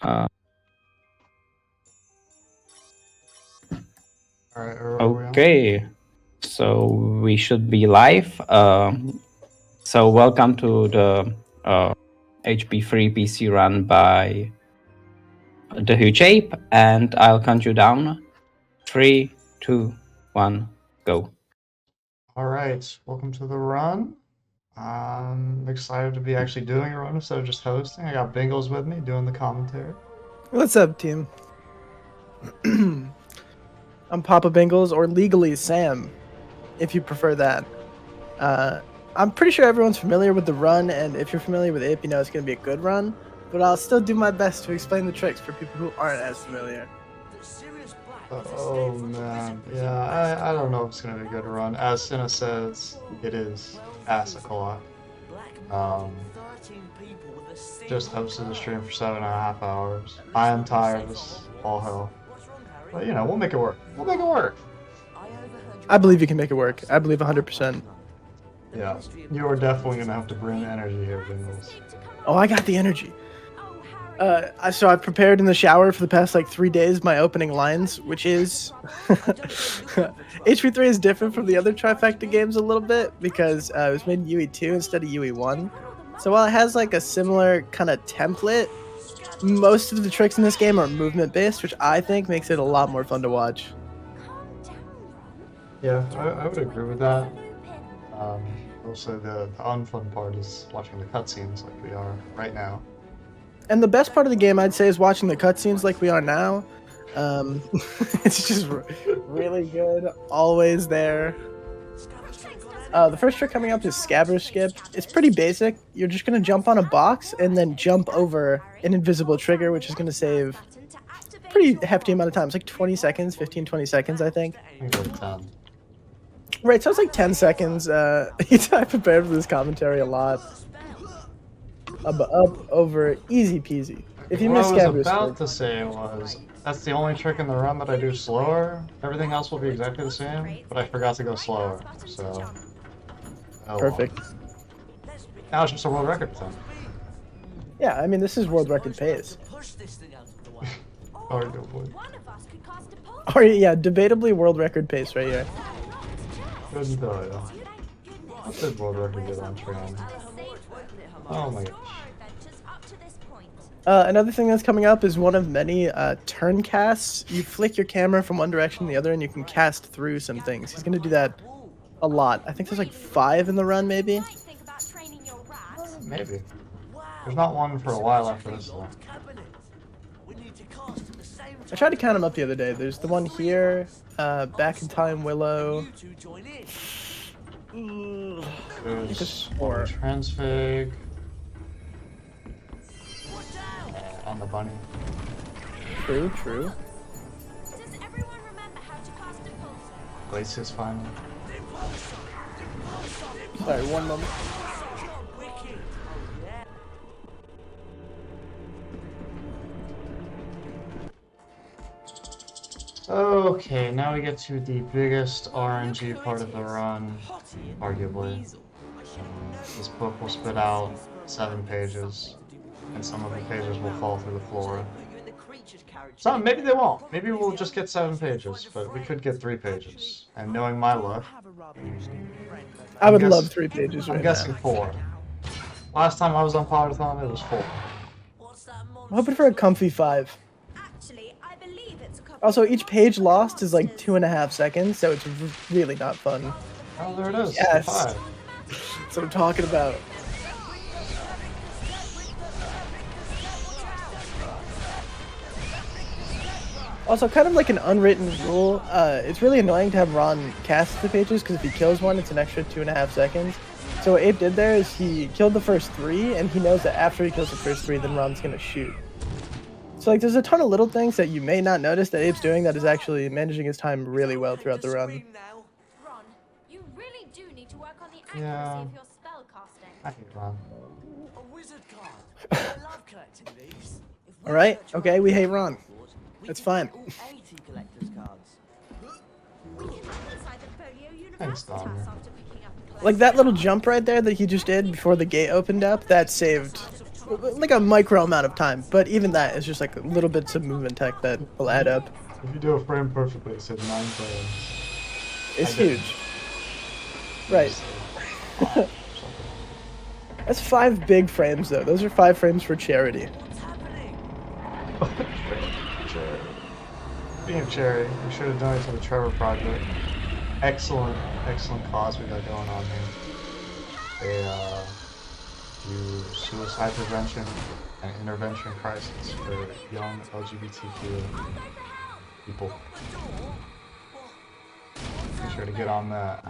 Uh, All right, are we on? okay, so we should be live. So welcome to the HP free PC run by the Huge Ape, and I'll count you down. 3, 2, 1, go. All right, welcome to the run. I'm excited to be actually doing a run instead of just hosting. I got Bingles with me doing the commentary. What's up, team? I'm Papa Bengals, or legally Sam, if you prefer that. I'm pretty sure everyone's familiar with the run, and if you're familiar with Ape, you know it's going to be a good run. But I'll still do my best to explain the tricks for people who aren't as familiar. Oh man, yeah, I don't know if it's gonna be a good run. As Cinna says, it is ass o'clock. Just hosted the stream for 7.5 hours. I am tired as all hell, but you know we'll make it work. We'll make it work. I believe you can make it work. I believe 100%. Yeah, you are definitely gonna have to bring the energy here, Bingles. Oh, I got the energy. So I've prepared in the shower for the past like 3 days my opening lines, which is HP3 is different from the other Trifecta games a little bit because it was made in UE2 instead of UE1. So while it has like a similar kind of template, most of the tricks in this game are movement based, which I think makes it a lot more fun to watch. Yeah, I would agree with that. Also, the unfun part is watching the cutscenes like we are right now. And the best part of the game, I'd say, is watching the cutscenes like we are now. It's just really good, always there. The first trick coming up is Scabbers Skip. It's pretty basic. You're just going to jump on a box and then jump over an invisible trigger, which is going to save a pretty hefty amount of time. It's like 20 seconds, 15, 20 seconds, I think. I think like 10. Right, so it's like 10 seconds. I prepared for this commentary a lot. Up, over, easy peasy. If you miss What I was Scabbers about Skip, to say was, that's the only trick in the run that I do slower. Everything else will be exactly the same, but I forgot to go slower, so... Oh, perfect. well. Now it's just a world record thing. Yeah, I mean, this is world record pace. Or do it. Or, yeah, debatably world record pace right here. Couldn't tell you. What did world record get on train? Oh my gosh. Another thing that's coming up is one of many turn casts. You flick your camera from one direction to the other, and you can cast through some things. He's going to do that a lot. I think there's like 5 in the run, maybe? Maybe. There's not one for a while after this, though. I tried to count them up the other day. There's the one here, Back in Time Willow. There's Transfig. On the bunny. True, true. Glacius finally. Sorry, one moment. Okay, now we get to the biggest RNG part of the run, arguably. This book will spit out 7 pages, and some of the pages will fall through the floor. Some, maybe they won't. Maybe we'll just get 7 pages, but we could get 3 pages. And knowing my luck, I would love 3 pages right I'm guessing now. 4. Last time I was on Potterthon, it was 4. I'm hoping for a comfy 5. Also, each page lost is like 2.5 seconds, so it's really not fun. Oh, there it is. Yes. 5. That's what I'm talking about. Also, kind of like an unwritten rule, it's really annoying to have Ron cast the pages, because if he kills one, it's an extra 2.5 seconds. So what Abe did there is he killed the first 3, and he knows that after he kills the first 3, then Ron's gonna shoot. So like, there's a ton of little things that you may not notice that Abe's doing that is actually managing his time really well throughout the run. Ron, you really do need to work on the accuracy Yeah. of your spell casting. I hate Ron. A wizard card. I love collecting these. All right, okay, we hate Ron. That's fine. All 80 collector's cards. We can look inside the Folio Thanks, Universitas Dahmer. after picking up the Like that little jump right there that he just did before the gate opened up, that saved like a micro amount of time, but even that is just like little bits of movement tech that will add up. If you do a frame perfectly, it said 9 frames. It's I didn't. huge. Right. Something. That's 5 big frames though. Those are 5 frames for charity. What's happening? Cherry. Speaking of Cherry, we should have donated to the Trevor Project. Excellent cause we got going on here. They do suicide prevention and intervention crisis for young LGBTQ people. Be sure to get on that.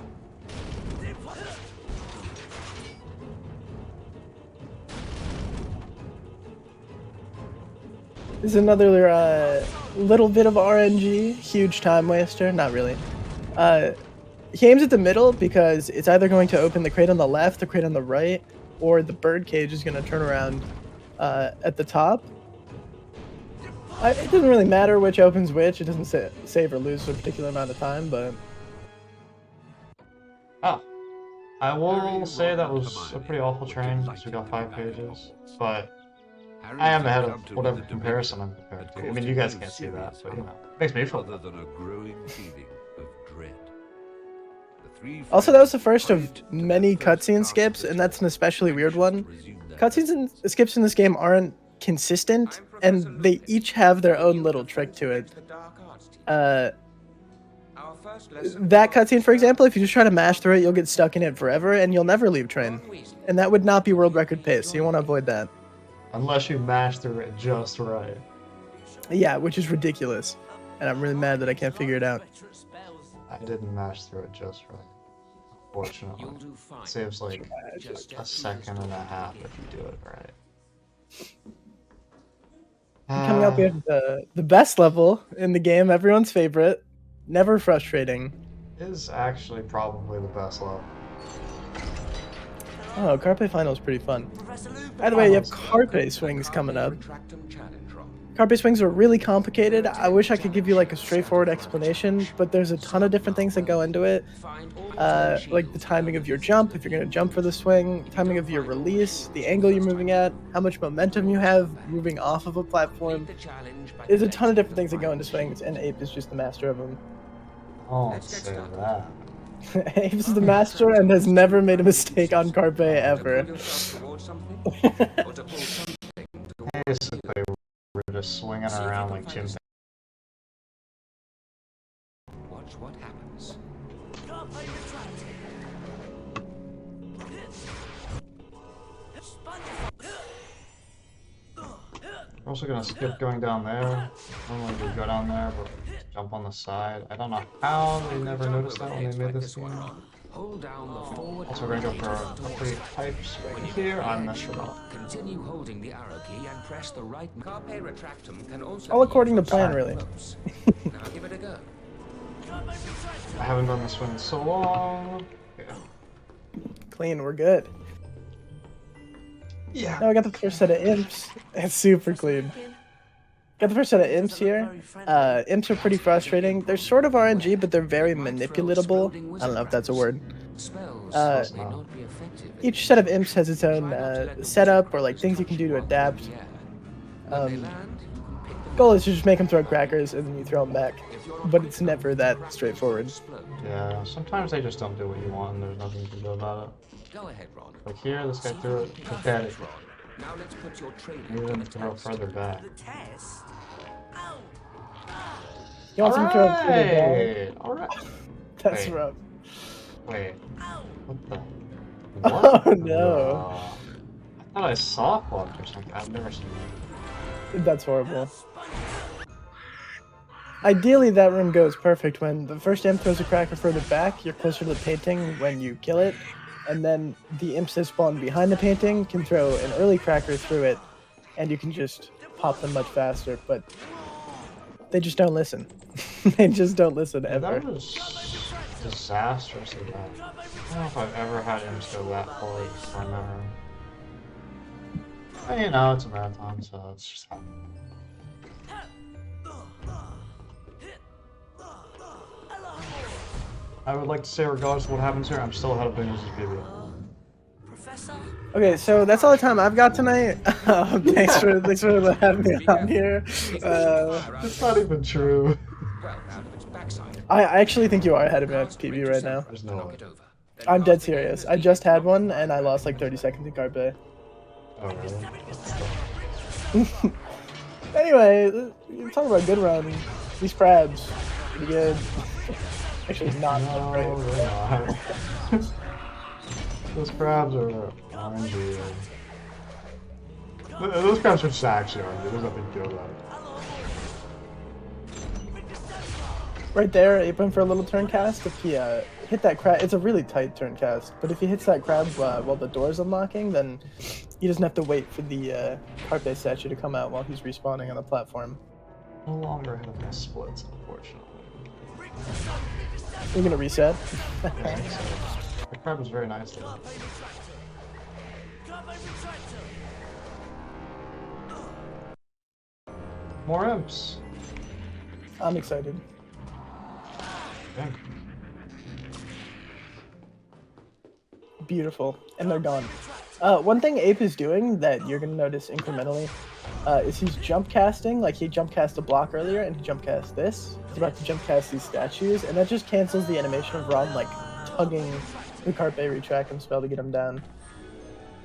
This is another little bit of RNG, huge time waster. Not really. He aims at the middle because it's either going to open the crate on the left, the crate on the right, or the bird cage is going to turn around at the top. It doesn't really matter which opens which. It doesn't save or lose for a particular amount of time, but... Oh. I will say that was a pretty awful train because we got 5 pages, but I am ahead of whatever comparison I'm compared to. I mean, you guys can't see that, but you know, it makes me feel other good. than a growing feeling of dread. The three Also, that was the friends first of hurried to many the first cutscene skips, and that's an especially weird one. resume their Cutscenes and skips in this game aren't consistent, and they each have their own little trick to it. That cutscene, for example, if you just try to mash through it, you'll get stuck in it forever, and you'll never leave train. And that would not be world record pace, so you want to avoid that. Unless you mash through it just right. Yeah, which is ridiculous. And I'm really mad that I can't figure it out. I didn't mash through it just right. Unfortunately. It saves like a second and a half if you do it right. Coming up, we have the best level in the game, everyone's favorite. Never frustrating. Is actually probably the best level. Oh, Carpe Final is pretty fun. By the way, you have Carpe Swings coming up. Carpe Swings are really complicated. I wish I could give you like a straightforward explanation, but there's a ton of different things that go into it. Like the timing of your jump, if you're going to jump for the swing, timing of your release, the angle you're moving at, how much momentum you have moving off of a platform. There's a ton of different things that go into swings, and Ape is just the master of them. Don't say that. Ape is the master and has never made a mistake on Carpe ever. Basically, we're just swinging around like chimpanzees. Watch what happens. We're also gonna skip going down there. Normally we go down there, but jump on the side. I don't know how they never noticed that when they made this game. Hold down the forward Also, we're gonna go for a pretty type swing here. I'm not sure. Continue holding the arrow key and press the right carpe retractum can also All be according to used plan, for really. close. Now give it a go. I haven't done this swing in so long. Yeah. Clean, we're good. Yeah. Now we got the first set of imps. It's super clean. Got the first set of imps here. Imps are pretty frustrating. They're sort of RNG, but they're very manipulatable. I don't know if that's a word. Spells may not be effective. Each set of imps has its own setup or like things you can do to adapt. When they land, you can pick them Goal is to just make them throw crackers and then you throw them back. But it's never that straightforward. Yeah, sometimes they just don't do what you want and there's nothing you can do about it. Go ahead, Ron. Like here, this guy threw it pathetic. Now let's put your training Maybe to them the throw it test. further back. Test? You want some throw it further down? Alright! That's Wait. rough. Wait. What the? Oh What? no. I thought I saw blocked or something. I've never seen that. That's horrible. Ideally, that room goes perfect when the first imp throws a cracker further back, you're closer to the painting when you kill it, and then the imps that spawn behind the painting can throw an early cracker through it, and you can just pop them much faster, but they just don't listen. They just don't listen Yeah, ever. that was disastrously bad. I don't know if I've ever had imps go that forward before in that room. But you know, it's a marathon, so it's just happening. I would like to say, regardless of what happens here, I'm still ahead of Bingers' PB. Okay, so that's all the time I've got tonight. Thanks for having me on here. It's not even true. Well, out of its backside. I actually think you are ahead of me at PB right now. There's no way. It over. Then I'm half dead the game serious. is I the just had economic one and I violence lost like of 30 seconds in Carpe. Oh, really? Anyway, you're talking about good run. These crabs, pretty good. Actually, not so No, great. they're not. Those crabs are orangey. Those crabs are just actually orangey. There's nothing good about it. Right there, Ape went for a little turn cast. If he hit that crab, it's a really tight turn cast. But if he hits that crab while the door's unlocking, then he doesn't have to wait for the Carpe statue to come out while he's respawning on the platform. No longer have my splits, unfortunately. We're gonna reset. Yeah, so. The crab was very nice though. More imps. I'm excited. Dang. Beautiful, and they're gone. One thing Ape is doing that you're gonna notice incrementally is he's jump casting. Like he jump cast a block earlier, and he jump cast this. He's about to jump cast these statues, and that just cancels the animation of Ron like tugging the Carpe retract him spell to get him down.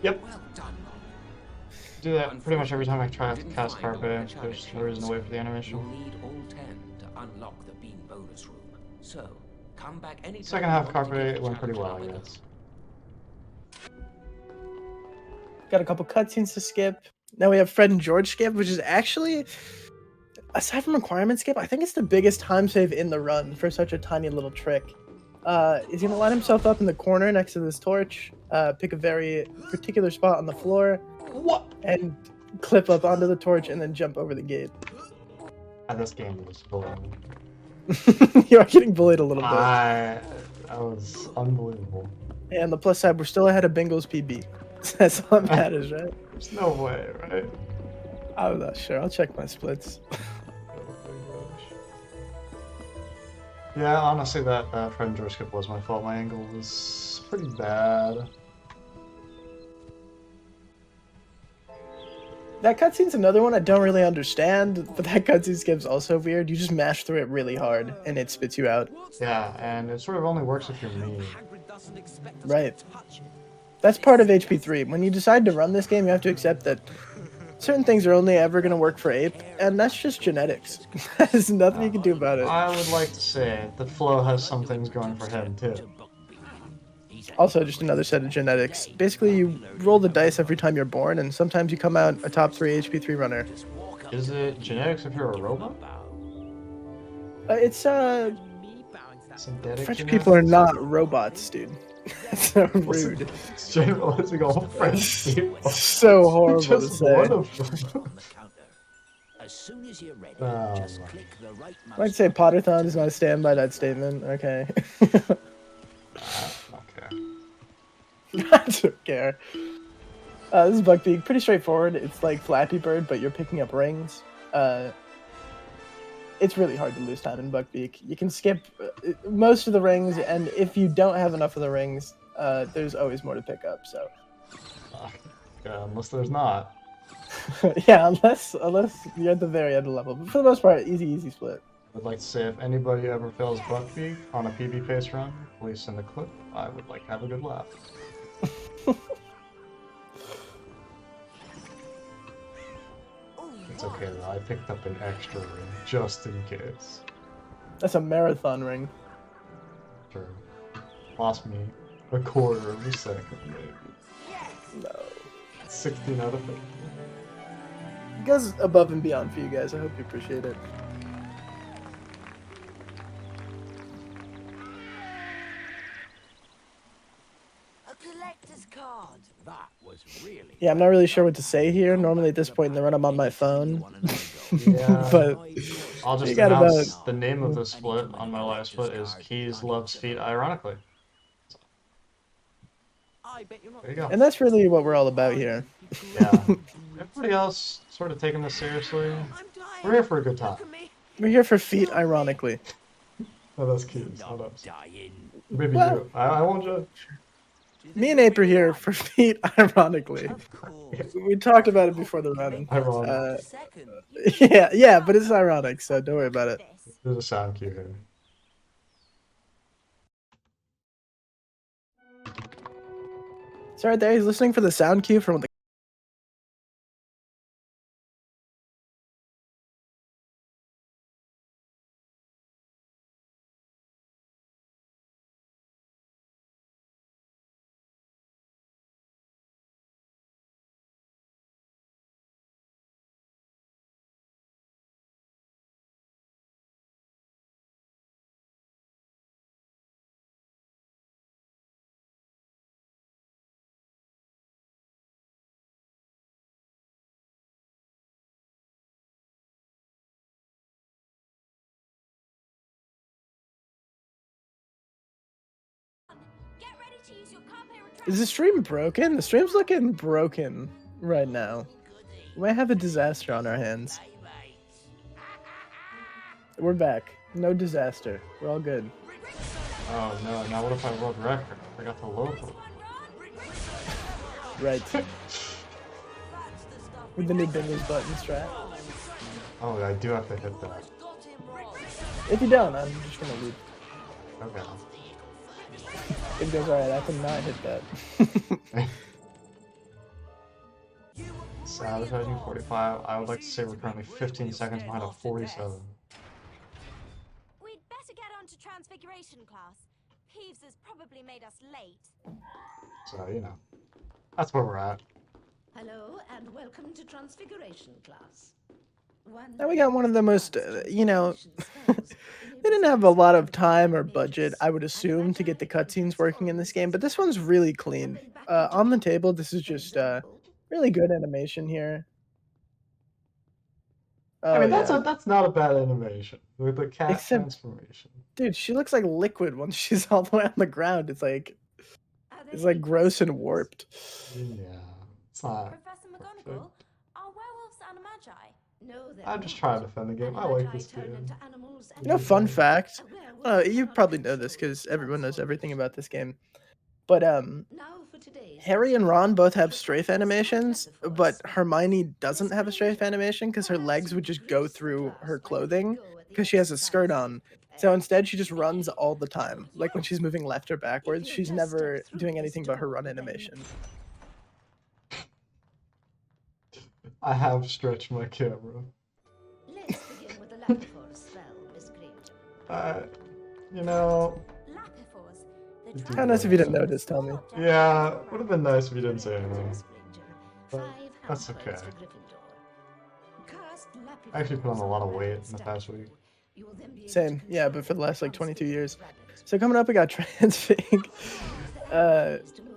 Yep. Well done, Ron. Do that pretty much every time I try to Didn't cast find all Carpe. the There's challenge no reason to wait for the You'll animation. need all 10 to unlock the beam bonus room. So, come back anytime. Second you half want to Carpe get the went pretty well, I challenge guess. Got a couple cutscenes to skip. Now we have Fred and George skip, which is actually, aside from requirement skip, I think it's the biggest time save in the run for such a tiny little trick. He's gonna line himself up in the corner next to this torch, pick a very particular spot on the floor, What? and clip up onto the torch and then jump over the gate. This game was bullying. You are getting bullied a little bit. That was unbelievable. And the plus side, we're still ahead of Bingle's PB. That's all that matters, right? There's no way, right? I'm not sure. I'll check my splits. Yeah, honestly, that friend George skip was my fault. My angle was pretty bad. That cutscene's another one I don't really understand, but that cutscene skip's also weird. You just mash through it really hard, and it spits you out. Yeah, and it sort of only works if you're me. Right. That's part of HP3. When you decide to run this game, you have to accept that certain things are only ever going to work for Ape, and that's just genetics. There's nothing you can do about it. I would like to say that Flo has some things going for him, too. Also, just another set of genetics. Basically, you roll the dice every time you're born, and sometimes you come out a top 3 HP3 runner. Is it genetics if you're a robot? It's, Synthetic French genetics? people are not robots, dude. That's so rude. It's generalizing all French people. So horrible to Just say. one of them. As soon as you're ready, Oh, just my. click the right mouse. I'd say Potterthon does not stand by that statement. Okay. Okay. I don't care. This is Buckbeak. Pretty straightforward. It's like Flappy Bird, but you're picking up rings. It's really hard to lose time in Buckbeak. You can skip most of the rings, and if you don't have enough of the rings, there's always more to pick up. So, Yeah, unless there's not. yeah, unless you're at the very end of the level. But for the most part, easy split. I'd like to say if anybody ever fails Buckbeak on a PB pace run, please send a clip. I would like to have a good laugh. It's okay though, I picked up an extra ring just in case. That's a marathon ring. Sure. Lost me a quarter of a second, maybe. No. 16 out of 50. It goes above and beyond for you guys. I hope you appreciate it. A collector's card. That was really. Yeah, I'm not really sure what to say here. Normally at this point in the run, I'm on my phone. Yeah. But I'll just You got announce about- the name of the split on my live split is Keys Loves Feet Ironically. I bet you're not. There you go. and that's really what we're all about here. Yeah. Everybody else sort of taking this seriously. I'm dying. We're here for a good time. Look at me. We're here for feet, ironically. Oh, that's Keys. Hold up. Dying. Maybe Well- you. I won't judge. Me and Ape are here for feet, ironically. Of course. We talked about it before the run. Ironic. Second. Yeah, but it's ironic, so don't worry about it. This. There's a sound cue here. So right there, he's listening for the sound cue from the. Get ready to use your carpe Is the stream broken? The stream's looking broken right now. We might have a disaster on our hands. We're back. No disaster. We're all good. Oh no, now what if I world record? I got the local. Right. With the new Bingles button strat. Oh, I do have to hit that. If you don't, I'm just gonna leave. Okay. It goes alright, I cannot hit that. Sabotaging 45. I would like to say we're currently 15 seconds behind a 47. We'd better get on to Transfiguration class. Peeves has probably made us late. So, you know. That's where we're at. Hello and welcome to Transfiguration class. Now we got one of the most, you know, they didn't have a lot of time or budget, I would assume, to get the cutscenes working in this game, but this one's really clean. On the table, this is just really good animation here. Oh, I mean, yeah. that's not a bad animation with the cat Except- transformation. Dude, she looks like liquid once she's all the way on the ground. It's like gross and warped. Yeah, it's not. Professor McGonagall, are werewolves animagi? No, they're I'm just not. trying to defend the game. I like this Turn game. into animals and You know, fun fact. a werewolf You cannot probably be know this because sold everyone knows outside everything of about this game. But Now for today's Harry and Ron both have strafe Professor animations, Potterthon. but Hermione doesn't have a strafe animation because her legs would just go through her clothing because she has a skirt on. So instead, she just runs all the time. Like when she's moving left or backwards, she's never doing anything but her run animation. I have stretched my camera. Let's begin with the Lapithor spell, Miss Granger. You know, Lapithors. Kinda Kind of nice if you didn't notice, tell me. yeah, would have been nice if you didn't say anything. Miss Granger. But 5 that's hand okay. points for Gryffindor. Cast I actually put on a lot of weight in the Lapithor past week. You will then be able to Same, yeah, control but for the last like 22 years. rabbit. So coming up, we got Transfig.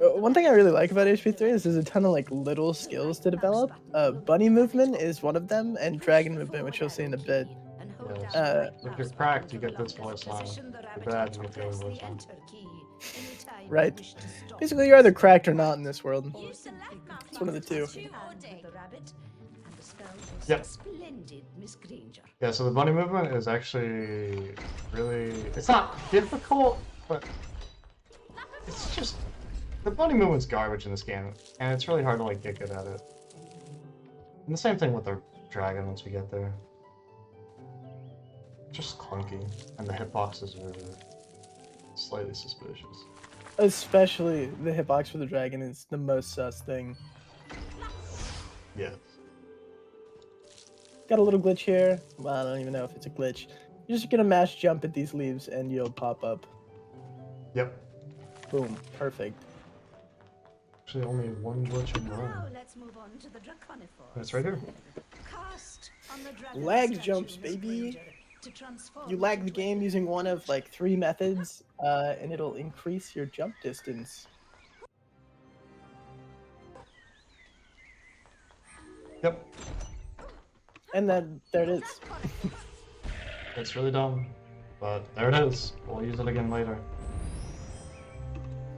One thing I really like about HP3 is there's a ton of like little skills to develop. Bunny movement is one of them, and dragon movement, which you'll see in a bit. And hold Yes. down the right If you're mouse cracked, you button get this to unlock voice line. position the If rabbit you're bad, and you get the press other voice the line. enter key anytime you Right. wish to stop. Basically, you're either cracked or not in this world. Use the left mouse It's one of the button two. to shoot or Hand dig. the rabbit, and the spell was Yep. splendid, Miss Granger. Yeah, so the bunny movement is actually really... It's not difficult, but it's just... The bunny movement's garbage in this game, and it's really hard to like get good at it. And the same thing with the dragon once we get there. Just clunky, and the hitboxes are slightly suspicious. Especially the hitbox for the dragon is the most sus thing. Yeah. Got a little glitch here. Well, I don't even know if it's a glitch. You're just gonna mash jump at these leaves and you'll pop up. Yep. Boom. Perfect. Actually, only one glitch in Now one. let's move on to the Draconiforce. That's right here. Cast on the dragon Lag statue, jumps, Miss baby. Granger, to transform You lag the into a game using one of like 3 methods, and it'll increase your jump distance. Yep. And then there it is. It's really dumb, but there it is. We'll use it again later.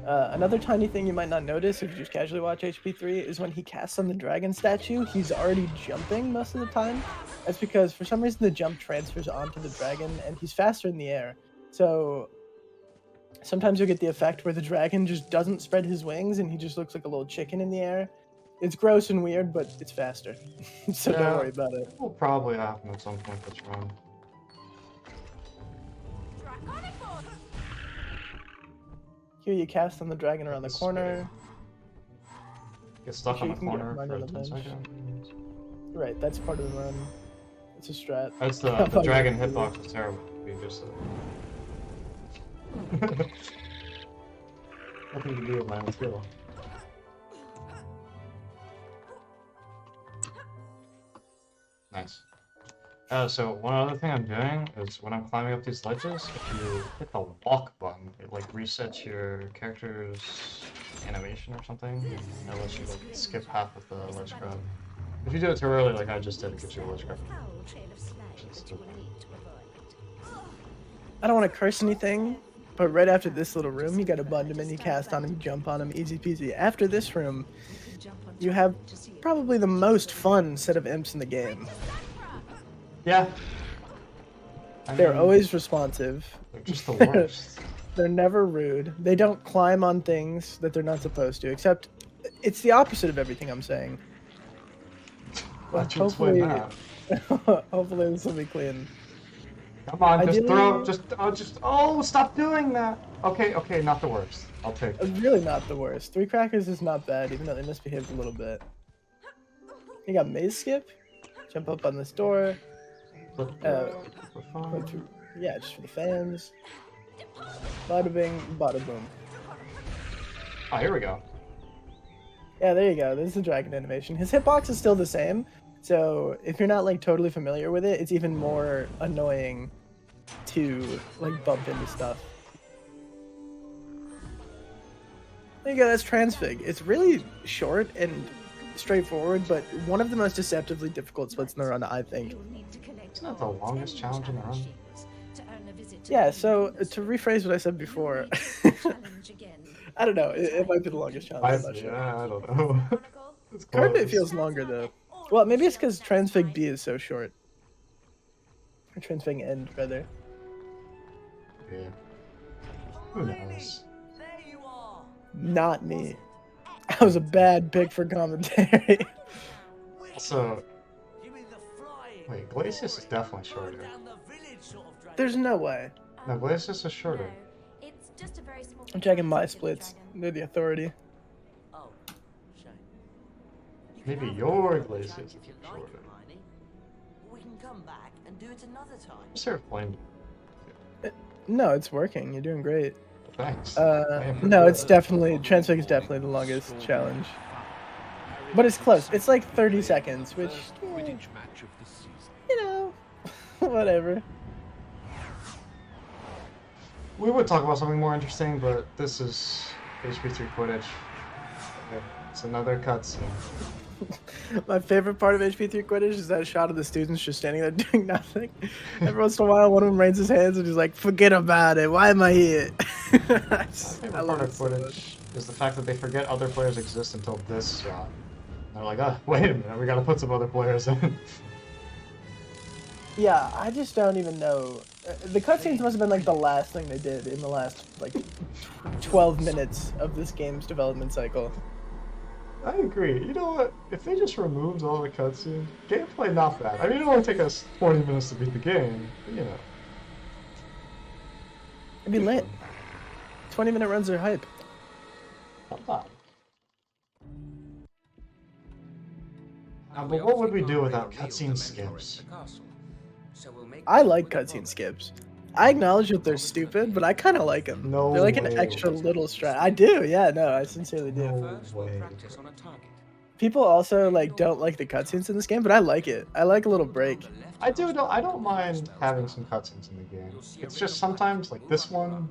Another tiny thing you might not notice if you just casually watch HP3 is when he casts on the dragon statue, he's already jumping most of the time. That's because for some reason the jump transfers onto the dragon and he's faster in the air. So Sometimes you'll get the effect where the dragon just doesn't spread his wings and he just looks like a little chicken in the air. It's gross and weird, but it's faster. So don't worry about it. It will probably happen at some point this run. Draconic force. Here you cast on the dragon around the corner. Get stuck Sure on you the can get corner mine for on the 10 bench. seconds. Right, that's part of the run. It's a strat. That's the dragon hitbox was terrible. We just nothing to do with my own skill. Nice. So one other thing I'm doing is when I'm climbing up these ledges, if you hit the walk button, it like resets your character's animation or something, and it lets you like skip half of the ledge grab. If you do it too early, like I just did, it gives you a ledge grab. Foul trail of slime that you will need to avoid. I don't want to curse anything, but right after this little room, you got a bund him and you cast on him, you jump on him, easy peasy. After this room, you have probably the most fun set of imps in the game. Yeah. They're always responsive. They're just the worst. They're never rude. They don't climb on things that they're not supposed to, except it's the opposite of everything I'm saying. Why'd you explain Hopefully, that? hopefully this will be clean. Come on, just Ideally- throw, oh, stop doing that! Okay, not the worst. I'll take it. Really not the worst. 3 crackers is not bad, even though they misbehaved a little bit. You got maze skip. Jump up on this door. Flip for fun. Yeah, just for the fans. Bada bing, bada boom. Oh, here we go. Yeah, there you go. There's the dragon animation. His hitbox is still the same, so if you're not like totally familiar with it, it's even more annoying to like bump into stuff. There you go. That's Transfig. It's really short and straightforward, but one of the most deceptively difficult splits in the run, I think. Isn't that the longest challenge in the run? Yeah. So to rephrase what I said before, I don't know. It might be the longest challenge. I'm not sure. Yeah, I don't know. It's Carpet close. feels longer though. Well, maybe it's because Transfig B is so short. Or Transfig End, rather. Yeah. Who knows? There you are. Not me. I was a bad pick for commentary. Also, You mean the flying? wait, Glacius is definitely shorter. Down the village sort of dragon. There's no way. No, Glacius is shorter. No, it's just a very small. I'm checking my percentage of the splits. dragon. They're the authority. Oh, shame. You can Maybe have your another Glacius challenge is if you like, shorter. Hermione. We can come back and do it another time. Sir Flame. No, it's working. You're doing great. Thanks. No, it's definitely Transfig is definitely the longest challenge. But it's close. It's like 30 seconds, which Quidditch match of the season. you know, whatever. We would talk about something more interesting, but this is HP3 Quidditch. Okay, it's another cutscene. My favorite part of HP3 Quidditch is that shot of the students just standing there doing nothing. Every once in a while, one of them rains his hands and he's like, "Forget about it. Why am I here?" My I favorite love part it of so much. Quidditch is the fact that they forget other players exist until this shot. They're like, oh, wait a minute, we gotta put some other players in. Yeah, I just don't even know. The cutscenes must have been like the last thing they did in the last like 12 minutes of this game's development cycle. I agree. You know what? If they just removed all the cutscenes, gameplay not bad. I mean, it only take us 40 minutes to beat the game, but, you know. It'd be lit. 20-minute runs are hype. Not bad. But what would we do without cutscene skips? I like cutscene skips. I acknowledge that they're stupid, but I kind of like them. No They're like way. an extra little strat. I do, yeah, no, I sincerely do. No way. People also like don't like the cutscenes in this game, but I like it. I like a little break. I don't mind having some cutscenes in the game. It's just sometimes, like this one,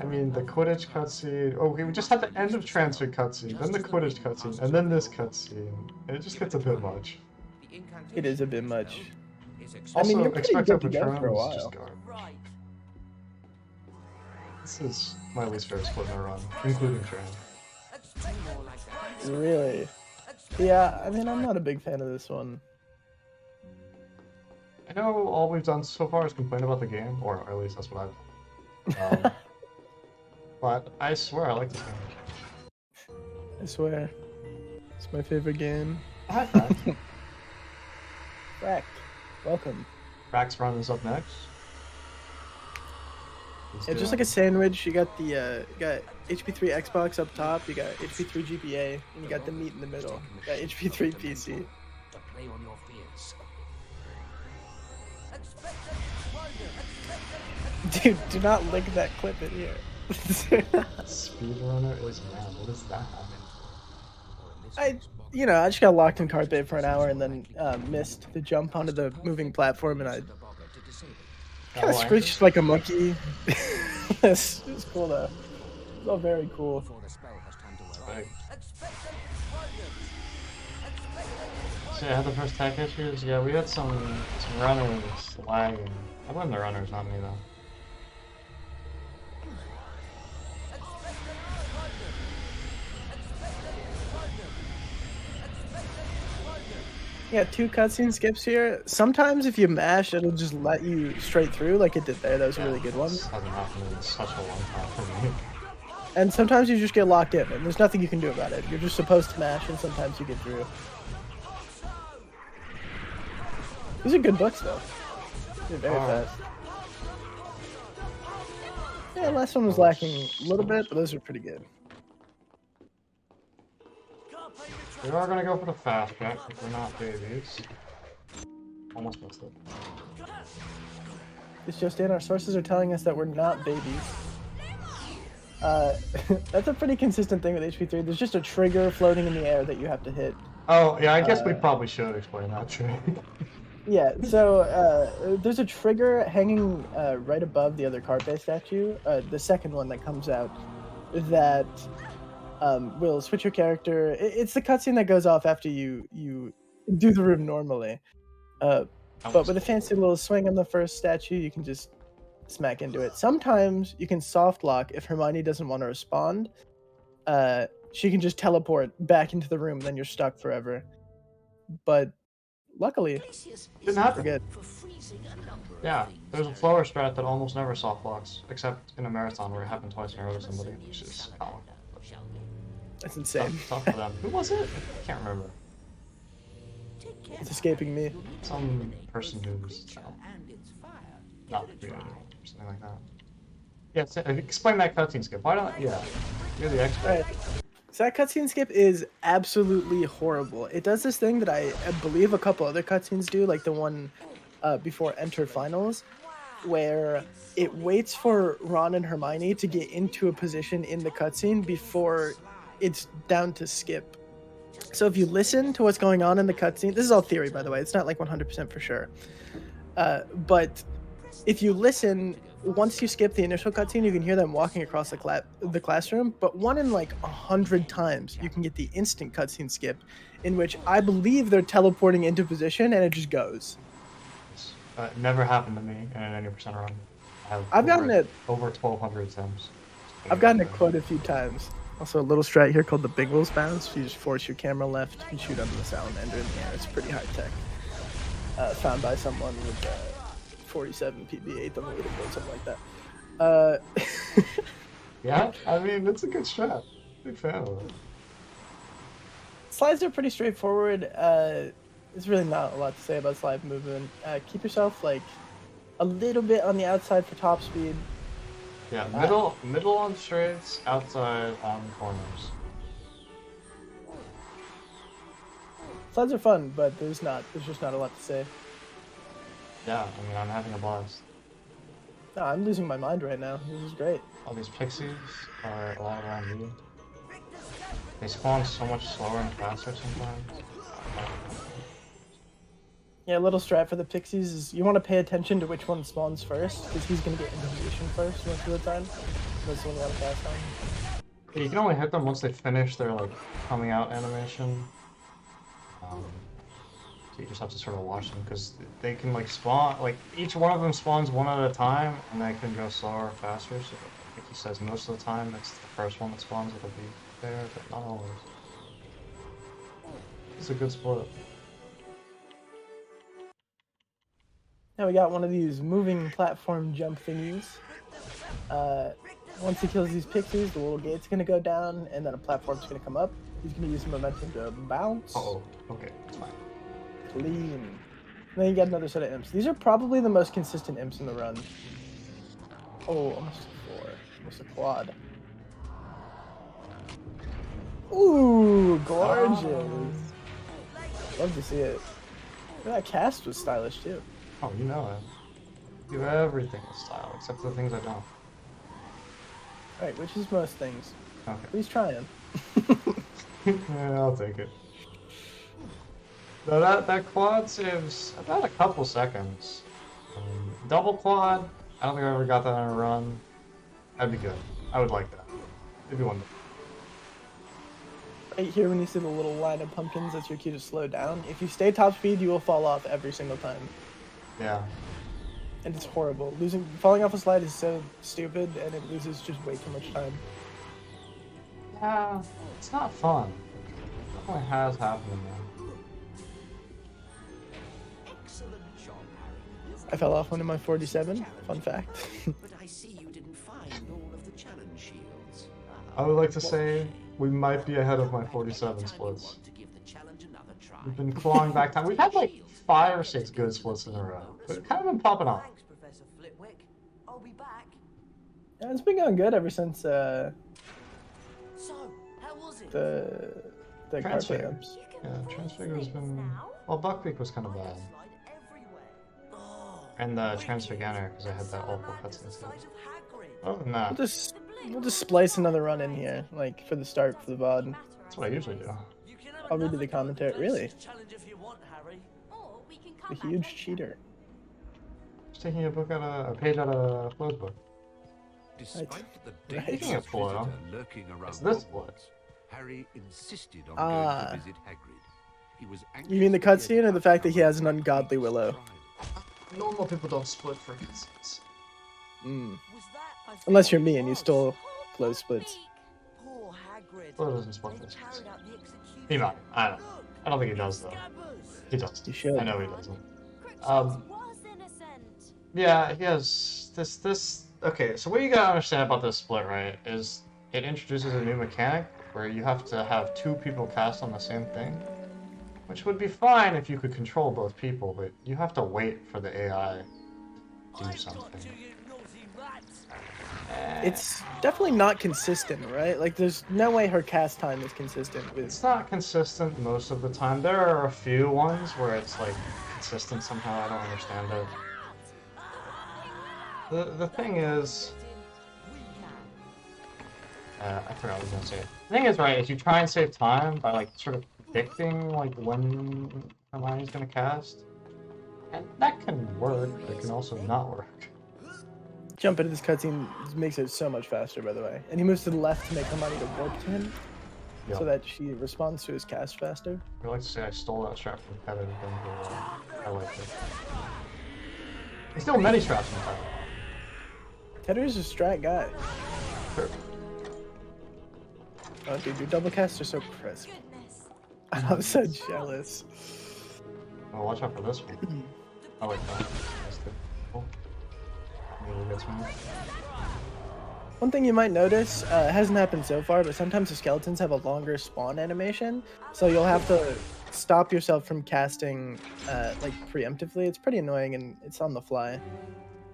I mean, the Quidditch cutscene. Okay, we just had the end of Transfer cutscene, then the Quidditch cutscene, and then this cutscene. And it just gets a bit much. It is a bit much. I Also, mean, you're pretty Expecto good to go Patronum for a is just while. garbage. Right. This is my least favorite split in the run, including Tran. Really? Yeah, I mean, I'm not a big fan of this one. I know all we've done so far is complain about the game, or at least that's what I've. But I swear I like this game. I swear. It's my favorite game. Hi, Frax. Frack, welcome. Frax Run is up next. He's Yeah, just like a sandwich, you got the you got HP3 Xbox up top, you got HP3 GBA, and you got the meat in the middle. You got HP3 PC. To play on your fears. Dude, do not link that clip in here. Speedrunner is mad. What is that? I just got locked in Carpe for an hour and then missed the jump onto the moving platform, and I kind of screeched like a monkey. It's cool though. It's all very cool. Before the spell has time to wear Right. off. So I had the first tech issues. Yeah, we had some runners lagging. I blame the runners, not me though. Yeah, 2 cutscene skips here. Sometimes if you mash, it'll just let you straight through like it did there. That was a really good one. This hasn't happened in such a long time for me. And sometimes you just get locked in, and there's nothing you can do about it. You're just supposed to mash, and sometimes you get through. These are good books, though. They're very fast. Yeah, last one was lacking a little bit, but those are pretty good. We are gonna go for the fast track if we're not babies. Almost missed it. It's just in. Our sources are telling us that we're not babies. That's a pretty consistent thing with HP3. There's just a trigger floating in the air that you have to hit. Oh, yeah, I guess we probably should explain that trick. Yeah, so there's a trigger hanging right above the other Carpe statue, the second one that comes out, that will switch your character. It's the cutscene that goes off after you do the room normally. But with a fancy little swing on the first statue, you can just smack into it. Sometimes you can soft lock if Hermione doesn't want to respond. She can just teleport back into the room, then you're stuck forever. But luckily, Didn't happen. we're good. Yeah, there's a flower strat that almost never soft locks, except in a marathon where it happened twice in a row to somebody, which is That's insane. tough for them. Who was it? I can't remember. It's escaping me. Some person who's not good or something like that. Yeah, explain that cutscene skip. Why don't? Yeah, you're the expert. Right. So that cutscene skip is absolutely horrible. It does this thing that I believe a couple other cutscenes do, like the one before Enter Finals, where it waits for Ron and Hermione to get into a position in the cutscene before it's down to skip. So if you listen to what's going on in the cutscene, this is all theory, by the way. It's not like 100% for sure. But if you listen, once you skip the initial cutscene, you can hear them walking across the classroom. But 1 in like 100 times, you can get the instant cutscene skip, in which I believe they're teleporting into position and it just goes. It never happened to me in an 80% run. I've gotten it over 1,200 times. I've gotten it quite a few times. Also, a little strat here called the Big Wolves bounce. You just force your camera left and shoot under the salamander in the air. It's pretty high tech. Found by someone with 47 PB8 on the leaderboard, something like that. Yeah, I mean, it's a good strat. Big fan of it. Slides are pretty straightforward. There's really not a lot to say about slide movement. Keep yourself like a little bit on the outside for top speed. Yeah, middle on straights, outside on corners. Slides are fun, but there's just not a lot to say. Yeah, I mean, I'm having a blast. No, I'm losing my mind right now. This is great. All these pixies are all around me. They spawn so much slower and faster sometimes. Yeah, a little strat for the pixies is you want to pay attention to which one spawns first, because he's going to get into position first most of the time. That's the one you want to pass on. Yeah, you can only hit them once they finish their like coming out animation. So you just have to sort of watch them because they can like spawn, like each one of them spawns one at a time, and they can go slower or faster. So like he says, most of the time it's the first one that spawns that'll be there, but not always. It's a good split. Now we got one of these moving platform jump thingies. Once he kills these pixies, the little gate's gonna go down, and then a platform's gonna come up. He's gonna use some momentum to bounce. Oh, okay, it's fine. Clean. And then you get another set of imps. These are probably the most consistent imps in the run. Oh, almost a 4. Almost a quad. Ooh, gorgeous. Love to see it. That cast was stylish too. Oh, you know it. Do everything with style, except for the things I don't. Alright, which is most things. Okay. Please try them. Yeah, I'll take it. No, that quad saves about a couple seconds. Double quad, I don't think I ever got that on a run. That'd be good. I would like that. It'd be wonderful. Right here when you see the little line of pumpkins, that's your cue to slow down. If you stay top speed, you will fall off every single time. Yeah. And it's horrible. Falling off a slide is so stupid, and it loses just way too much time. Yeah, it's not fun. It definitely has happened to me. Excellent job, Harry. I fell off one of my 47. Fun fact. But I see you didn't find all of the challenge shields. I would like to say we might be ahead of my 47 splits. To give the challenge another try. We've been clawing back time. We've had like 5 or 6 good splits in a row. But it's kind of been popping off. Thanks, Professor Flitwick. I'll be back. Yeah, it's been going good ever since So, how was it? the carpet Transfigure. imps. Yeah, Transfigure has been... Well, Buckbeak was kind of bad. Slide everywhere. Oh, And the Transfigure, because I had that awful cutscene. size of Hagrid. Other than that, We'll just splice another run in here, like for the start for the VOD. that's what I usually do. You can have I'll read you another the commentary. go at Really? this challenge if you want, Harry. Or we can come A back huge next cheater. Just taking a page out of Flo's book. Despite the Right. dangerous Speaking of Flo, visitor lurking around it's this Hogwarts, Flo. Harry insisted on Ah. going to visit Hagrid. He was You mean the anxious to hear cutscene or the fact that he has an ungodly willow? trial. Normal people don't split for cutscenes. Mm. Was that? I Unless thought you're it me and you was. stole Flo splits. Poor Hagrid. Flo doesn't split They this. carried out the execution. He might. I don't. Look, I don't think he does though. scabbers. He does. You should. I know he doesn't. Crookshanks was innocent. Yeah, he has this. Okay, so what you gotta understand about this split, right, is it introduces a new mechanic where you have to have 2 people cast on the same thing, which would be fine if you could control both people, but you have to wait for the AI to do I've got something. to, you naughty rats. It's definitely not consistent, right? Like, there's no way her cast time is consistent with. It's not consistent most of the time. There are a few ones where it's like consistent somehow. I don't understand it. The thing is, I forgot what I was gonna say. The thing is, right, is you try and save time by like sort of predicting like when Hermione's gonna cast, and that can work, but it can also not work. Jump into this cutscene makes it so much faster, by the way. And he moves to the left to make Hermione to warp to him, Yeah. so that she responds to his cast faster. I like to say I stole that strap from Kevin, but I like it. I stole many straps from Kevin. Tedder's a strat guy. Sure. Oh, dude, your double casts are so crisp. Goodness. I'm so jealous. Oh, watch out for this one. I like that. That's good. Cool. Really gets me. One thing you might notice, it hasn't happened so far, but sometimes the skeletons have a longer spawn animation, so you'll have to stop yourself from casting like preemptively. It's pretty annoying and it's on the fly.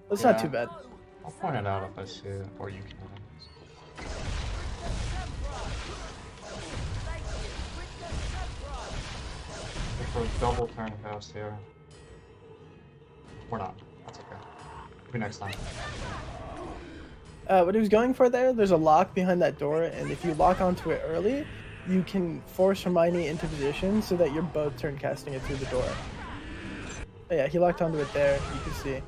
But it's not Yeah. too bad. I'll point it out if I see it, or you can. Look for a double turn cast here. Or not. That's okay. Maybe next time. What he was going for there's a lock behind that door, and if you lock onto it early, you can force Hermione into position so that you're both turn casting it through the door. Oh, yeah, he locked onto it there, you can see.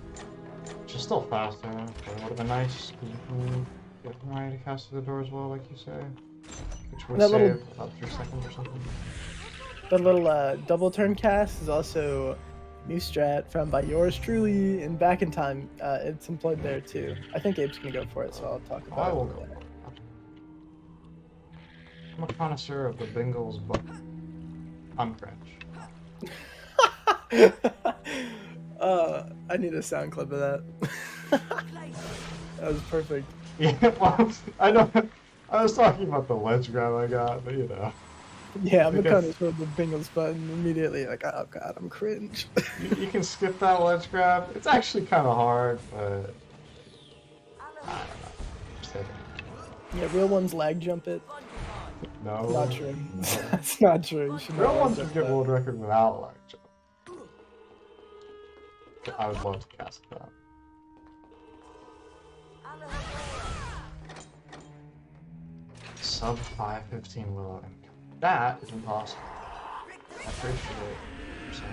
Which is still faster, but it would have been nice if you can get Hermione to cast through the door as well, like you say. Which would That save little- about 3 seconds or something. The little double turn cast is also new strat found by yours truly in Back in Time. It's employed there too. I think Abe's gonna go for it, so I'll talk about I it. will go. I'm a connoisseur of the Bengals, but I'm cringe. I need a sound clip of that. That was perfect. Yeah, well, I know. I was talking about the ledge grab I got, but Yeah, I'm I guess gonna with the Bingles button immediately. Like, oh god, I'm cringe. you can skip that ledge grab. It's actually kind of hard, but I don't know. Just hit it. Yeah, real ones lag jump it. No, Not true. no. That's not true. You should not Real lag ones jump would get that. world record without ledge jump. I would love to cast that. Sub 515 Willow income. That is impossible. I appreciate what you're saying.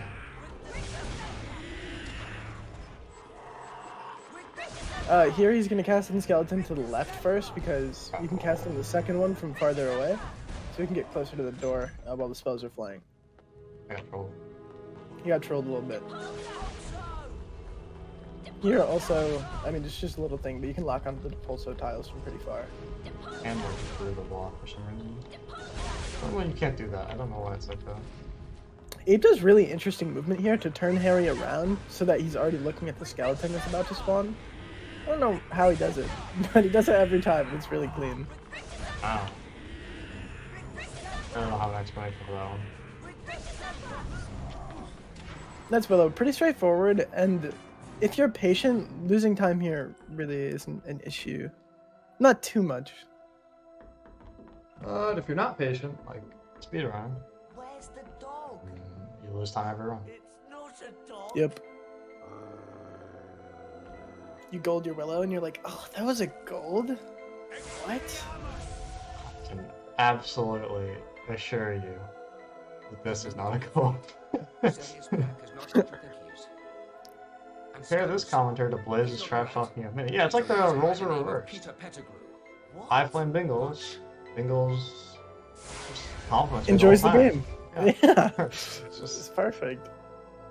Here he's gonna cast in skeleton to the left first because you can cast in the second one from farther away, so we can get closer to the door while the spells are flying. I got trolled. He got trolled a little bit. Here also, I mean, it's just a little thing, but you can lock onto the Depulso tiles from pretty far. And work through the block for some reason. Well, you can't do that. I don't know why it's like that. It does really interesting movement here to turn Harry around so that he's already looking at the skeleton that's about to spawn. I don't know how he does it, but he does it every time. It's really clean. Wow. I don't know how to explain for that one. That's below. Pretty straightforward, and if you're patient, losing time here really isn't an issue. Not too much. But if you're not patient, like speedrun, Where's the dog? you lose time every run. It's not a dog. Yep. You gold your Willow, and you're like, oh, that was a gold? What? I can absolutely assure you that this is not a goal. Xenia's back is not what you think he is. And Compare this Scout's commentary to Blaze's trash talking of Mini. Yeah, it's like the roles are reversed. Peter Pettigrew. High Flame Bingles. Bingles just compliments me Enjoys the the whole game. time. Yeah. It's It's just perfect.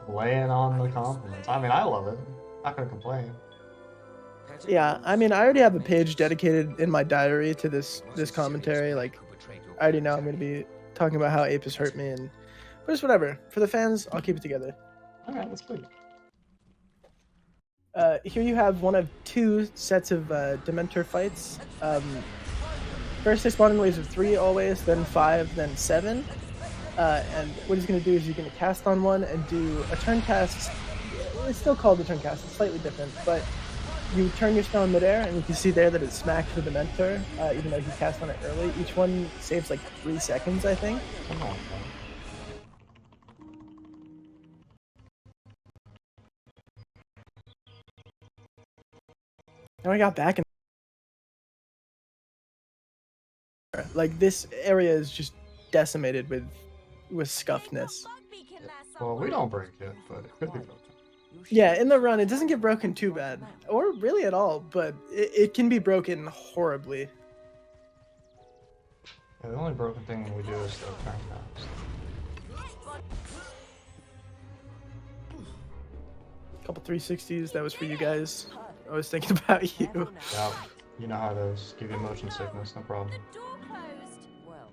laying on the compliments. I mean, I love it. Not gonna complain. Yeah, I mean, I already have a page dedicated in my diary to this commentary. Like, I already know I'm going to be talking about how Apis hurt me, and but it's whatever. For the fans, I'll keep it together. Alright, that's good. Here you have one of two sets of Dementor fights. First they spawn in waves of 3 always, then 5, then 7. And what he's going to do is he's going to cast on one and do a turn cast. It's still called a turn cast, it's slightly different, but you turn your spell in midair, and you can see there that it smacks the Dementor, even though he cast on it early. Each one saves like 3 seconds, I think. Come on, Now I got back, and like this area is just decimated with scuffness. well, we don't break it, but it could be broken. Yeah, in the run, it doesn't get broken too bad, or really at all, but it can be broken horribly. Yeah, the only broken thing we do is the turn cast. Couple 360s, that was for you guys. I was thinking about you. Yeah, you know how it is. Give you motion sickness, no problem. The door closed. Well,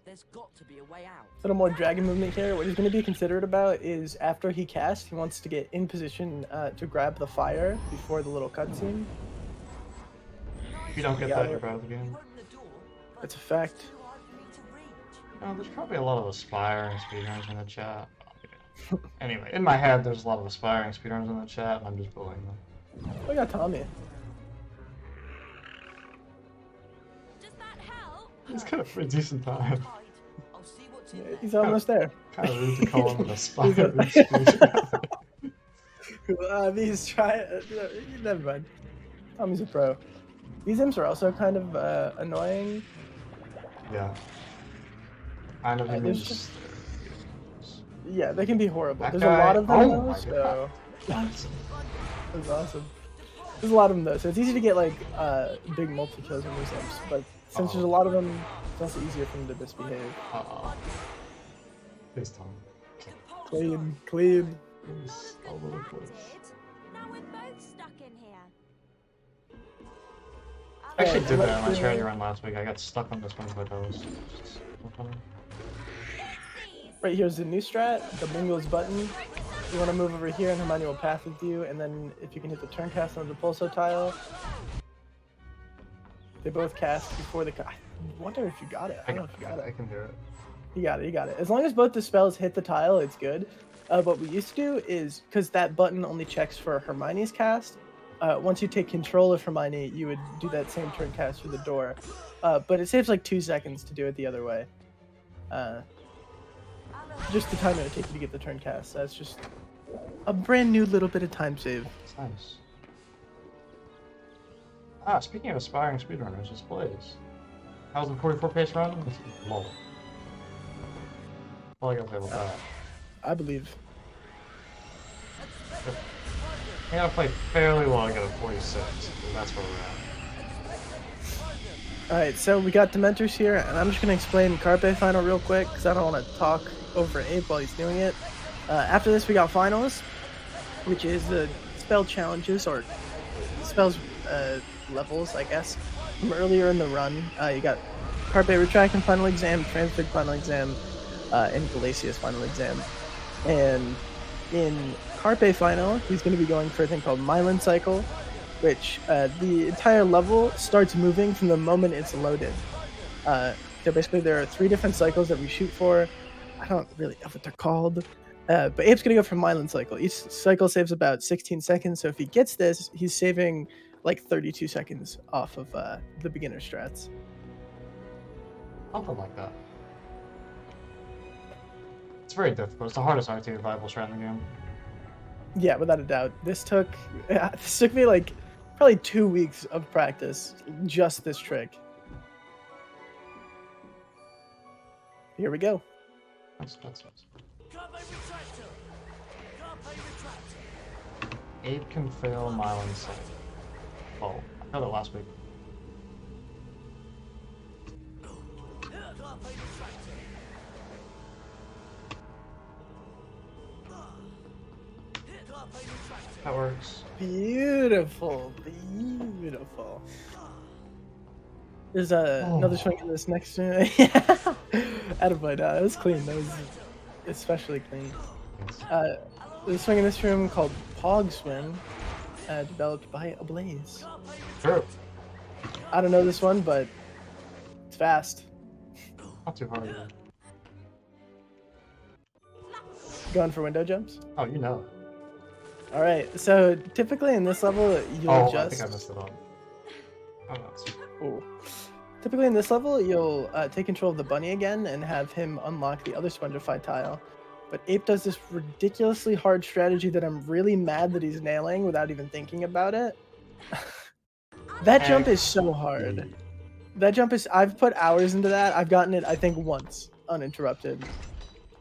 there's got to be a way out. A little more dragon movement here. What he's going to be considerate about is after he casts, he wants to get in position to grab the fire before the little cutscene. If you don't get that, you're bad at the game. Open the door, but That's a fact. too hard for me to reach. There's probably a lot of aspiring speedrunners in the chat. Anyway, in my head, there's a lot of aspiring speedrunners in the chat, and I'm just bullying them. Oh, I got Tommy. Does that help? He's got a decent time. Hide. I'll see what's in Yeah, there. he's almost there. Kind of rude to call him an aspiring speedrunner. He's trying. Never mind. Tommy's a pro. These imps are also kind of annoying. Yeah. Kind of there's image. just- Yeah, they can be horrible. That There's guy- a lot of them oh though, my so God. that's awesome. There's a lot of them though, so it's easy to get like big multi kills in these imps. But since there's a lot of them, it's also easier for them to misbehave. Uh-oh. Please, Tom. Clean, clean. Please, all over the place. Now we're both stuck in here. I actually did that on my Yeah. charity run last week. I got stuck on this one with those. Right here's the new strat, the Bingles button. You want to move over here and Hermione will path with you, and then if you can hit the turn cast on the Pulso tile, They both cast before the. I wonder if you got it. I don't know if you got I it. can hear it. You got it. You got it. As long as both the spells hit the tile, it's good. What we used to do is because that button only checks for Hermione's cast. Once you take control of Hermione, you would do that same turn cast for the door. But it saves like 2 seconds to do it the other way. Just the time it would take you to get the turn cast. That's just a brand new little bit of time save. It's nice. Ah, speaking of aspiring speedrunners, it's Blaze. How's the 44 pace run? Lol. All I gotta say about that. I believe. I gotta play fairly well to get a 46, and that's where we're at. Alright, so we got Dementors here, and I'm just going to explain Carpe Final real quick, because I don't want to talk over Abe while he's doing it. After this, we got Finals, which is the spell challenges, or spells levels, I guess, from earlier in the run. You got Carpe Retract and Final Exam, Transfig Final Exam, and Galasia's Final Exam. And in Carpe Final, he's going to be going for a thing called Mylan Cycle, which the entire level starts moving from the moment it's loaded. So basically there are 3 different cycles that we shoot for. I don't really know what they're called. But Abe's going to go for Mylan Cycle. Each cycle saves about 16 seconds, so if he gets this, he's saving like 32 seconds off of the beginner strats. Something like that. It's very difficult. It's the hardest RT viable strat in the game. Yeah, without a doubt. This took me like probably 2 weeks of practice, just this trick. Here we go. That's Carpe Retractor! Carpe Retractor! Abe can fail Mylan Cycle. Oh, I heard it last week. Carpe Retractor! Carpe Retractor! That works. Beautiful, beautiful. There's another swing in this next one. Yeah, attaboy, no, it was clean. That was especially clean. There's a swing in this room called Pog Swim, developed by Ablaze. True. I don't know this one, but it's fast. Not too hard. Either. Going for window jumps. Oh, you know. All right, so typically in this level, you'll Oh, just. I think I messed it up. Oh, no. Ooh. Typically in this level, you'll take control of the bunny again and have him unlock the other Spongify tile. But Ape does this ridiculously hard strategy that I'm really mad that he's nailing without even thinking about it. That jump is so hard. That jump is... I've put hours into that. I've gotten it, I think, once, uninterrupted.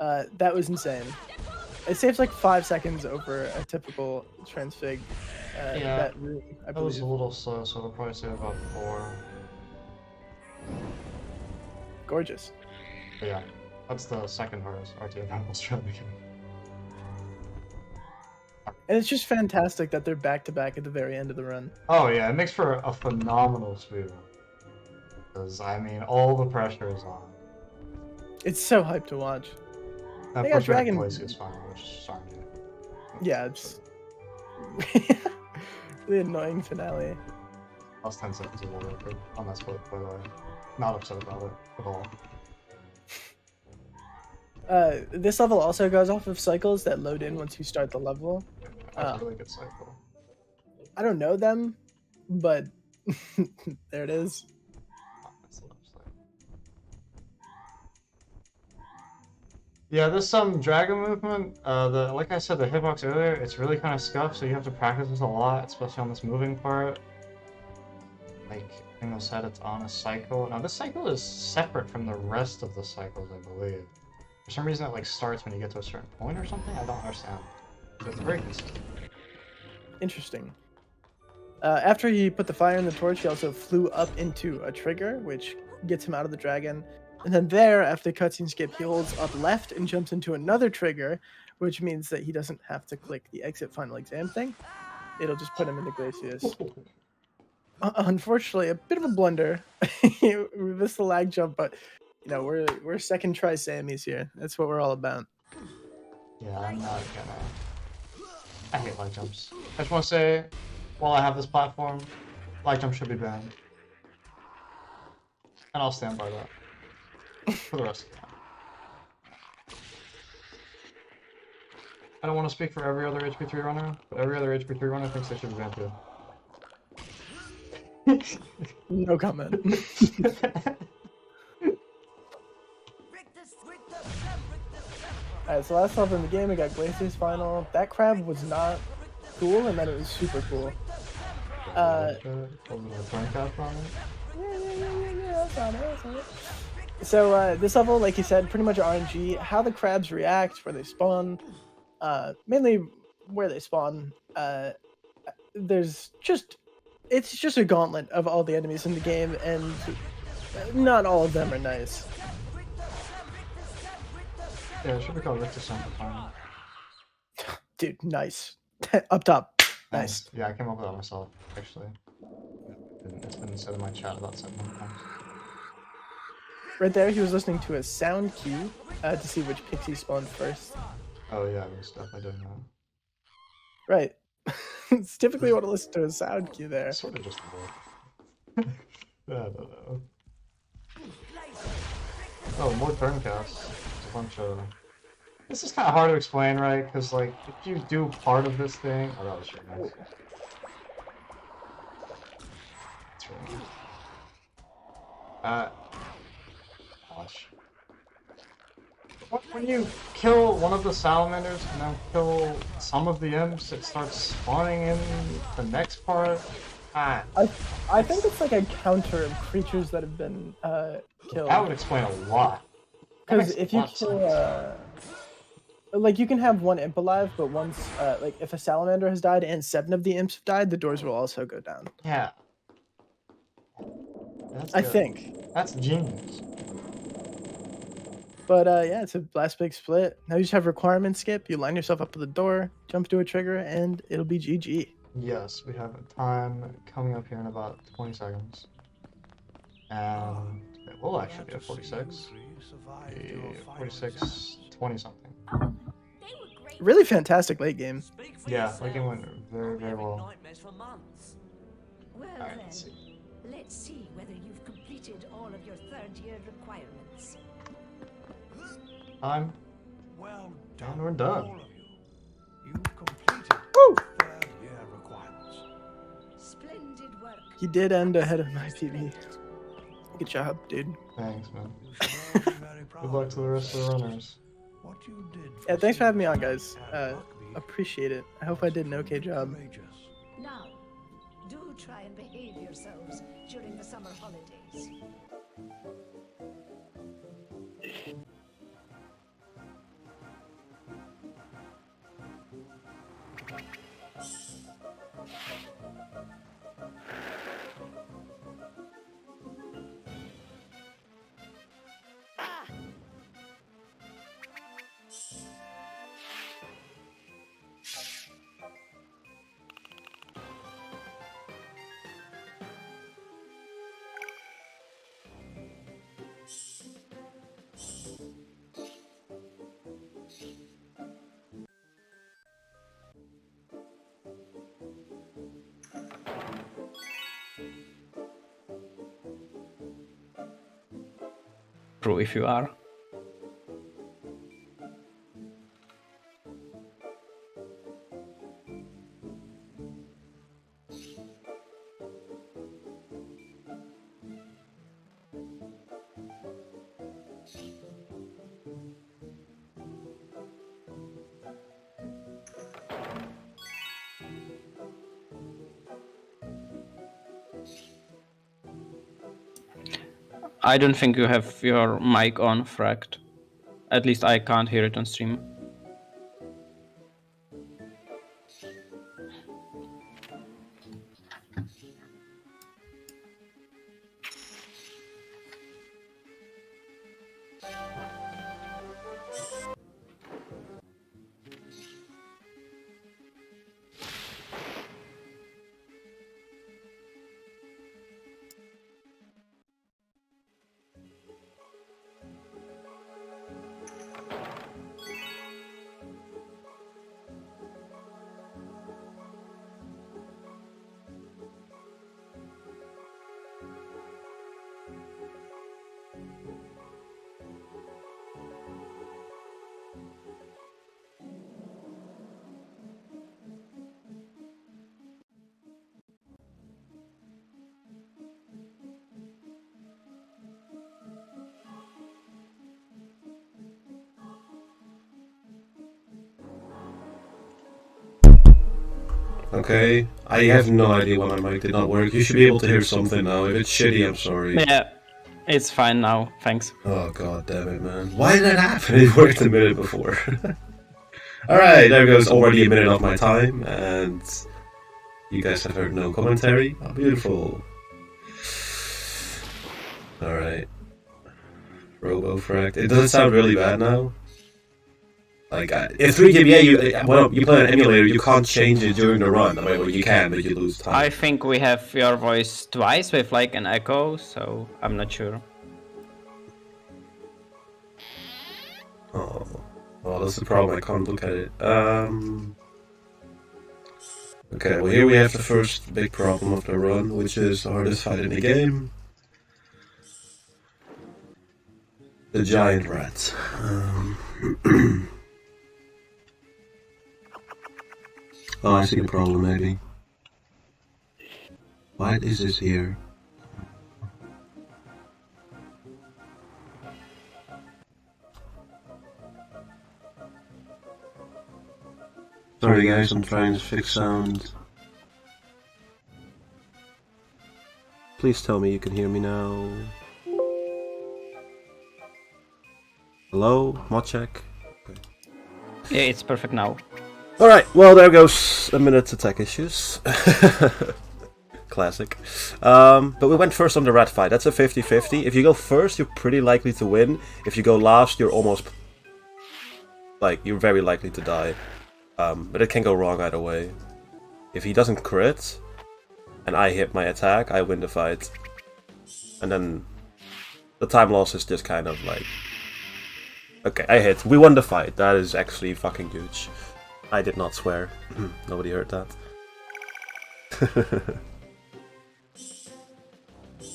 That was insane. It saves like 5 seconds over a typical transfig. Yeah, that room, I that was believe. a little slow, so we'll probably save about 4. Gorgeous. But yeah, that's the second hardest RTA viable strat in the game. And it's just fantastic that they're back-to-back at the very end of the run. Oh yeah, it makes for a phenomenal speedrun. Because, I mean, all the pressure is on. It's so hyped to watch. That They got first Dragon- place is fine, which sorry. Yeah, it's the annoying finale. Last 10 seconds of world record on that split, by the way. Not upset about it at all. This level also goes off of cycles that load in once you start the level. That's a really good cycle. I don't know them, but there it is. That's the left side. Yeah, there's some dragon movement. Like I said, the hitbox earlier, it's really kind of scuffed, so you have to practice this a lot, especially on this moving part. Like Ingo said, it's on a cycle. Now this cycle is separate from the rest of the cycles, I believe. For some reason, it like starts when you get to a certain point or something. I don't understand. But it's very consistent. Interesting. After he put the fire in the torch, he also flew up into a trigger, which gets him out of the dragon. And then there, after the cutscene skip, he holds up left and jumps into another trigger, which means that he doesn't have to click the exit final exam thing. It'll just put him into Glacius. Unfortunately, a bit of a blunder. We missed the lag jump, but you know we're second try Sammys here. That's what we're all about. Yeah, I'm not gonna. I hate lag jumps. I just want to say, while I have this platform, lag jumps should be banned. And I'll stand by that for the rest of the time. I don't want to speak for every other HP3 runner, but every other HP3 runner thinks they should be banned too. No comment. Alright, so last off in the game, we got Glacier's final. That crab was not cool, and then it was super cool. So this level, like you said, pretty much RNG. How the crabs react, where they spawn, mainly where they spawn. It's just a gauntlet of all the enemies in the game, and not all of them are nice. Yeah, it should be called Richter Simplifying. Dude, nice. Up top. Thanks. Nice. Yeah, I came up with that myself, actually. It's been said in my chat about 700 times. Right there, he was listening to a sound cue to see which pixie spawned first. Oh yeah, I was definitely doing that. Right. It's typically you want to listen to a sound cue there. Sort of just would. I don't know. Oh, more turn casts. There's a bunch of... This is kind of hard to explain, right? Because, like, if you do part of this thing... Oh, that was really nice. That's really nice. Gosh. When you kill one of the salamanders and then kill some of the imps, it starts spawning in the next part. I think it's like a counter of creatures that have been killed. That would explain a lot. Because if you kill, like you can have one imp alive, but once, like if a salamander has died and 7 of the imps have died, the doors will also go down. Yeah. I think. That's genius. But yeah, it's a last big split. Now you just have requirement skip. You line yourself up with a door, jump to a trigger, and it'll be GG. Yes, we have a time coming up here in about 20 seconds. And it will actually be a 46. 46, 20 something. Really fantastic late game. Yeah, late game went very, very well. Well Alright, then, let's see. let's see whether you've completed all of your third-year requirements. Time. Well And we're done. all of you. You've completed Woo! third-year requirements. Splendid work. He did end ahead of my PB. Good job, dude. Thanks, man. You should all be very proud Good luck to the rest of the runners. what you did. Yeah, thanks for having me on, guys. And Buckbeak Appreciate it. I hope I did an okay job. courageous. Now, do try and behave yourselves during the summer holidays. True, if you are. I don't think you have your mic on, Fract. At least I can't hear it on stream. Okay? I have no idea why my mic did not work. You should be able to hear something now. If it's shitty, I'm sorry. Yeah, it's fine now. Thanks. Oh god damn it, man. Why did that happen? It worked a minute before. Alright, there goes already a minute of my time, and you guys have heard no commentary. How beautiful. Alright. RoboFract. It doesn't sound really bad now. Like, in 3GBA, when you play an emulator, you can't change it during the run. I mean, well, you can, but you lose time. I think we have your voice twice with like an echo, so I'm not sure. Oh, well, that's the problem. I can't look at it. Okay, well, here we have the first big problem of the run, which is the hardest fight in the game. The giant rat. Oh, I see the problem, maybe. Why is this here? Sorry guys, I'm trying to fix sound. Please tell me you can hear me now. Hello? Mod check? Okay. Yeah, it's perfect now. Alright, well there goes a minute to tech issues. Classic. But we went first on the rat fight. That's a 50-50. If you go first, you're pretty likely to win. If you go last, you're almost... like, you're very likely to die. But it can go wrong either way. If he doesn't crit, and I hit my attack, I win the fight. And then the time loss is just kind of like... okay, I hit. We won the fight. That is actually fucking huge. I did not swear. Nobody heard that.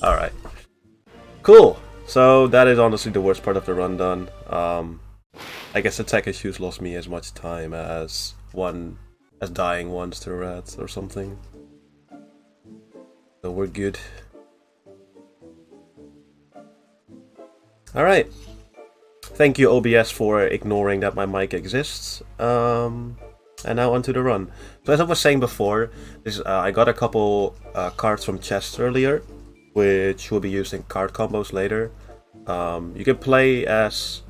Alright. Cool. So that is honestly the worst part of the run done. I guess the tech issues lost me as much time as dying once to rats or something. So we're good. Alright. Thank you OBS for ignoring that my mic exists. And now onto the run. So as I was saying before, I got a couple cards from chests earlier, which will be used in card combos later. You can play as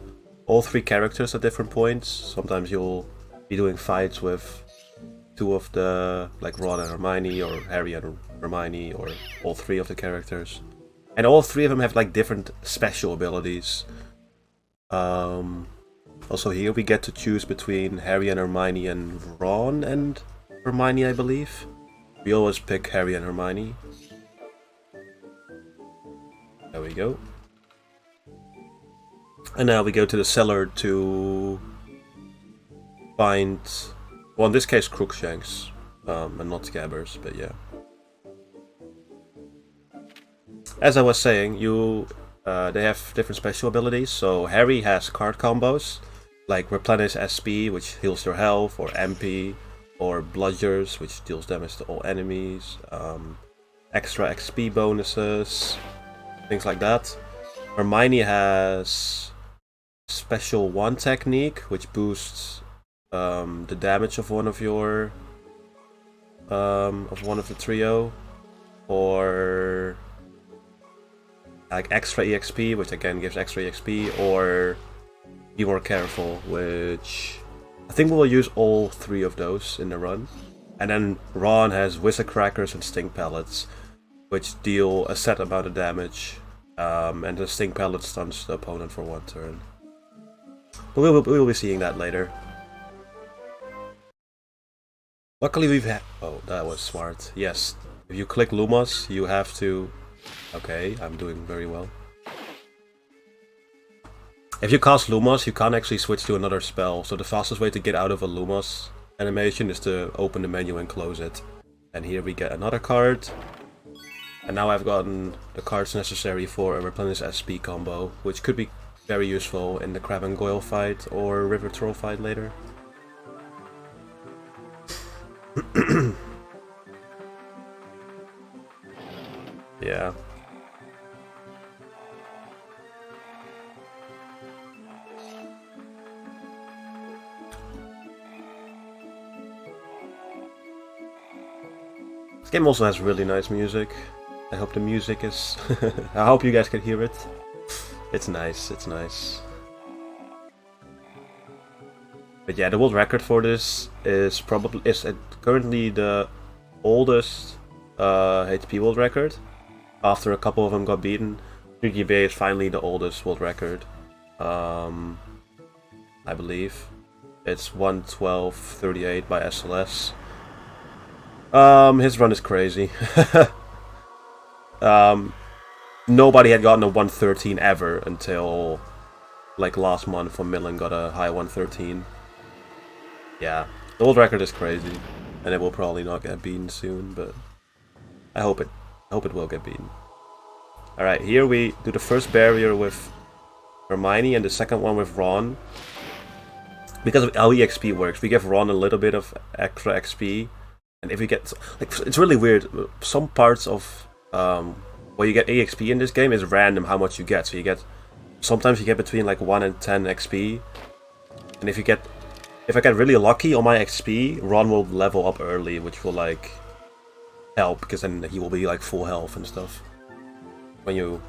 all three characters at different points. Sometimes you'll be doing fights with two of the, like Ron and Hermione, or Harry and Hermione, or all three of the characters. And all three of them have like different special abilities. Also here we get to choose between Harry and Hermione and Ron and Hermione, I believe. We always pick Harry and Hermione. There we go. And now we go to the cellar to find, well in this case Crookshanks, and not Scabbers, but yeah. As I was saying, they have different special abilities. So Harry has card combos, like Replenish SP, which heals your health, or MP, or Bludgers, which deals damage to all enemies, extra XP bonuses, things like that. Hermione has Special 1 technique, which boosts the damage of one of your of the trio, or like extra EXP, which again gives extra EXP, or Be More Careful, which I think we'll use all three of those in the run. And then Ron has Wizard Crackers and Stink Pellets, which deal a set amount of damage, and the Stink Pellet stuns the opponent for 1 turn. But we'll be seeing that later. Luckily we've had... oh, that was smart. Yes, if you click Lumos, you have to... okay, I'm doing very well. If you cast Lumos, you can't actually switch to another spell, so the fastest way to get out of a Lumos animation is to open the menu and close it. And here we get another card. And now I've gotten the cards necessary for a Replenish SP combo, which could be very useful in the Crab and Goyle fight or River Troll fight later. Yeah. This game also has really nice music. I hope the music is... I hope you guys can hear it. It's nice, it's nice. But yeah, the world record for this is currently the oldest HP world record. After a couple of them got beaten, 3GB is finally the oldest world record. I believe. It's 1:12:38 by SLS. His run is crazy. Nobody had gotten a 113 ever until like last month when Millen got a high 113. Yeah, the world record is crazy, and it will probably not get beaten soon, but I hope it will get beaten. Alright, here we do the first barrier with Hermione and the second one with Ron. Because of how EXP works, we give Ron a little bit of extra XP, and if we get... like, it's really weird, some parts of where you get EXP in this game is random how much you get, so you get... sometimes you get between like 1 and 10 XP, and if I get really lucky on my XP, Ron will level up early, which will like help, because then he will be like full health and stuff. When you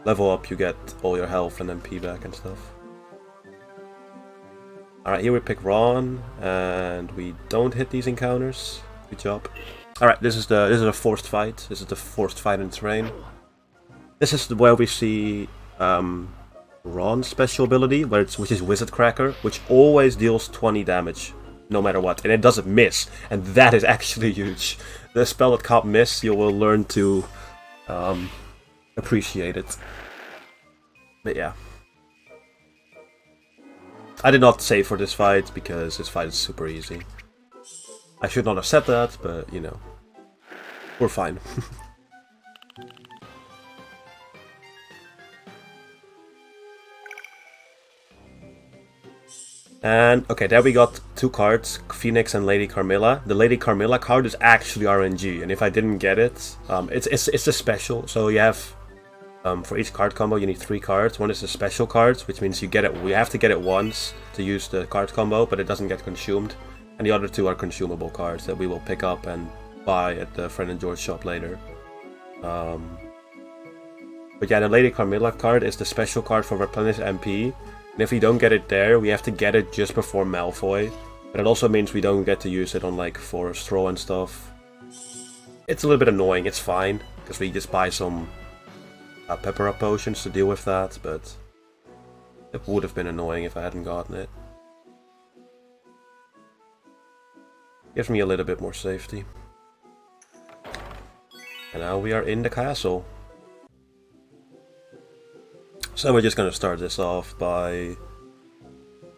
level up, you get all your health and MP back and stuff. Alright, here we pick Ron, and we don't hit these encounters. Good job. Alright, this is a forced fight. This is the forced fight in terrain. This is where we see Ron's special ability, which is Wizard Cracker, which always deals 20 damage, no matter what, and it doesn't miss, and that is actually huge. The spell that can't miss, you will learn to appreciate it. But yeah. I did not save for this fight, because this fight is super easy. I should not have said that, but, you know, we're fine. And, okay, there we got two cards, Phoenix and Lady Carmilla. The Lady Carmilla card is actually RNG, and if I didn't get it, it's a special, so you have... for each card combo you need 3 cards. One is the special cards, which means we have to get it once to use the card combo, but it doesn't get consumed. And the other 2 are consumable cards that we will pick up and buy at the Friend and George shop later. But yeah, the Lady Carmilla card is the special card for Replenish MP. And if we don't get it there, we have to get it just before Malfoy. But it also means we don't get to use it on like Forest Row and stuff. It's a little bit annoying, it's fine, because we just buy some pepper up potions to deal with that, but it would have been annoying if I hadn't gotten it. Gives me a little bit more safety. And now we are in the castle. So we're just gonna start this off by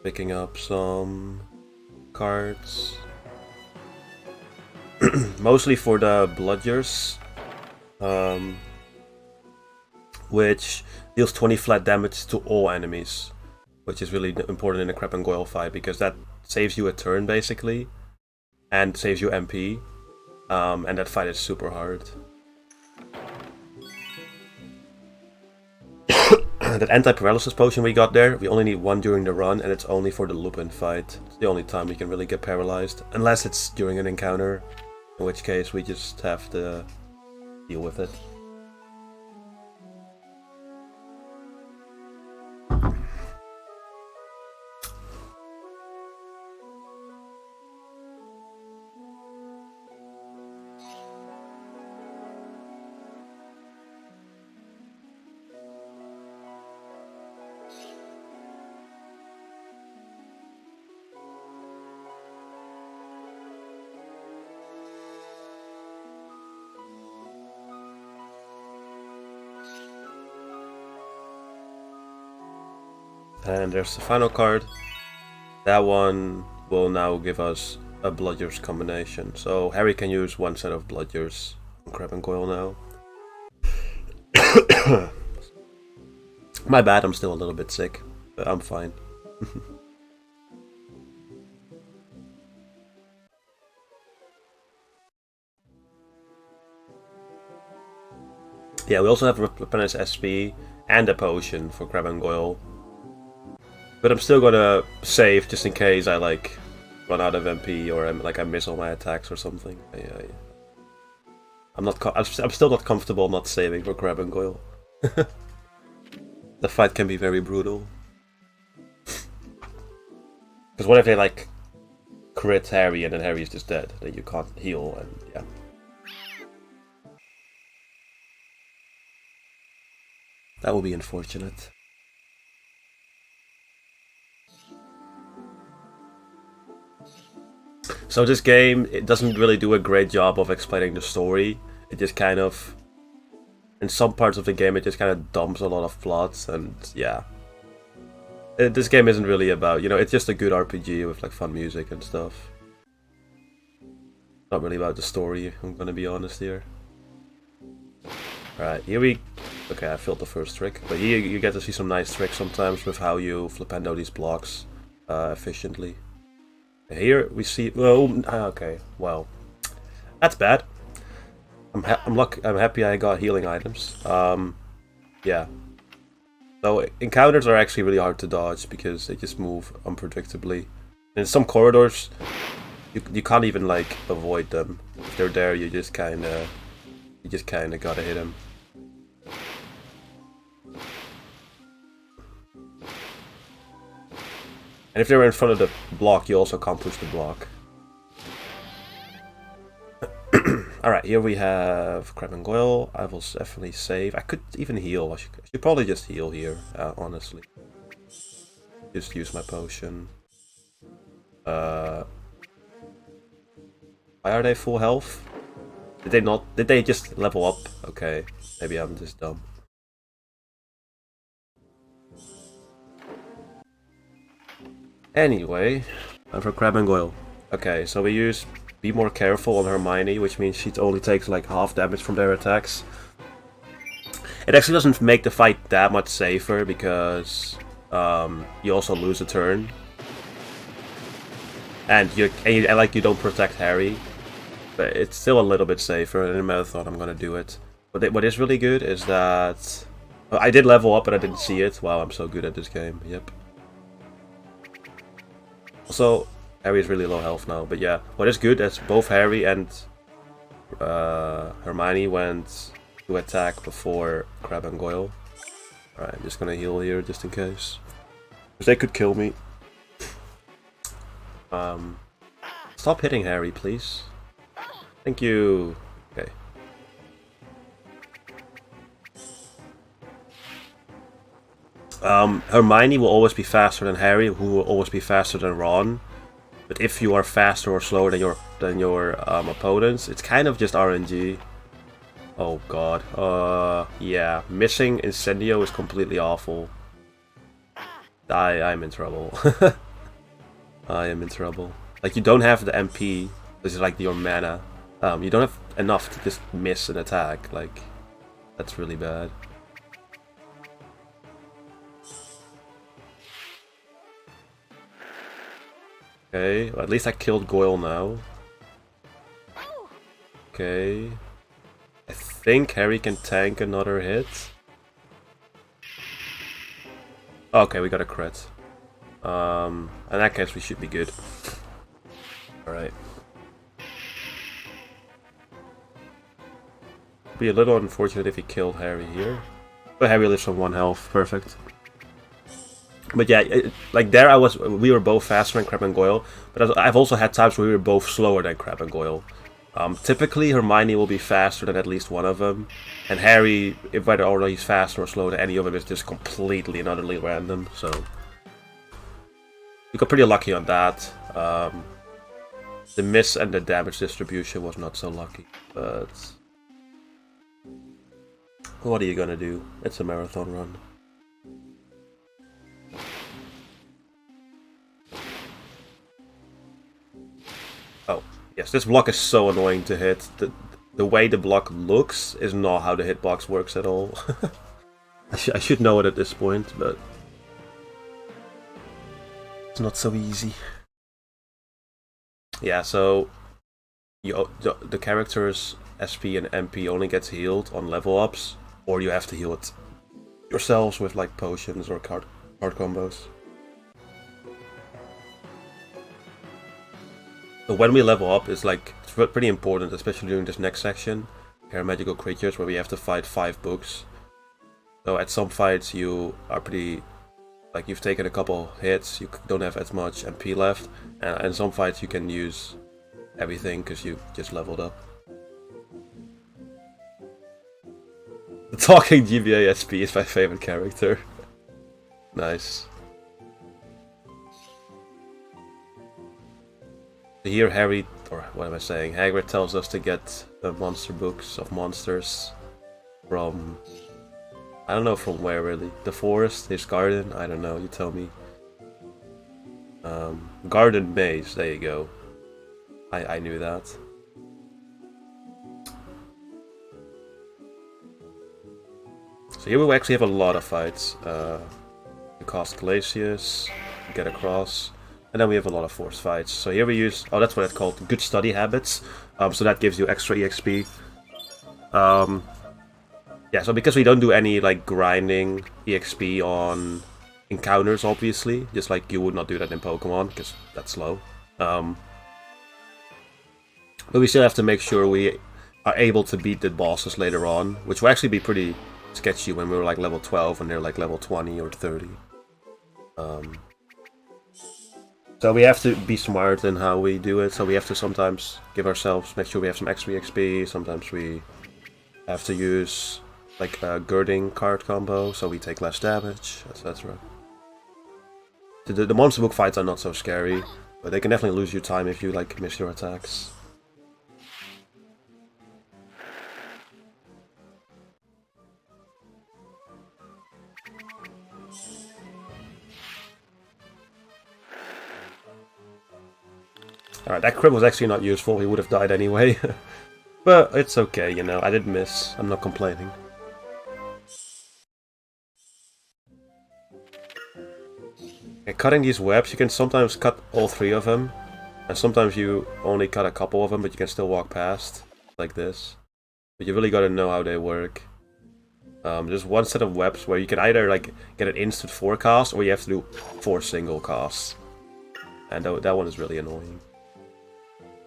picking up some cards. Mostly for the Bludgers. Which deals 20 flat damage to all enemies, which is really important in a Crab and Goyle fight, because that saves you a turn basically, and saves you MP, and that fight is super hard. That anti-paralysis potion we got there, we only need 1 during the run, and it's only for the Lupin fight. It's the only time we can really get paralyzed, unless it's during an encounter, in which case we just have to deal with it. And there's the final card. That one will now give us a Bludgers combination. So Harry can use 1 set of Bludgers on Crab and Goyle now. My bad, I'm still a little bit sick, but I'm fine. Yeah, we also have Replenish SP and a potion for Crab and Goyle. But I'm still gonna save just in case I like run out of MP or like I miss all my attacks or something. Yeah. I'm still not comfortable not saving for Crab and Goyle. The fight can be very brutal. Because what if they like crit Harry and then Harry's just dead? Then you can't heal and yeah. That would be unfortunate. So this game, it doesn't really do a great job of explaining the story. It just kind of... In some parts of the game, it just kind of dumps a lot of plots and yeah. This game isn't really about, you know, it's just a good RPG with like fun music and stuff. Not really about the story, I'm gonna be honest here. Alright, here we... Okay, I failed the first trick. But here you get to see some nice tricks sometimes with how you flipendo these blocks efficiently. Here we see... Oh, okay, well. That's bad. I'm happy I got healing items. Yeah. So encounters are actually really hard to dodge because they just move unpredictably. In some corridors, you can't even like avoid them. If they're there, you just kind of gotta hit them. And if they're in front of the block, you also can't push the block. Alright, here we have Crab and Goyle. I will definitely save. I could even heal. I should probably just heal here, honestly. Just use my potion. Why are they full health? Did they not? Did they just level up? Okay, maybe I'm just dumb. Anyway, time for Crab and Goyle. Okay, so we use Be More Careful on Hermione, which means she only takes like half damage from their attacks. It actually doesn't make the fight that much safer because you also lose a turn, and you don't protect Harry, but it's still a little bit safer. And in Marathon, I'm gonna do it. But what is really good is that I did level up, but I didn't see it. Wow, I'm so good at this game. Yep. Also, Harry is really low health now, but yeah, what is good is both Harry and Hermione went to attack before Crab and Goyle. Alright, I'm just gonna heal here just in case. Because they could kill me. Stop hitting Harry, please. Thank you. Okay. Hermione will always be faster than Harry, who will always be faster than Ron. But if you are faster or slower than your opponents, it's kind of just RNG. Oh god. Yeah. Missing Incendio is completely awful. I'm in trouble. I am in trouble. Like, you don't have the MP, which is like your mana. You don't have enough to just miss an attack. Like, that's really bad. Okay, well, at least I killed Goyle now. Okay. I think Harry can tank another hit. Okay, we got a crit. In that case, we should be good. Alright. Be a little unfortunate if he killed Harry here. But Harry lives on 1 health, perfect. But yeah, like there we were both faster than Crab and Goyle, but I've also had times where we were both slower than Crab and Goyle. Typically, Hermione will be faster than at least one of them, and Harry, whether or not he's faster or slower than any of them, is just completely and utterly random. So we got pretty lucky on that. The miss and the damage distribution was not so lucky, but what are you gonna do? It's a marathon run. Oh, yes, this block is so annoying to hit. The way the block looks is not how the hitbox works at all. I should know it at this point, but it's not so easy. Yeah, so the character's SP and MP only gets healed on level ups, or you have to heal it yourselves with like potions or card combos. So when we level up, it's like pretty important, especially during this next section. magical creatures where we have to fight 5 books. So at some fights you are pretty, like you've taken a couple hits, you don't have as much MP left, and some fights you can use everything because you just leveled up. The talking GBA SP is my favorite character. Nice. Here Harry, or what am I saying, Hagrid tells us to get the monster books of monsters from, I don't know from where really, the forest, his garden, I don't know, you tell me. Garden maze, there you go. I knew that. So here we actually have a lot of fights. We cast Glacius, get across, and then we have a lot of force fights. So here we use, oh that's what it's called, good study habits. So that gives you extra EXP. Yeah, so because we don't do any like grinding EXP on encounters, obviously, just like you would not do that in Pokemon, because that's slow. But we still have to make sure we are able to beat the bosses later on, which will actually be pretty sketchy when we're like level 12 and they're like level 20 or 30. So we have to be smart in how we do it, so we have to sometimes give ourselves, make sure we have some extra XP, sometimes we have to use like a girding card combo, so we take less damage, etc. The monster book fights are not so scary, but they can definitely lose you time if you like miss your attacks. Alright, that crit was actually not useful, he would have died anyway. But it's okay, you know, I did miss, I'm not complaining. And cutting these webs, you can sometimes cut all 3 of them. And sometimes you only cut a couple of them, but you can still walk past, like this. But you really gotta know how they work. There's one set of webs where you can either like get an instant 4 cast, or you have to do 4 single casts. And that one is really annoying.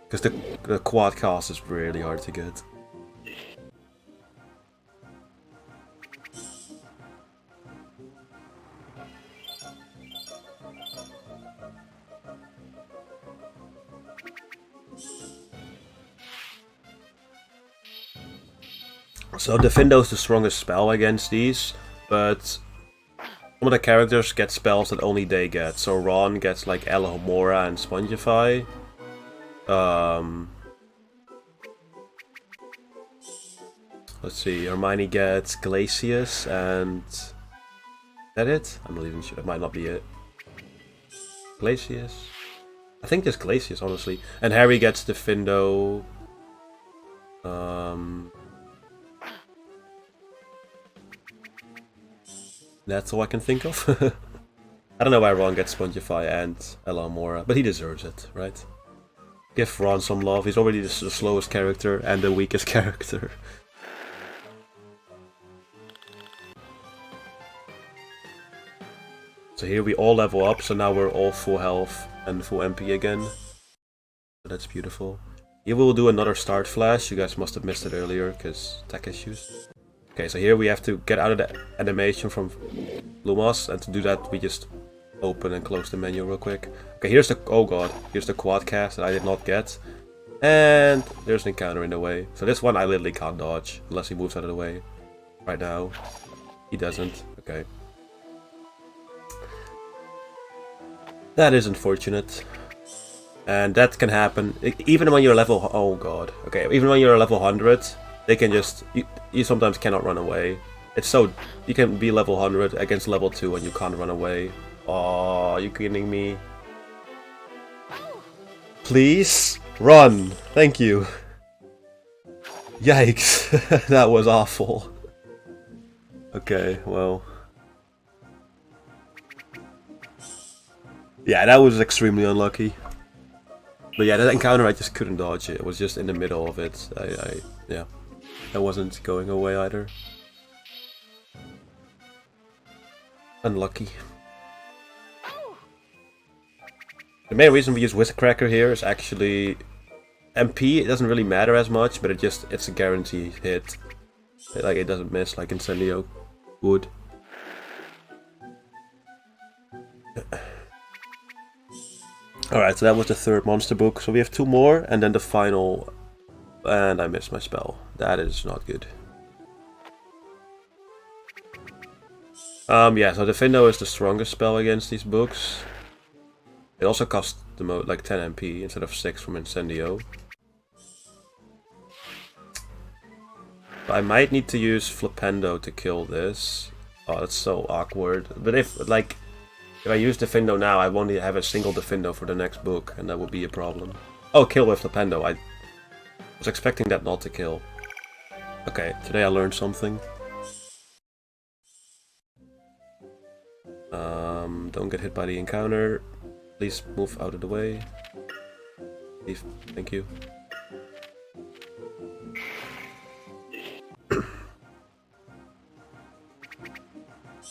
Because the quad cast is really hard to get. So Defendo is the strongest spell against these, but some of the characters get spells that only they get. So Ron gets like Alohomora and Spongify. Let's see, Hermione gets Glacius and... Is that it? I'm not even sure, that might not be it. Glacius? I think just Glacius, honestly. And Harry gets Defendo. That's all I can think of. I don't know why Ron gets Spongify and Alohomora, but he deserves it, right? Give Ron some love, he's already the slowest character and the weakest character. So here we all level up, so now we're all full health and full MP again. So that's beautiful. Here we'll do another start flash, you guys must have missed it earlier, because tech issues. Okay, so here we have to get out of the animation from Lumos, and to do that we just open and close the menu real quick. Okay, here's the, oh god, here's the quad cast that I did not get. And there's an encounter in the way. So this one I literally can't dodge, unless he moves out of the way. Right now. He doesn't, okay. That is unfortunate. And that can happen, even when you're level, oh god, okay, even when you're level 100, they can just, you sometimes cannot run away. It's so, you can be level 100 against level 2 and you can't run away. Oh, are you kidding me? Please? Run! Thank you. Yikes, that was awful. Okay, well. Yeah, that was extremely unlucky. But yeah, that encounter I just couldn't dodge it. It was just in the middle of it. Yeah. That wasn't going away either. Unlucky. The main reason we use Whiskcracker here is actually MP, it doesn't really matter as much, but it's a guaranteed hit. Like, it doesn't miss like Incendio would. Alright, so that was the third monster book. So we have 2 more, and then the final... And I missed my spell. That is not good. Yeah, so Defendo is the strongest spell against these books. It also costs the like 10 MP instead of 6 from Incendio. But I might need to use Flipendo to kill this. Oh, that's so awkward. But if I use Defendo now, I won't have a single Defendo for the next book, and that would be a problem. Oh, kill with Flipendo. I was expecting that not to kill. Okay, today I learned something. Don't get hit by the encounter. Please move out of the way. Leave. Thank you.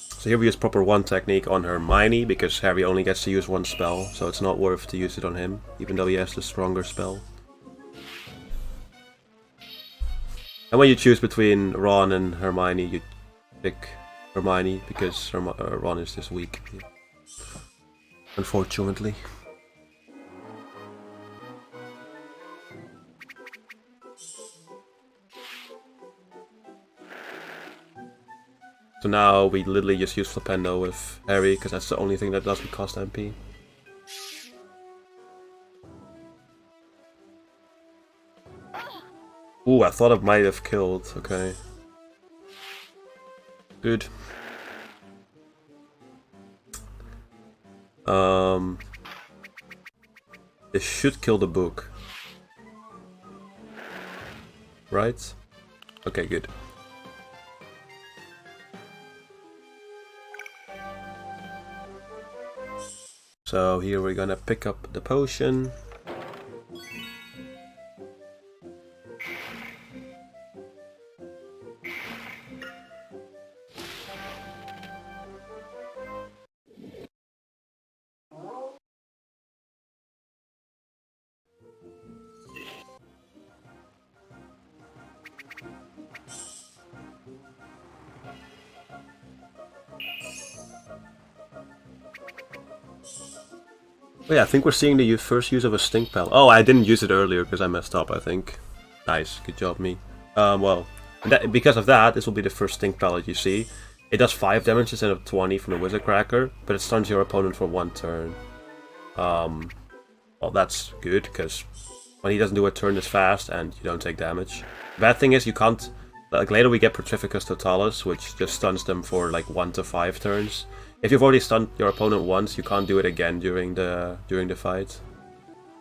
So here we use proper 1 technique on Hermione, because Harry only gets to use 1 spell, so it's not worth to use it on him, even though he has the stronger spell. And when you choose between Ron and Hermione, you pick Hermione, because Ron is just weak. Unfortunately. So now we literally just use Flipendo with Harry, because that's the only thing that doesn't cost MP. Ooh, I thought it might have killed. Okay. Good. This should kill the book. Right? Okay, good. So here we're gonna pick up the potion. Oh yeah, I think we're seeing the first use of a stink pal. Oh, I didn't use it earlier because I messed up, I think. Nice, good job, me. Well, because of that, this will be the first stink pallet you see. It does 5 damage instead of 20 from the Wizard Cracker, but it stuns your opponent for 1 turn. Well, that's good, because when he doesn't do a turn this fast, and you don't take damage. The bad thing is you can't... Like, later we get Petrificus Totalis, which just stuns them for like 1 to 5 turns. If you've already stunned your opponent once, you can't do it again during the fight.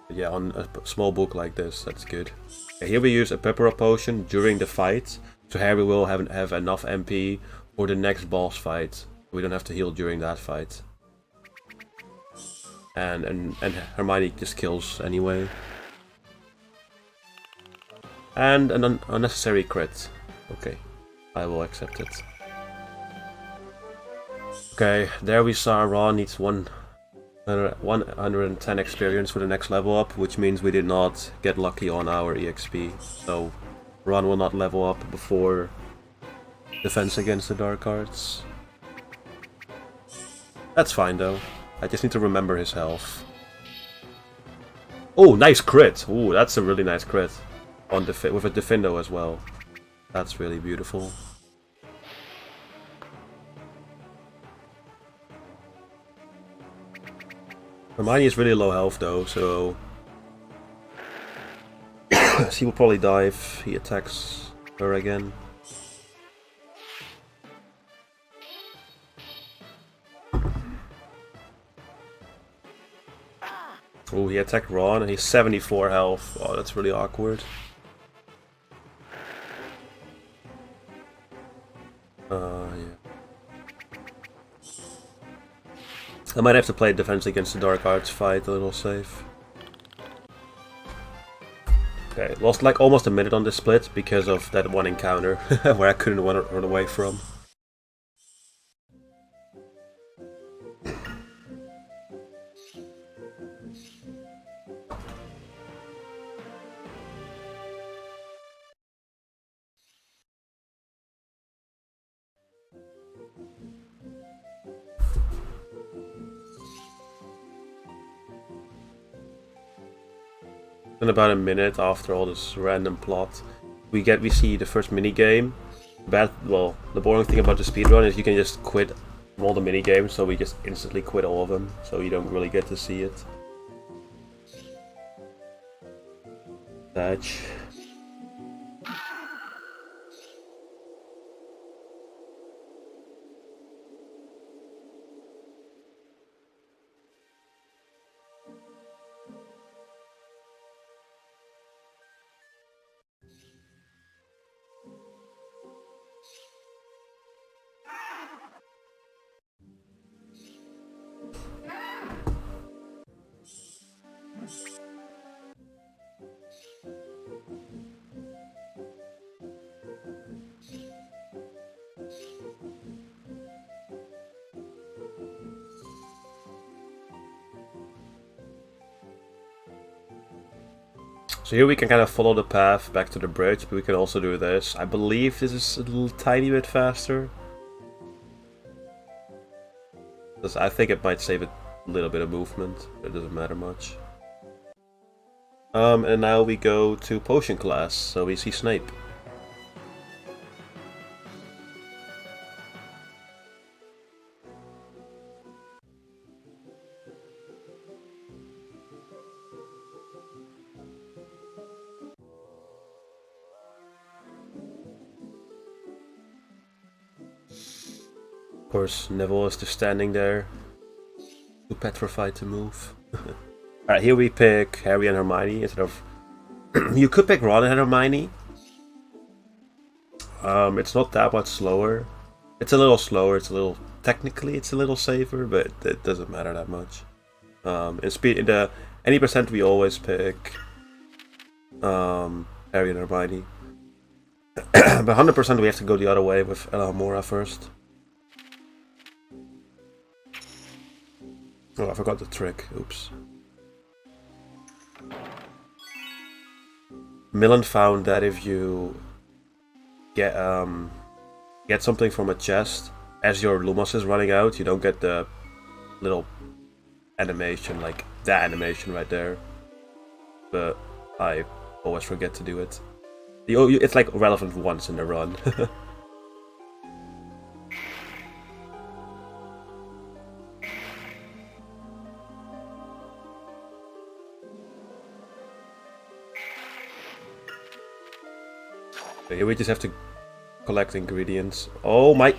But yeah, on a small book like this, that's good. Okay, here we use a Pepper Potion during the fight, so Harry will have enough MP for the next boss fight. We don't have to heal during that fight. And Hermione just kills anyway. And an unnecessary crit. Okay, I will accept it. Okay, there we saw Ron needs 110 experience for the next level up, which means we did not get lucky on our EXP. So Ron will not level up before Defense Against the Dark Arts. That's fine though. I just need to remember his health. Oh, nice crit! Ooh, that's a really nice crit. On with a Defendo as well. That's really beautiful. Hermione is really low health though, so she will probably die if he attacks her again. Oh, he attacked Ron and he's 74 health. Oh, that's really awkward. Yeah. I might have to play Defense Against the Dark Arts fight a little safe. Okay, lost like almost a minute on this split because of that one encounter where I couldn't run away from. In about a minute after all this random plot, we see the first mini game. Well, the boring thing about the speedrun is you can just quit all the mini games, so we just instantly quit all of them, so you don't really get to see it. Touch. So here we can kind of follow the path back to the bridge, but we can also do this. I believe this is a little tiny bit faster. Because I think it might save a little bit of movement, but it doesn't matter much. And now we go to potion class, so we see Snape. Of course, Neville is just standing there, too petrified to move. Alright, here we pick Harry and Hermione instead of... You could pick Ron and Hermione. It's not that much slower. It's a little slower, technically it's a little safer, but it doesn't matter that much. In the any percent we always pick Harry and Hermione. But 100% we have to go the other way with Alamora first. Oh, I forgot the trick. Oops. Millen found that if you get something from a chest as your Lumos is running out, you don't get the little animation, like that animation right there. But I always forget to do it. It's like relevant once in the run. Here we just have to collect ingredients. Oh my...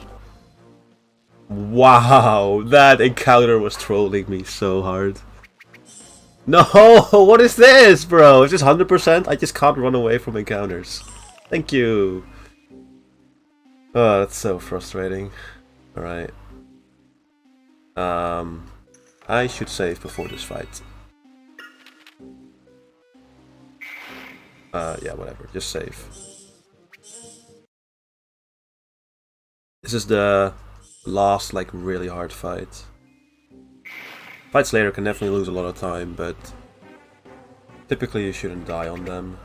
Wow, that encounter was trolling me so hard. No, what is this, bro? Is this 100%? I just can't run away from encounters. Thank you. Oh, that's so frustrating. Alright. I should save before this fight. Yeah, whatever. Just save. This is the last, like, really hard fight. Fights later can definitely lose a lot of time, but typically you shouldn't die on them.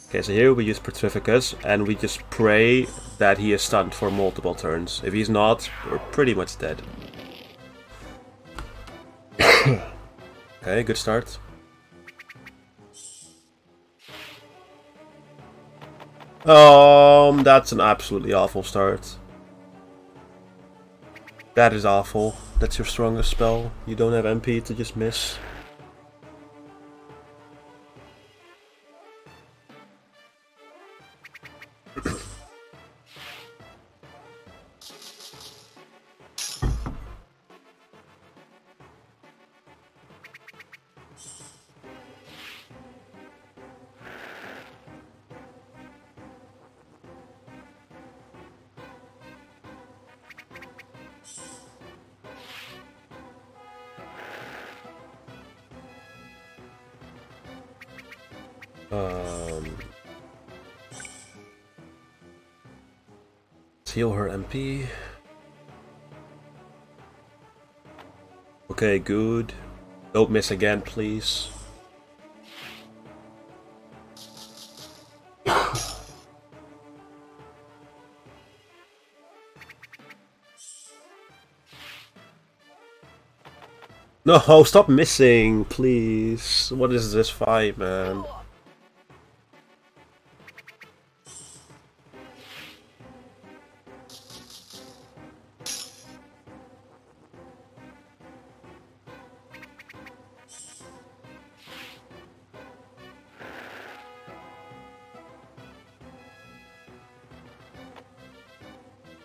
Okay, so here we use Petrificus, and we just pray that he is stunned for multiple turns. If he's not, we're pretty much dead. Okay, good start. That's an absolutely awful start. That is awful. That's your strongest spell. You don't have MP to just miss. Heal her MP. Okay, good. Don't miss again, please. No, stop missing, please. What is this fight, man?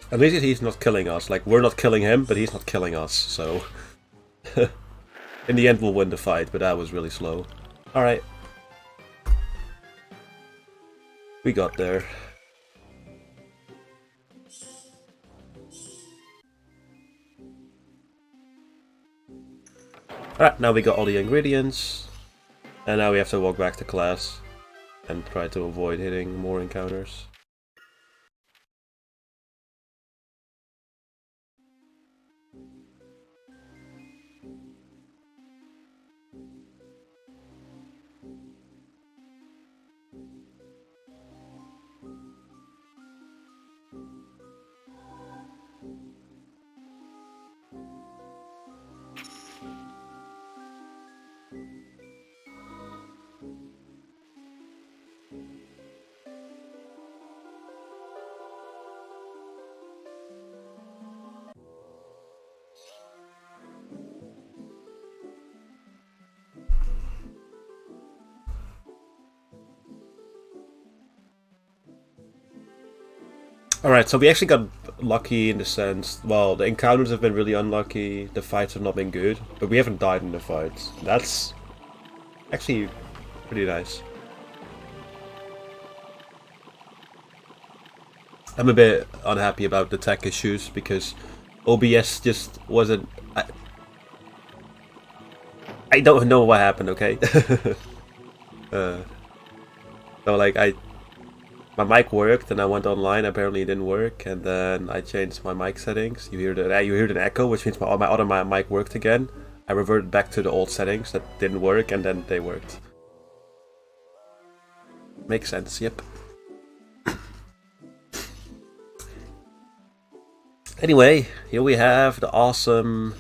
At least he's not killing us. Like, we're not killing him, but he's not killing us, so... In the end, we'll win the fight, but that was really slow. Alright. We got there. Alright, now we got all the ingredients. And now we have to walk back to class. And try to avoid hitting more encounters. Alright, so we actually got lucky in the sense, well, the encounters have been really unlucky, the fights have not been good, but we haven't died in the fights. That's actually pretty nice. I'm a bit unhappy about the tech issues because OBS just wasn't... I don't know what happened, okay? So like my mic worked and I went online, apparently it didn't work, and then I changed my mic settings. You heard an echo, which means my other mic worked again. I reverted back to the old settings that didn't work, and then they worked. Makes sense, yep. Anyway, here we have the awesome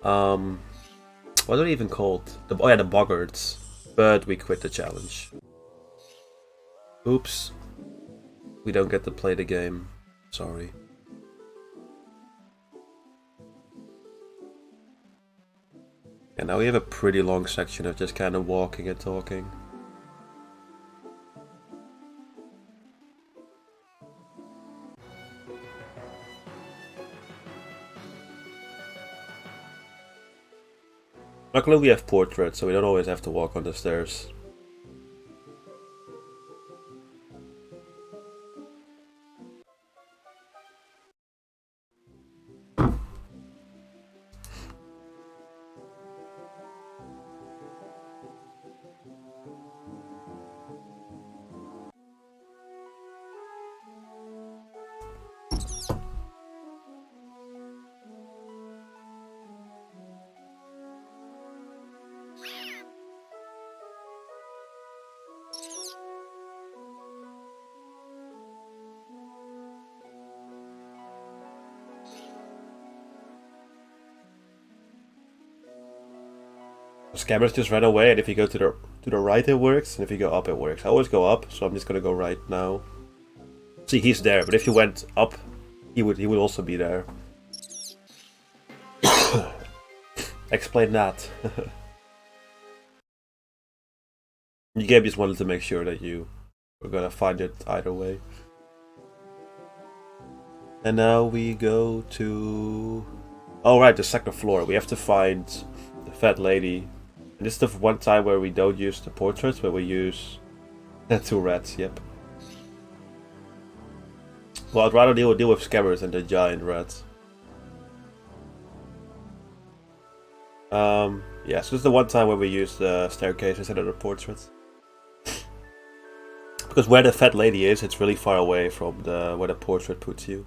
what are they even called? The boggards. But we quit the challenge. Oops. We don't get to play the game. Sorry. And now we have a pretty long section of just kind of walking and talking. Luckily we have portraits, so we don't always have to walk on the stairs. Scammers just ran away, and if you go to the right it works, and if you go up it works. I always go up, so I'm just gonna go right now. See, he's there, but if you went up, he would also be there. Explain that. The game just wanted to make sure that you were gonna find it either way. And now we go to... Oh right, the second floor. We have to find the fat lady. And this is the one time where we don't use the portraits, but we use the 2 rats, yep. Well, I'd rather deal with scammers than the giant rats. Yeah, so this is the one time where we use the staircase instead of the portraits. Because where the fat lady is, it's really far away from where the portrait puts you.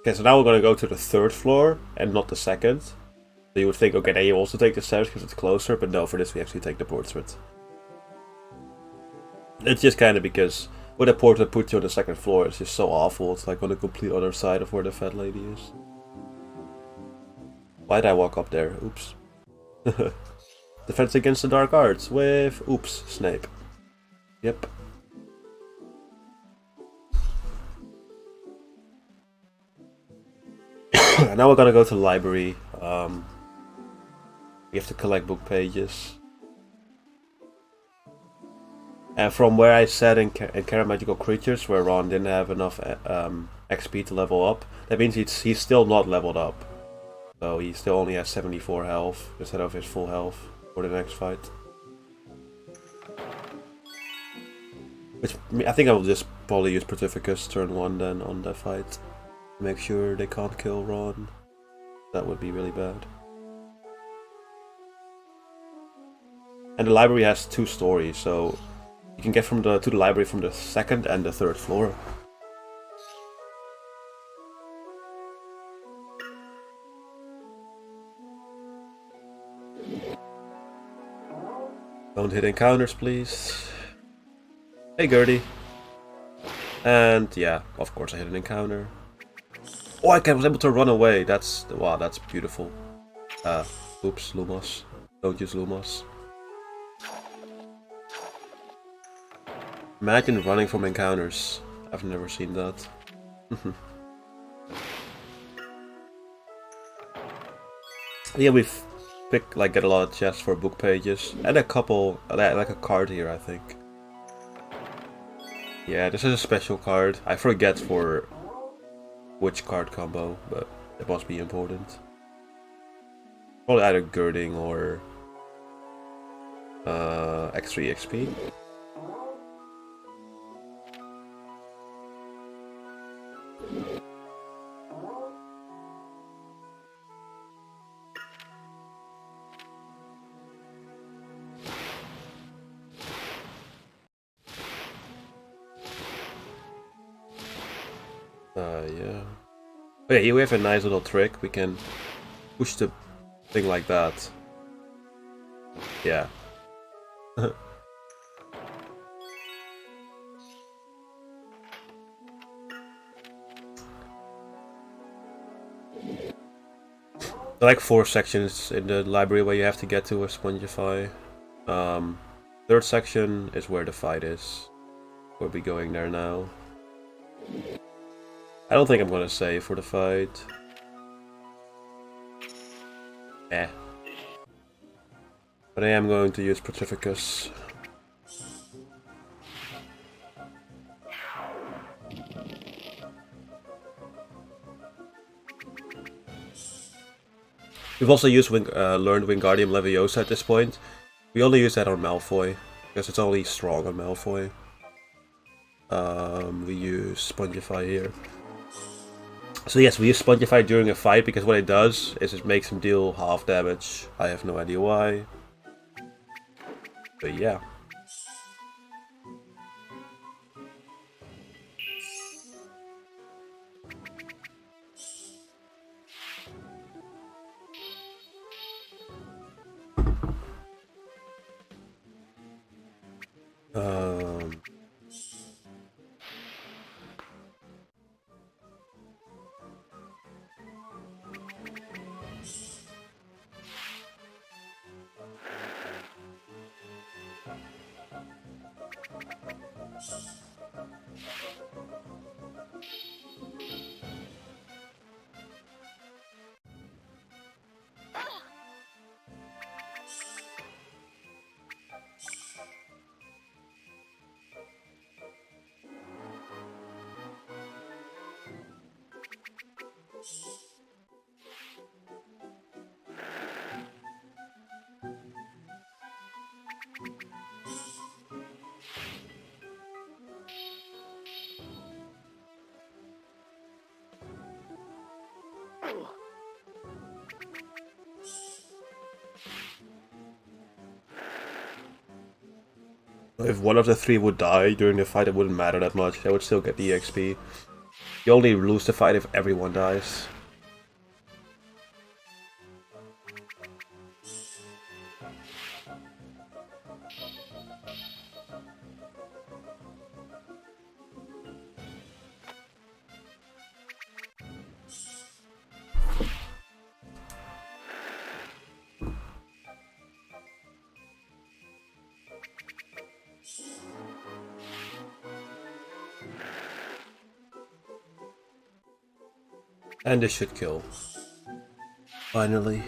Okay, so now we're gonna go to the 3rd floor and not the 2nd. So you would think, okay, then you also take the stairs because it's closer, but no, for this we actually take the portrait. It's just kind of because with a portrait put you on the 2nd floor, it's just so awful. It's like on the complete other side of where the fat lady is. Why'd I walk up there? Oops. Defense against the dark arts with, oops, Snape. Yep. Now we're gonna go to the library. We have to collect book pages. And from where I said in Magical Creatures, where Ron didn't have enough XP to level up, that means he's still not leveled up. So he still only has 74 health instead of his full health for the next fight. Which, I think I will just probably use Pontificus turn 1 then on that fight. Make sure they can't kill Ron. That would be really bad. And the library has 2 stories, so you can get to the library from the 2nd and the 3rd floor. Don't hit encounters, please. Hey, Gertie. And yeah, of course I hit an encounter. Oh, I was able to run away. Wow, that's beautiful. Oops, Lumos. Don't use Lumos. Imagine running from encounters. I've never seen that. Yeah, we've get a lot of chests for book pages and a couple, like a card here, I think. Yeah, this is a special card. I forget for which card combo, but it must be important. Probably either girding or X3 XP. Yeah. Oh yeah, here we have a nice little trick. We can push the thing like that. Yeah. There are like 4 sections in the library where you have to get to a Spongify. 3rd section is where the fight is. We'll be going there now. I don't think I'm gonna save for the fight. But I am going to use Petrificus. We've also used learned Wingardium Leviosa at this point. We only use that on Malfoy, because it's only strong on Malfoy. We use Spongify here. So yes, we use Spongify during a fight because what it does is it makes him deal half damage. I have no idea why. But yeah. If one of the 3 would die during the fight, it wouldn't matter that much. I would still get the XP. You only lose the fight if everyone dies. And this should kill. Finally.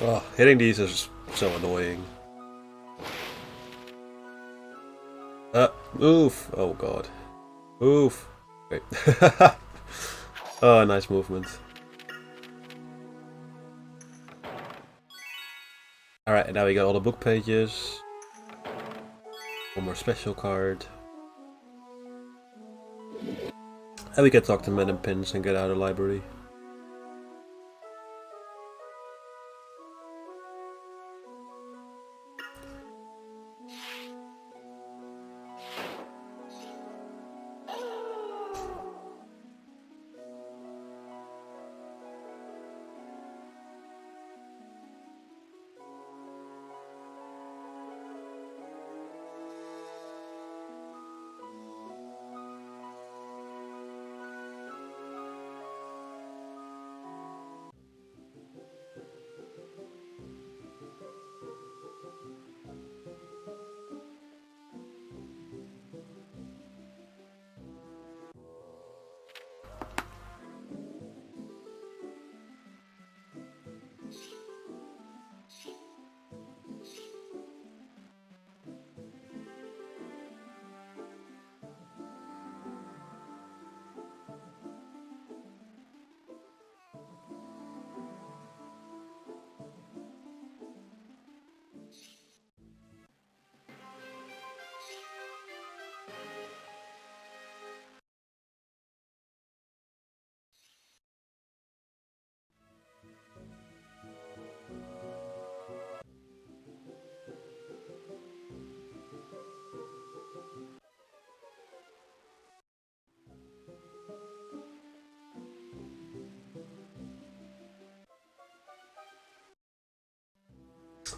Oh, hitting these is so annoying. Move! Oh god. Move! Wait. Oh, nice movement. Alright, now we got all the book pages. One more special card. And we can talk to Men and Pins and get out of the library.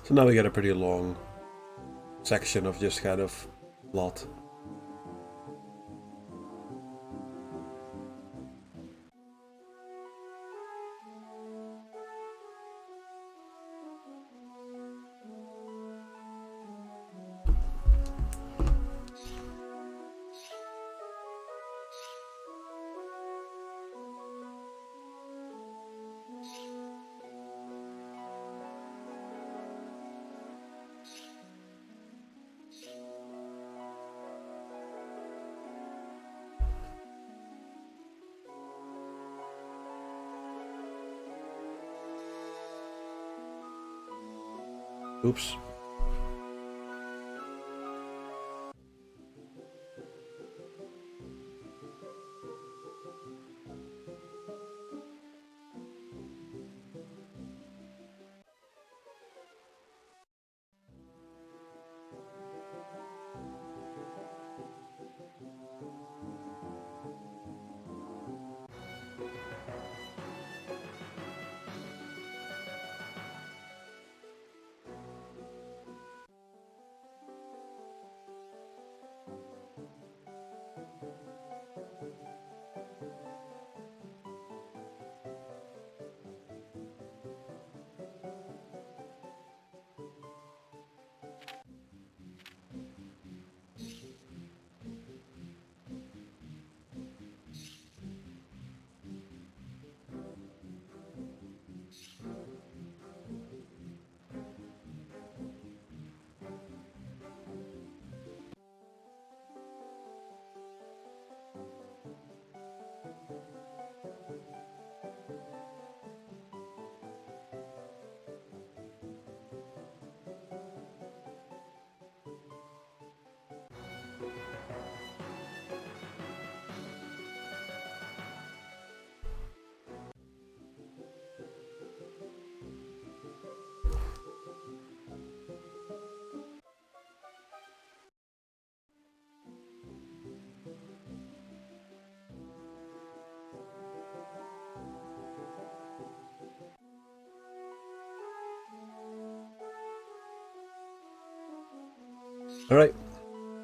So now we get a pretty long section of just kind of plot. Oops. Alright,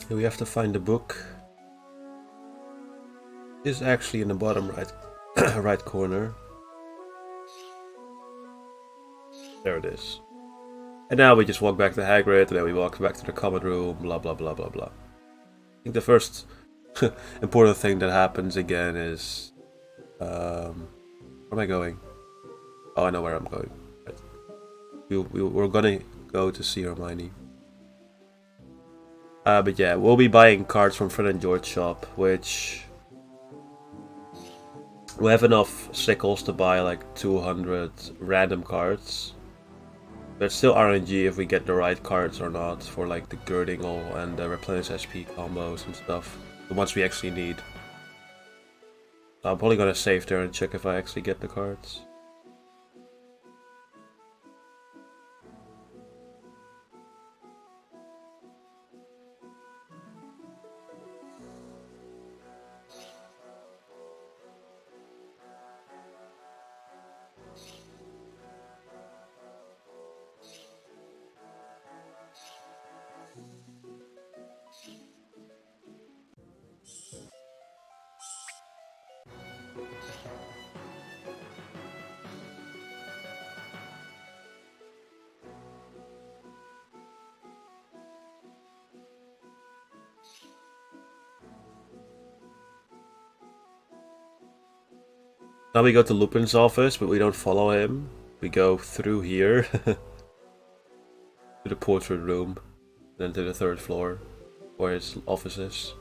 we have to find the book. It's actually in the bottom right right corner. There it is. And now we just walk back to Hagrid, and then we walk back to the common room, blah blah blah blah blah. I think the first important thing that happens again is... where am I going? Oh, I know where I'm going. We're gonna go to see Hermione. But yeah, we'll be buying cards from Fred and George shop, which... we'll have enough sickles to buy like 200 random cards. But it's still RNG if we get the right cards or not for like the Girdingle and the Replenish SP combos and stuff. The ones we actually need. So I'm probably gonna save there and check if I actually get the cards. Now we go to Lupin's office, but we don't follow him. We go through here to the portrait room, then to the 3rd floor, where his office is.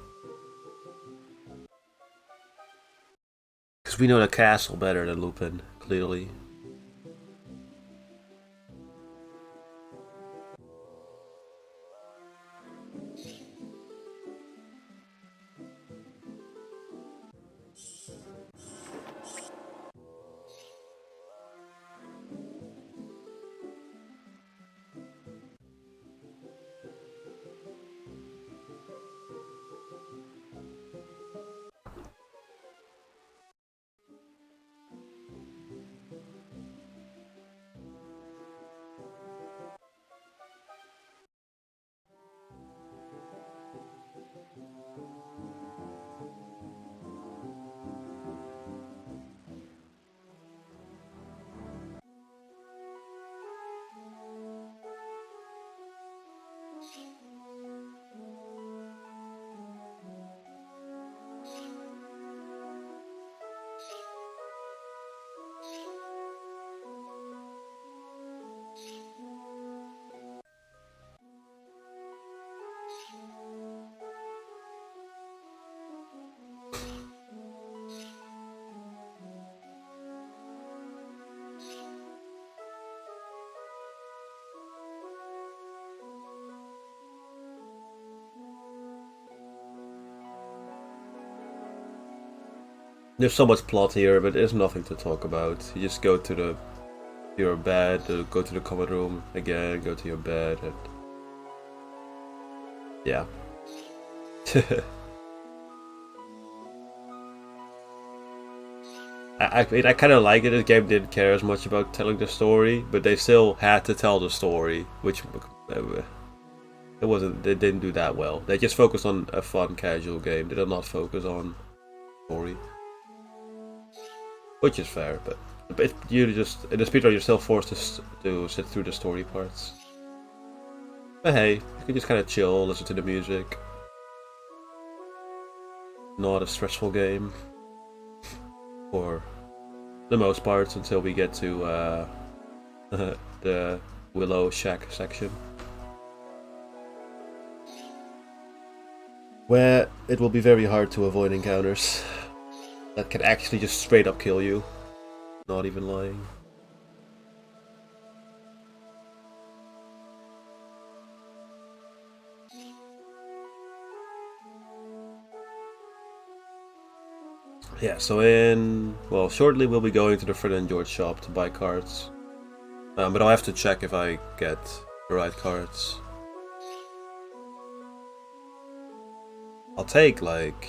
Because we know the castle better than Lupin, clearly. There's so much plot here, but there's nothing to talk about. You just go to your bed, go to the common room again, go to your bed, and yeah. I kind of like it. This game didn't care as much about telling the story, but they still had to tell the story, which it wasn't. They didn't do that well. They just focused on a fun, casual game. They did not focus on story. Which is fair, but you just in the speedrun you're still forced to sit through the story parts. But hey, you can just kind of chill, listen to the music. Not a stressful game, for the most part, until we get to the Willow Shack section, where it will be very hard to avoid encounters that can actually just straight up kill you. Not even lying. Yeah, so shortly we'll be going to the Fred and George shop to buy cards. But I'll have to check if I get the right cards. I'll take like...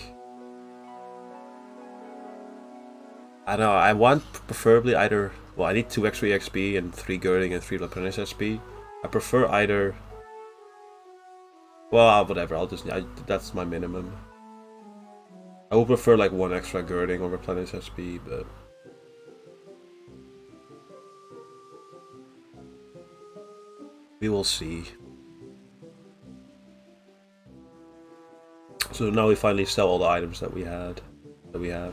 I don't know, I want preferably either... Well, I need 2 extra XP and 3 Girding and 3 Replenish SP. I prefer either... Well, whatever. That's my minimum. I would prefer like 1 extra girding or replenish SP, but we will see. So now we finally sell all the items that we have to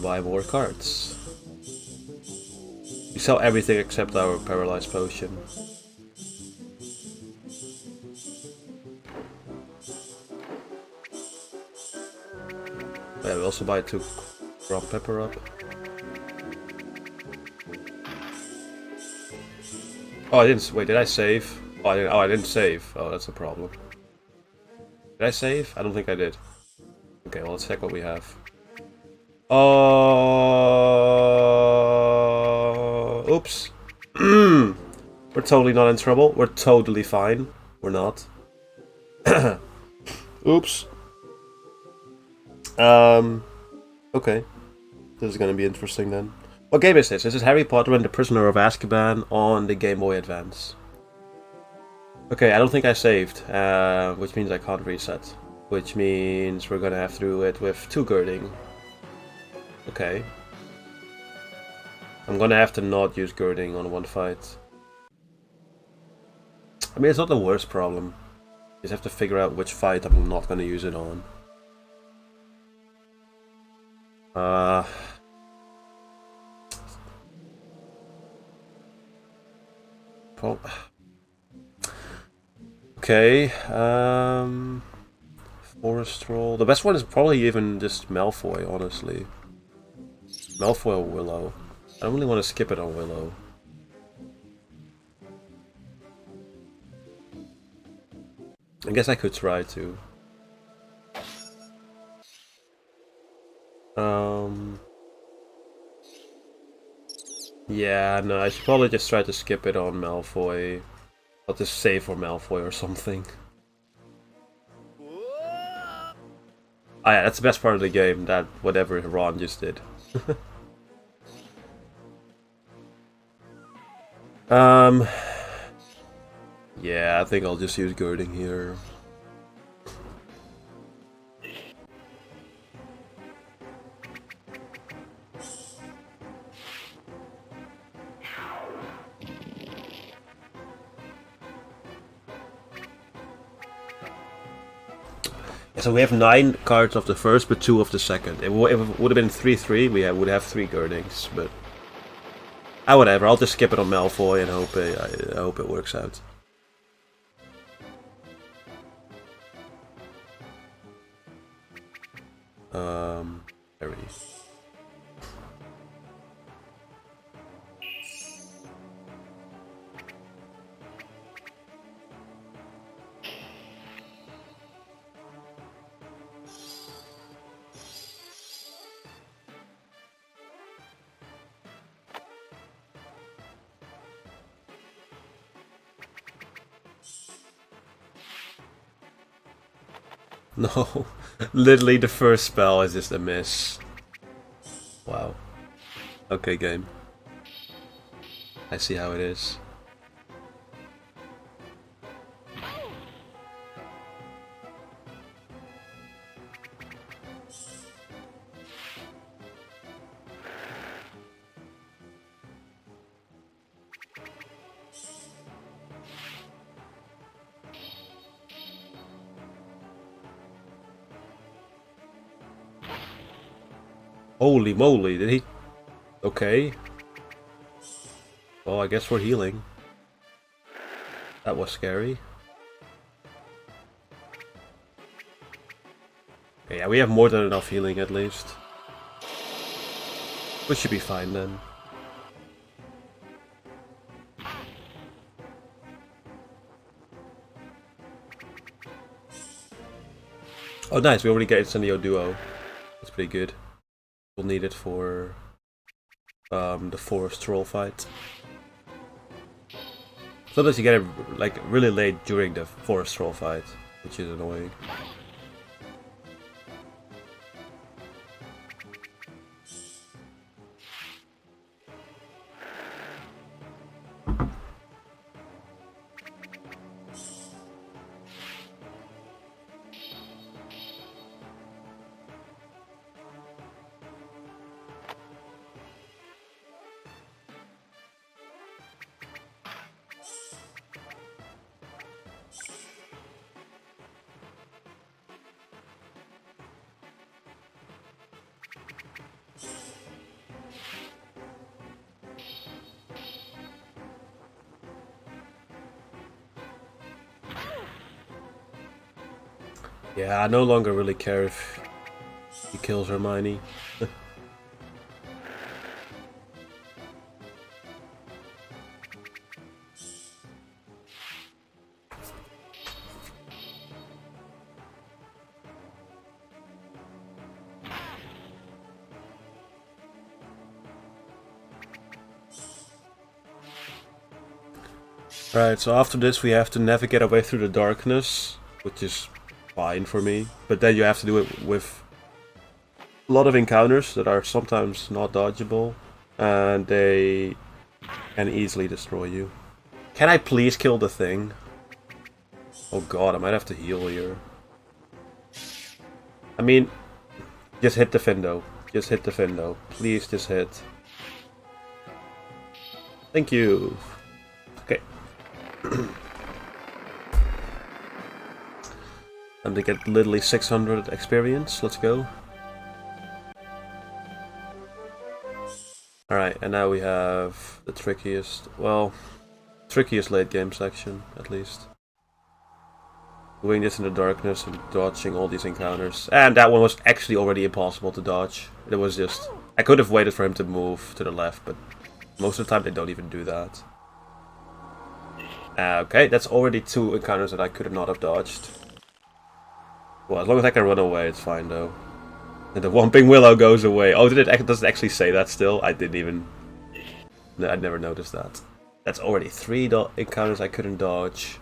buy more cards. We sell everything except our paralyzed potion. Yeah, we also buy 2 raw pepper up. Oh, I didn't. Wait, did I save? Oh, I didn't save. Oh, that's a problem. Did I save? I don't think I did. Okay, well, let's check what we have. Oops. We're totally not in trouble. We're totally fine. We're not. Oops. Okay. This is gonna be interesting then. What game is this? This is Harry Potter and the Prisoner of Azkaban on the Game Boy Advance. Okay, I don't think I saved, which means I can't reset. Which means we're gonna have to do it with 2 girding. Okay. I'm gonna have to not use girding on 1 fight. I mean, it's not the worst problem. You just have to figure out which fight I'm not gonna use it on. Okay, Forest Roll. The best one is probably even just Malfoy, honestly. Malfoy or Willow. I don't really want to skip it on Willow. I guess I could try to. Yeah, no, I should probably just try to skip it on Malfoy. I'll just save for Malfoy or something. Ah, yeah, that's the best part of the game, that whatever Ron just did. Yeah, I think I'll just use girding here. So we have 9 cards of the first, but 2 of the second. If it would have been 3-3, we would have 3 girdings, but whatever. I'll just skip it on Malfoy and I hope it works out. Harry. No, literally the first spell is just a miss. Wow. Okay, game. I see how it is. Holy moly, did he? Okay. Well, I guess we're healing. That was scary. Okay, yeah, we have more than enough healing at least. We should be fine then. Oh nice, we already get Incendio Duo. That's pretty good. We'll need it for the Forest Troll fight. Sometimes you get it like really late during the Forest Troll fight, which is annoying. Yeah, I no longer really care if he kills Hermione. Right, so after this we have to navigate our way through the darkness, which is fine for me. But then you have to do it with a lot of encounters that are sometimes not dodgeable, and they can easily destroy you. Can I please kill the thing? Oh god, I might have to heal here. I mean, just hit the Findo. Just hit the Findo. Please just hit. Thank you. Okay. And they get literally 600 experience. Let's go. Alright, and now we have the trickiest, well, trickiest late game section, at least. Doing this in the darkness and dodging all these encounters. And that one was actually already impossible to dodge. It was just, I could have waited for him to move to the left, but most of the time they don't even do that. Okay, that's already 2 encounters that I could not have dodged. Well, as long as I can run away, it's fine though. And the Whomping Willow goes away. Oh, does it actually say that still? I didn't even... No, I never noticed that. That's already 3 encounters I couldn't dodge.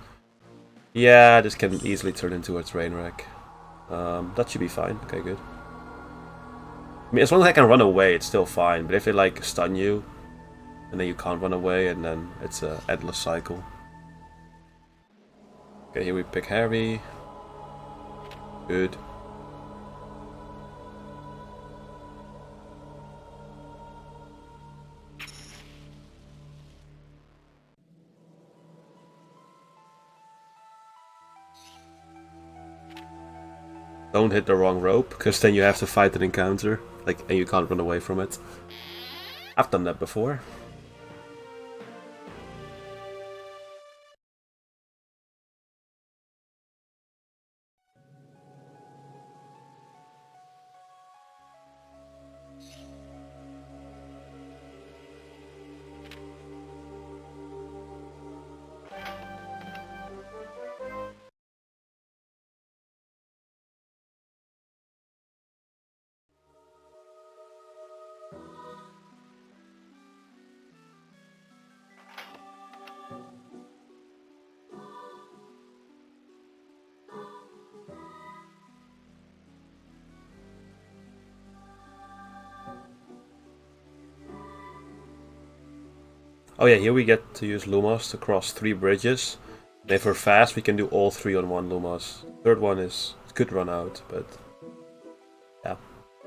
Yeah, this can easily turn into a train wreck. That should be fine. Okay, good. I mean, as long as I can run away, it's still fine. But if they, like, stun you, and then you can't run away, and then it's an endless cycle. Okay, here we pick Harry. Good. Don't hit the wrong rope, because then you have to fight an encounter, like, and you can't run away from it. I've done that before. Oh yeah, here we get to use Lumos to cross 3 bridges. And if we're fast, we can do all 3 on one Lumos. Third one is could run out, but yeah.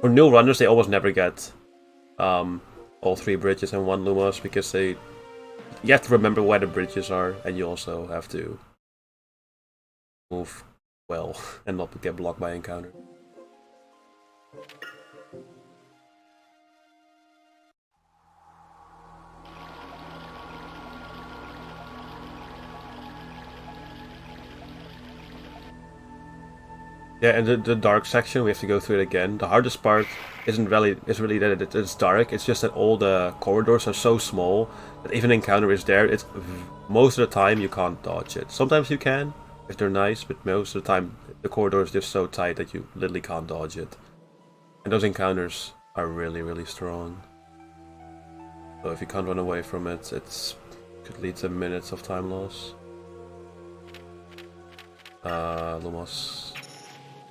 For new runners, they almost never get all 3 bridges in one Lumos because you have to remember where the bridges are, and you also have to move well and not get blocked by encounter. Yeah, and the dark section, we have to go through it again. The hardest part isn't really that it's dark. It's just that all the corridors are so small that if an encounter is there, it's most of the time you can't dodge it. Sometimes you can if they're nice, but most of the time the corridor is just so tight that you literally can't dodge it. And those encounters are really strong. So if you can't run away from it, it could lead to minutes of time loss. Lumos.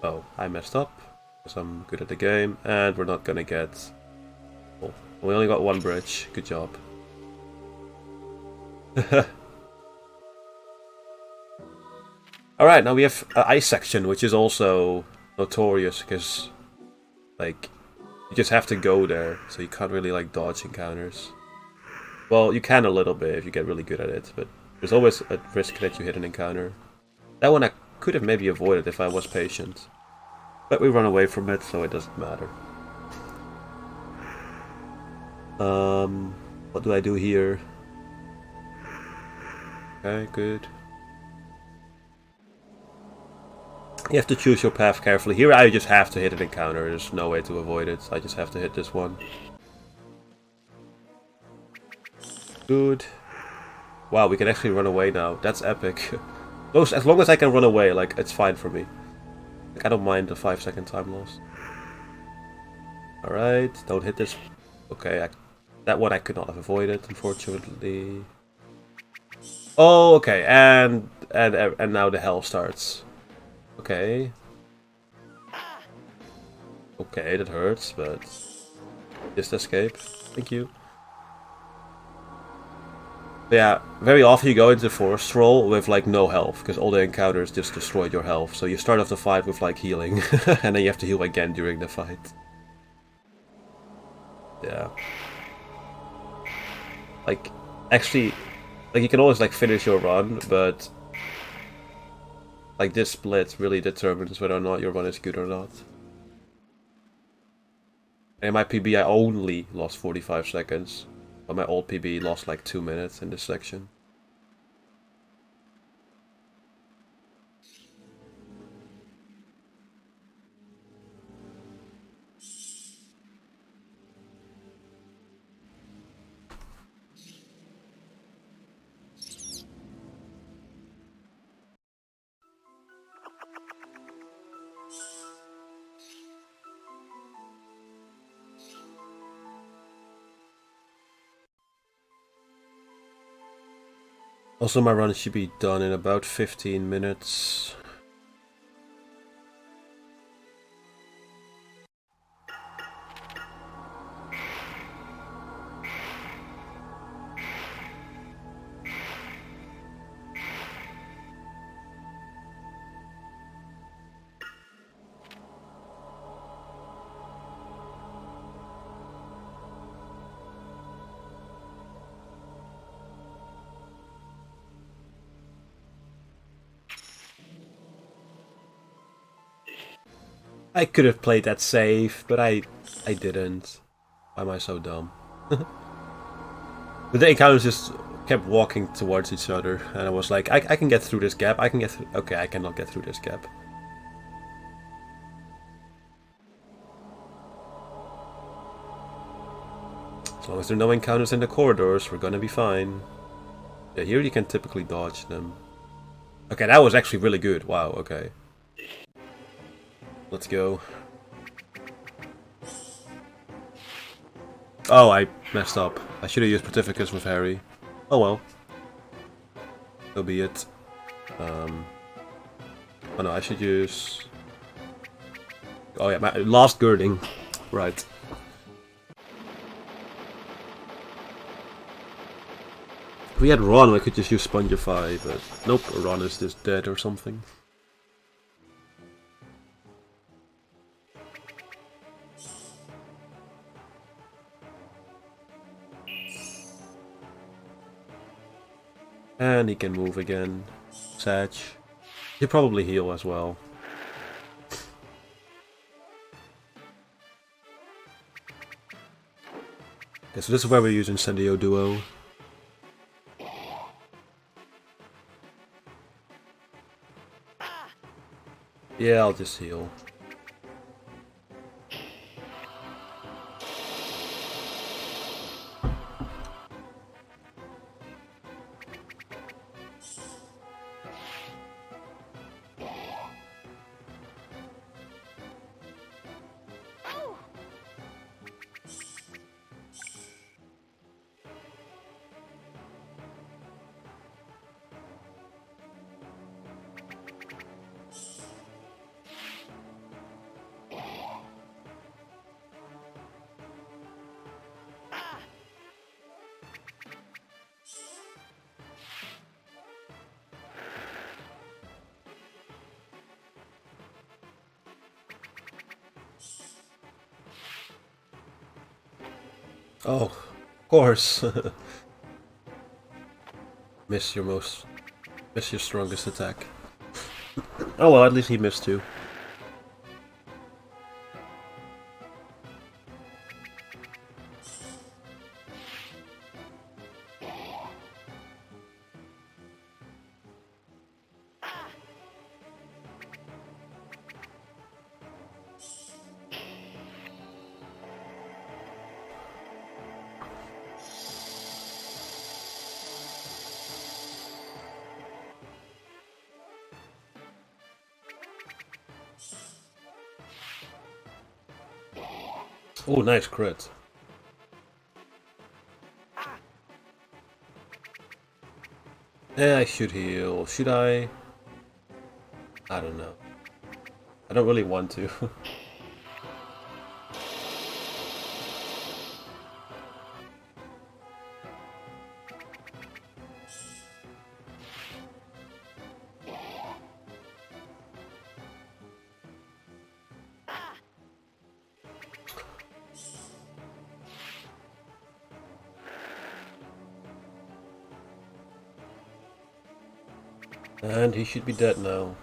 Oh, I messed up, because I'm good at the game, and we're not gonna get... Oh, we only got 1 bridge, good job. Alright, now we have an ice section, which is also notorious, because, like, you just have to go there, so you can't really, like, dodge encounters. Well, you can a little bit if you get really good at it, but there's always a risk that you hit an encounter. That one I could have maybe avoided if I was patient. But we run away from it, so it doesn't matter. What do I do here? Okay, good. You have to choose your path carefully. Here I just have to hit an encounter. There's no way to avoid it. I just have to hit this one. Good. Wow, we can actually run away now. That's epic. As long as I can run away, like, it's fine for me. Like, I don't mind the 5-second time loss. Alright, don't hit this. Okay, that one I could not have avoided, unfortunately. Oh, okay, and now the hell starts. Okay. Okay, that hurts, but just escape. Thank you. But yeah, very often you go into forest roll with like no health, because all the encounters just destroyed your health. So you start off the fight with like healing, and then you have to heal again during the fight. Yeah. Like, actually, like you can always like finish your run, but like this split really determines whether or not your run is good or not. In my PB I only lost 45 seconds, but my old PB lost like 2 minutes in this section. Also, my run should be done in about 15 minutes. I could have played that safe, but I didn't. Why am I so dumb? But the encounters just kept walking towards each other, and I was like, I can get through this gap, I can get through... Okay, I cannot get through this gap. As long as there are no encounters in the corridors, we're gonna be fine. Yeah, here you can typically dodge them. Okay, that was actually really good. Wow, okay. Let's go. Oh, I messed up. I should have used Pontificus with Harry. Oh well. So be it. Oh no, I should use... Oh yeah, my last girding. Right. If we had Ron, I could just use Spongify, but nope, Ron is just dead or something. And he can move again. Sag. He'll probably heal as well. Okay, so this is where we're using Incendio Duo. Yeah, I'll just heal. Oh, of course. Miss your strongest attack. Oh well, at least he missed too. Oh, nice crit. Yeah, I should heal. Should I? I don't know. I don't really want to. And he should be dead now.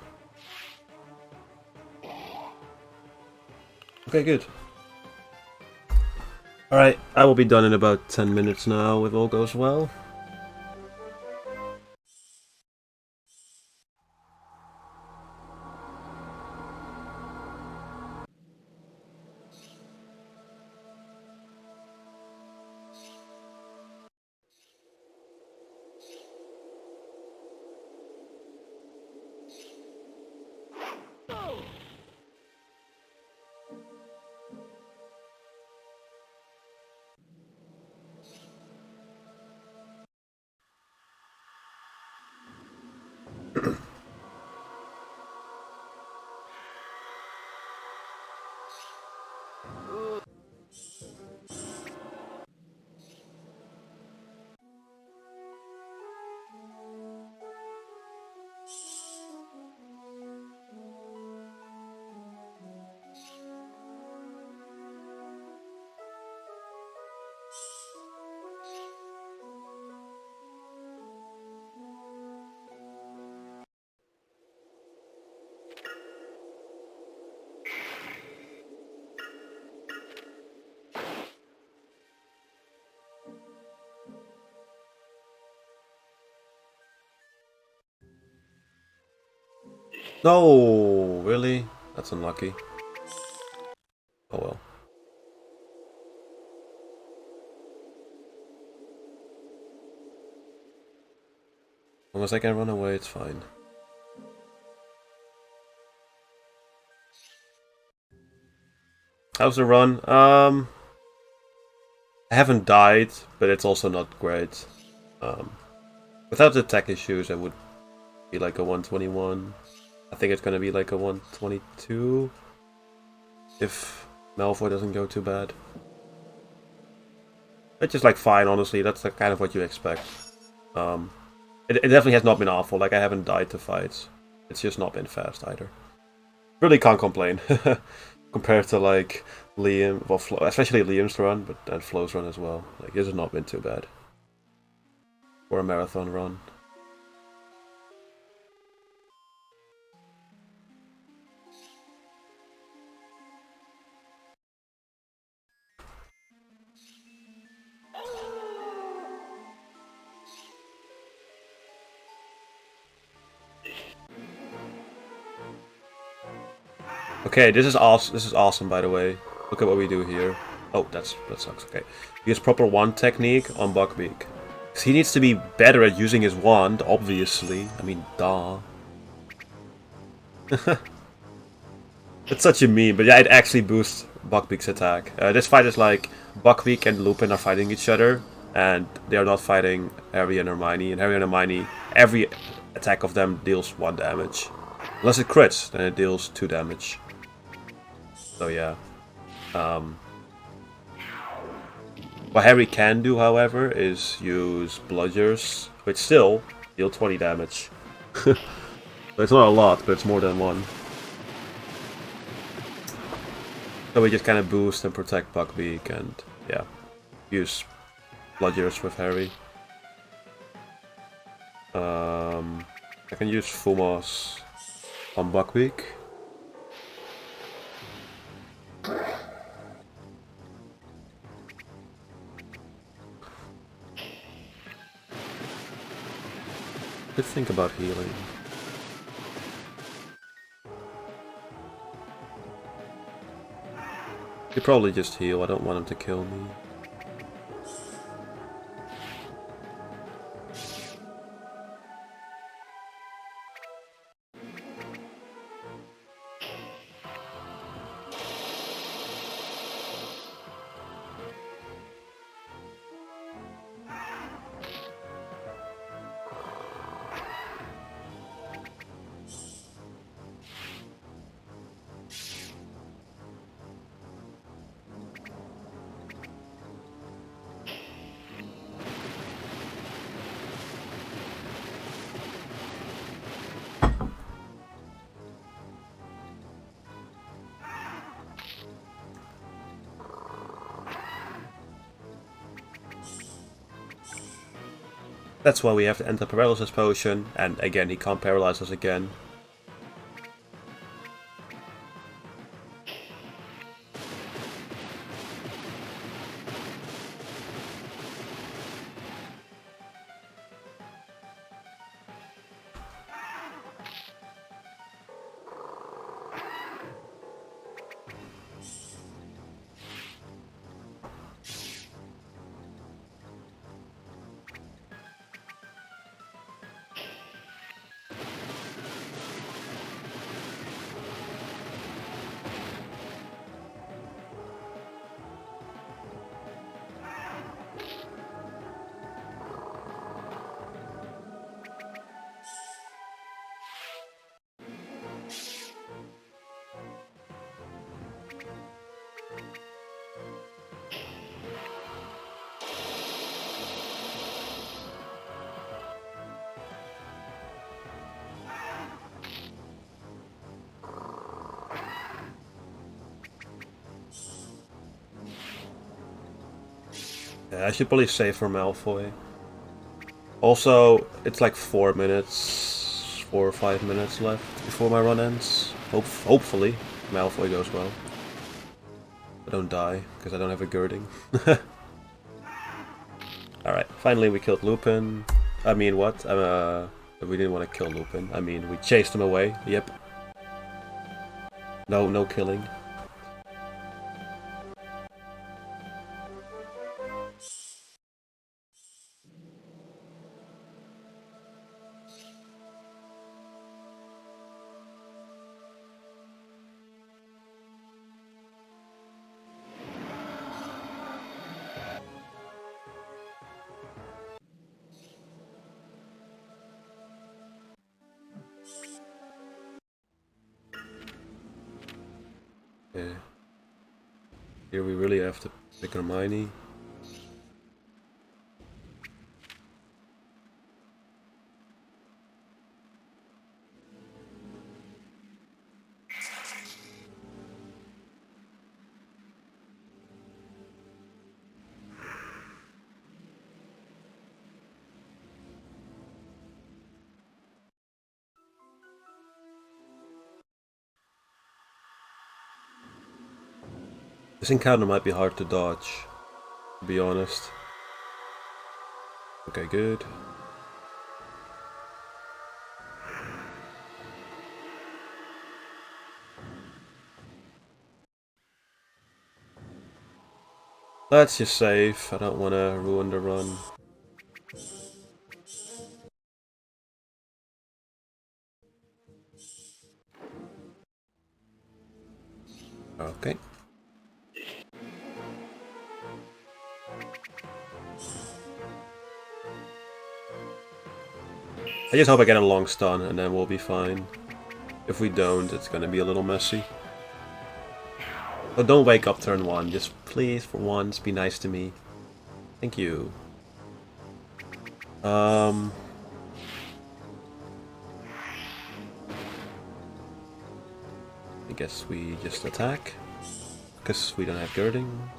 Okay, good. Alright, I will be done in about 10 minutes now if all goes well. No, really? That's unlucky. Oh well. As long as I can run away, it's fine. How's the run? I haven't died, but it's also not great. Without the tech issues, I would be like a 121. I think it's gonna be like a 122 if Malfoy doesn't go too bad. It's just like fine, honestly. That's like kind of what you expect. It definitely has not been awful. Like I haven't died to fights. It's just not been fast either. Really can't complain compared to like Liam, well, especially Liam's run, but and Flo's run as well. Like this has not been too bad for a marathon run. Okay, this is awesome. This is awesome, by the way. Look at what we do here. Oh, that sucks. Okay, use proper wand technique on Buckbeak. He needs to be better at using his wand, obviously. I mean, duh. It's such a meme, but yeah, it actually boosts Buckbeak's attack. This fight is like Buckbeak and Lupin are fighting each other, and they are not fighting Harry and Hermione. And Harry and Hermione, every attack of them deals 1 damage. Unless it crits, then it deals 2 damage. So yeah. What Harry can do, however, is use Bludgers, which still deal 20 damage. So it's not a lot, but it's more than 1. So we just kind of boost and protect Buckbeak and, yeah, use Bludgers with Harry. I can use Fumos on Buckbeak. Could think about healing. Could probably just heal, I don't want him to kill me. That's why we have the anti-paralysis potion, and again he can't paralyze us again. Yeah, I should probably save for Malfoy. Also, it's like 4 minutes, 4 or 5 minutes left before my run ends. Hopefully, Malfoy goes well. I don't die, because I don't have a girding. Alright, finally we killed Lupin. I mean, what? We didn't want to kill Lupin. I mean, we chased him away. Yep. No killing. Yeah. Here we really have to pick Hermione. This encounter might be hard to dodge, to be honest. Okay, good. Let's just save. I don't want to ruin the run. Okay. I just hope I get a long stun and then we'll be fine. If we don't, it's gonna be a little messy. But don't wake up turn 1, just please for once be nice to me. Thank you. I guess we just attack, because we don't have girding.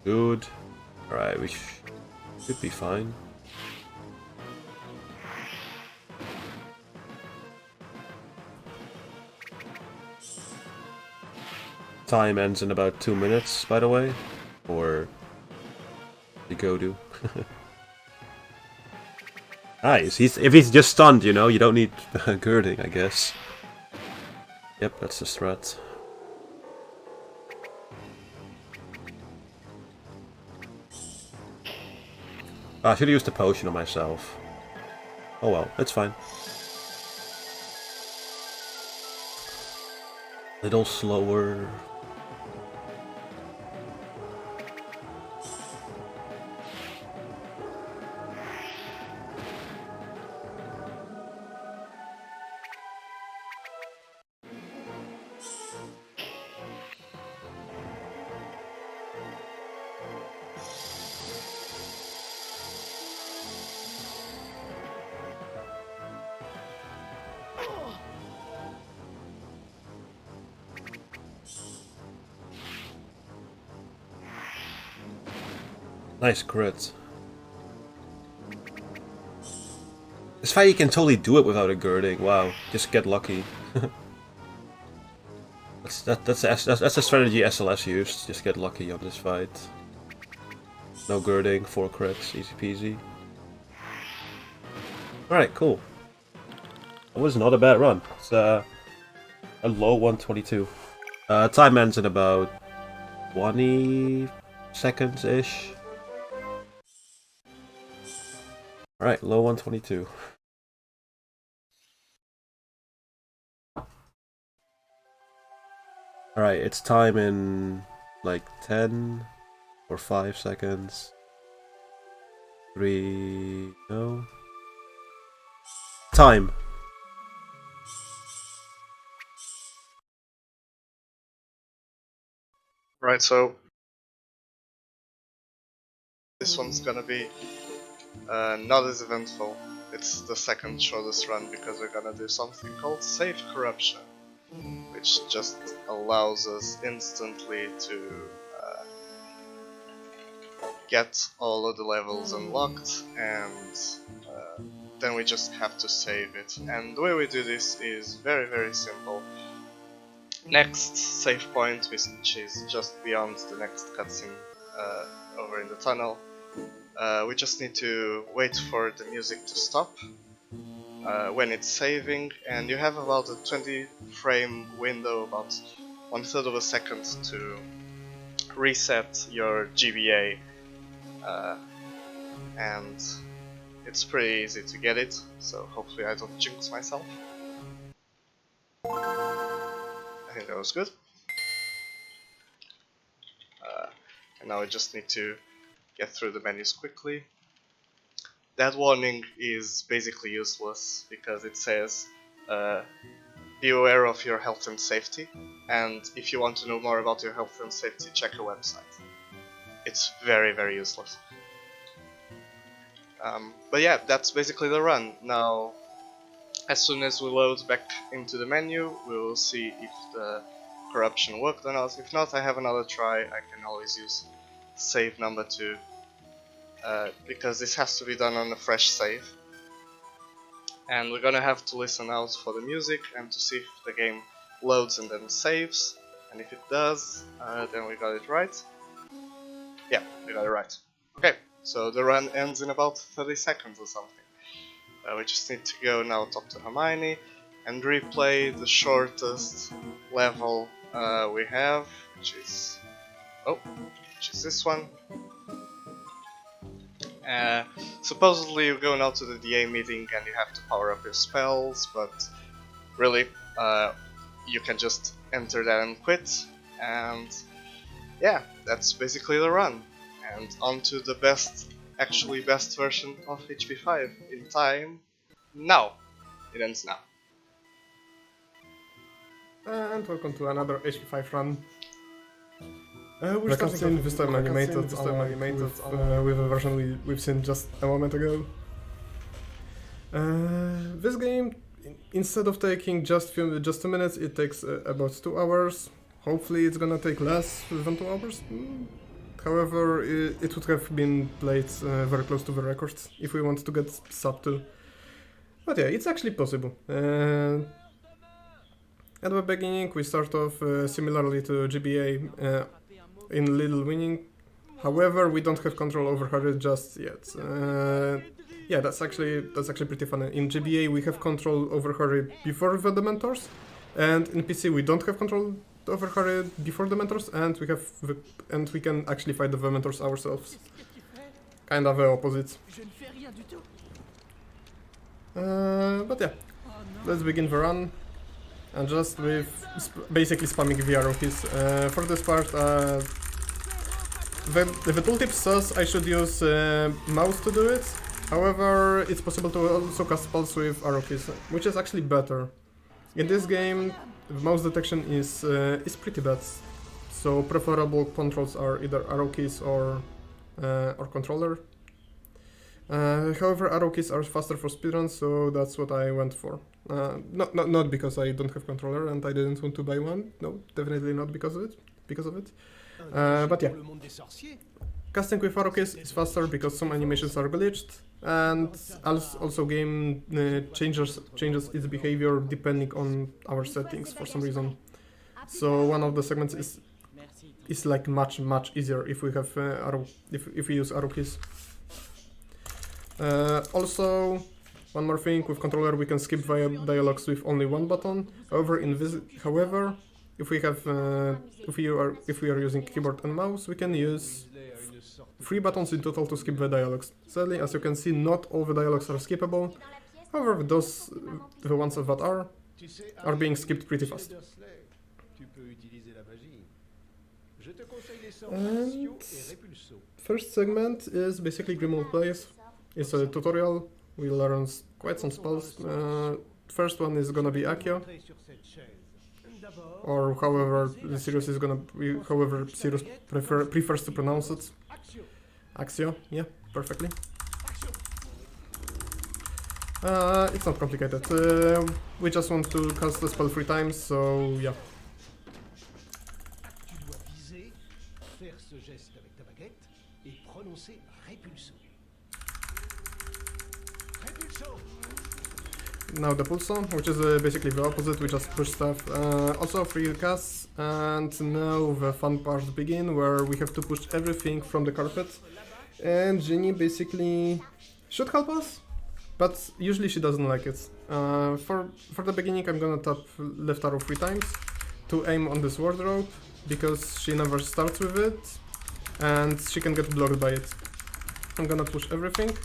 Good. Alright, we should be fine. Time ends in about 2 minutes, by the way. Or the go-do. Nice. If he's just stunned, you know, you don't need girding, I guess. Yep, that's the strat. I should have used the potion on myself. Oh well, it's fine. Little slower. Nice crit. This fight you can totally do it without a girding. Wow, just get lucky. that's a strategy SLS used. Just get lucky on this fight. No girding, 4 crits, easy peasy. Alright, cool. That was not a bad run. It's a low 122. Time ends in about 20 seconds-ish. Alright, low 122. Alright, it's time in like 10 or 5 seconds. 3... no? Time! Right, so this one's gonna be not as eventful. It's the second shortest run because we're gonna do something called Safe Corruption, which just allows us instantly to get all of the levels unlocked, and then we just have to save it. And the way we do this is very simple. Next save point, which is just beyond the next cutscene over in the tunnel, we just need to wait for the music to stop when it's saving, and you have about a 20 frame window, about 1/3 of a second to reset your GBA, and it's pretty easy to get it, so hopefully I don't jinx myself. I think that was good. And now I just need to get through the menus quickly. That warning is basically useless because it says be aware of your health and safety, and if you want to know more about your health and safety, check a website. It's very useless. But yeah, that's basically the run. Now, as soon as we load back into the menu, we will see if the corruption worked or not. If not, I have another try. I can always use save number 2, because this has to be done on a fresh save. And we're gonna have to listen out for the music and to see if the game loads and then saves. And if it does, then we got it right. Yeah, we got it right. Okay, so the run ends in about 30 seconds or something. We just need to go now talk to Hermione and replay the shortest level we have, which is this one. Supposedly you go now to the DA meeting and you have to power up your spells, but really you can just enter that and quit, and yeah, that's basically the run. And on to the best version of HP5 in time now. It ends now. And welcome to another HP5 run. We're starting this time animated with a version we've seen just a moment ago. This game, instead of taking just 2 minutes, it takes about 2 hours. Hopefully it's gonna take less than 2 hours. However, it would have been played very close to the records if we want to get sub 2. But yeah, it's actually possible. At the beginning we start off similarly to GBA in Little Winning. However, we don't have control over Harry just yet. Yeah, that's actually pretty funny. In GBA we have control over Harry before the Dementors, and in PC we don't have control over Harry before the Dementors, and we can actually fight the Dementors ourselves. Kind of the opposite. But yeah, let's begin the run. And just with basically spamming the arrow keys. For this part, the tooltip says I should use mouse to do it. However, it's possible to also cast spells with arrow keys, which is actually better. In this game, mouse detection is pretty bad, so preferable controls are either arrow keys or controller. However, arrow keys are faster for speedruns, so that's what I went for. Not because I don't have controller and I didn't want to buy one. No, definitely not because of it. But yeah. Casting with arrow keys is faster because some animations are glitched, and also game changes its behavior depending on our settings for some reason. So one of the segments is like much easier if we have if we use arrow keys. Also, one more thing, with controller we can skip via dialogues with only one button. However, if we are using keyboard and mouse, we can use 3 buttons in total to skip the dialogues. Sadly, as you can see, not all the dialogues are skippable. However, the ones that are being skipped pretty fast. And first segment is basically Grimmauld Plays. It's a tutorial. We learn quite some spells. First one is gonna be Accio, or however Sirius prefers to pronounce it. Accio, yeah, perfectly. It's not complicated. We just want to cast the spell 3 times, so yeah. Now the pulso, which is basically the opposite, we just push stuff. Also 3 casts, and now the fun parts begin, where we have to push everything from the carpet. And Ginny basically should help us, but usually she doesn't like it. For the beginning, I'm gonna tap left arrow 3 times to aim on this wardrobe, because she never starts with it, and she can get blocked by it. I'm gonna push everything.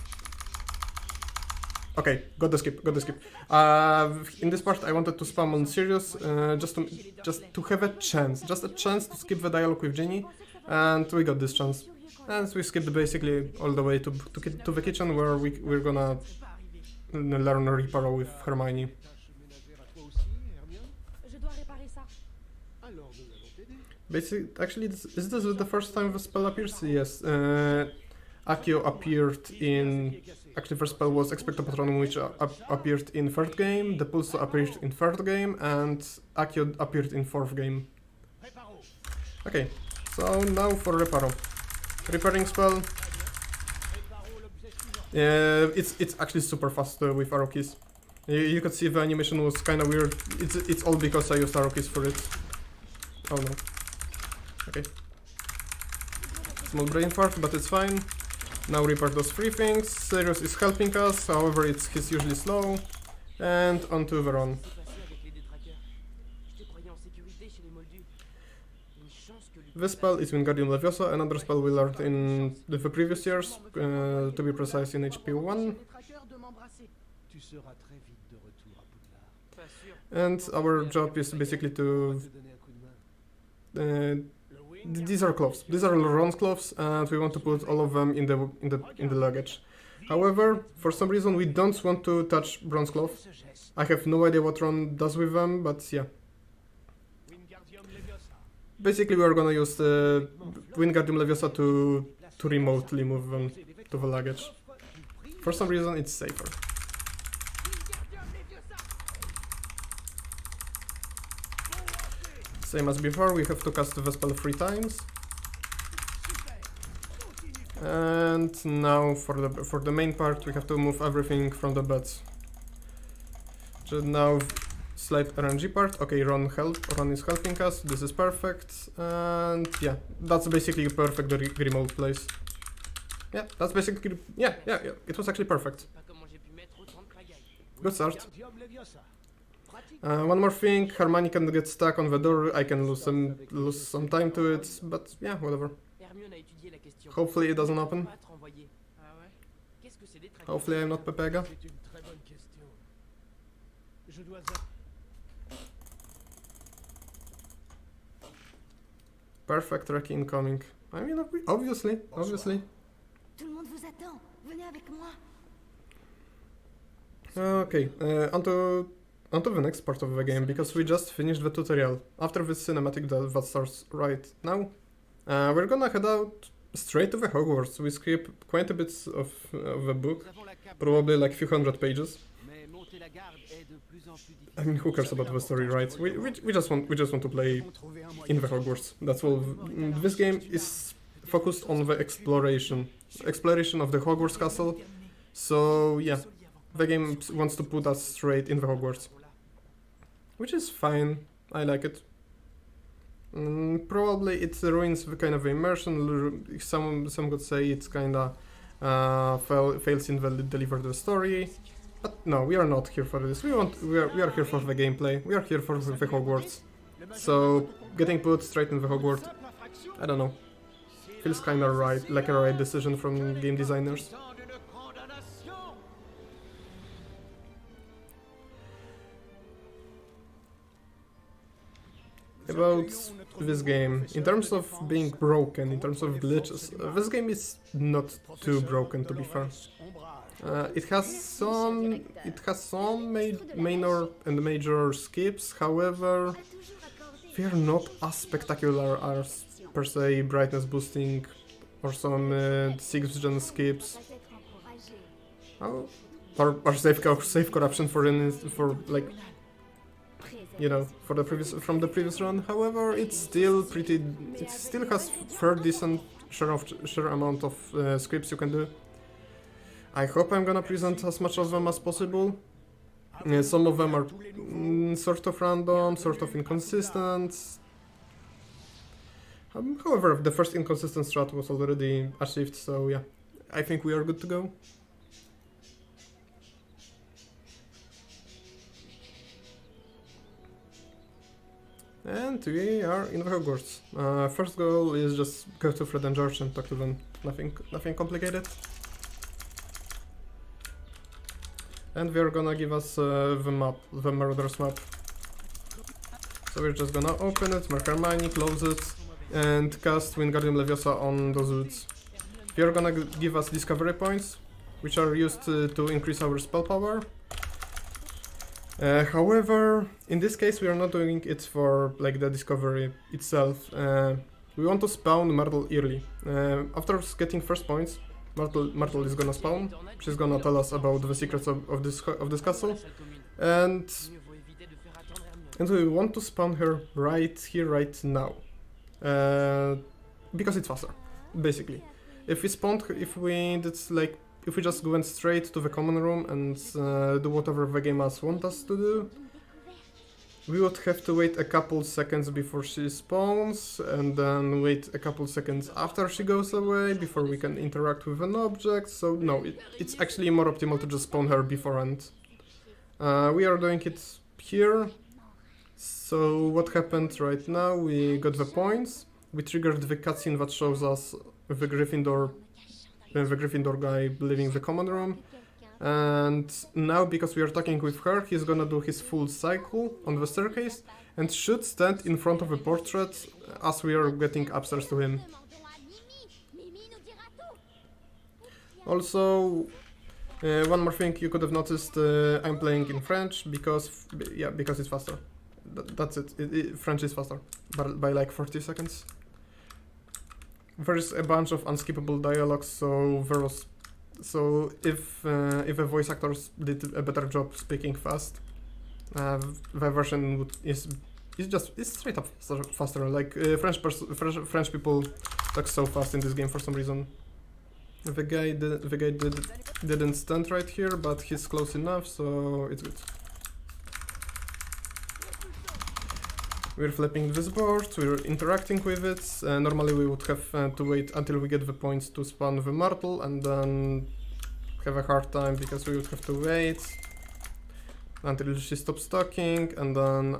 Okay, got the skip. In this part, I wanted to spam on Sirius, just to have a chance to skip the dialogue with Ginny, and we got this chance. And we skipped basically all the way to the kitchen, where we're gonna learn Reparo with Hermione. Actually, is this the first time the spell appears? Yes. Accio appeared in... Actually, first spell was Expecto Patronum, which appeared in 3rd game, the Pulso appeared in 3rd game, and Accio appeared in 4th game. Okay, so now for Reparo. Repairing spell. It's actually super fast with arrow keys. You could see the animation was kinda weird. It's all because I used arrow keys for it. Oh no. Okay. Small brain fart, but it's fine. Now repair those 3 things. Sirius is helping us, however he's usually slow. And onto the run. This spell is Wingardium Leviosa, another spell we learned in the previous years, to be precise in HP 1. And our job is basically to... these are cloths. These are Ron's cloths, and we want to put all of them in the luggage. However, for some reason we don't want to touch Ron's cloth. I have no idea what Ron does with them, but yeah. Basically, we are gonna use the Wingardium Leviosa to remotely move them to the luggage. For some reason, it's safer. Same as before, we have to cast the spell 3 times. And now for the main part, we have to move everything from the beds. Just now, slight RNG part. Okay, Ron is helping us. This is perfect. And yeah, that's basically perfect Grimmauld Place. Yeah, that's basically... Yeah, it was actually perfect. Good start. One more thing, Hermione can get stuck on the door, I can lose some time to it, but yeah, whatever. Hopefully it doesn't happen. Hopefully I'm not Pepega. Perfect wreck incoming. I mean, obviously. Okay, onto the next part of the game, because we just finished the tutorial. After this cinematic that starts right now, we're gonna head out straight to the Hogwarts. We skip quite a bit of the book, probably like a few hundred pages. I mean, who cares about the story, right? We just want to play in the Hogwarts. That's all. This game is focused on the exploration of the Hogwarts castle. So yeah, the game wants to put us straight in the Hogwarts, which is fine. I like it. Probably it ruins the kind of immersion. Some could say it's kinda fails in the deliver the story. But no, we are not here for this. We are here for the gameplay. We are here for the Hogwarts. So getting put straight in the Hogwarts, I don't know, feels kinda right, like a right decision from game designers. About this game, in terms of being broken, in terms of glitches, this game is not too broken, to be fair. It has some minor and major skips, however, they are not as spectacular as, per se, brightness boosting or some 6th gen skips. Or save corruption for like, you know, from the previous run. However, it still has fair decent share amount of scripts you can do. I hope I'm gonna present as much of them as possible. Some of them are sort of random, sort of inconsistent. However, the first inconsistent strat was already achieved, so yeah, I think we are good to go. And we are in the Hogwarts. First goal is just go to Fred and George and talk to them. Nothing complicated. And they're gonna give us the map, the Marauders map. So we're just gonna open it, mark Hermione, close it, and cast Wingardium Leviosa on those woods. They're gonna give us discovery points, which are used to increase our spell power. However, in this case we are not doing it for like the discovery itself. We want to spawn Myrtle early. After getting first points, Myrtle is gonna spawn. She's gonna tell us about the secrets of this castle, and we want to spawn her right here, right now, because it's faster, basically. If we just went straight to the common room and do whatever the game master wants us to do, we would have to wait a couple seconds before she spawns, and then wait a couple seconds after she goes away before we can interact with an object. So no, it's actually more optimal to just spawn her beforehand. We are doing it here. So what happened right now, we got the points, we triggered the cutscene that shows us the Gryffindor guy leaving the common room, and now because we are talking with her, he's gonna do his full cycle on the staircase and should stand in front of a portrait as we are getting upstairs to him. Also, one more thing you could have noticed, I'm playing in French because it's faster. That's it. French is faster by like 40 seconds. There's a bunch of unskippable dialogues, so if the voice actors did a better job speaking fast, the version is straight up faster. Like French people talk so fast in this game for some reason. The guy didn't stand right here, but he's close enough, so it's good. We're flipping this board, we're interacting with it. Normally we would have to wait until we get the points to spawn the Myrtle and then have a hard time because we would have to wait until she stops talking, and then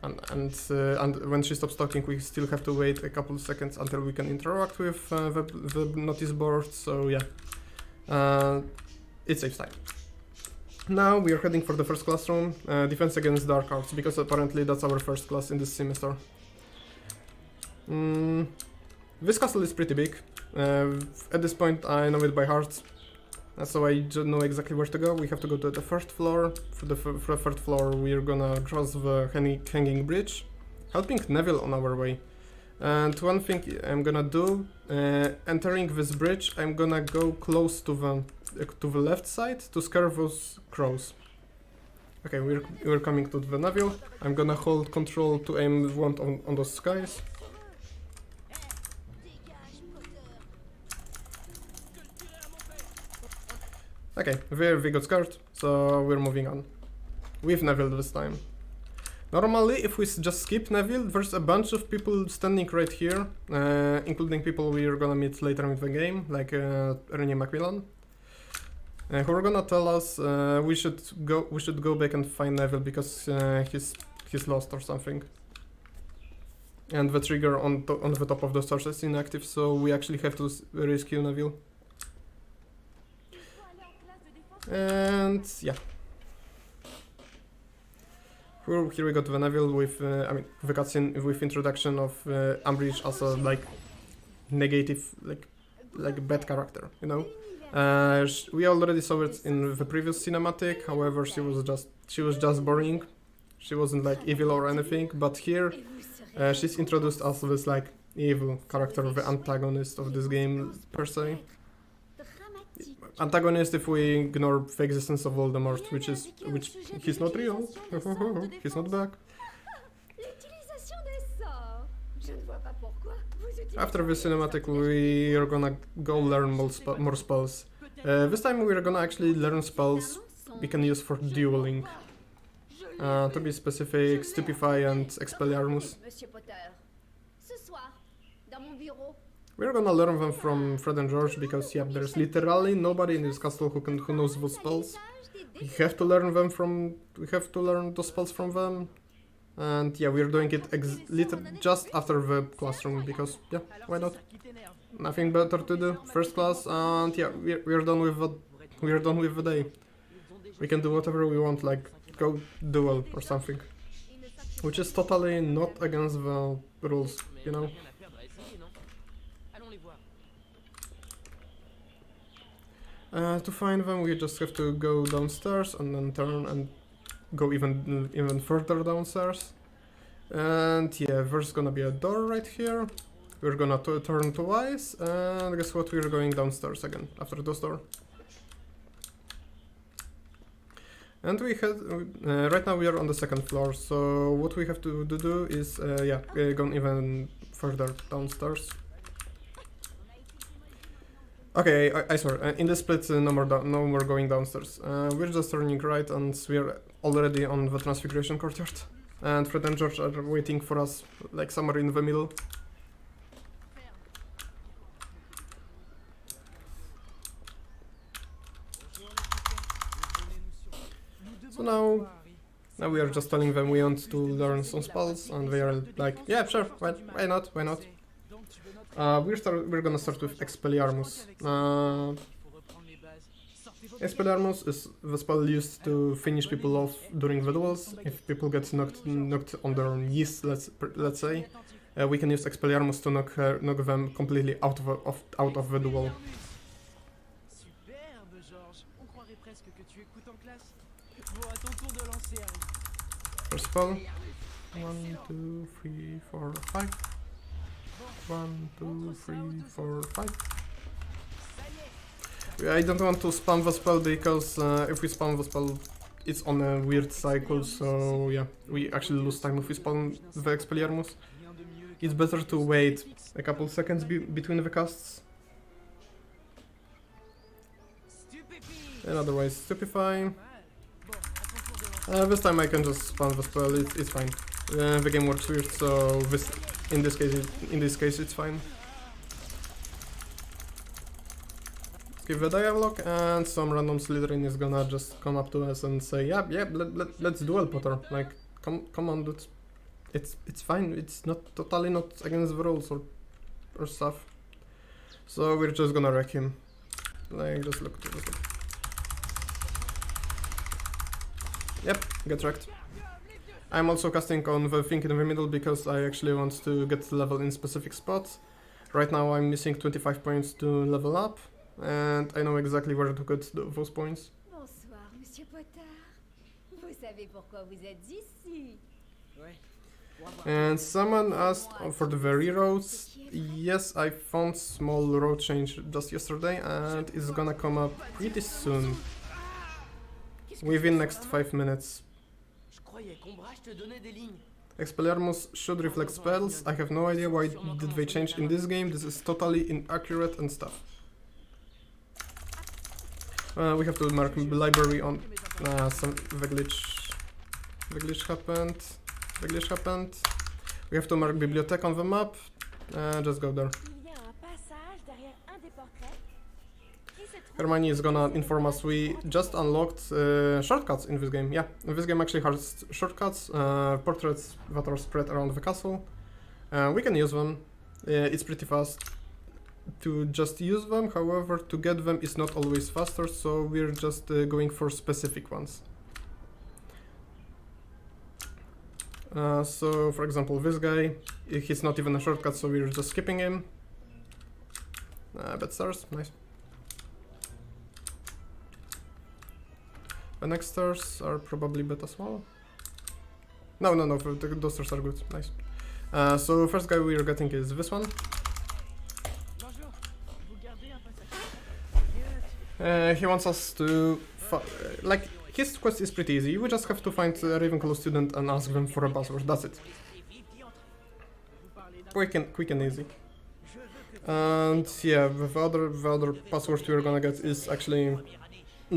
and when she stops talking we still have to wait a couple of seconds until we can interact with the notice board. So yeah, it saves time. Now we are heading for the first classroom, defense against dark arts, because apparently that's our first class in this semester. This castle is pretty big. At this point I know it by heart, so I just know exactly where to go. We have to go to the first floor. For the third floor we're gonna cross the hanging bridge, helping Neville on our way. And one thing I'm gonna do, entering this bridge, I'm gonna go close to the left side to scare those crows. Okay, we're coming to the Neville. I'm gonna hold control to aim wand on those guys. Okay, we got scared, so we're moving on. With Neville this time. Normally, if we just skip Neville, there's a bunch of people standing right here, including people we're gonna meet later in the game, like Rennie Macmillan, who are gonna tell us we should go back and find Neville because he's lost or something. And the trigger on the top of the stairs is inactive, so we actually have to rescue Neville. And yeah. Here we got the Neville with, the cutscene with introduction of Umbridge as a like negative, like bad character, you know. We already saw it in the previous cinematic. However, she was just boring. She wasn't like evil or anything. But here, she's introduced as this like evil character, the antagonist of this game per se. Antagonist if we ignore the existence of Voldemort, which he's not real. He's not back. After the cinematic, we are gonna go learn more spells. This time we are gonna actually learn spells we can use for dueling. To be specific, Stupefy and Expelliarmus. We're gonna learn them from Fred and George because yeah, there's literally nobody in this castle who knows those spells. We have to learn those spells from them. And yeah, we're doing it just after the classroom because yeah, why not? Nothing better to do. First class, and yeah, we're done with the day. We can do whatever we want, like go duel or something, which is totally not against the rules, you know. To find them, we just have to go downstairs and then turn and go even further downstairs. And yeah, there's gonna be a door right here. We're gonna turn twice, and guess what? We're going downstairs again after this door. And we had right now we are on the second floor. So what we have to do is go even further downstairs. Okay, I swear, in this split, no more going downstairs. We're just turning right and we're already on the Transfiguration Courtyard. And Fred and George are waiting for us, like somewhere in the middle. So now we are just telling them we want to learn some spells, and they are like, yeah, sure, why not? We're gonna start with Expelliarmus. Expelliarmus is the spell used to finish people off during the duels. If people get knocked on their knees, let's say, we can use Expelliarmus to knock them completely out of the duel. First spell. 1, 2, 3, 4, 5. 1, 2, 3, 4, 5. I don't want to spam the spell because if we spam the spell, it's on a weird cycle, so yeah, we actually lose time if we spam the Expelliarmus. It's better to wait a couple seconds between the casts. And otherwise, Stupefy. This time I can just spam the spell, it's fine. The game works weird, so in this case it's fine. Give the dialogue, and some random Slytherin is gonna just come up to us and say, yeah, let's duel, Potter. Like, come on, dude. It's fine. It's totally not against the rules or stuff. So we're just gonna wreck him. Like, just look to this. Yep, get wrecked. I'm also casting on the thing in the middle because I actually want to get level in specific spots. Right now I'm missing 25 points to level up, and I know exactly where to get those points. Bonsoir, Monsieur Potter. Vous savez pourquoi vous êtes ici? And someone asked for the very roads. Yes, I found small road change just yesterday, and it's gonna come up pretty soon. Within next 5 minutes. Expelliarmus should reflect spells. I have no idea why did they change in this game. This is totally inaccurate and stuff. We have to mark library on the glitch happened. The glitch happened. We have to mark bibliothèque on the map. Just go there. Hermione is gonna inform us we just unlocked shortcuts in this game. Yeah, this game actually has shortcuts, portraits that are spread around the castle. We can use them. It's pretty fast to just use them, however, to get them is not always faster, so we're just going for specific ones. So, for example, this guy, he's not even a shortcut, so we're just skipping him. Bad stars, nice. The next stars are probably bad as well. No, those stars are good, nice. So first guy we are getting is this one. He wants us to, like, his quest is pretty easy. We just have to find a Ravenclaw student and ask them for a password, that's it. Quick and easy. And yeah, the other password we're gonna get is actually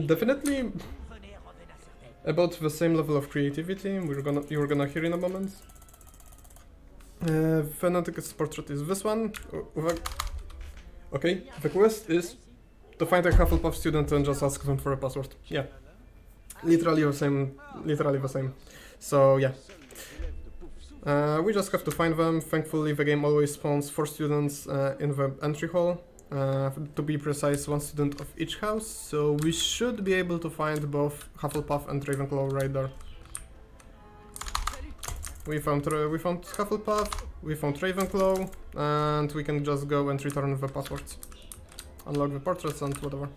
definitely about the same level of creativity. You're gonna hear in a moment. Fanatic's portrait is this one. Okay, the quest is to find a Hufflepuff student and just ask them for a password. Yeah, literally the same. So yeah, we just have to find them. Thankfully, the game always spawns 4 students in the entry hall. To be precise, 1 student of each house. So we should be able to find both Hufflepuff and Ravenclaw right there. We found Hufflepuff, we found Ravenclaw, and we can just go and return the passwords. Unlock the portraits and whatever.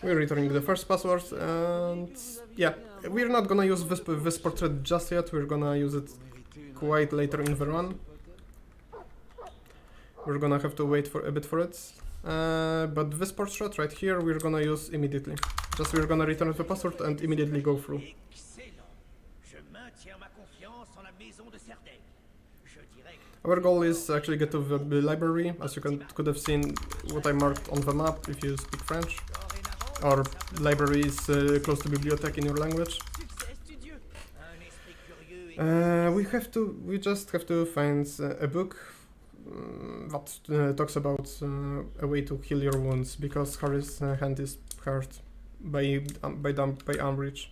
We're returning the first password, and yeah, we're not gonna use this portrait just yet, we're gonna use it quite later in the run. We're gonna have to wait for a bit for it. But this portrait right here we're gonna use immediately. Just we're gonna return the password and immediately go through. Our goal is to actually get to the library. As you could have seen what I marked on the map if you speak French. Or library is close to bibliothèque in your language. We just have to find a book that talks about a way to heal your wounds, because Harry's hand is hurt by Umbridge.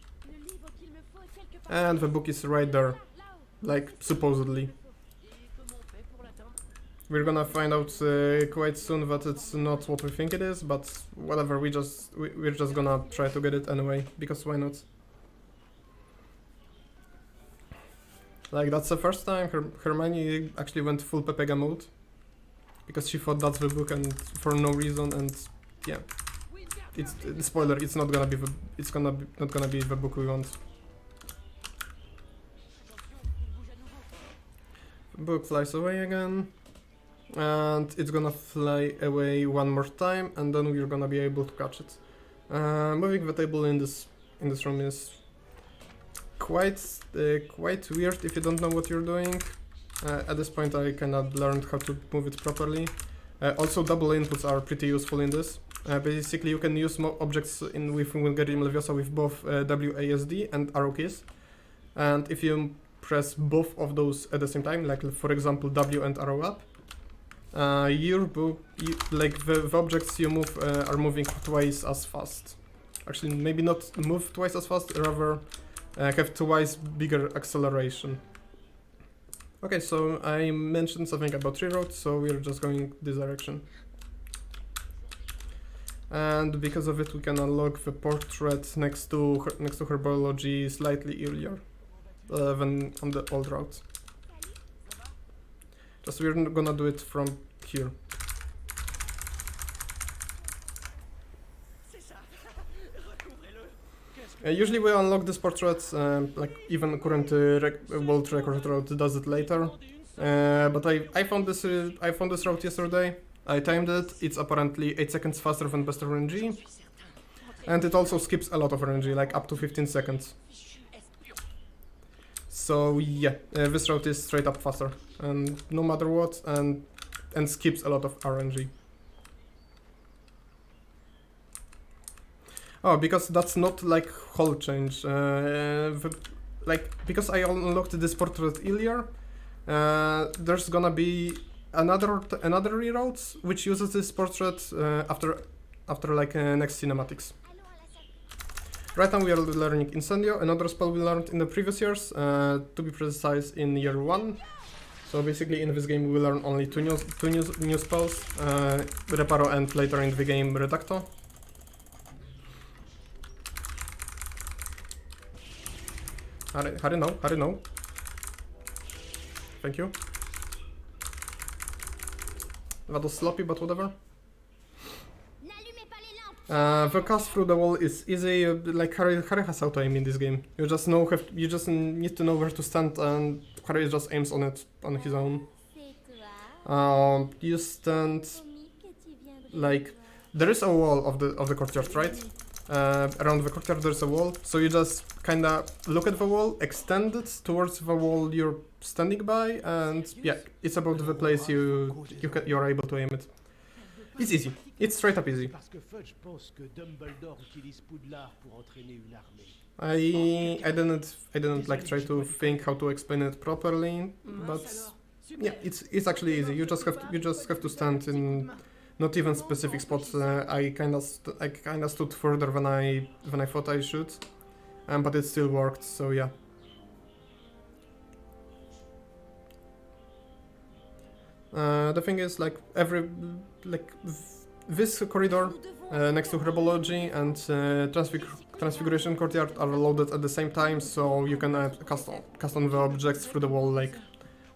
And the book is right there, like, supposedly. We're gonna find out quite soon that it's not what we think it is, but whatever, we're just gonna try to get it anyway, because why not? Like, that's the first time Hermione actually went full Pepega mode, because she thought that's the book and for no reason, and yeah, it's spoiler. It's not gonna be not gonna be the book we want. The book flies away again, and it's gonna fly away one more time, and then we're gonna be able to catch it. Moving the table in this room is quite weird if you don't know what you're doing. At this point I kinda learned how to move it properly. Also, double inputs are pretty useful in this. Basically you can use objects with Wingardium Leviosa with both WASD and arrow keys. And if you press both of those at the same time, like for example W and arrow up, the objects you move are moving twice as fast. Actually, maybe not move twice as fast, rather have twice bigger acceleration. Okay, so I mentioned something about reroute, so we're just going this direction. And because of it, we can unlock the portrait next to herbology slightly earlier than on the old route. Just we're gonna do it from here. Usually we unlock this portrait, like even current world record route does it later. But I found this route yesterday. I timed it. It's apparently 8 seconds faster than best RNG, and it also skips a lot of RNG, like up to 15 seconds. So yeah, this route is straight up faster, and no matter what, and skips a lot of RNG. Oh, because that's not like whole change. Like, because I unlocked this portrait earlier, there's gonna be another reroute which uses this portrait after like next cinematics. Right now we are learning Incendio, another spell we learned in the previous years, to be precise in year 1. So basically in this game we learn only two new spells, Reparo and later in the game Redacto. Hurry no. Thank you. That was sloppy, but whatever. The cast through the wall is easy. Like Harry has auto aim in this game. You just need to know where to stand, and Harry just aims on it on his own. You stand like there is a wall of the courtyard, right? Around the courtyard there's a wall, so you just kinda look at the wall, extend it towards the wall you're standing by, and yeah, it's about the place you're able to aim it. It's easy. It's straight up easy. I didn't like try to think how to explain it properly, but yeah, it's actually easy. You just have to stand in not even specific spots. I kinda stood further than I thought I should, but it still worked. So yeah. The thing is, like this corridor next to Herbology and Transfiguration Courtyard are loaded at the same time, so you can custom the objects through the wall like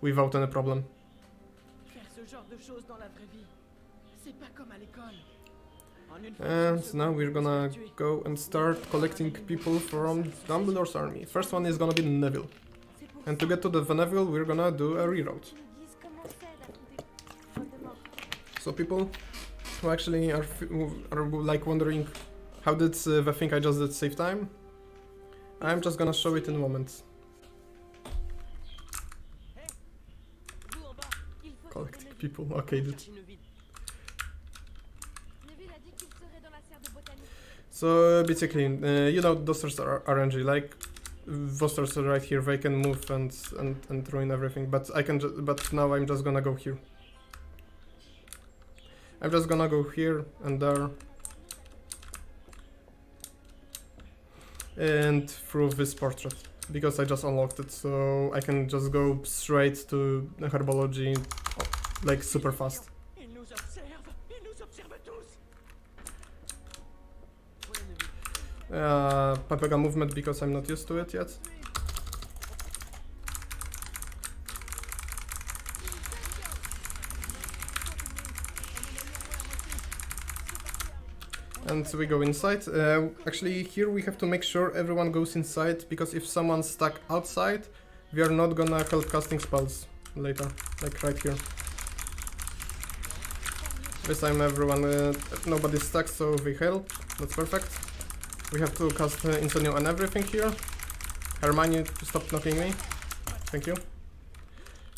without any problem. And now we're gonna go and start collecting people from Dumbledore's army. First one is gonna be Neville. And to get to the Neville, we're gonna do a reroute. So people who actually are like wondering how did the thing I just did save time, I'm just gonna show it in a moment. Collecting people, okay dude. So basically, you know those stairs are RNG, like those stairs are right here, they can move and ruin everything, but but now I'm just gonna go here. I'm just gonna go here and there and through this portrait because I just unlocked it, so I can just go straight to Herbology like super fast. Papega movement because I'm not used to it yet. And so we go inside. Actually, here we have to make sure everyone goes inside, because if someone's stuck outside, we are not gonna help casting spells later, like right here. This time everyone, nobody's stuck, so we help. That's perfect. We have to cast Incendio and everything here. Hermione, stop knocking me. Thank you.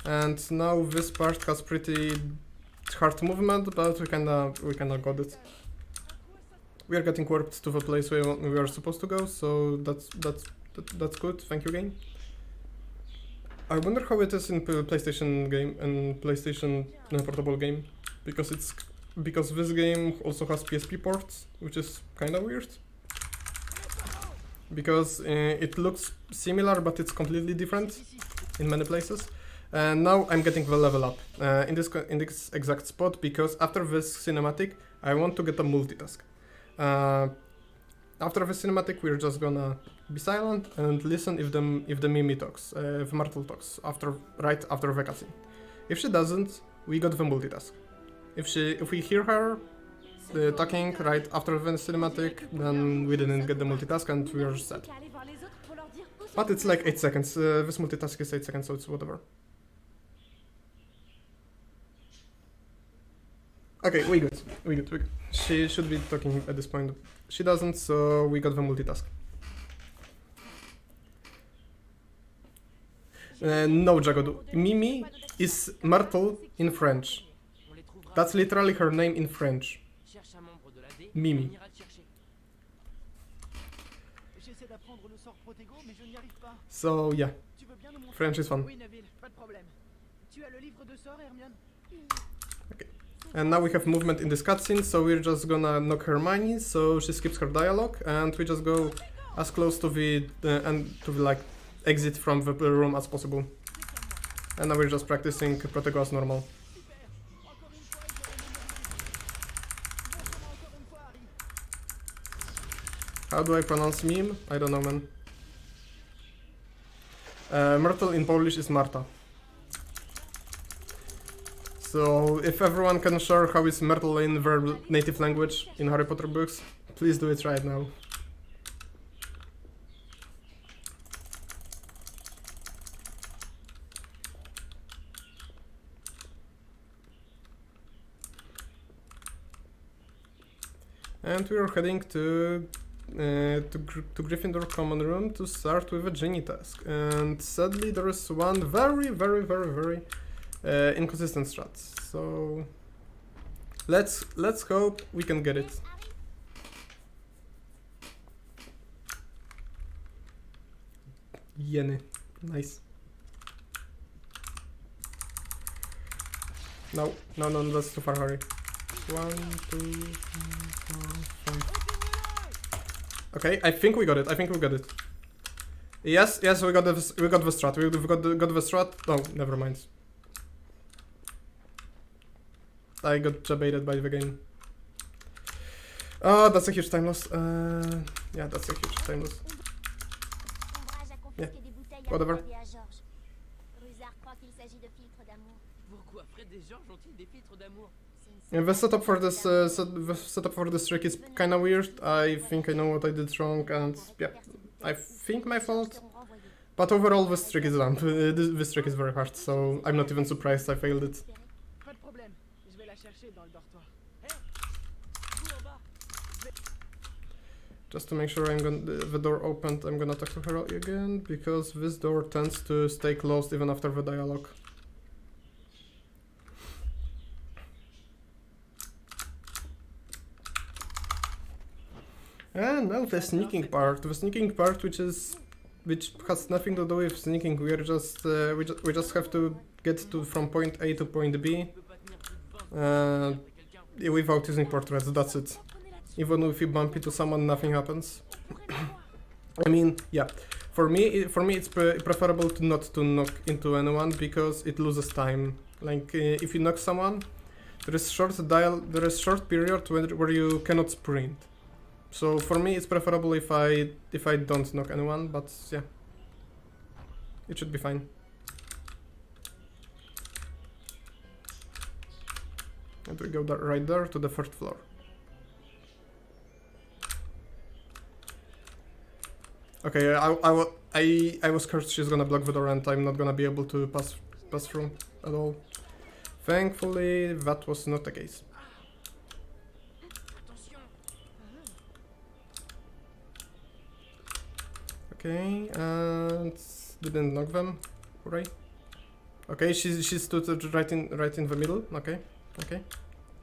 And now this part has pretty hard movement, but we kinda got it. We are getting warped to the place where we are supposed to go, so that's good. Thank you, game. I wonder how it is in PlayStation game and PlayStation portable game, because this game also has PSP ports, which is kind of weird. Because it looks similar, but it's completely different in many places. And now I'm getting the level up in this exact spot, because after this cinematic, I want to get a multitask. After the cinematic, we're just gonna be silent and listen if the Mimi talks, if Myrtle talks right after the cutscene. If she doesn't, we got the multitask. If we hear her talking right after the cinematic, then we didn't get the multitask and we are set. But it's like 8 seconds. This multitask is 8 seconds, so it's whatever. Okay, we good. She should be talking at this point. She doesn't, so we got the multitask. No, Jagodu. Mimi is Myrtle in French. That's literally her name in French. Mimi. So yeah, French is fun. Okay. And now we have movement in this cutscene, so we're just gonna knock Hermione so she skips her dialogue, and we just go as close to the like exit from the room as possible. And now we're just practicing Protego as normal. How do I pronounce meme? I don't know, man. Myrtle in Polish is Marta. So if everyone can share how is Myrtle in their native language in Harry Potter books, please do it right now. And we are heading to Gryffindor common room to start with a genie task. And sadly there is one very inconsistent strat. So let's hope we can get it. Yene, nice. No, that's too far, Harry. 1, 2, 3, 4, 5. Okay, I think we got it. Yes, we got the strat. We got the strat. Oh, never mind. I got jabaited by the game. Oh, that's a huge time loss. Yeah, that's a huge time loss. Yeah, whatever. Yeah, the setup for this trick is kinda weird. I think I know what I did wrong, and yeah, I think my fault. But overall, this trick is done. This trick is very hard, so I'm not even surprised I failed it. Just to make sure the door opened, I'm gonna talk to her again, because this door tends to stay closed even after the dialogue. And now the sneaking part, which has nothing to do with sneaking. We just have to get from point A to point B without using portraits. That's it. Even if you bump into someone, nothing happens. I mean, yeah. For me, it's preferable to not to knock into anyone because it loses time. Like if you knock someone, there is short period where you cannot sprint. So for me, it's preferable if I don't knock anyone, but yeah, it should be fine. And we go right there to the first floor. Okay, I was scared she's gonna block the door and I'm not gonna be able to pass through at all. Thankfully, that was not the case. Okay, and didn't knock them. Hooray. Okay, she stood right in the middle. Okay,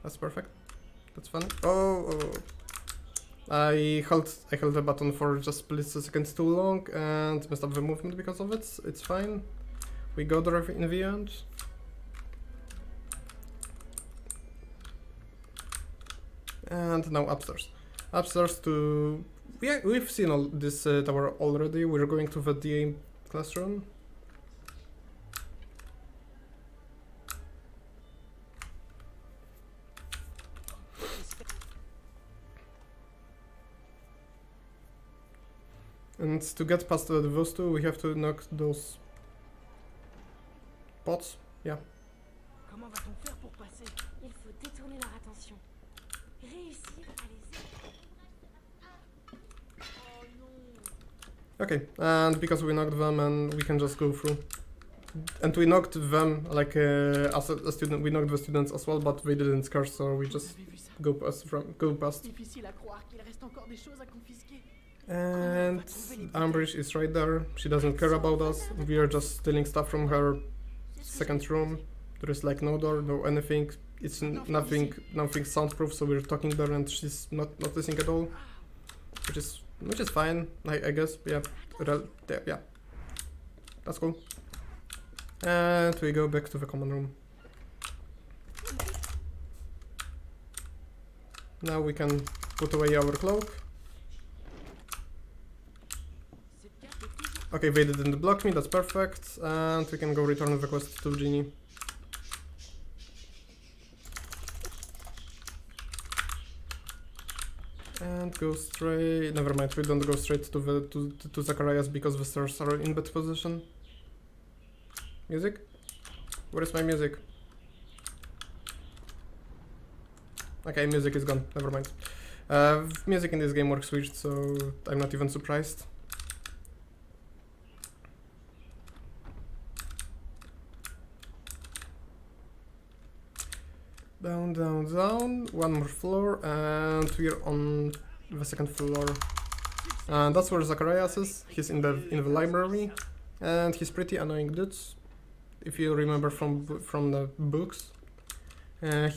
that's perfect. That's fun. Oh. I held the button for just split seconds too long and messed up the movement because of it. It's fine. We got there in the end. And now upstairs. Upstairs to... Yeah, we've seen all this tower already. We're going to the DA classroom. And to get past those two, we have to knock those pots. Yeah. Comment va-t-on faire pour passer? Il faut détourner leur attention. Réussir à les... Okay, and because we knocked them, and we can just go through. And we knocked them like as a student. We knocked the students as well, but they didn't scare, so we just go past. And Umbridge is right there. She doesn't care about us. We are just stealing stuff from her second room. There is like no door, no anything. It's nothing soundproof, so we're talking there and she's not noticing at all, which is which is fine, I guess. Yeah, yeah, that's cool. And we go back to the common room. Now we can put away our cloak. Okay, they didn't block me, that's perfect. And we can go return the quest to Genie. And go straight... Never mind, we don't go straight to the to Zacharias because the stairs are in bad position. Music? Where is my music? Okay, music is gone, never mind. Music in this game works weird, so I'm not even surprised. Down, down, down, one more floor, and we're on the second floor. And that's where Zacharias is. He's in the library, and he's pretty annoying dude, if you remember from the books.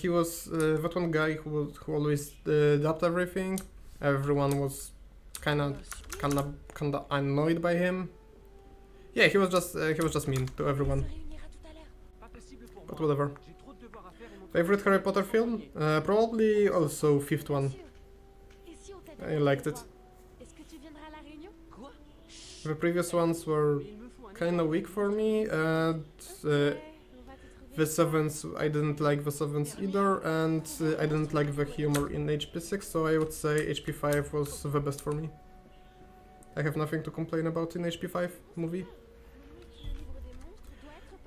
He was that one guy who always dubbed everything. Everyone was kinda annoyed by him. Yeah, he was just mean to everyone. But whatever. Favorite Harry Potter film? Probably also fifth one. I liked it. The previous ones were kinda weak for me, and the seventh, I didn't like the seventh either, and I didn't like the humor in HP6, so I would say HP5 was the best for me. I have nothing to complain about in HP5 movie.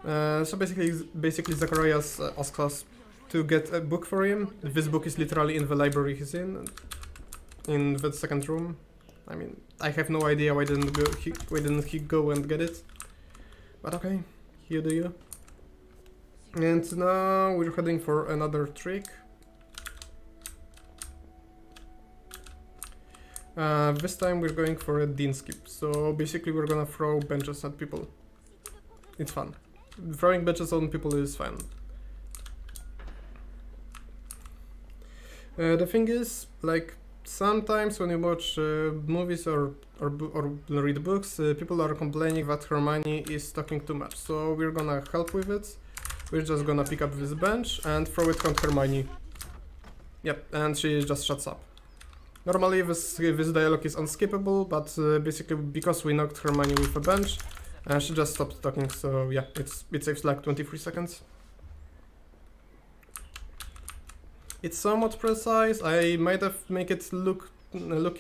So basically Zacharias asked us to get a book for him. This book is literally in the library he's in the second room. I mean, I have no idea why didn't he go and get it. But okay, you do you. And now we're heading for another trick. This time we're going for a dean skip. So basically we're gonna throw benches at people. It's fun. Throwing benches on people is fun. The thing is, like, sometimes when you watch movies or read books, people are complaining that Hermione is talking too much. So we're gonna help with it. We're just gonna pick up this bench and throw it on Hermione. Yep, and she just shuts up. Normally this dialogue is unskippable, but basically because we knocked Hermione with a bench, she just stopped talking, so yeah, it saves like 23 seconds. It's somewhat precise. I might have make it look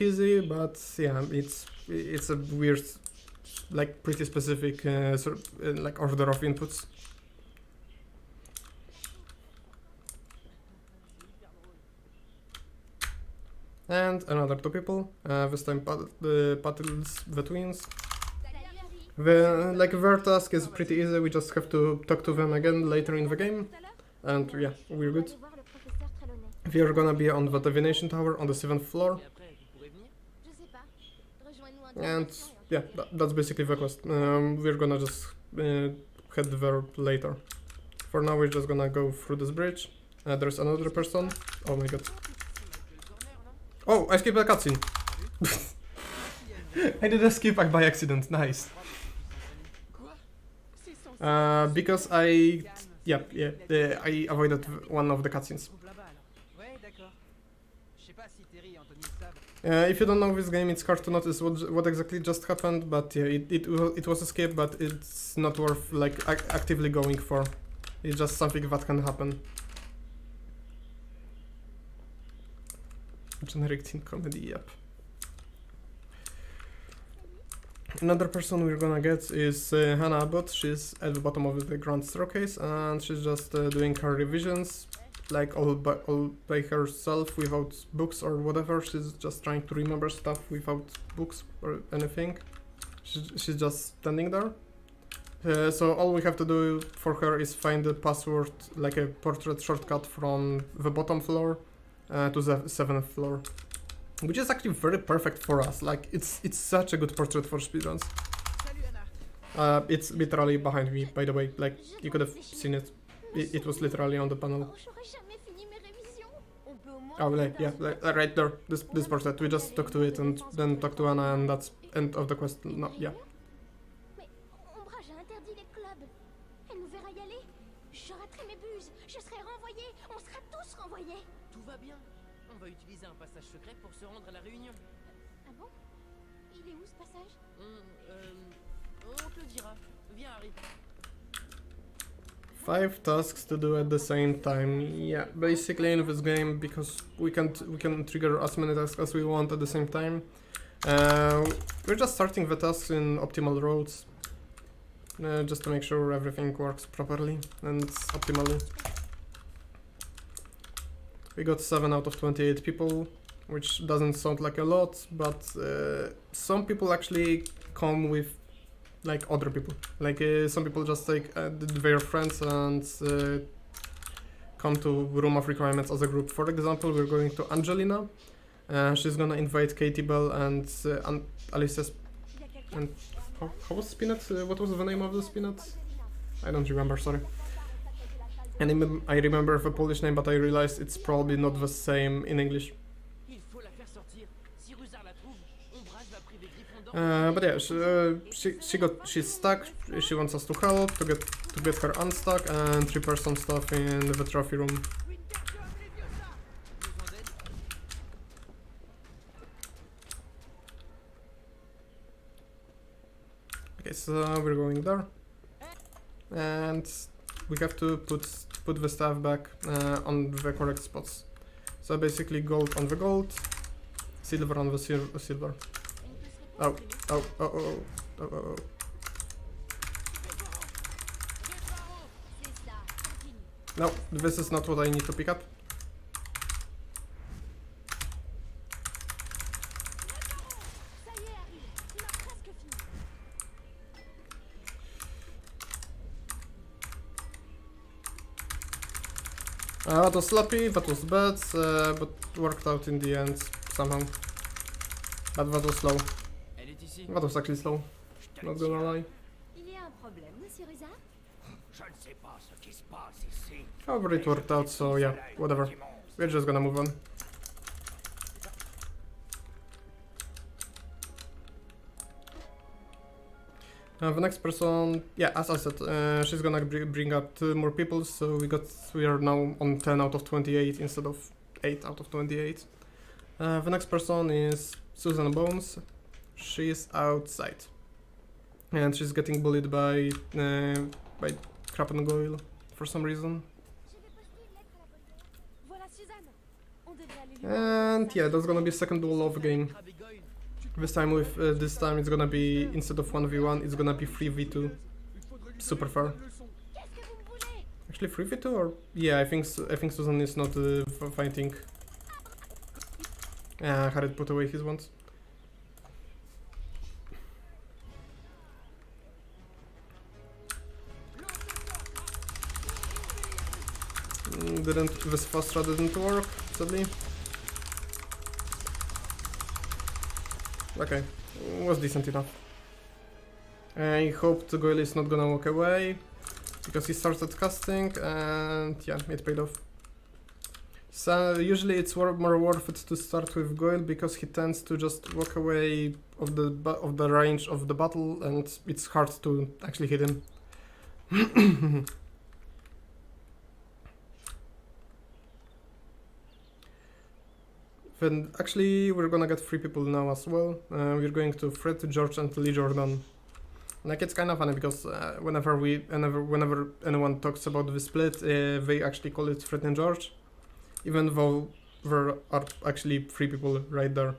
easy, but yeah, it's a weird, like pretty specific like order of inputs. And another two people. This time Pattles, the twins. Their task is pretty easy. We just have to talk to them again later in the game, and yeah, we're good. We are gonna be on the divination tower on the 7th floor. And yeah, that's basically the quest. We're gonna just head there later. For now, we're just gonna go through this bridge. There's another person. Oh my god. Oh, I skipped a cutscene. I did a skip by accident. Nice. Because I avoided one of the cutscenes. If you don't know this game, it's hard to notice what exactly just happened, but yeah, it was a skip, but it's not worth like actively going for. It's just something that can happen. Generic teen comedy, yep. Another person we're gonna get is Hannah Abbott. She's at the bottom of the grand staircase, and she's just doing her revisions, like all by herself without books or whatever. She's just trying to remember stuff without books or anything. She's just standing there. So all we have to do for her is find the password, like a portrait shortcut from the bottom floor to the 7th floor. Which is actually very perfect for us. Like, it's such a good portrait for speedruns. It's literally behind me, by the way. Like, you could have seen it. It was literally on the panel. Oh, right there. This person. We just talk to it and then talk to Anna, and that's end of the quest. No, yeah. Mais Ombrage a interdit les clubs. Elle nous verra y aller. Je raterai mes buses. Je serai renvoyé. On sera tous renvoyés. Tout va bien. On va utiliser un passage secret pour se rendre à la réunion. Ah bon? Il est où ce passage? On te le dira. Viens, Harry. 5 tasks to do at the same time. Yeah, basically in this game, because we can trigger as many tasks as we want at the same time. We're just starting the tasks in optimal roads, just to make sure everything works properly and optimally. We got 7 out of 28 people, which doesn't sound like a lot, but some people actually come with like other people. Like some people just take their friends and come to Room of Requirements as a group. For example, we're going to Angelina. She's gonna invite Katie Bell and Alice's. And how was Spinat? What was the name of the Spinat? I don't remember. Sorry. And I remember the Polish name, but I realized it's probably not the same in English. Il faut la faire sortir. Si Rusard la trouve, Ombrage va priver Gryffondor. But yeah, she's stuck. She wants us to help to get her unstuck and repair some stuff in the trophy room. Okay, so we're going there, and we have to put the staff back on the correct spots. So basically, gold on the gold, silver on the silver. Oh. No, this is not what I need to pick up. That was sloppy, that was bad, but worked out in the end somehow. But that was slow. That was actually slow, not gonna lie. Il y a un problème, monsieur Rusard? Je ne sais pas ce qui se passe ici. However, it worked out, so yeah, whatever. We're just gonna move on. The next person, yeah, as I said, she's gonna bring up 2 more people, so we are now on 10 out of 28 instead of 8 out of 28. The next person is Susan Bones. She's outside, and she's getting bullied by Crap and Goyle for some reason. And yeah, that's gonna be second duel of the game. This time this time it's gonna be, instead of 1v1, it's gonna be 3v2. Super fair. Actually 3v2, or yeah, I think Susan is not fighting. Harry put away his ones. This Fastra didn't work, sadly. Okay, was decent enough. I hope the Goyle is not gonna walk away, because he started casting, and yeah, it paid off. So usually it's more worth it to start with Goyle, because he tends to just walk away of the range of the battle, and it's hard to actually hit him. Then actually we're gonna get 3 people now as well. We're going to Fred, George, and Lee Jordan. Like, it's kind of funny because whenever anyone talks about the split, they actually call it Fred and George, even though there are actually 3 people right there.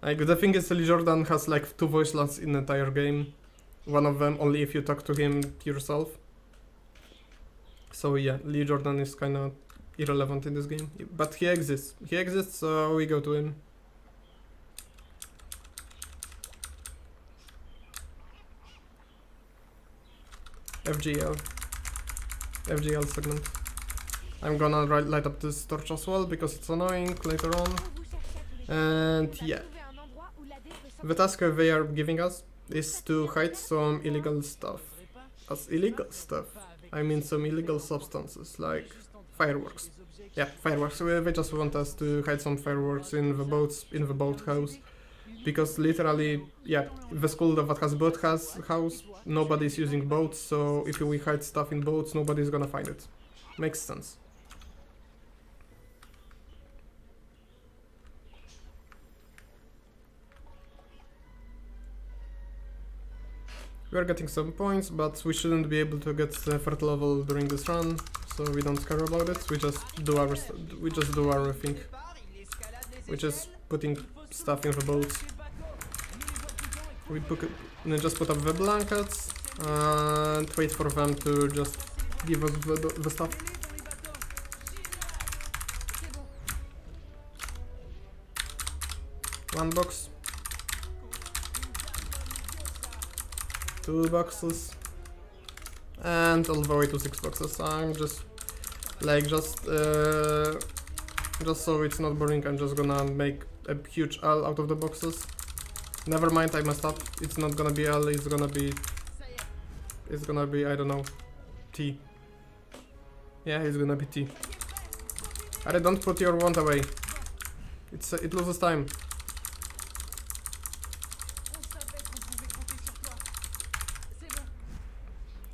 Like, the thing is, Lee Jordan has like 2 voice lines in the entire game. One of them only if you talk to him yourself. So yeah, Lee Jordan is kind of irrelevant in this game, but he exists. He exists, so we go to him. FGL segment. I'm gonna light up this torch as well because it's annoying later on. And yeah, the task they are giving us is to hide some illegal stuff. As illegal stuff, I mean some illegal substances like fireworks. Yeah, fireworks. They just want us to hide some fireworks in the boats, in the boathouse. Because literally, yeah, the school that has boat house, nobody's using boats, so if we hide stuff in boats, nobody's gonna find it. Makes sense. We're getting some points, but we shouldn't be able to get third level during this run, so we don't care about it. We just do our thing, which is putting stuff in the boats. We just put up the blankets and wait for them to just give us the stuff. One box. 2 boxes. And all the way to 6 boxes. I'm just just so it's not boring, I'm just gonna make a huge L out of the boxes. Never mind, I messed up. It's not gonna be L, it's gonna be, I don't know, T. Yeah, it's gonna be T. Alright, don't put your wand away. It loses time.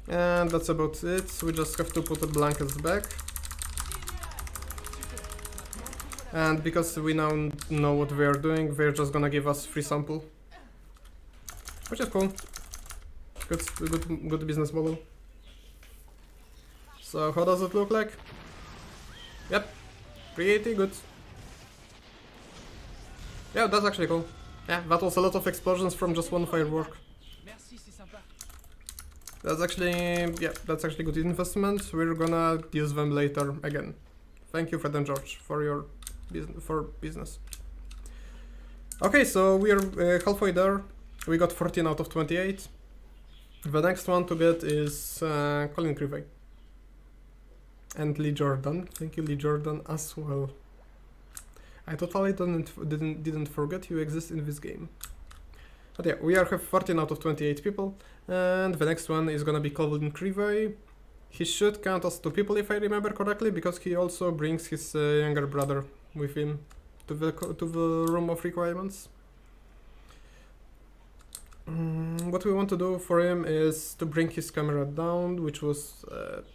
And that's about it. We just have to put the blankets back. And because we now know what we are doing, they're just gonna give us free sample. Which is cool. Good business model. So how does it look like? Yep. Pretty good. Yeah, that's actually cool. Yeah, that was a lot of explosions from just one firework. That's actually good investment. We're gonna use them later again. Thank you, Fred and George, for your business. Okay, so we are halfway there. We got 14 out of 28. The next one to get is Colin Crivey. And Lee Jordan. Thank you, Lee Jordan, as well. I totally didn't forget you exist in this game. But yeah, we have 14 out of 28 people. And the next one is gonna be Colin Crivey. He should count as 2 people if I remember correctly, because he also brings his younger brother with him to the room of requirements. What we want to do for him is to bring his camera down, which was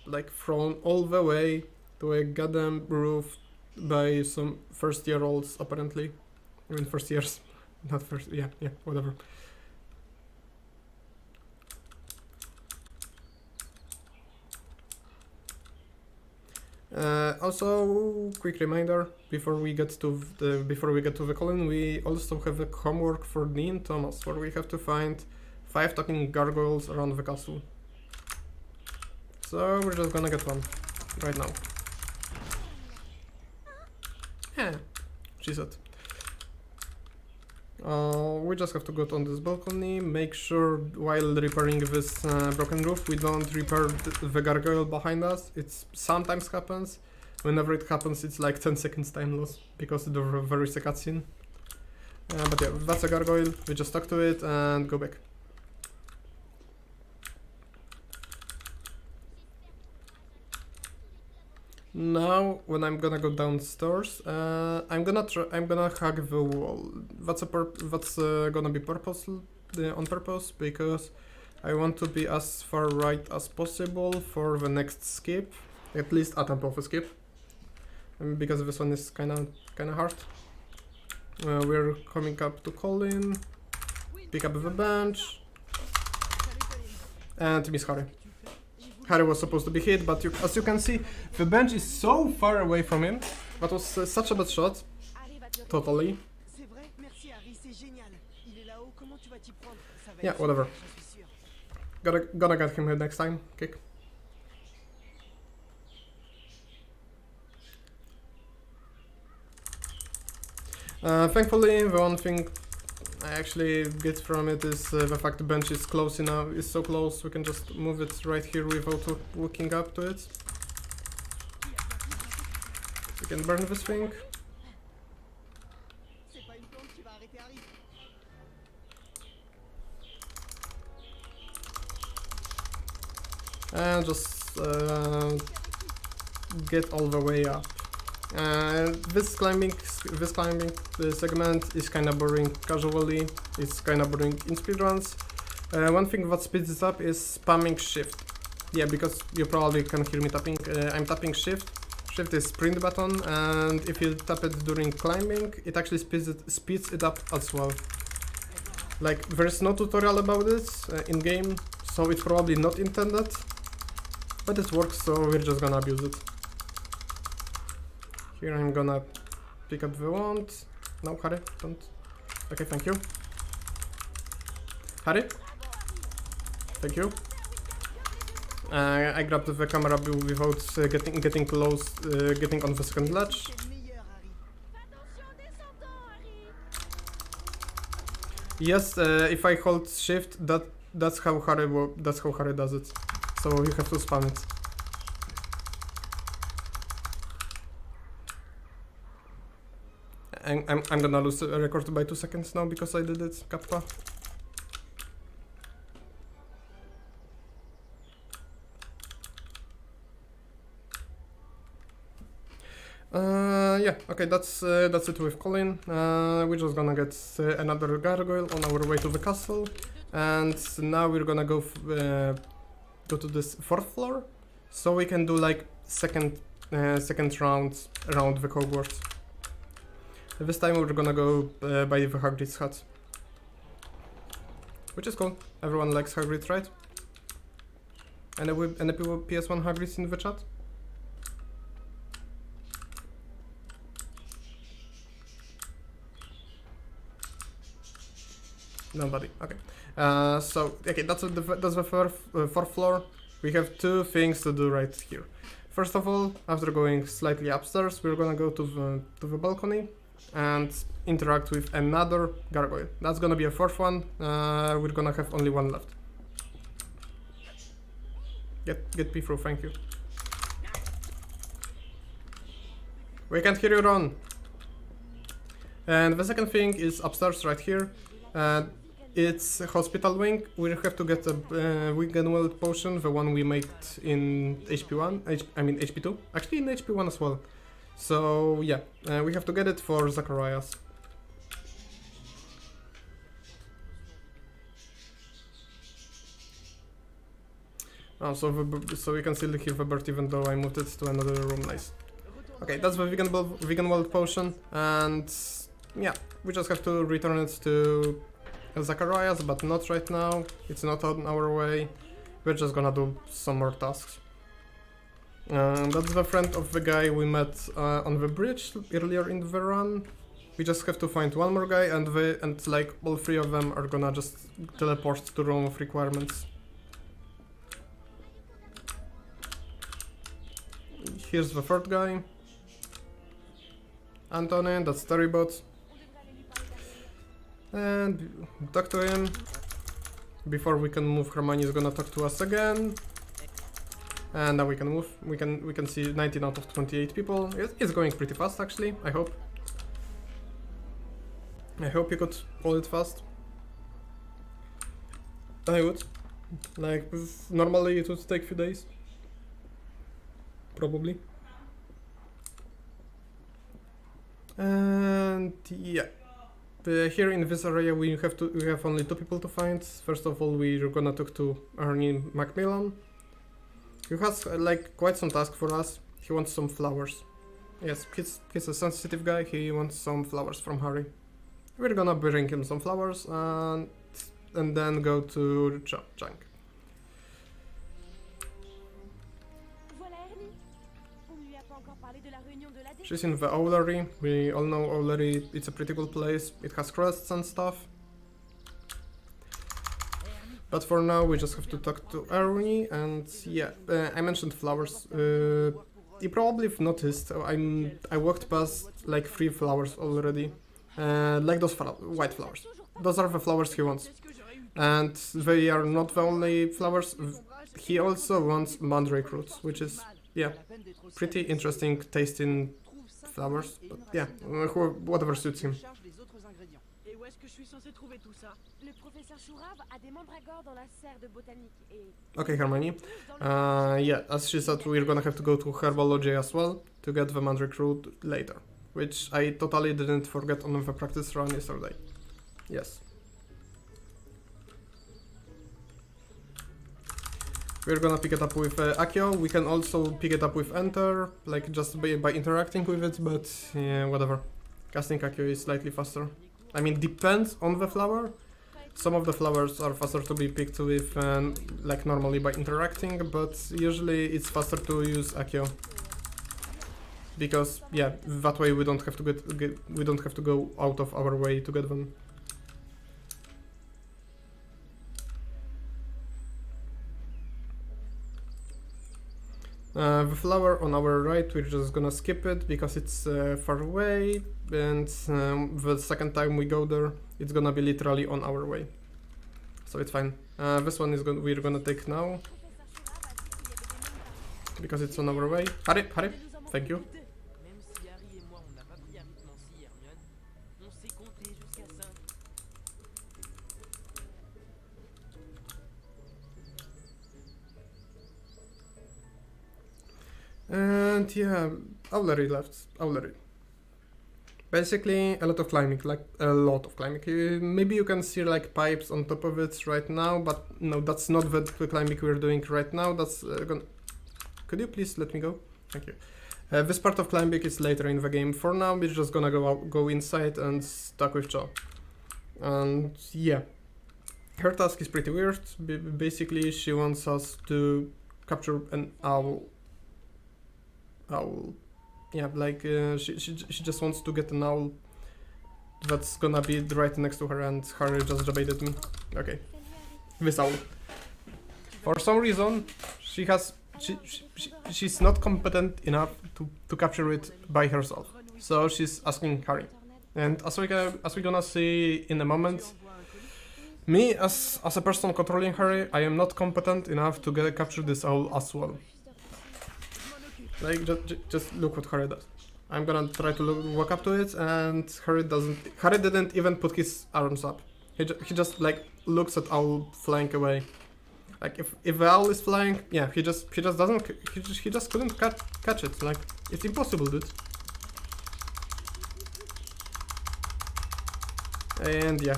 like thrown all the way to a goddamn roof by some first-year-olds apparently. I mean first years, not first. Yeah, whatever. Also, quick reminder before we get to the Colin, we also have a homework for Dean Thomas, where we have to find 5 talking gargoyles around the castle. So we're just gonna get one right now. Yeah, she said. We just have to go on this balcony, make sure while repairing this broken roof we don't repair the gargoyle behind us. It sometimes happens. Whenever it happens, it's like 10 seconds time loss because there is a cutscene. But yeah, that's a gargoyle. We just talk to it and go back. Now, when I'm gonna go downstairs, I'm gonna hug the wall. That's gonna be on purpose because I want to be as far right as possible for the next skip, at least attempt of a skip, because this one is kind of hard. We're coming up to Colin, pick up the bench, and Miss Harry. Harry was supposed to be hit, but as you can see, the bench is so far away from him. That was such a bad shot. Totally. Yeah, whatever. Gonna get him next time. Kick. Thankfully, the one thing I actually get from it is the fact the bench is close enough, is so close we can just move it right here without looking up to it. We can burn this thing. And just get all the way up. This segment is kinda boring casually. It's kinda boring in speedruns. One thing that speeds it up is spamming shift. Yeah, because you probably can hear me tapping. I'm tapping shift. Shift is sprint button, and if you tap it during climbing, it actually speeds it up as well. Like, there's no tutorial about this in game, so it's probably not intended, but it works, so we're just gonna abuse it. Here I'm gonna pick up the wand. No, Harry, don't. Okay, thank you. Harry? Thank you. I grabbed the camera without getting close, getting on the second ledge. Yes, if I hold shift, that's how Harry does it. So you have to spam it. I'm gonna lose the record by 2 seconds now because I did it, Kappa. Yeah, okay, that's it with Colin. We're just gonna get another gargoyle on our way to the castle, and now we're gonna go to this 4th floor, so we can do like second round around the Hogwarts. This time we're gonna go by the Hagrid's hut, which is cool. Everyone likes Hagrid, right? Any people PS1 Hagrid's in the chat? Nobody. Okay. Okay, that's the 4th floor. We have 2 things to do right here. First of all, after going slightly upstairs, we're gonna go to the balcony and interact with another gargoyle. That's gonna be a 4th one. We're gonna have only 1 left. Get P through, thank you. We can't hear you, Ron. And the second thing is upstairs right here. It's a hospital wing. We have to get a Wiggenweld potion, the one we made in HP1. HP2. Actually, in HP1 as well. So yeah, we have to get it for Zacharias. Oh, so we can still hear the bird even though I moved it to another room. Nice. Okay, that's the Wiggenweld potion, and yeah, we just have to return it to Zacharias, but not right now. It's not on our way. We're just gonna do some more tasks. That's the friend of the guy we met on the bridge earlier in the run. We just have to find one more guy, and like all 3 of them are gonna just teleport to room of requirements. Here's the 3rd guy. Antonin, that's Terrybot. And talk to him. Before we can move, Hermione is gonna talk to us again. And now we can move. We can see 19 out of 28 people. It's going pretty fast actually, I hope. I hope you could pull it fast. I would. Like, normally it would take a few days. Probably. And yeah. Here in this area we have only 2 people to find. First of all, we're gonna talk to Arnie Macmillan. He has like quite some task for us. He wants some flowers. Yes, he's a sensitive guy. He wants some flowers from Harry. We're gonna bring him some flowers and then go to Chunk. She's in the Owlery. We all know Owlery, it's a pretty cool place. It has crests and stuff. But for now we just have to talk to Ernie, and yeah, I mentioned flowers. You probably have noticed I walked past like 3 flowers already. Like those white flowers. Those are the flowers he wants. And they are not the only flowers. He also wants mandrake roots, which is, yeah, pretty interesting taste in flowers, but yeah, whatever suits him. que je suis censé trouver tout ça? Le professeur Chourave a des mandragores dans la serre de botanique et... Okay, Hermione. Yeah, as she said, we're gonna have to go to herbology as well to get the mandrake root later, which I totally didn't forget on the practice run yesterday. Yes. We're gonna pick it up with Akio. We can also pick it up with Enter, like just by interacting with it, but yeah, whatever. Casting Akio is slightly faster. I mean, depends on the flower. Some of the flowers are faster to be picked with, like normally by interacting, but usually it's faster to use Akio. Because yeah, that way we don't have to we don't have to go out of our way to get them. The flower on our right, we're just gonna skip it because it's far away, and the second time we go there, it's gonna be literally on our way. So it's fine. This one is we're gonna take now because it's on our way. Hurry, hurry! Thank you. Même si Harry et moi on n'a pas pris arithmancie, Hermione, on sait compter jusqu'à 5. And yeah, Owlery left. Owlery. Basically, a lot of climbing, like a lot of climbing. Maybe you can see like pipes on top of it right now, but no, that's not the climbing we're doing right now. That's gonna... Could you please let me go? Thank you. This part of climbing is later in the game. For now, we're just gonna go inside and stuck with Cho. And yeah, her task is pretty weird. Basically, she wants us to capture an owl. Yeah, like she just wants to get an owl that's gonna be right next to her, and Harry just debated me. Okay, this owl. For some reason, she's not competent enough to capture it by herself. So she's asking Harry, and as we're gonna see in a moment, me as a person controlling Harry, I am not competent enough to capture this owl as well. Like, just look what Harry does. I'm gonna try to walk up to it, and Harry didn't even put his arms up. He just like looks at owl flying away. Like if the owl is flying, yeah, he just doesn't, he just couldn't catch it. Like, it's impossible, dude. And yeah,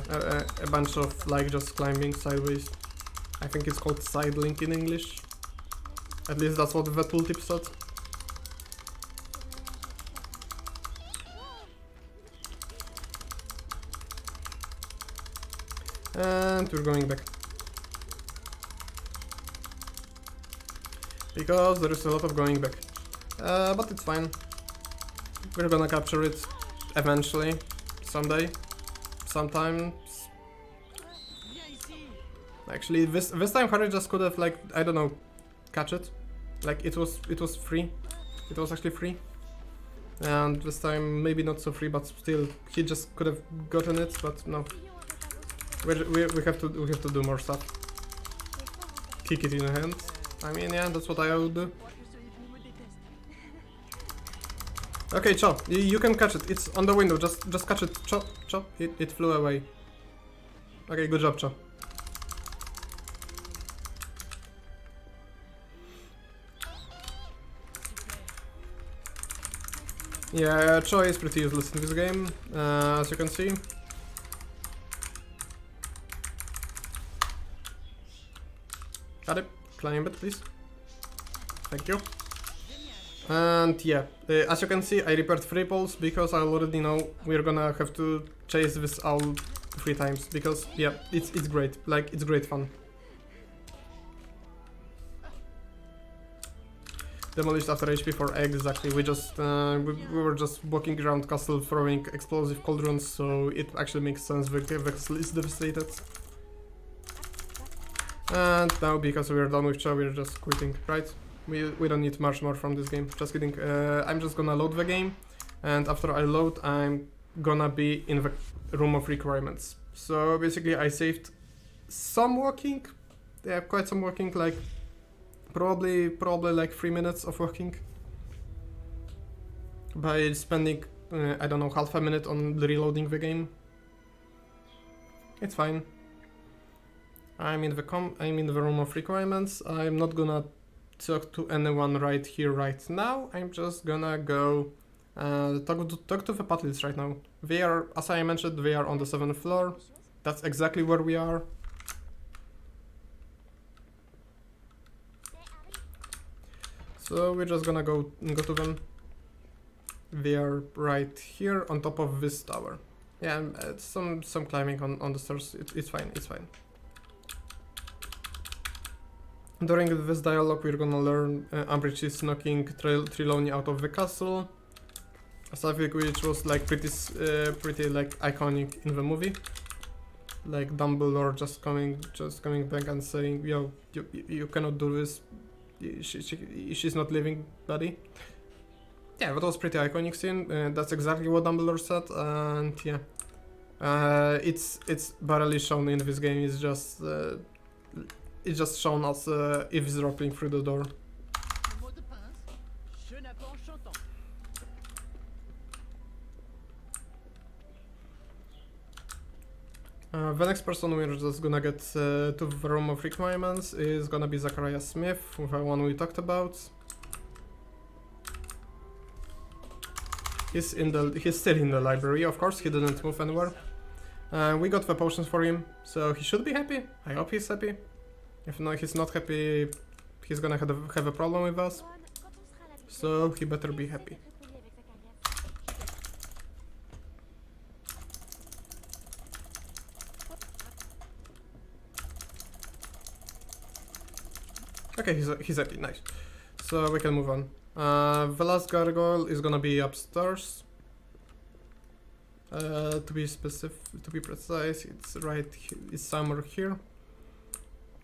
a bunch of like just climbing sideways. I think it's called side link in English. At least that's what the tooltip said. And we're going back. Because there is a lot of going back. But it's fine. We're gonna capture it eventually. Someday. Sometimes. Actually, this time Harry just could have, like, I don't know, catch it. Like, it was free. It was actually free. And this time maybe not so free, but still he just could have gotten it, but no. We have to do more stuff. Kick it in the hand. I mean, yeah, that's what I would do. Okay, Cho, you can catch it. It's on the window. Just catch it. Cho. It flew away. Okay, good job, Cho. Yeah, Cho is pretty useless in this game, as you can see. Got it. Climb it, please. Thank you. And yeah, as you can see, I repaired 3 poles because I already know we're gonna have to chase this owl 3 times. Because yeah, it's great. Like, it's great fun. Demolished after HP for egg, exactly. We just we were just walking around castle throwing explosive cauldrons, so it actually makes sense. The castle is devastated. And now, because we're done with Cho, we're just quitting, right? We don't need much more from this game. Just kidding. I'm just gonna load the game, and after I load, I'm gonna be in the room of requirements. So basically, I saved some walking. Yeah, quite some walking, like probably like 3 minutes of walking. By spending, I don't know, half a minute on reloading the game. It's fine. I'm in the room of requirements. I'm not gonna talk to anyone right here, right now. I'm just gonna go talk to the paddles right now. They are, as I mentioned, they are on the 7th floor. That's exactly where we are. So we're just gonna go to them. They are right here on top of this tower. Yeah, some climbing on the stairs. It's fine. It's fine. During this dialogue, we're gonna learn Umbridge is knocking Trelawney out of the castle. Something which was like pretty like iconic in the movie. Like Dumbledore just coming back and saying, "Yo, you cannot do this. She's not living, buddy." Yeah, that was pretty iconic scene. That's exactly what Dumbledore said, and yeah, it's barely shown in this game. It's just shown as eavesdropping through the door. The next person we're just gonna get to the room of requirements is gonna be Zachariah Smith, the one we talked about. He's still in the library, of course. He didn't move anywhere. We got the potions for him, so he should be happy. I hope he's happy. If not, he's not happy, he's gonna have a problem with us. So he better be happy. Okay, he's happy, nice. So we can move on. The last gargoyle is gonna be upstairs. To be precise, it's somewhere here.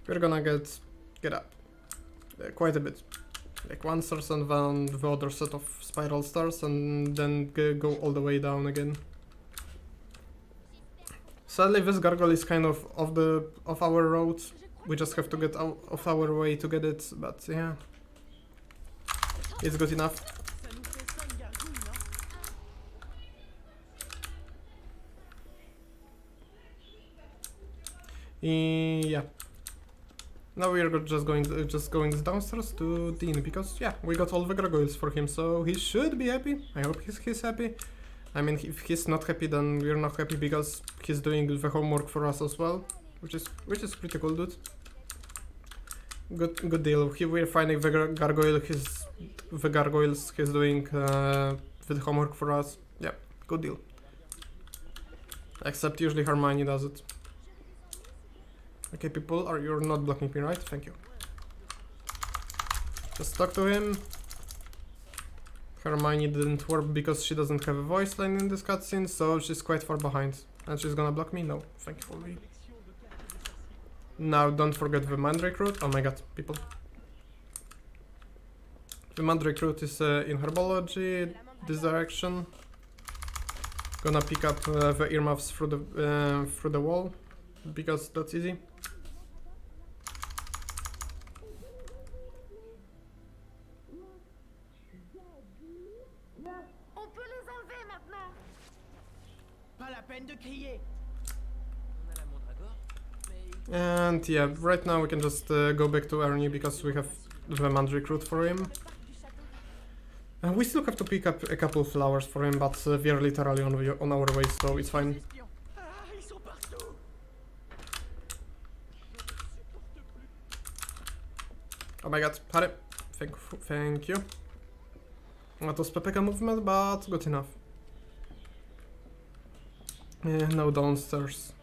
We're gonna get up quite a bit, like one stairs and then the other set of spiral stairs, and then go all the way down again. Sadly, this gargoyle is kind of off our road. We just have to get out of our way to get it, but yeah, it's good enough. Yeah. Now we are just going downstairs to Dean, because yeah, we got all the gargoyles for him, so he should be happy. I hope he's happy. I mean, if he's not happy, then we're not happy, because he's doing the homework for us as well, which is pretty cool, dude. Good deal. We're finding the gargoyles. He's doing the homework for us. Yeah, good deal. Except usually Hermione does it. Okay, people, you're not blocking me, right? Thank you. Just talk to him. Hermione didn't work because she doesn't have a voice line in this cutscene, so she's quite far behind. And she's gonna block me? No, thankfully. Now, don't forget the Mandrake route. Oh my god, people. The Mandrake route is in herbology, this direction. Gonna pick up the earmuffs through the wall, because that's easy. And yeah, right now we can just go back to Ernie, because we have the Mandrake route for him. We still have to pick up a couple of flowers for him, but we are literally on our way, so it's fine. Oh my god, Harry, thank you. That was Pepeka movement, but good enough. Now downstairs.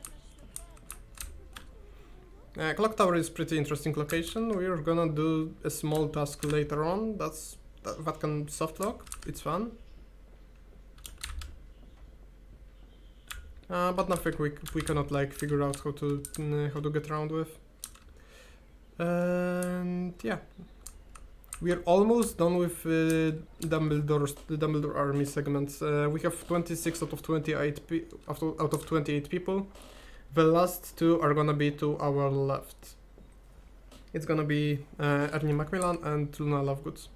Clock Tower is pretty interesting location. We're gonna do a small task later on. That can soft lock. It's fun. But nothing we cannot like figure out how to get around with. And yeah, we are almost done with the Dumbledore army segments. We have 26 out of 28 people. The last two are gonna be to our left. It's gonna be Ernie Macmillan and Luna Lovegood.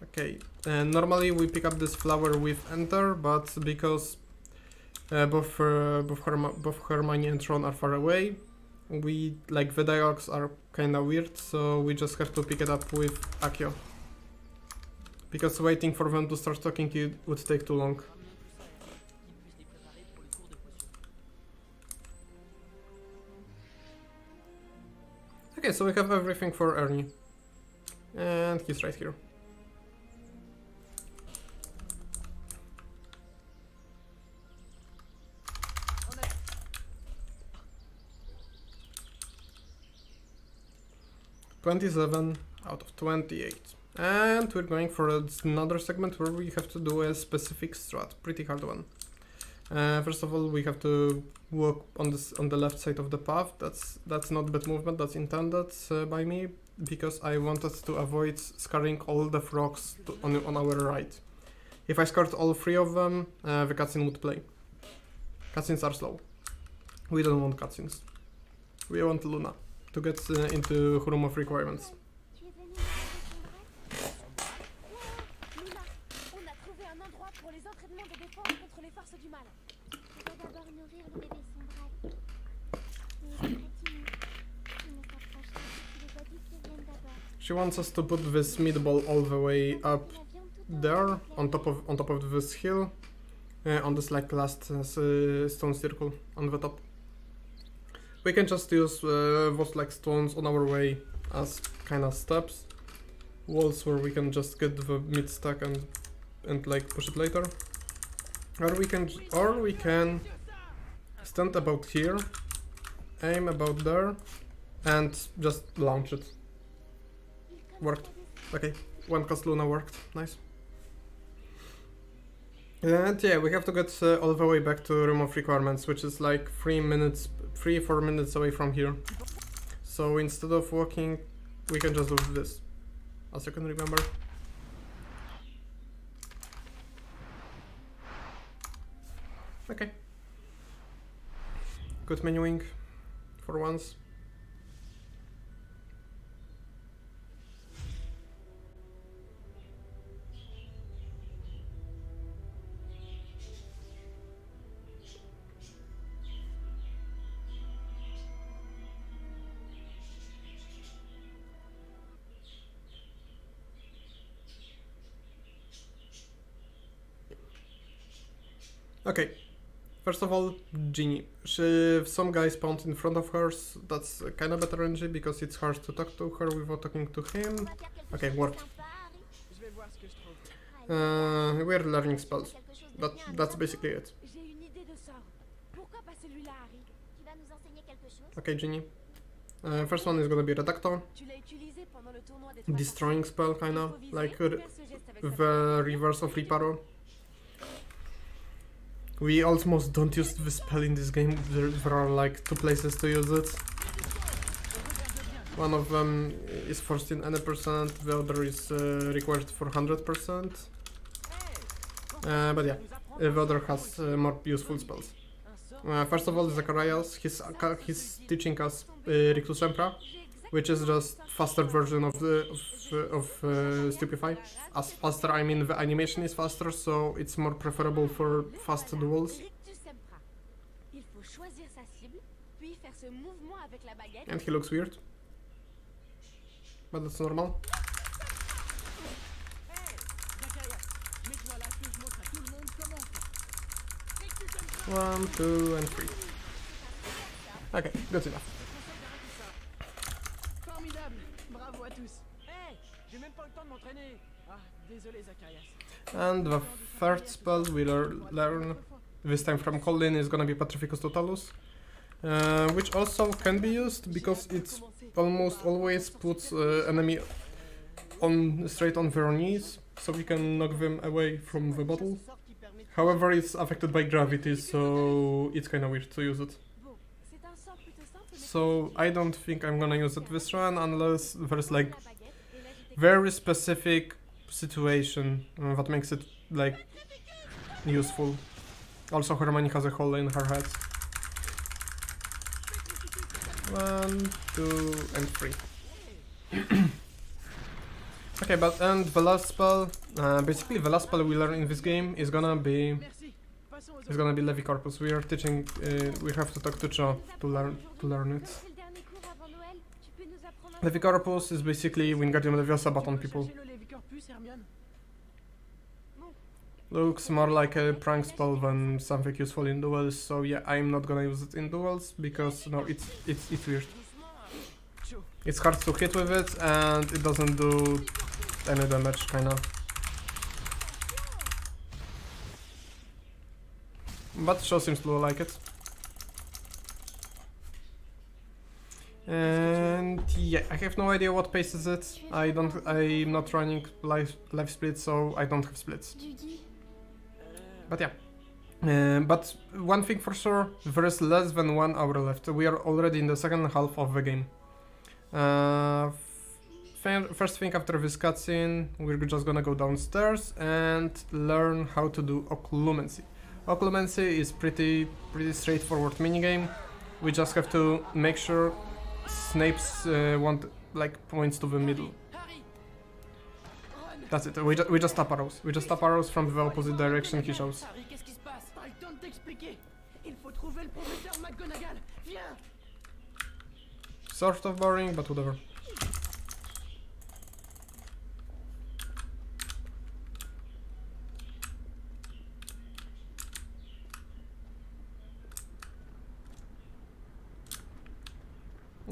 Okay, normally we pick up this flower with Enter, but because Both Hermione and Ron are far away. We, like, the dialogues are kinda weird, so we just have to pick it up with Akio. Because waiting for them to start talking it would take too long. Okay, so we have everything for Ernie. And he's right here. "27 out of 28. And we're going for another segment where we have to do a specific strat, pretty hard one. First of all, we have to walk on the left side of the path. That's not bad movement, that's intended by me, because I wanted to avoid scarring all the frogs on our right. If I scarred all 3 of them, the cutscene would play. Cutscenes are slow. We don't want cutscenes. We want Luna to get into Room of Requirements. Tu es venu Luna, on a trouvé un endroit pour les entraînements de défense contre les forces du mal. On va d'abord nourrir le bébé sombrel. Il est très timide. Il ne s'approche pas si tu les as dit qu'ils viennent d'abord. She wants us to put this meatball all the way up there, on top of this hill, on this like last stone circle on the top. We can just use those like stones on our way as kind of steps, walls where we can just get the meat stack and like push it later, or we can stand about here, aim about there, and just launch it. Worked. Okay, one cast Luna worked. Nice. And yeah, we have to get all the way back to Room of Requirements, which is like 3-4 minutes away from here. So instead of walking, we can just do this, as you can remember. Okay. Good menuing, for once. Okay, first of all, Ginny. Some guy spawned in front of hers. That's kinda better RNG because it's hard to talk to her without talking to him. Okay, worked. We're learning spells. That's basically it. Okay, Ginny. First one is gonna be Redactor. Destroying spell, kinda, like the reverse of Reparo. We almost don't use the spell in this game. There are like 2 places to use it. One of them is forced in any percent, the other is required for 100%. But yeah, the other has more useful spells. First of all, Zacharias, he's teaching us Rictus Empra, which is just faster version of Stupefy. As faster, I mean the animation is faster, so it's more preferable for fast duels. And he looks weird, but that's normal. One, 2, and 3. Okay, good enough. And the third spell we learn this time from Colin is gonna be Petrificus Totalus, which also can be used because it almost always puts enemy straight on their knees, so we can knock them away from the bottle. However, it's affected by gravity, so it's kinda weird to use it. So I don't think I'm gonna use it this run unless there's like very specific situation that makes it like useful. Also, Hermione has a hole in her head. 1, 2, and 3. Okay, and the last spell, basically the last spell we learn in this game is gonna be It's gonna be Levicorpus. We are teaching. We have to talk to Cho to learn it. C'est le dernier cours avant Noël. Tu peux nous apprendre un Levicorpus is basically Wingardium Leviosa but on people. Looks more like a prank spell than something useful in duels. So yeah, I'm not gonna use it in duels because no, it's weird. It's hard to hit with it and it doesn't do any damage, kinda. But Cho seems to like it. And yeah, I have no idea what pace is it. I'm not running live split, so I don't have splits. But yeah. But one thing for sure, there is less than 1 hour left. We are already in the second half of the game. First thing after this cutscene, we're just gonna go downstairs and learn how to do occlumency. Occlumency is pretty straightforward minigame. We just have to make sure Snape's points to the middle. That's it. We just tap arrows. We just tap arrows from the opposite direction he shows. Sort of boring, but whatever.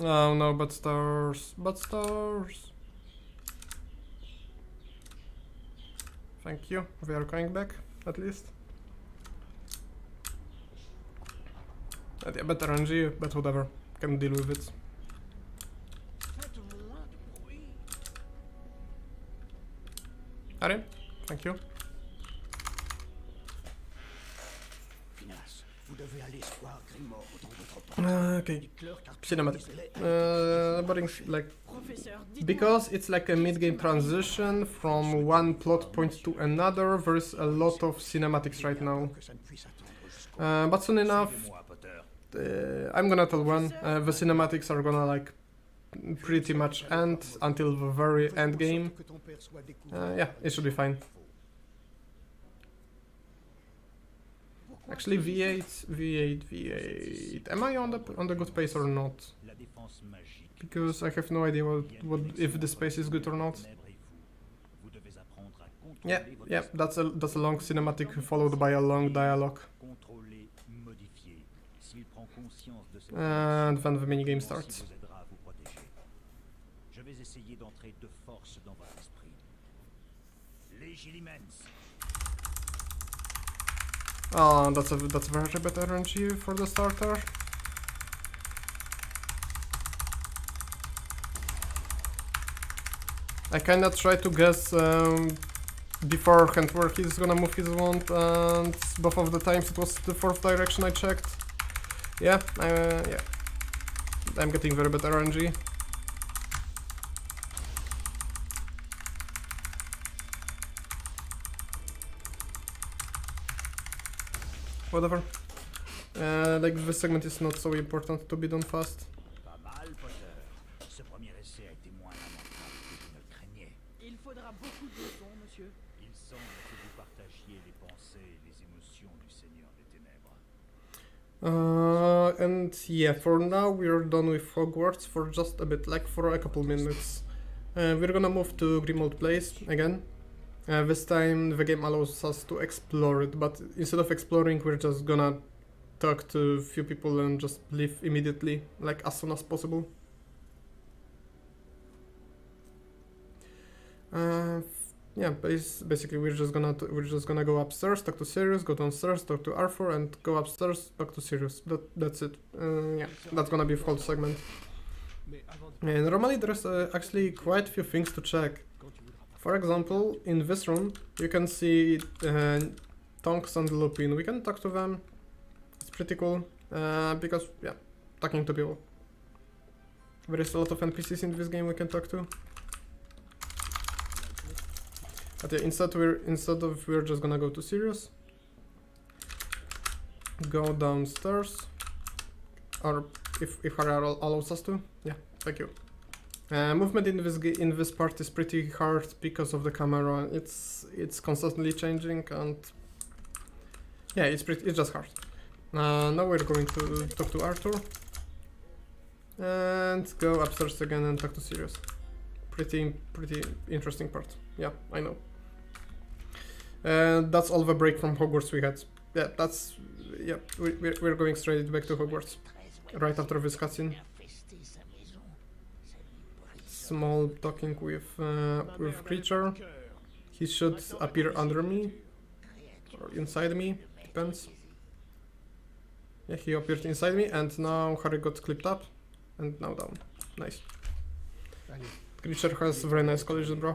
Oh no, but stars. Thank you, we are going back, at least. But yeah, better RNG, but whatever, can deal with it. Harry, thank you. Okay, cinematic. Boring, like, because it's like a mid-game transition from one plot point to another, there's a lot of cinematics right now. But soon enough, I'm gonna tell one, the cinematics are gonna like pretty much end until the very end game. Yeah, it should be fine. Actually, V8. Am I on the good pace or not? Because I have no idea what if this pace is good or not. Yeah, that's a long cinematic followed by a long dialogue. And then the minigame starts. Oh, that's a very bad RNG for the starter. I kinda try to guess beforehand where he's gonna move his wand, and both of the times it was the fourth direction I checked. Yeah, yeah. I'm getting very bad RNG. Whatever. Like, this segment is not so important to be done fast. And yeah, for now we're done with Hogwarts for just a bit, like for a couple minutes. We're gonna move to Grimmauld Place again. This time the game allows us to explore it, but instead of exploring we're just gonna talk to a few people and just leave immediately, like as soon as possible. Yeah, basically we're just gonna go upstairs, talk to Sirius, go downstairs, talk to Arthur, and go upstairs, talk to Sirius. That's it. Yeah, that's gonna be the whole segment. And normally there's actually quite a few things to check. For example, in this room you can see Tonks and Lupin. We can talk to them. It's pretty cool because yeah, talking to people. There is a lot of NPCs in this game we can talk to. But yeah, instead we're just gonna go to Sirius, go downstairs, or if Harry allows us to. Yeah, thank you. Movement in this part is pretty hard because of the camera. It's constantly changing, and Yeah, it's just hard. Now we're going to talk to Arthur. And go upstairs again and talk to Sirius. Pretty interesting part. Yeah, I know. And that's all the break from Hogwarts we had. Yeah, that's... Yeah, we're going straight back to Hogwarts. Right after this cutscene. Small talking with creature. He should appear under me. Or inside me, depends. Yeah, he appeared inside me and now Harry got clipped up. And now down. Nice. Creature has very nice collision, bro.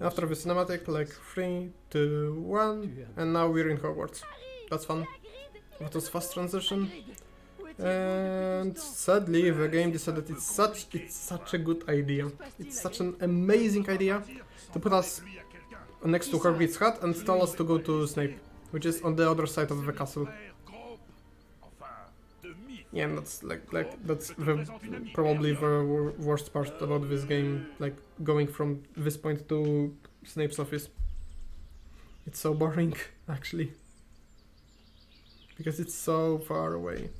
After the cinematic, like 3, 2, 1, and now we're in Hogwarts. That's fun. It was fast transition. And sadly, the game decided it's such a good idea. It's such an amazing idea to put us next to Hagrid's hut and tell us to go to Snape, which is on the other side of the castle. Yeah, and that's that's probably the worst part about this game, like going from this point to Snape's office. It's so boring, actually, because it's so far away.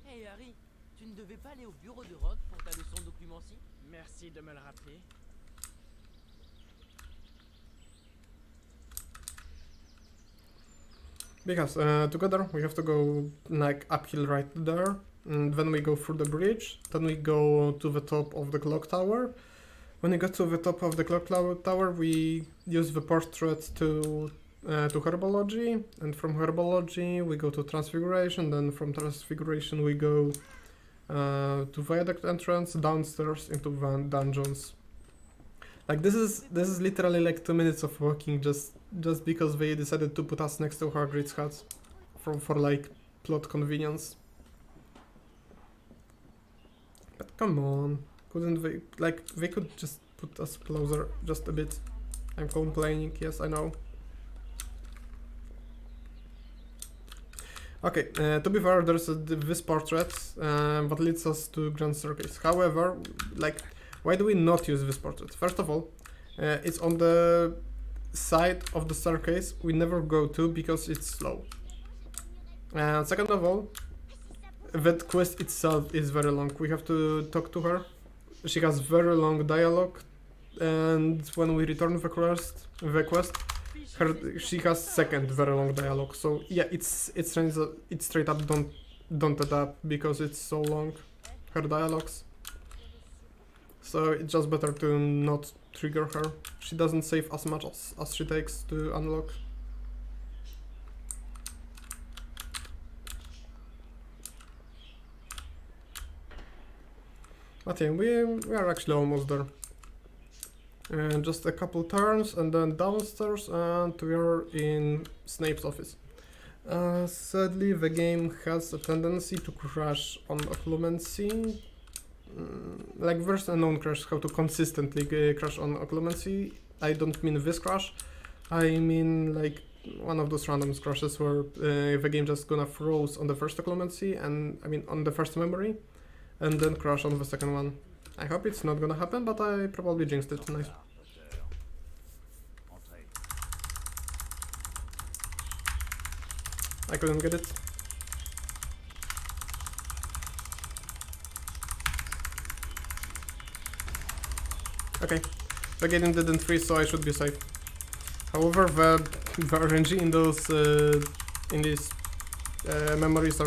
Hey Harry, tu ne devais pas aller au bureau de Rogue pour ta leçon d'occlumency? Merci de me le rappeler. Because together we have to go like uphill right there, and then we go through the bridge, then we go to the top of the clock tower. When we get to the top of the clock tower, we use the portrait to herbology, and from herbology we go to transfiguration, then from transfiguration we go to viaduct entrance, downstairs into dungeons. Like this is literally like 2 minutes of walking just because they decided to put us next to Hagrid's hut for like plot convenience. But come on, couldn't they, like, they could just put us closer just a bit. I'm complaining, yes, I know. Okay, to be fair, there's this portrait that leads us to Grand Staircase. However, like, why do we not use this portrait? First of all, it's on the side of the staircase we never go to because it's slow. And second of all, that quest itself is very long. We have to talk to her. She has very long dialogue, and when we return the quest, she has second very long dialogue. So yeah, it's straight up don't adapt because it's so long, her dialogues. So it's just better to not trigger her. She doesn't save as much as she takes to unlock. But yeah, we are actually almost there. And just a couple turns and then downstairs and we are in Snape's office. Sadly, the game has a tendency to crash on occlumency. Like there's a known crash how to consistently crash on occlumency. I don't mean this crash, I mean like one of those random crashes where the game just gonna froze on the first occlumency, and I mean on the first memory, and then crash on the second one. I hope it's not gonna happen, but I probably jinxed it. Nice. I couldn't get it. Okay, the game didn't freeze, so I should be safe. However, the RNG in those these memories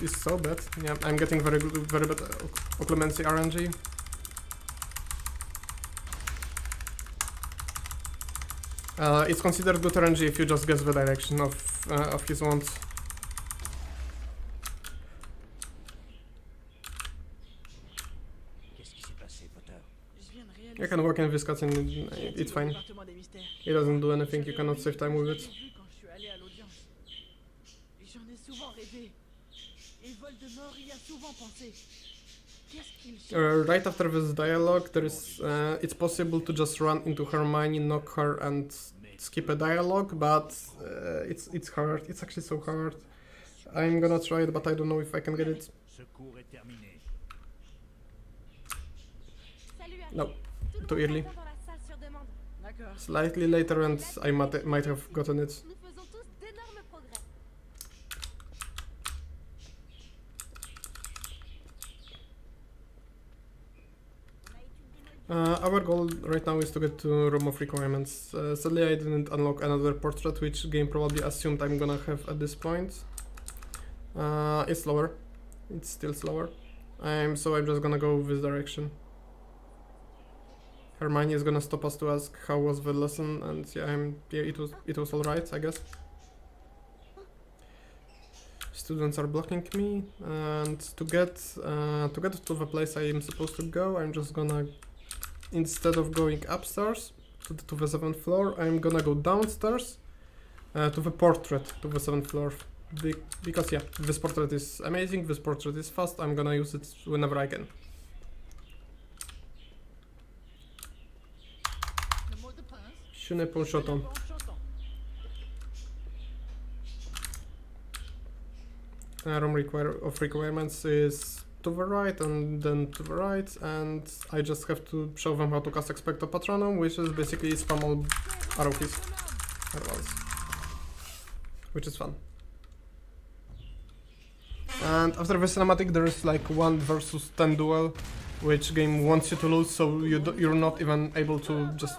is so bad. Yeah, I'm getting very bad occlumency RNG. It's considered good RNG if you just guess the direction of his wand. You can work in this cutscene, it's fine. It doesn't do anything, you cannot save time with it. Right after this dialogue, there is it's possible to just run into Hermione, knock her, and skip a dialogue, but it's hard. It's actually so hard. I'm gonna try it, but I don't know if I can get it. No, too early. Dans la salle sur demande. D'accord. Slightly later, and I might have gotten it. Nous faisons tous d'énormes progrès. Our goal right now is to get to Room of Requirements. Sadly, I didn't unlock another portrait, which game probably assumed I'm gonna have at this point. It's slower. It's still slower. So I'm just gonna go this direction. Hermione is gonna stop us to ask how was the lesson, and yeah, it was alright, I guess. Students are blocking me, and to get to the place I am supposed to go, I'm just gonna, instead of going upstairs to the 7th floor, I'm gonna go downstairs to the portrait to the 7th floor. Because yeah, this portrait is amazing, this portrait is fast, I'm gonna use it whenever I can. Je n'ai pas chantant. Room of requirements is to the right and then to the right, and I just have to show them how to cast Expecto Patronum, which is basically spam all arrow keys, which is fun. And after the cinematic, there is like 1 versus 10 duel, which game wants you to lose, so you're not even able to just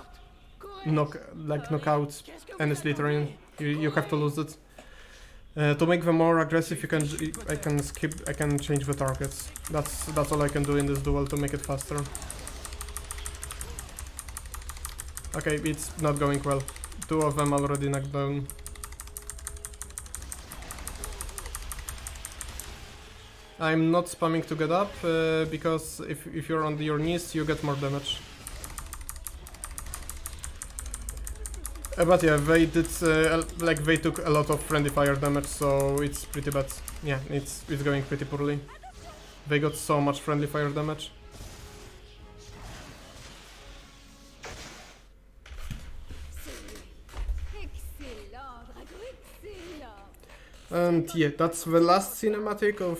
knock out any Slytherin. You have to lose it. To make them more aggressive, I can change the targets. That's all I can do in this duel to make it faster. Okay, it's not going well. 2 of them already knocked down. I'm not spamming to get up, because if you're on your knees, you get more damage. But yeah, they did they took a lot of friendly fire damage, so it's pretty bad. Yeah, it's going pretty poorly. They got so much friendly fire damage. And yeah, that's the last cinematic of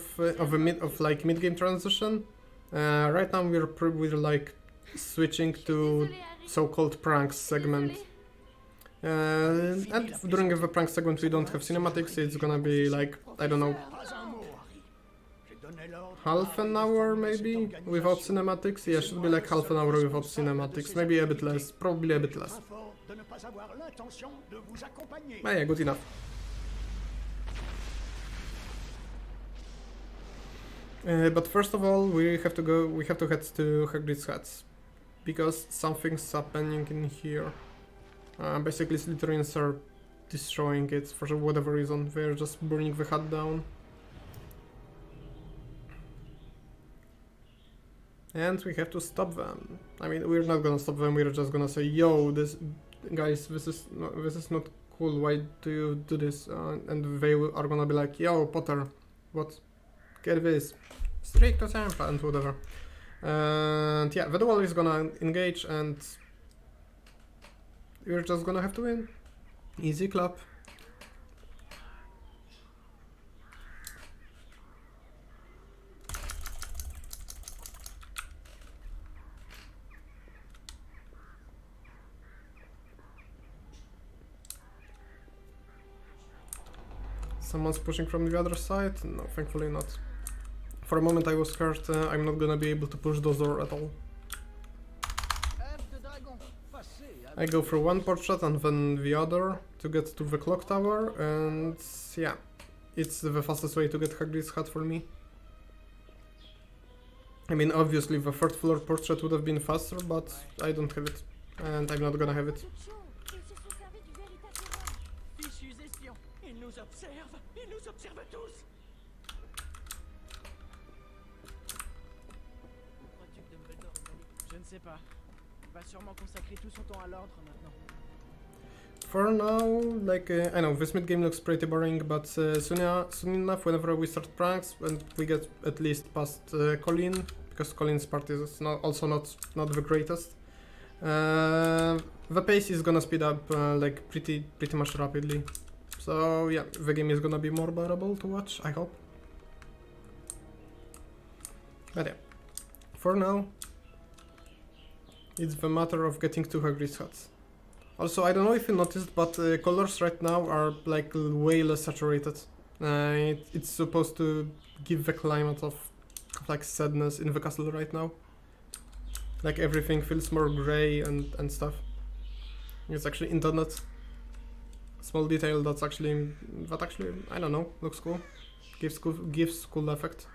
mid-game transition. Right now we're like switching to so-called pranks segment. And during the prank segment we don't have cinematics, it's gonna be like, I don't know, half an hour maybe without cinematics. Yeah, should be like half an hour without cinematics, maybe a bit less, probably a bit less. But yeah, good enough. But first of all, we have to head to Hagrid's hut, because something's happening in here. Basically, Slytherins are destroying it for whatever reason. They're just burning the hut down. And we have to stop them. I mean, we're not gonna stop them, we're just gonna say, yo, this is not cool, why do you do this? And they are gonna be like, yo, Potter, what? Get this. Straight to Zampa and whatever. And yeah, the duel is gonna engage, and we're just gonna have to win. Easy clap. Someone's pushing from the other side? No, thankfully not. For a moment I was scared I'm not gonna be able to push those doors at all. I go through one portrait and then the other to get to the clock tower, and yeah, it's the fastest way to get Hagrid's hat for me. I mean, obviously the 3rd floor portrait would have been faster, but I don't have it, and I'm not gonna have it. Fichus espions, ils nous observent tous. Crois-tu que Dumbledore est allé? Je ne sais pas. Il va sûrement consacrer tout son temps à l'ordre maintenant. For now, like, I know this mid game looks pretty boring, but soon enough, whenever we start pranks and we get at least past Colin, because Colin's part is also not the greatest, the pace is gonna speed up like pretty much rapidly. So yeah, the game is gonna be more bearable to watch, I hope. But yeah, for now, It's the matter of getting to Hagrid's hut. Also, I don't know if you noticed, but colors right now are like way less saturated. It's supposed to give the climate of like sadness in the castle right now. Like everything feels more grey and stuff. It's actually internet. Small detail that actually I don't know, looks cool. Gives cool effect.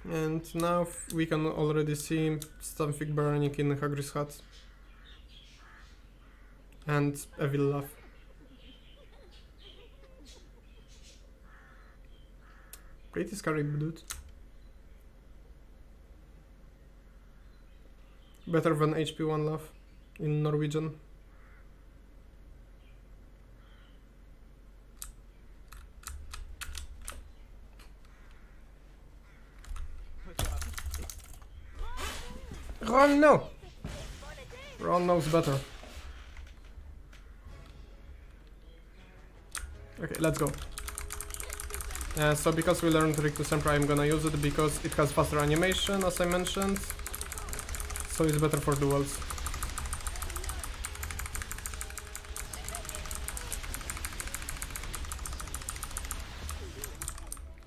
And now we can already see something burning in Hagrid's hut. And evil laugh. Pretty scary, dude. Better than HP1 laugh in Norwegian. Ron, no! Ron knows better. Okay, let's go. So because we learned Rictus Sempra, I'm gonna use it because it has faster animation, as I mentioned. So it's better for duels.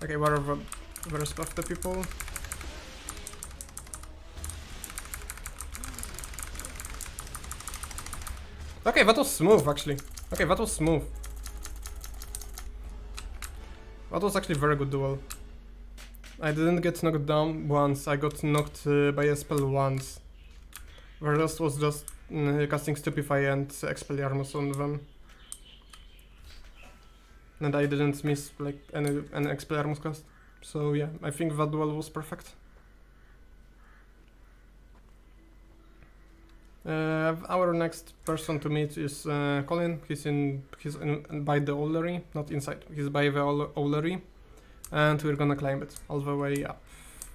Okay, where are the rest of the people? Okay, that was smooth actually. Okay, that was smooth. That was actually a very good duel. I didn't get knocked down once, I got knocked by a spell once. The rest was just casting Stupefy and Expelliarmus on them. And I didn't miss like any Expelliarmus cast. So yeah, I think that duel was perfect. Our next person to meet is Colin. He's by the Owlery, not inside. He's by the Owlery, and we're gonna climb it all the way up,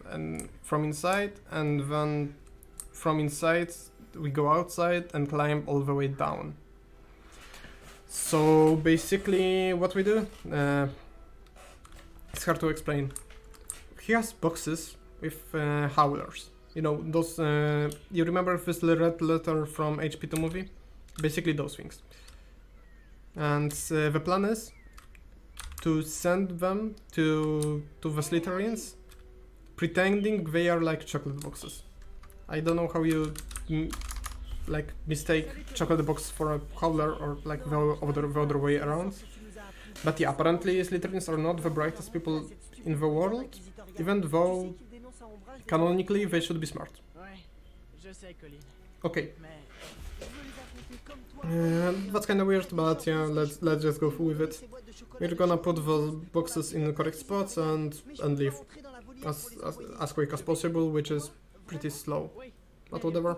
and from inside, and then from inside we go outside and climb all the way down. So basically, what we do, it's hard to explain. He has boxes with howlers. You know, those, you remember this red letter from HP2 movie? Basically those things. And the plan is to send them to the Slytherins, pretending they are like chocolate boxes. I don't know how you like mistake chocolate box for a howler or like the other way around. But yeah, apparently Slytherins are not the brightest people in the world, even though canonically they should be smart. Okay. That's kinda weird, but yeah, let's just go with it. We're gonna put the boxes in the correct spots and leave as quick as possible, which is pretty slow. But whatever.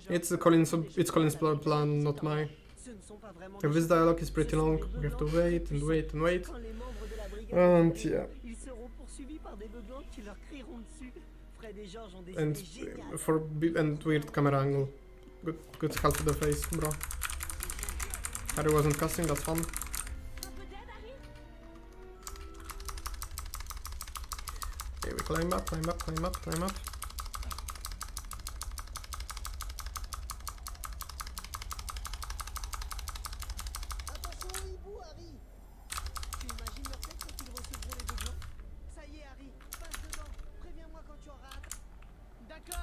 It's Colin's plan, not mine. If this dialogue is pretty long, we have to wait and wait and wait. And yeah. And weird camera angle. Good help to the face, bro. Harry wasn't casting, that's fun. Okay, we climb up, climb up, climb up, climb up.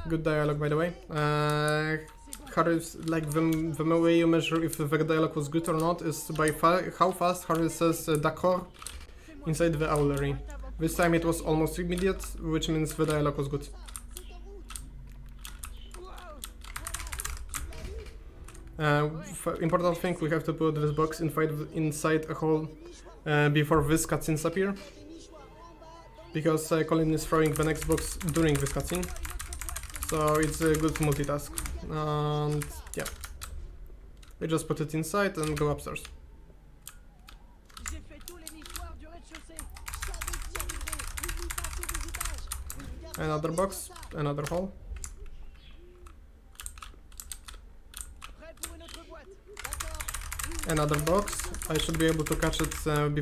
Good dialogue, by the way. Harry's like the way you measure if the dialogue was good or not is by how fast Harry says d'accord inside the Owlery. This time it was almost immediate, which means the dialogue was good. Important thing, we have to put this box inside a hole before these cutscenes appear. Because Colin is throwing the next box during this cutscene. So it's a good multitask. And yeah. We just put it inside and go upstairs. Another box, another hole. Another box. I should be able to catch it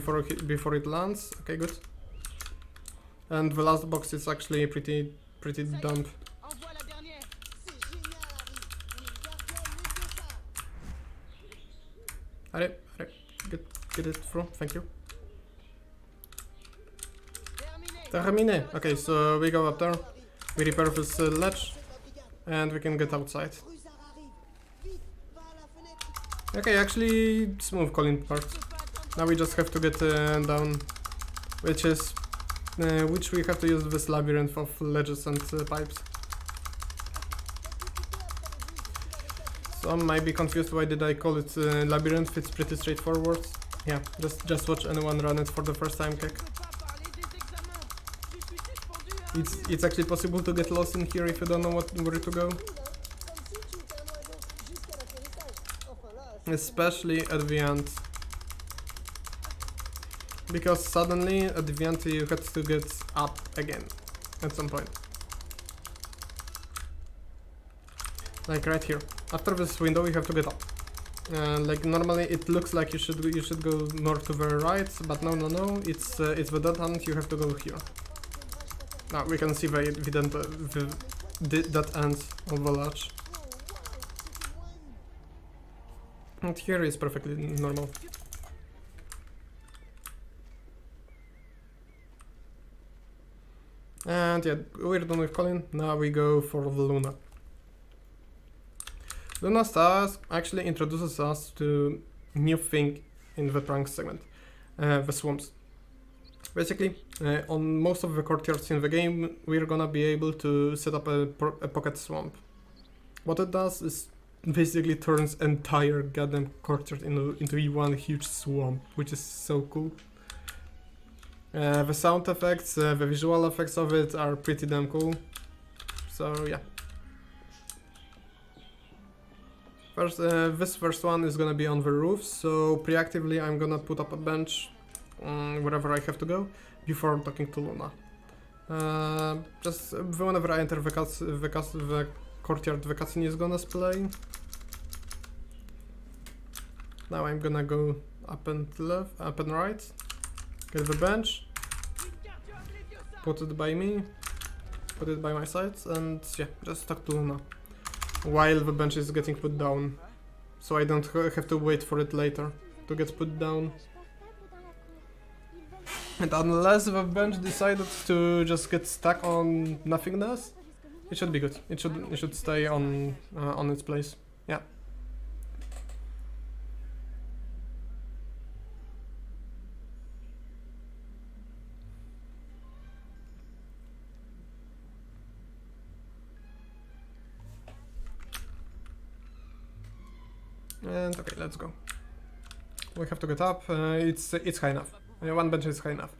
before it lands. Okay, good. And the last box is actually pretty dumb. Harry, get it through, thank you. Terminé! Okay, so we go up there, we repair this ledge, and we can get outside. Okay, actually, smooth calling part. Now we just have to get down, which we have to use this labyrinth of ledges and pipes. Some might be confused why did I call it labyrinth, it's pretty straightforward. Yeah, just watch anyone run it for the first time, Kek. It's actually possible to get lost in here if you don't know where to go. Especially at the end. Because suddenly at the end you had to get up again at some point. Like right here. After this window you have to get up. Like normally it looks like you should go more to the right, but no, it's the dead end, you have to go here. Now we can see the dead end of the ledge. And here is perfectly normal. And yeah, we're done with Colin. Now we go for the Luna. Luna's task actually introduces us to new thing in the prank segment, the swamps. Basically, on most of the courtyards in the game, we're gonna be able to set up a pocket swamp. What it does is basically turns entire goddamn courtyard into one huge swamp, which is so cool. The sound effects, the visual effects of it are pretty damn cool. So yeah. First, this first one is gonna be on the roof, so preactively I'm gonna put up a bench wherever I have to go before talking to Luna. Just whenever I enter the courtyard, the cutscene is gonna play. Now I'm gonna go up and left, up and right, get the bench, put it by me, put it by my side, and yeah, just talk to Luna while the bench is getting put down, so I don't have to wait for it later to get put down. And unless the bench decided to just get stuck on nothingness, it should be good. It should stay on its place. Yeah. And okay, let's go. We have to get up. It's high enough. One bench is high enough.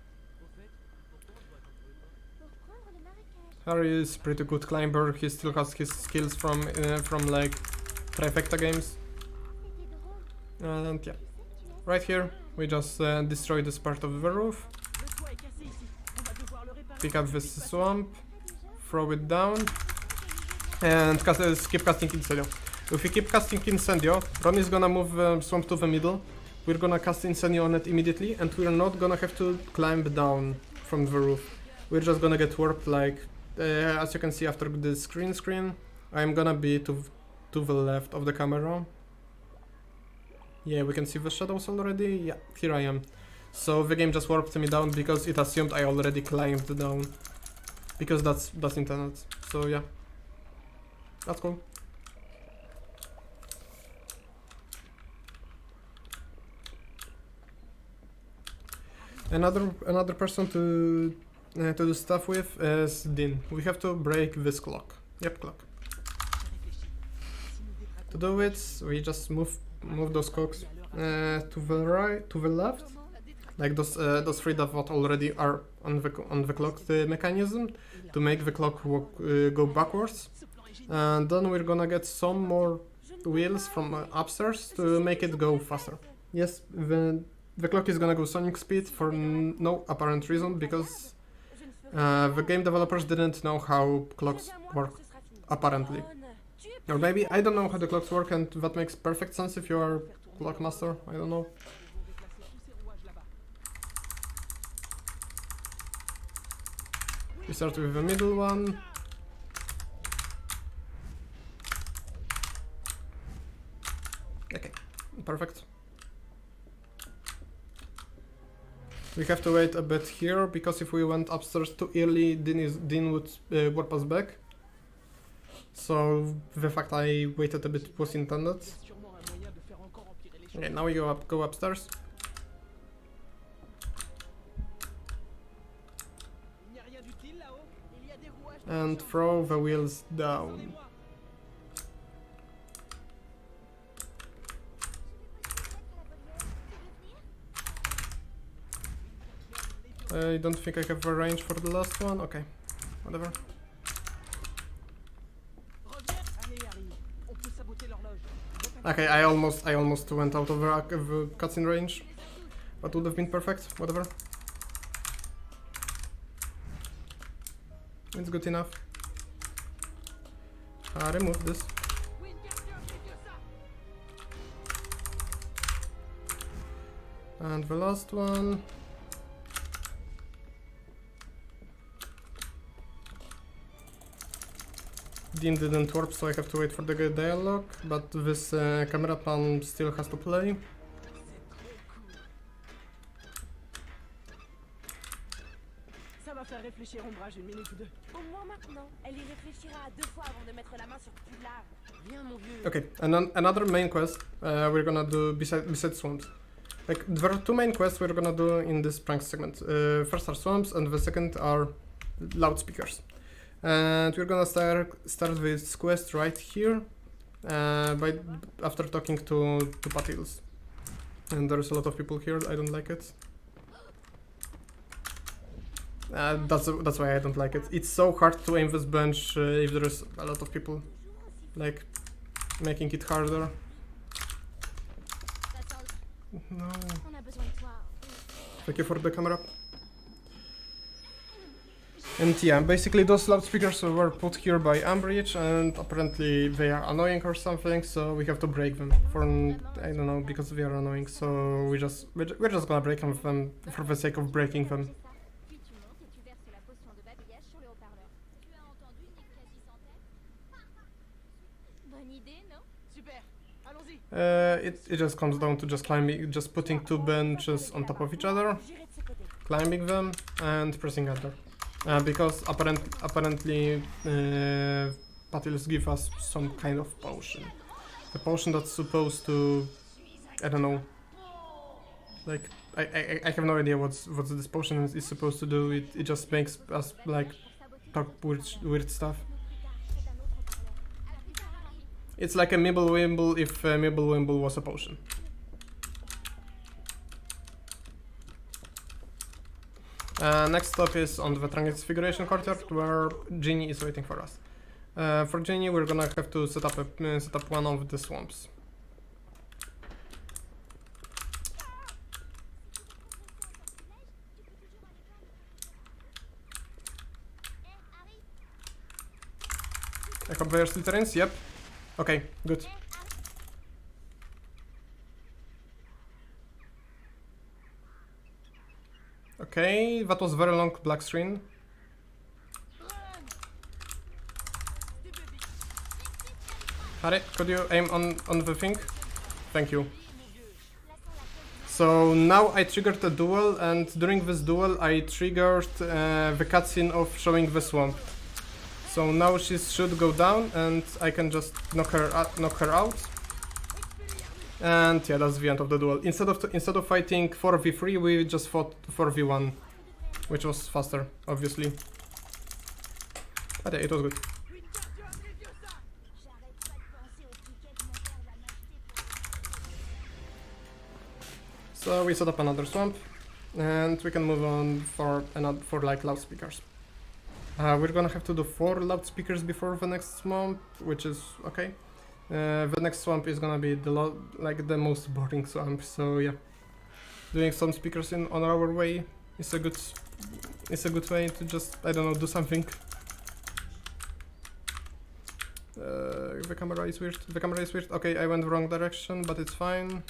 Harry is pretty good climber. He still has his skills from like Trifecta games. And yeah, right here we just destroy this part of the roof. Pick up this swamp, throw it down, and keep casting Incendio. If we keep casting Incendio, Ron is gonna move swamp to the middle. We're gonna cast Incendio on it immediately, and we're not gonna have to climb down from the roof. We're just gonna get warped, like, as you can see after the screen, I'm gonna be to the left of the camera. Yeah, we can see the shadows already. Yeah, here I am. So the game just warped me down because it assumed I already climbed down. Because that's intended. So yeah, that's cool. Another person to do stuff with is Din. We have to break this clock. Yep, clock. To do it, we just move those clocks to the right, to the left, like those three that already are on the clock mechanism, to make the clock go backwards. And then we're gonna get some more wheels from upstairs to make it go faster. Yes, the clock is gonna go sonic speed for no apparent reason, because the game developers didn't know how clocks work, apparently. Or maybe I don't know how the clocks work, and that makes perfect sense if you are clock master, I don't know. We start with the middle one. Okay, perfect. We have to wait a bit here, because if we went upstairs too early, Dean would warp us back. So the fact I waited a bit was intended. Okay, now we go upstairs. And throw the wheels down. I don't think I have a range for the last one. Okay, whatever. Okay, I almost went out of the cutscene range. That would have been perfect. Whatever. It's good enough. Remove this. And the last one. Dean didn't warp, so I have to wait for the dialogue, but this camera pan still has to play. Ça va faire réfléchir Ombrage une minute ou deux. Au moins maintenant, elle y réfléchira à 2 fois avant de mettre la main sur Poudlard. Viens mon vieux. Okay, and another main quest we're gonna do besides swamps. Like, there are 2 main quests we're gonna do in this prank segment. First are swamps, and the second are loudspeakers. And we're gonna start this quest right here, after talking to Patils. And there's a lot of people here. I don't like it. That's why I don't like it. It's so hard to aim this bench if there's a lot of people, like, making it harder. No. On a besoin de toi. Thank you for the camera. And yeah, basically those loudspeakers were put here by Ambridge, and apparently they are annoying or something, so we have to break them. I don't know, because they are annoying, so we're just gonna break them for the sake of breaking them. Puis tu montes et tu verses la potion de babillage sur le haut-parleur. Tu as entendu une quasi-centaine? Bonne idée, non? Super. Allons-y. It just comes down to just putting 2 benches on top of each other, J'irai de ce côté. climbing them, and pressing enter. Because apparently Patils give us some kind of potion. A potion that's supposed to, I don't know, like, I have no idea what this potion is supposed to do. It just makes us, like, talk weird stuff. It's like a Mibblewimble if Mibblewimble was a potion. Next stop is on the Transfiguration Courtyard, where Ginny is waiting for us. For Ginny, we're gonna have to set up one of the swamps. I hope they are still terrains. Yep. Okay, good. Okay, that was very long black screen. Harry, could you aim on the thing? Thank you. So now I triggered a duel, and during this duel I triggered the cutscene of showing the swamp. So now she should go down, and I can just knock her out. And yeah, that's the end of the duel. Instead of fighting 4v3, we just fought 4v1, which was faster, obviously. But yeah, it was good. So we set up another swamp, and we can move on for like loudspeakers. We're gonna have to do 4 loudspeakers before the next swamp, which is okay. The next swamp is gonna be the most boring swamp, so yeah. Doing some speakers on our way is a good way to just, I don't know, do something. The camera is weird. The camera is weird. Okay, I went the wrong direction, but it's fine.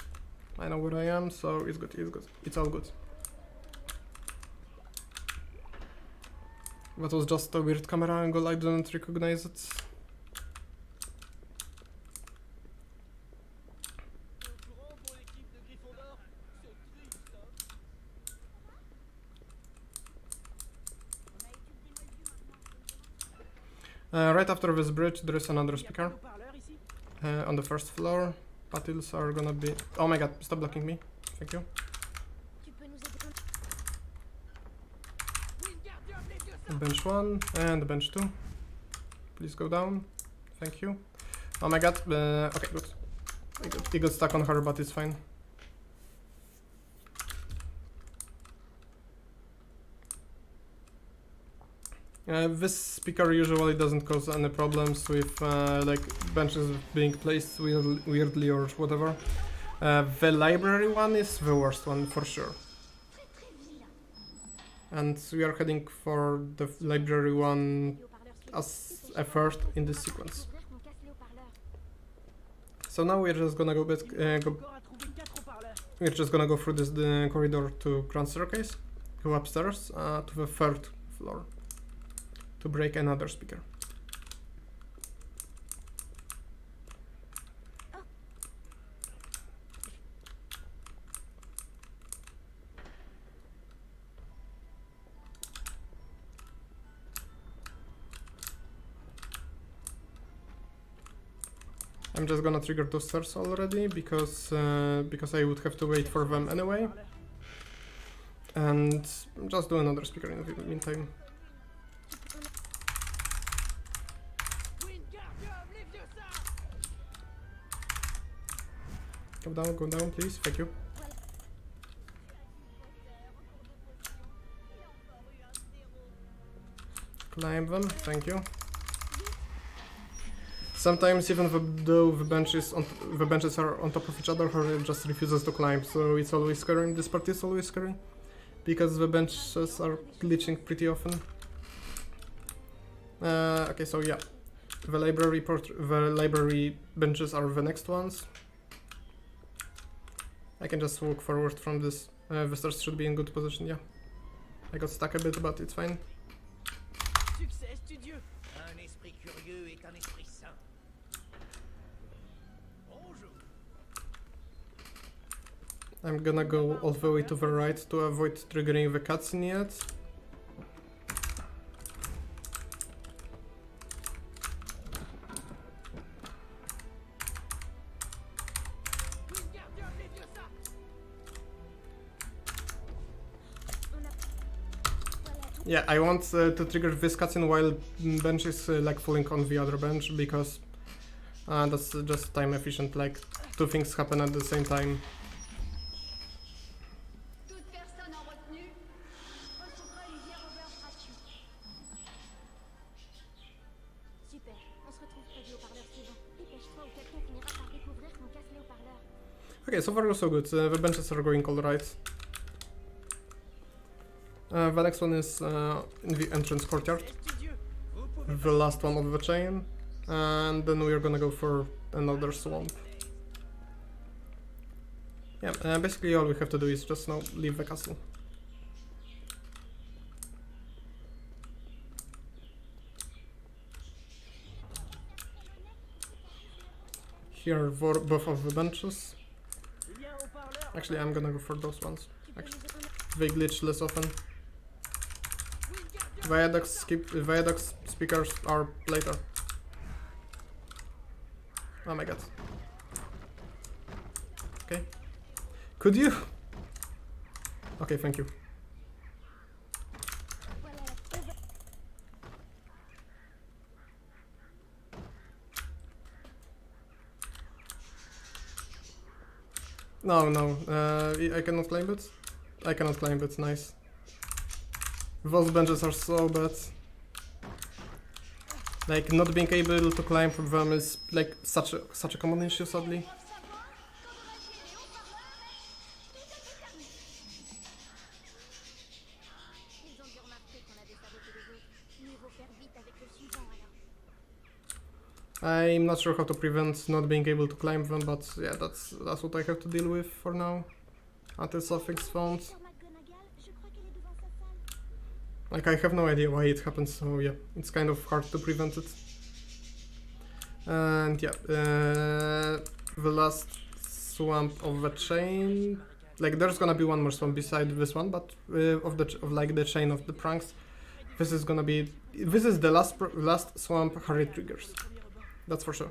I know where I am, so it's good. It's good. It's all good. That was just a weird camera angle. I didn't recognize it. Right after this bridge, there is another speaker. On the first floor. Patils are gonna be... Oh my god, stop blocking me. Thank you. Bench 1 and bench 2. Please go down. Thank you. Oh my god. Okay, good. He got stuck on her, but it's fine. This speaker usually doesn't cause any problems with like benches being placed weirdly or whatever. The library one is the worst one for sure. And we are heading for the library one as a first in this sequence. So now we're just gonna go back. We're just gonna go through this corridor to Grand Staircase, go upstairs to the third floor to break another speaker. I'm just gonna trigger those stairs already because I would have to wait for them anyway. And just do another speaker in the meantime. Go down, please. Thank you. Climb them. Thank you. Sometimes even though the benches are on top of each other, her just refuses to climb, so it's always scary. This part is always scary because the benches are glitching pretty often. Okay, so yeah, the library benches are the next ones. I can just walk forward from this. The stairs should be in good position. Yeah, I got stuck a bit, but it's fine. Succès studieux. Un esprit curieux est un esprit sain. I'm gonna go all the way to the right to avoid triggering the cutscene yet. Yeah, I want to trigger this cutscene while bench is like falling on the other bench because that's just time efficient, like two things happen at the same time. Okay, so far so good. The benches are going alright. The next one is in the entrance courtyard. The last one of the chain. And then we're gonna go for another swamp. Yeah, basically all we have to do is just now leave the castle. Here are both of the benches. Actually, I'm gonna go for those ones. Actually, they glitch less often. Viaduct speakers are later. Oh my god. Okay. Could you? Okay, thank you. No, I cannot climb it. I cannot climb it, nice. Those benches are so bad. Like, not being able to climb from them is like such a common issue, sadly. I'm not sure how to prevent not being able to climb them, but yeah, that's what I have to deal with for now. Until something's found. Like, I have no idea why it happens, so yeah, it's kind of hard to prevent it. And yeah, the last swamp of the chain. Like, there's gonna be one more swamp beside this one, but of the chain of the pranks. this is gonna be... This is the last swamp Harry triggers. That's for sure.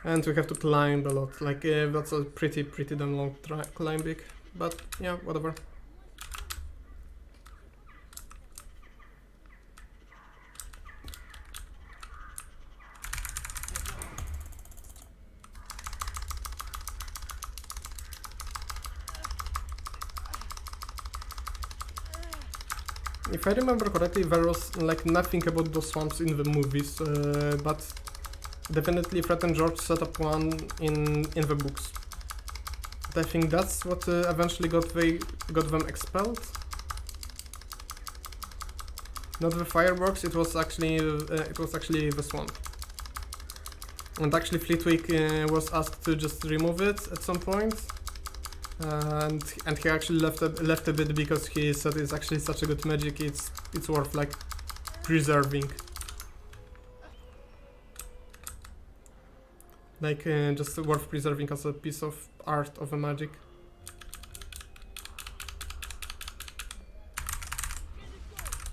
And we have to climb a lot. Like, that's a pretty damn long climbing. But, yeah, whatever. If I remember correctly, there was like nothing about those swamps in the movies, but definitely Fred and George set up one in the books. But I think that's what eventually got them expelled. Not the fireworks. It was actually the swamp. And actually, Fleetwick was asked to just remove it at some point. And he actually left a bit because he said it's actually such a good magic, it's worth like preserving. Like just worth preserving as a piece of art of a magic.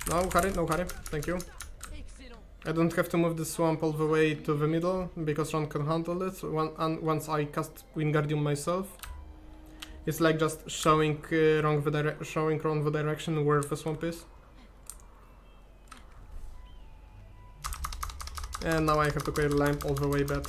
No Harry, thank you. I don't have to move the swamp all the way to the middle because Ron can handle it once I cast Wingardium myself. It's like just showing Ron the direction where the swamp is. And now I have to carry the lamp all the way back.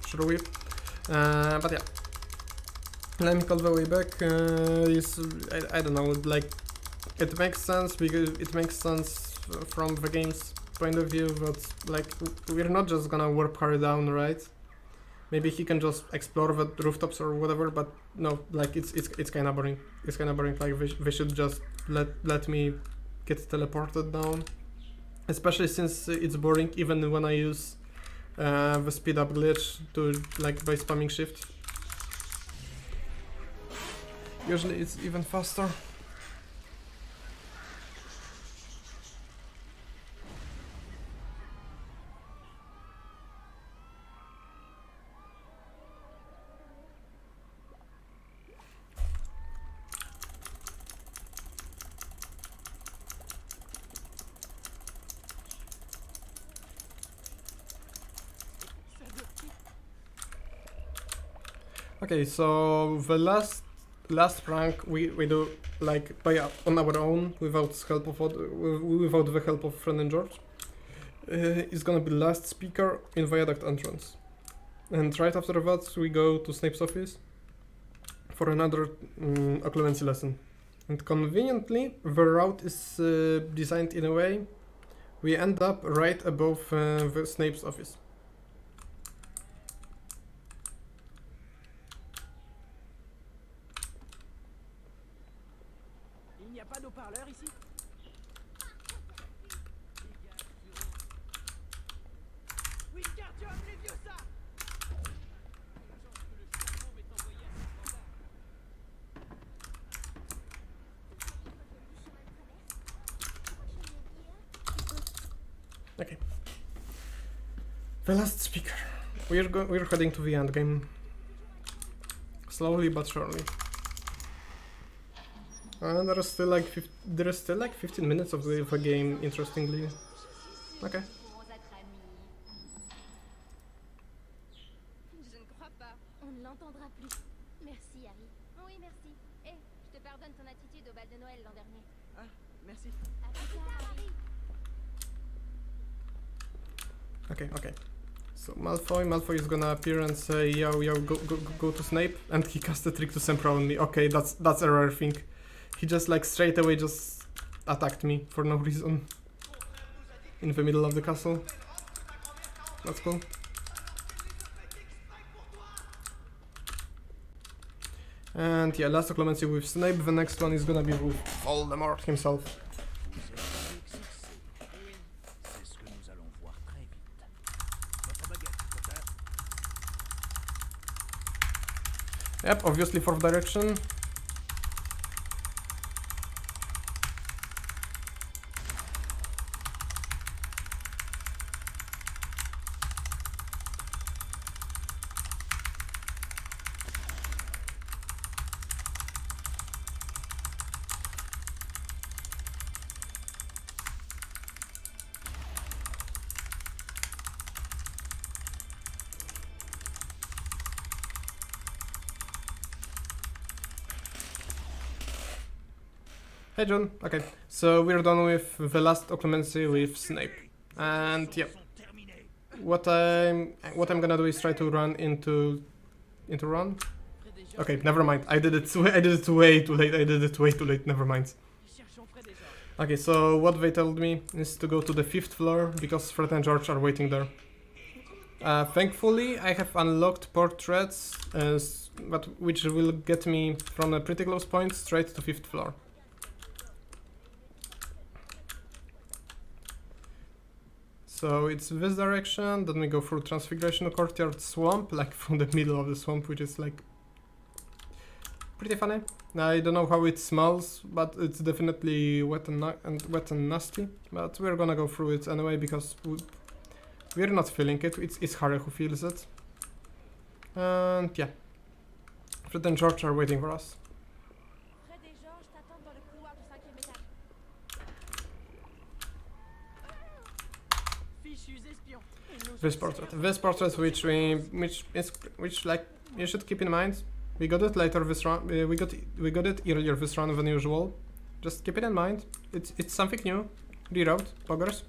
Sure whip. But yeah. Lamp all the way back is, I don't know, like, it makes sense because it makes sense from the game's point of view, but like, we're not just gonna warp Harry down, right? Maybe he can just explore the rooftops or whatever, but no, like, it's kinda boring. It's kinda boring, like, they should just let me get teleported down. Especially since it's boring even when I use the speed up glitch to, like, by spamming shift. Usually it's even faster. Okay, so the last prank we do like on our own without the help of Fred and George. Is gonna be last speaker in Viaduct entrance, and right after that we go to Snape's office for another occlumency lesson. And conveniently, the route is designed in a way we end up right above the Snape's office. Pas d'eau-parleur ici? Whiscar, tu as appelé vieux ça! Okay. The last speaker. We're heading to the end game. Slowly but surely. There is still like 15 minutes of the game, interestingly. Okay. Je ne crois pas. On ne l'entendra plus. Merci, Harry. Oui, merci. Eh, je te pardonne ton attitude au bal de Noël l'an dernier. Ah, merci. À plus tard, Harry. Okay. So Malfoy is gonna appear and say, yo, go to Snape, and he cast a trick to Sempra on me. Okay, that's a rare thing. He just like straight away just attacked me for no reason in the middle of the castle. That's cool. And yeah, last occlumency with Snape. The next one is gonna be with Voldemort himself. Yep, obviously fourth direction. Hey John. Okay, so we're done with the last occlumency with Snape, and yeah, what I'm gonna do is try to run into run. Okay, never mind. I did it way too late. I did it way too late. Never mind. Okay, so what they told me is to go to the 5th floor because Fred and George are waiting there. Thankfully, I have unlocked portraits, which will get me from a pretty close point straight to 5th floor. So it's this direction, then we go through Transfiguration Courtyard Swamp, like from the middle of the swamp, which is like pretty funny. I don't know how it smells, but it's definitely wet and nasty. But we're gonna go through it anyway because we're not feeling it. It's Harry who feels it. And yeah, Fred and George are waiting for us. Fred et Georges t'attendent dans le couloir du 5e étage. Fichus espions. This portrait, which like you should keep in mind. We got it later this round. We got it earlier this round than usual. Just keep it in mind. It's something new. Reroute, poggers.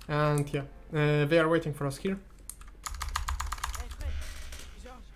And yeah, they are waiting for us here. Hey Fred, Georges,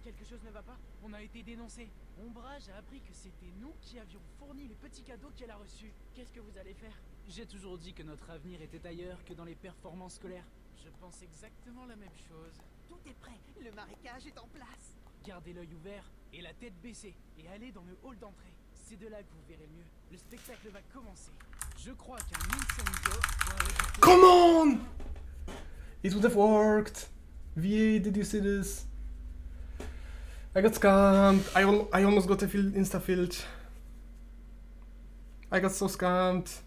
quelque chose ne va pas? On a été dénoncé. Ombrage a appris que c'était nous qui avions fourni les petits cadeaux qu'elle a reçus. Qu'est-ce que vous allez faire? J'ai toujours dit que notre avenir était ailleurs que dans les performances scolaires. Je pense exactement la même chose. Tout est prêt, le marécage est en place. Gardez l'œil ouvert et la tête baissée et allez dans le hall d'entrée. C'est de là que vous verrez mieux. Le spectacle va commencer. Je crois qu'un incendio doit résister. Come on! It would have worked. VA, did you see this? I got scammed. I almost got a insta-filch. I got so scammed.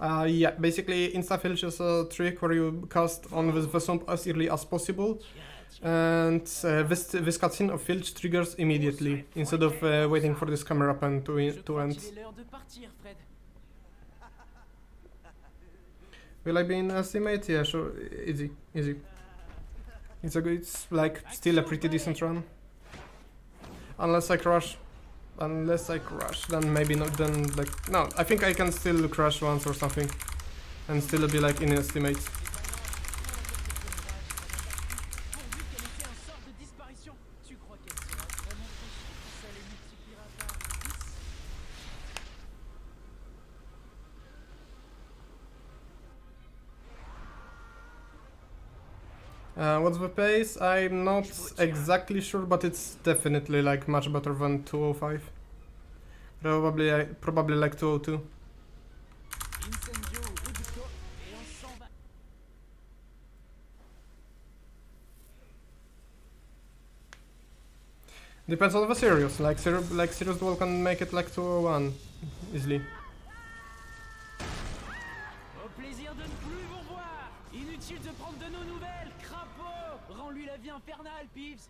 Yeah, basically insta-filch is a trick where you cast on the swamp as early as possible, and this cutscene of filch triggers immediately instead of waiting for this camera pan to end. Will I be in estimate? Yeah, sure, easy. It's like still a pretty decent run. Unless I crash, then maybe not. Then like no, I think I can still crash once or something, and still be like in estimate. What's the pace? I'm not exactly sure, but it's definitely like much better than 205. Probably like 202. Depends on the series. Like Serious Duel can make it like 201 easily. Au plaisir de ne plus vous revoir. Inutile de prendre de nos nouvelles, crapaud. Rends-lui la vie infernale, Peeves.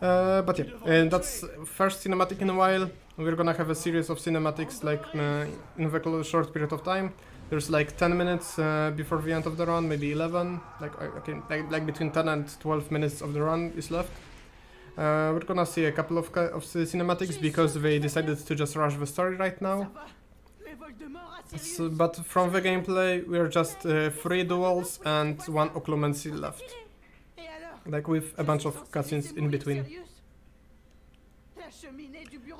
But yeah, and that's first cinematic in a while. We're gonna have a series of cinematics like in a short period of time. There's like 10 minutes before the end of the run, maybe 11. Like between 10 and 12 minutes of the run is left. We're gonna see a couple of cinematics because they decided to just rush the story right now. But from the gameplay, we're just 3 duels and 1 occlumency left. Like with a bunch of cutscenes in between.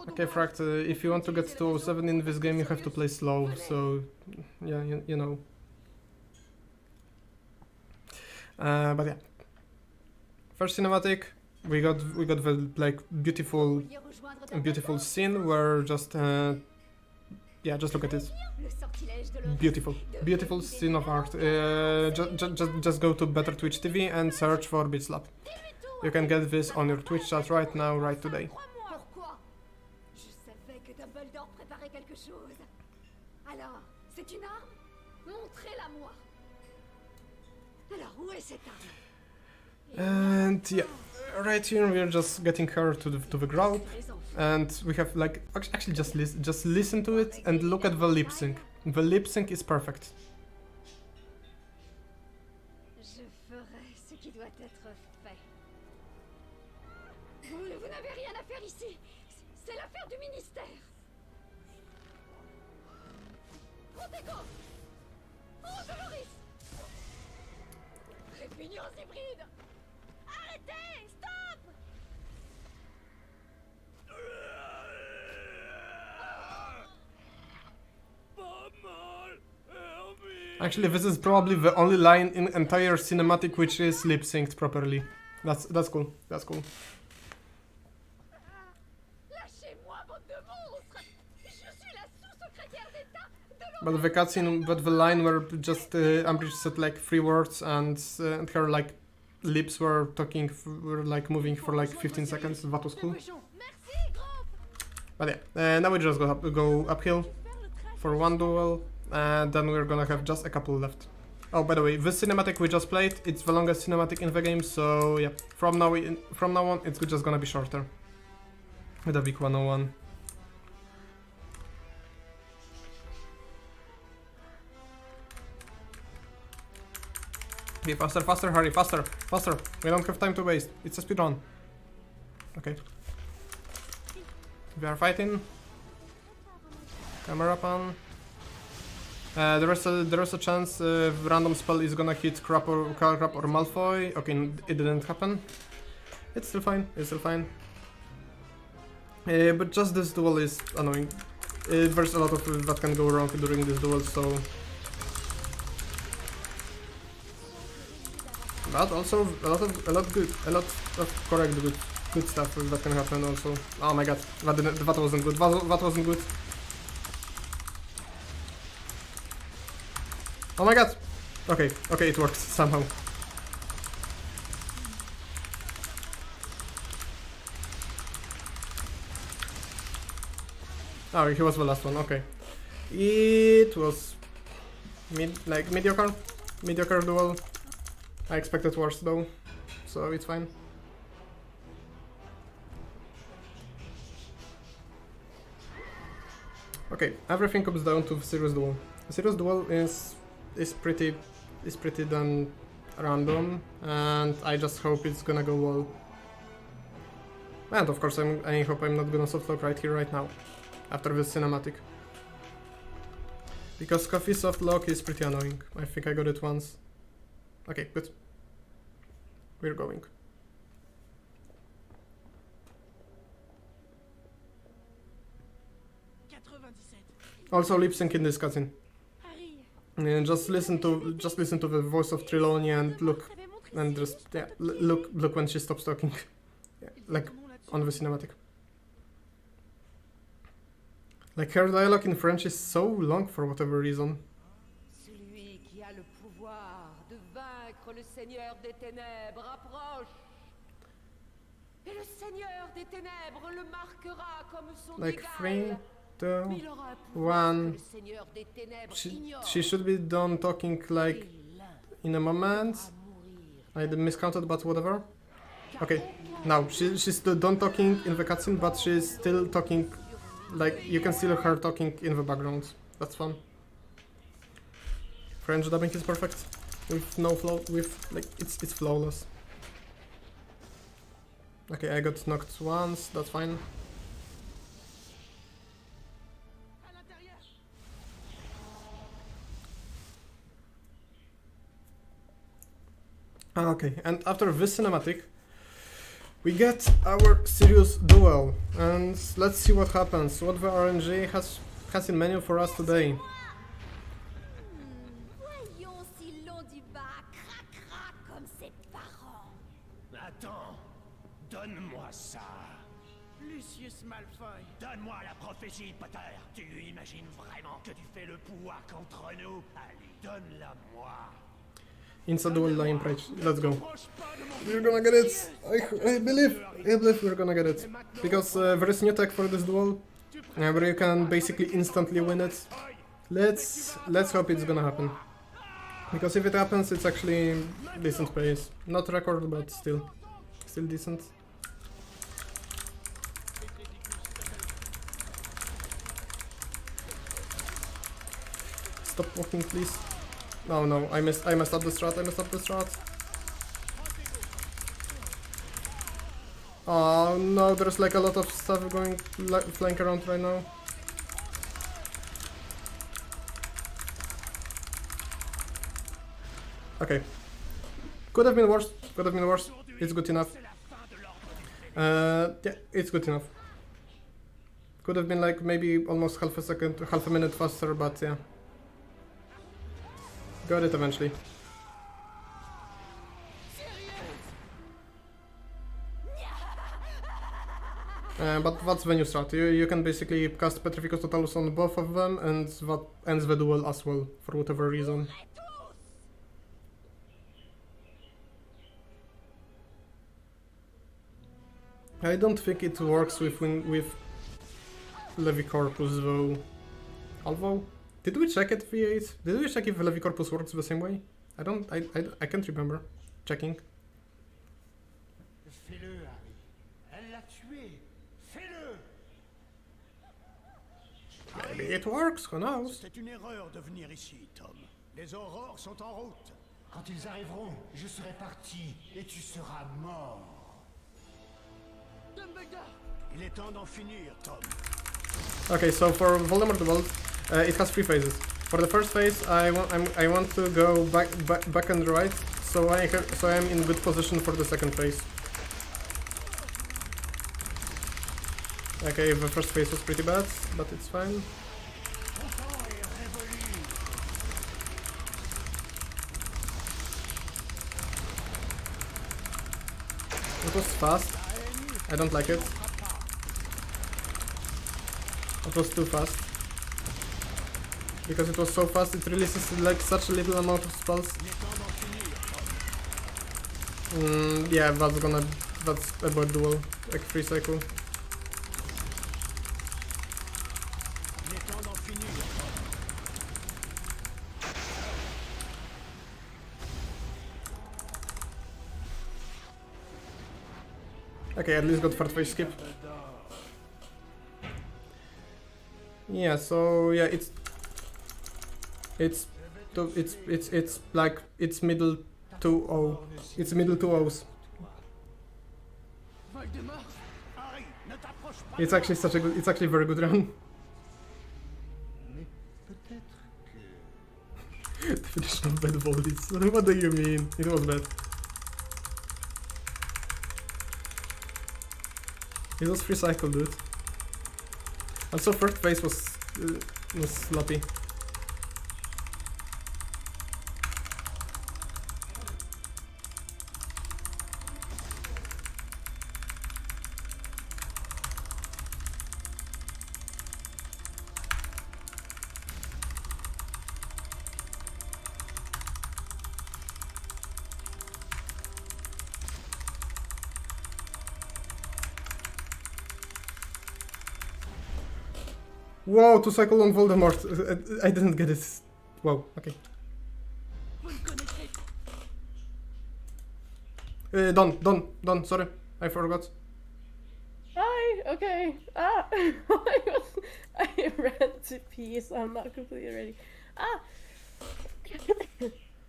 Okay, Fract, if you want to get to 207 in this game, you have to play slow, so yeah, you know. But yeah. First cinematic, we got the like beautiful scene where just yeah, just look at this. Beautiful scene of art. Just go to Better Twitch TV and search for Beat Slap. You can get this on your Twitch chat right now, right today. Pourquoi? Je savais que Dumbledore préparait quelque chose. Alors, c'est une arme? Montrez-la moi. Alors, où est cette arme? And yeah, right here we're just getting her to the group, and we have like actually just listen to it and look at the lip sync. The lip sync is perfect. Je ferai ce qui doit être fait. Vous n'avez rien à faire ici. C'est l'affaire du ministère. Protego! Oh, Doloris! Répugnance hybride! Arrêtez! Stop! Actually, this is probably the only line in entire cinematic which is lip synced properly. That's cool. That's cool. Lâchez-moi, bande de monstres! Je suis la sous-secrétaire d'État de But the cutscene, but the line where just Ambridge said like 3 words and her like lips were talking, were like moving for like 15 seconds. That was cool. But yeah, now we just go uphill for one duel, and then we're gonna have just a couple left. Oh, by the way, this cinematic we just played, it's the longest cinematic in the game, so yeah, from now on, it's just gonna be shorter. With a big 101. Okay, faster, faster, hurry, faster, faster. We don't have time to waste. It's a speedrun. Okay. We are fighting. Camera pan. There is a chance random spell is gonna hit Crap or Malfoy. Okay, it didn't happen. It's still fine. It's still fine. But just this duel is annoying. There's a lot of that can go wrong during this duel, so. But also a lot of correct good stuff that can happen also. Oh my god, that wasn't good. That wasn't good. Oh my god! Okay, it worked somehow. Oh, he was the last one, okay. It was mediocre duel. I expected worse though, so it's fine. Okay, everything comes down to the serious duel. The serious duel is pretty done random, and I just hope it's gonna go well. And of course, I hope I'm not gonna softlock right here, right now, after this cinematic. Because coffee softlock is pretty annoying. I think I got it once. Okay, good. We're going. Also lip sync in this cutscene. And just listen to the voice of Trelawney and look and just look when she stops talking. Yeah, like on the cinematic. Like her dialogue in French is so long for whatever reason. Celui qui a le pouvoir de vaincre le Seigneur des Ténèbres approche. Et le Seigneur des Ténèbres le marquera comme son like égal. 3, 2, 1. She should be done talking like in a moment. I miscounted, but whatever. Okay, now she's still done talking in the cutscene, but she's still talking. Like you can still hear her talking in the background. That's fun. French dubbing is perfect. With no flow, it's flawless. Okay, I got knocked once. That's fine. Okay, and after this cinematic, we get our serious duel, and let's see what happens, what the RNG has in menu for us today. Voyons si l'on du bas craquera comme ses parents. Attends, donne-moi ça. Lucius Malfoy. Donne-moi la prophétie, Potter. Tu imagines vraiment que tu fais le poids contre nous? Allez, donne-la-moi. Instant duel line price. Let's go. We're gonna get it. I believe we're gonna get it. Because there is new tech for this duel, where you can basically instantly win it. Let's hope it's gonna happen. Because if it happens, it's actually decent pace. Not record, but still decent. Stop walking, please. Oh no, I messed up the strat, Oh no, there's like a lot of stuff going flying around right now. Okay. Could have been worse. It's good enough. Yeah, it's good enough. Could have been like maybe almost half a minute faster, but yeah. Got it eventually. But that's the new strat. You can basically cast Petrificus Totalus on both of them, and that ends the duel as well, for whatever reason. I don't think it works with Levicorpus though. Although, did we check it V8? Did we check if Levicorpus works the same way? I can't remember. Checking. Fais-le, Harry. Elle l'a tué. Fais-le. Maybe it works, who knows? C'était une erreur de venir ici, Tom. Les aurores sont en route. Quand ils arriveront, je serai parti et tu seras mort. Dumbledore! Il est temps d'en finir, Tom. Okay, so for Voldemort the World, it has 3 phases. For the first phase, I want to go back and right, so I'm in good position for the second phase. Okay, the first phase was pretty bad, but it's fine. It was fast. I don't like it. It was too fast. Because it was so fast, it releases like such a little amount of spells. Yeah, that's about duel, like free cycle. Okay, at least got third phase skip. Yeah, so yeah, it's like it's middle 2-0. It's middle 2-0s. It's actually it's actually a very good run. Definition of bad volleys. What do you mean? It was bad. It was free cycle, dude. Also, first phase was sloppy. Whoa, to cycle on Voldemort. I didn't get it. Whoa, okay. Done, sorry. I forgot. Hi, okay. I ran to pee, so I'm not completely ready.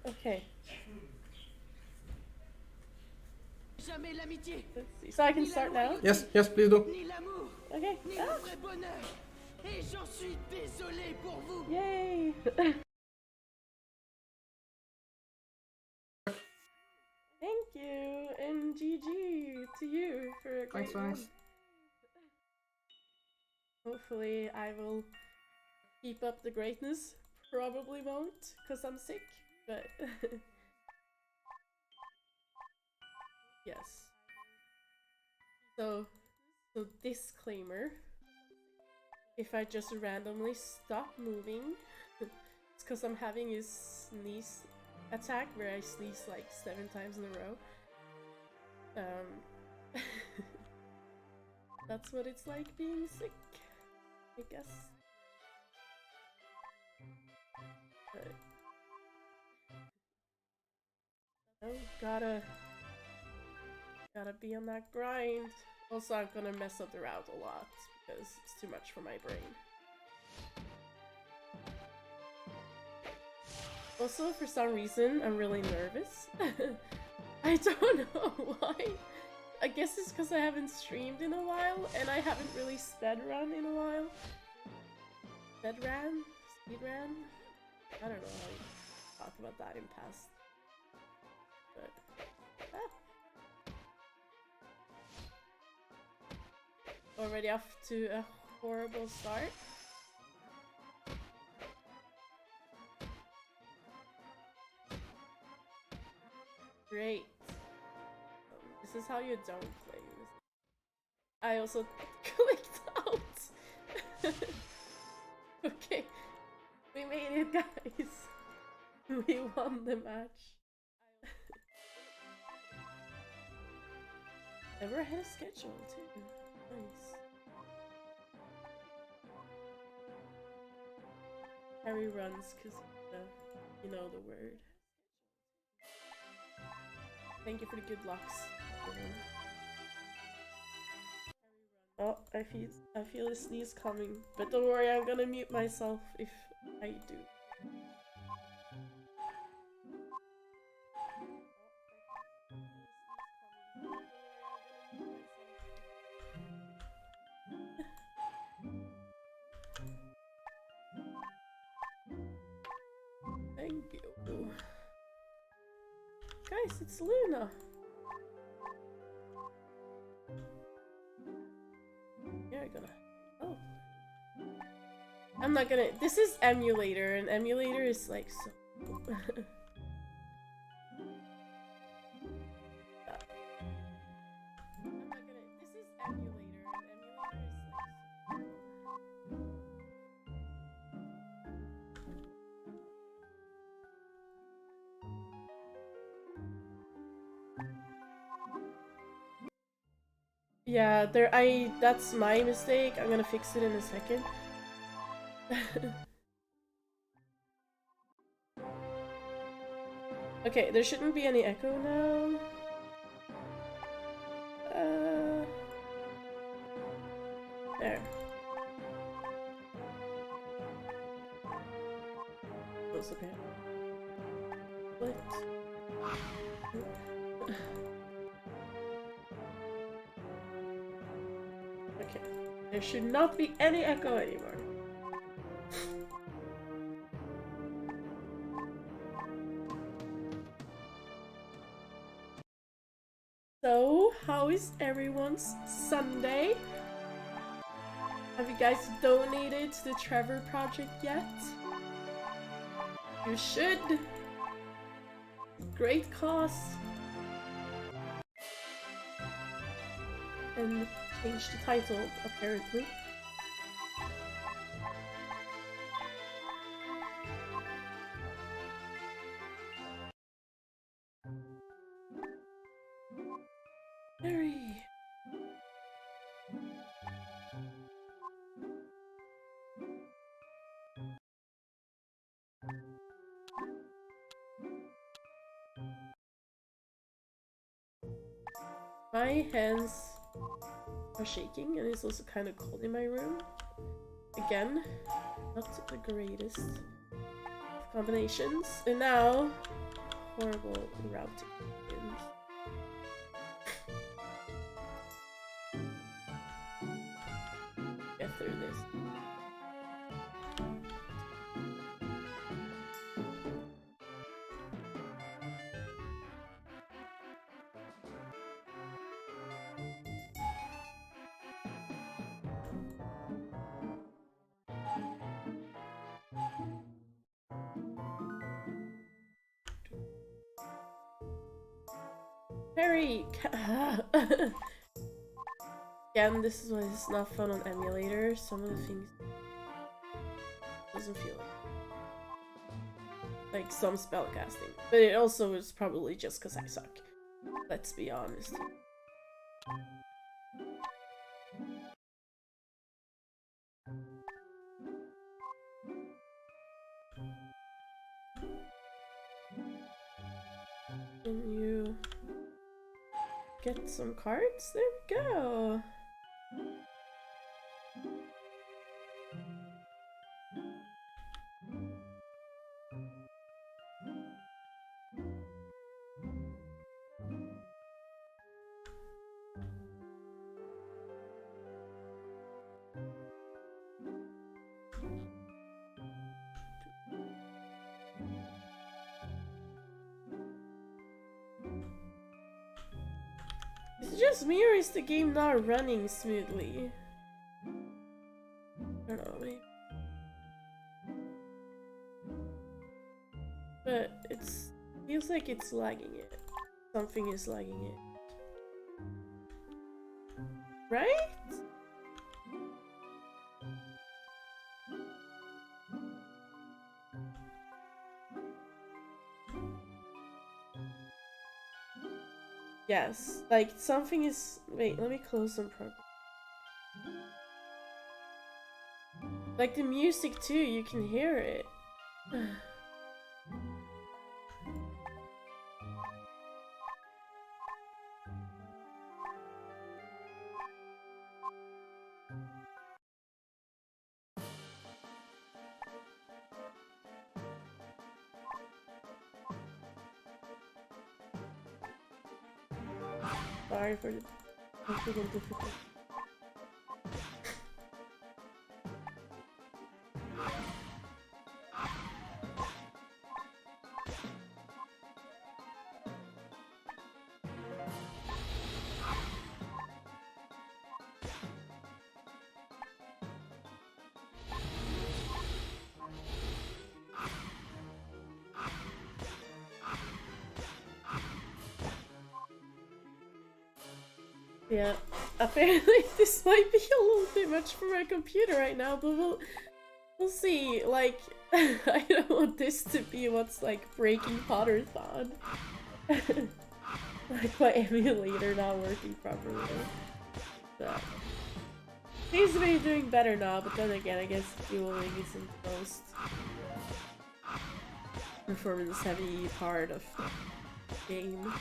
Okay. Jamais l'amitié. Let's see. So I can start now? Yes, please do. Ni l'amour. Okay. Ni le vrai bonheur. Et j'en suis désolé pour vous. Yay! Thank you, and GG to you for a great run. Thanks. Hopefully I will keep up the greatness. Probably won't, because I'm sick, but... yes. So disclaimer. If I just randomly stop moving, it's because I'm having a sneeze attack where I sneeze like 7 times in a row. That's what it's like being sick, I guess. But, oh, gotta be on that grind. Also, I'm gonna mess up the route a lot because it's too much for my brain. Also, for some reason, I'm really nervous. I don't know why. I guess it's because I haven't streamed in a while, and I haven't really speedrun in a while. Speedrun? I don't know how you talk about that in past. But, already off to a horrible start. Great. This is how you don't play this. I also clicked out. Okay. We made it, guys. We won the match. Never had a schedule too. Nice. Harry runs because you know the word. Thank you for the good lucks. Oh, I feel a sneeze coming, but don't worry, I'm gonna mute myself if I do. Thank you. Guys, it's Luna. You're gonna... Oh. I'm not gonna... This is emulator, and emulator is like so... Yeah, that's my mistake. I'm gonna fix it in a second. Okay, there shouldn't be any echo now. There. That's okay. What? Okay. There should not be any echo anymore. So, how is everyone's Sunday? Have you guys donated to the Trevor Project yet? You should! Great cause! And change the title, apparently. Harry! My hands are shaking, and it's also kind of cold in my room. Again, not the greatest combinations. And now, horrible routing. Get through this. Harry! Again, this is why it's not fun on emulator. Some of the things doesn't feel like some spellcasting. But it also is probably just because I suck. Let's be honest. Can you get some cards? There we go. Is it just me or is the game not running smoothly? I don't know, maybe. But it feels like it's lagging it. Something is lagging it. Right? Yes, like something is. Wait, let me close some progress. Like the music too, you can hear it. Sorry for the technical difficulty. Yeah, apparently this might be a little bit much for my computer right now, but we'll see. Like, I don't want this to be what's like breaking Potterthon. Like my emulator not working properly. So seems to be doing better now, but then again, I guess dueling isn't the most performance-heavy part of the game.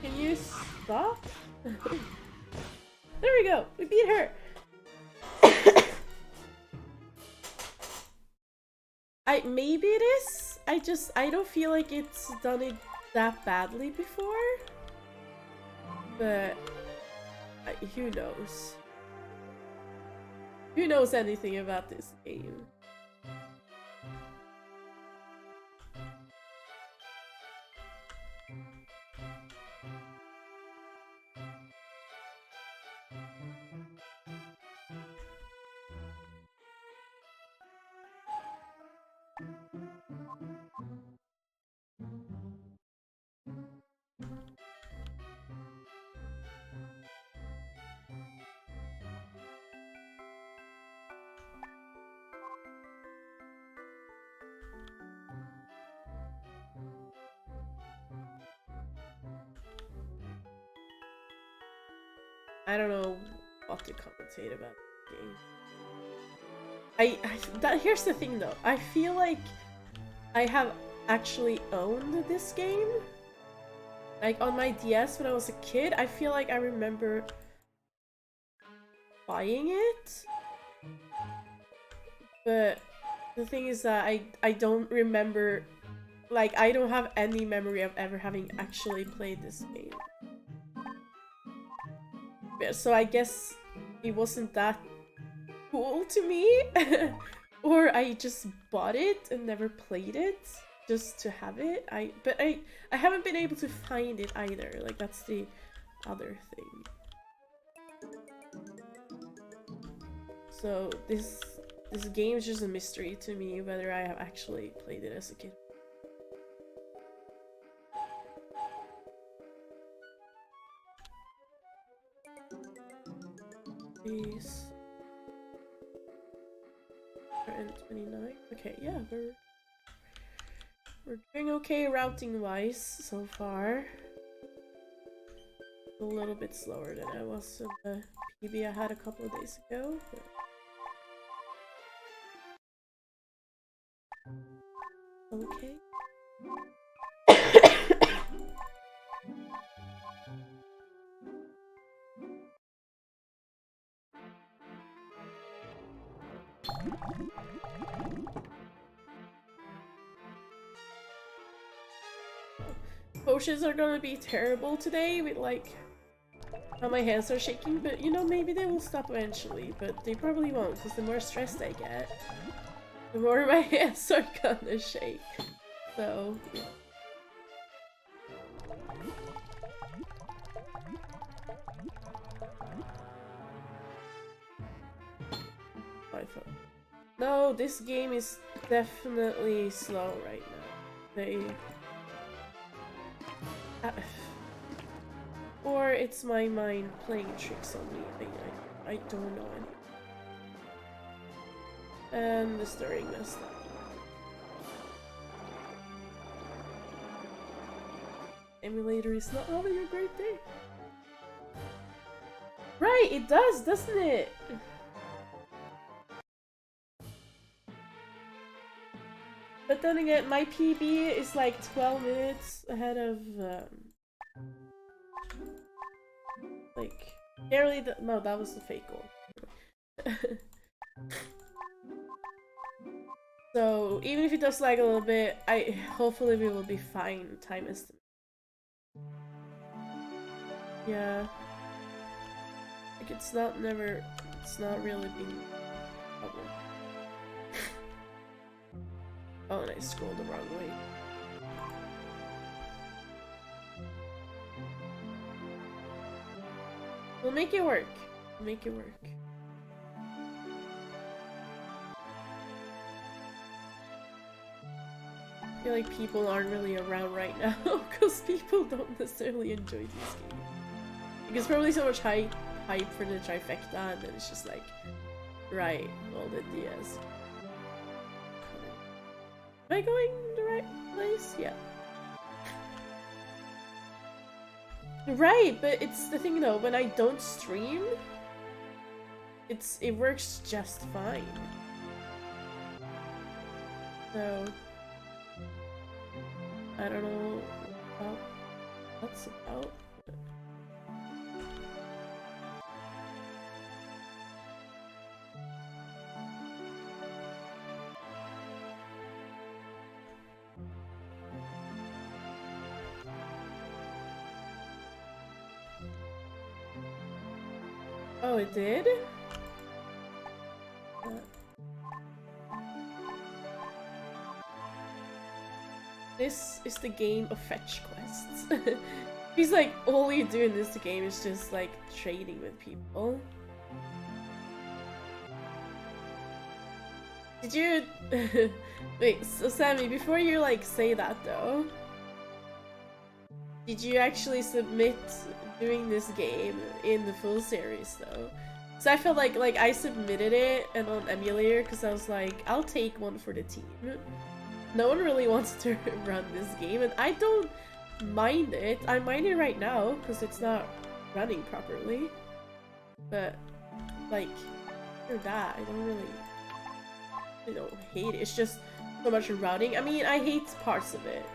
Can you stop? There we go! We beat her! Maybe it is? I don't feel like it's done it that badly before. But who knows? Who knows anything about this game? I don't know what to commentate about this game. Here's the thing though. I feel like I have actually owned this game. Like on my DS when I was a kid, I feel like I remember buying it. But the thing is that I don't remember, like I don't have any memory of ever having actually played this game. So I guess it wasn't that cool to me. Or I just bought it and never played it just to have it. But I haven't been able to find it either. Like that's the other thing. So this game is just a mystery to me whether I have actually played it as a kid. Peace. 29. Okay, yeah, we're doing okay routing wise so far. A little bit slower than I was in the PB I had a couple of days ago. But... okay. Potions are gonna be terrible today with like how my hands are shaking, but you know, maybe they will stop eventually, but they probably won't because the more stressed I get, the more my hands are gonna shake. So, yeah. My phone. No, this game is definitely slow right now. They... or it's my mind playing tricks on me. I don't know any. And the stirring messed up. Emulator is not having a great day. Right, it does, doesn't it? But then again, my PB is like 12 minutes ahead of like barely. No, that was the fake goal. So even if it does lag a little bit, hopefully we will be fine. Time estimate. Yeah. Like it's not really been a problem. Oh, and I scrolled the wrong way. We'll make it work. We'll make it work. I feel like people aren't really around right now because people don't necessarily enjoy this game. Like, there's probably so much hype for the trifecta, and then it's just like, right, all the DS. Am I going the right place? Yeah. Right, but it's the thing though, when I don't stream, it works just fine. So I don't know what that's about. Oh, it did? This is the game of fetch quests. He's like, all you do in this game is just like trading with people. Did you... Wait, so Sammy, before you like say that though, did you actually submit doing this game in the full series though? So I felt like I submitted it and on emulator because I was like, I'll take one for the team. No one really wants to run this game, and I don't mind it. I mind it right now because it's not running properly. But like, for that, I don't really, hate it. It's just so much routing. I mean, I hate parts of it.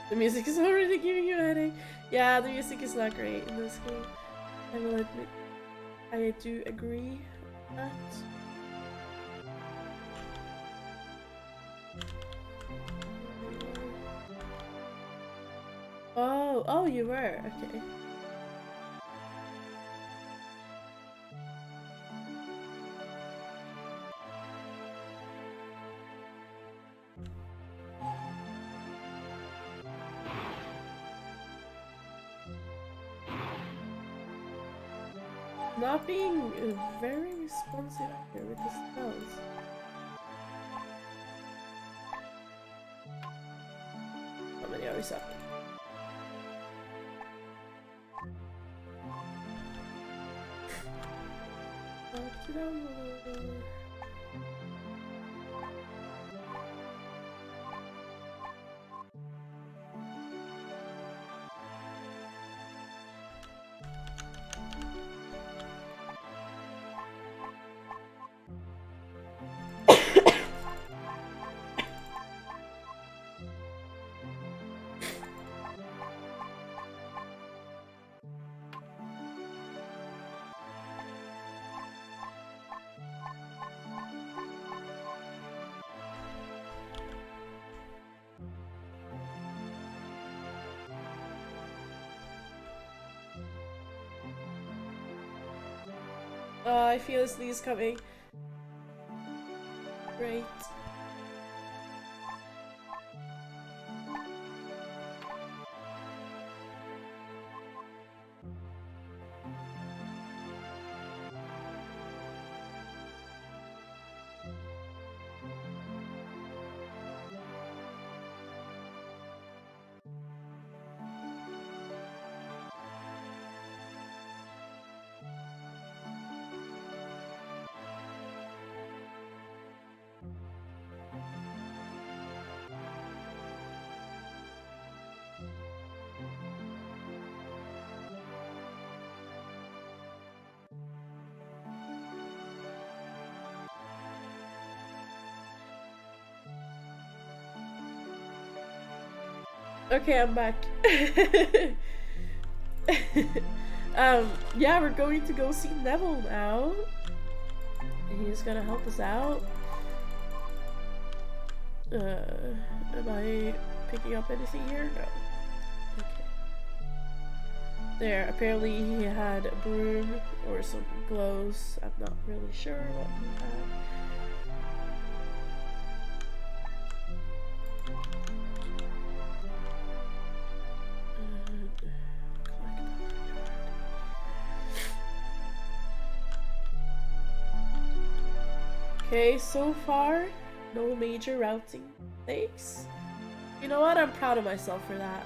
The music is already giving you a headache. Yeah, the music is not great in this game. I will admit, I do agree with that. Oh, you were, okay. Not being very responsive here with the spells. How many are we up? I feel a sneeze coming. Great. Okay, I'm back. Yeah, we're going to go see Neville now. He's gonna help us out. Am I picking up anything here? No. Okay. There, apparently he had a broom or some gloves. I'm not really sure what he had. Okay, so far, no major routing mistakes. You know what? I'm proud of myself for that.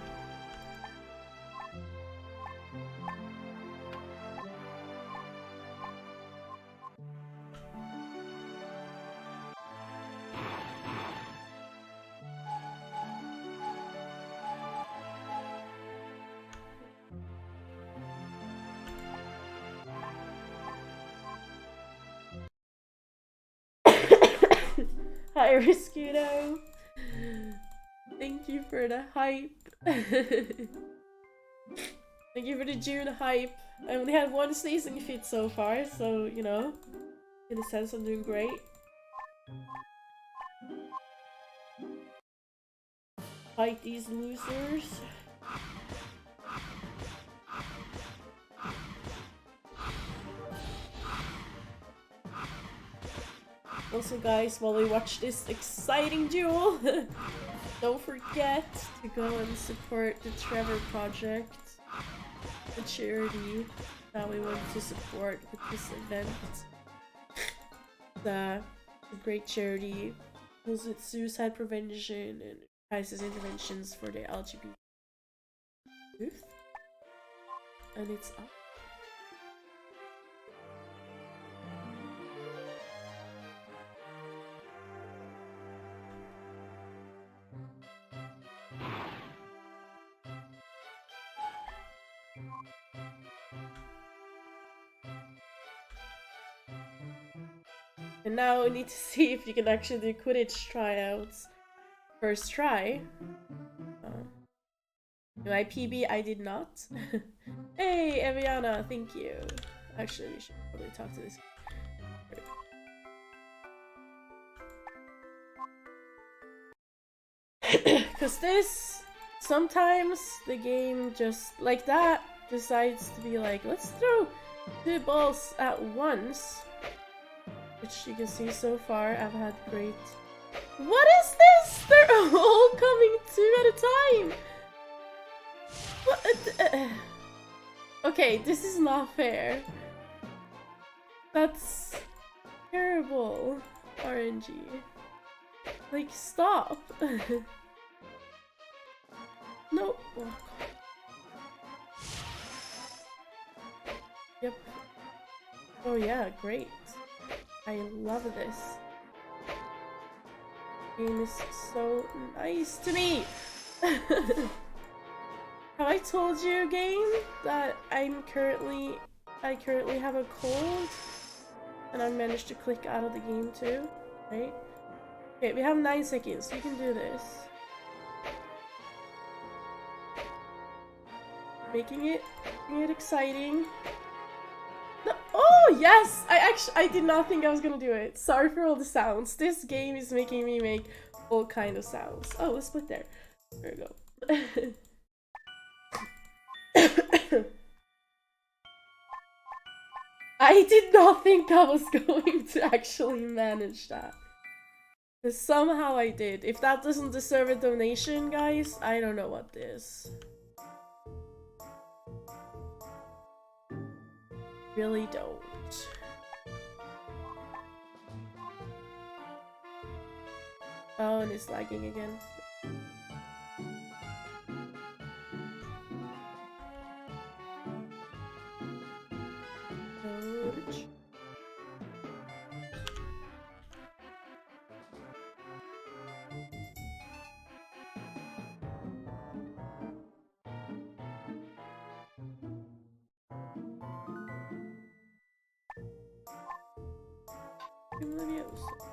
Hi, Riscudo. Thank you for the hype. Thank you for the June hype. I only had one sneezing fit so far, so, you know, in a sense I'm doing great. Fight these losers. Also guys, while we watch this exciting duel, don't forget to go and support the Trevor Project, the charity that we want to support with this event. The great charity deals with suicide prevention and crisis interventions for the LGBT youth. And it's up. And now we need to see if you can actually do Quidditch tryouts. First try. My PB, I did not. Hey, Eviana, thank you. Actually, we should probably talk to this. Because this, sometimes the game just, like that, decides to be like, let's throw 2 balls at once. Which you can see so far, I've had great... What is this? They're all coming 2 at a time! What? Okay, this is not fair. That's terrible, RNG. Like, stop. No. Oh, God. Yep. Oh yeah, great. I love this. Game is so nice to me. Have I told you, game, that I currently have a cold, and I managed to click out of the game too, right? Okay, we have 9 seconds. You can do this. Making it exciting. No, oh yes! I did not think I was gonna do it. Sorry for all the sounds. This game is making me make all kind of sounds. Oh, let's split there. There we go. I did not think I was going to actually manage that. But somehow I did. If that doesn't deserve a donation, guys, I don't know what is. Really don't. Oh, and it's lagging again. Storage. Maravilhoso.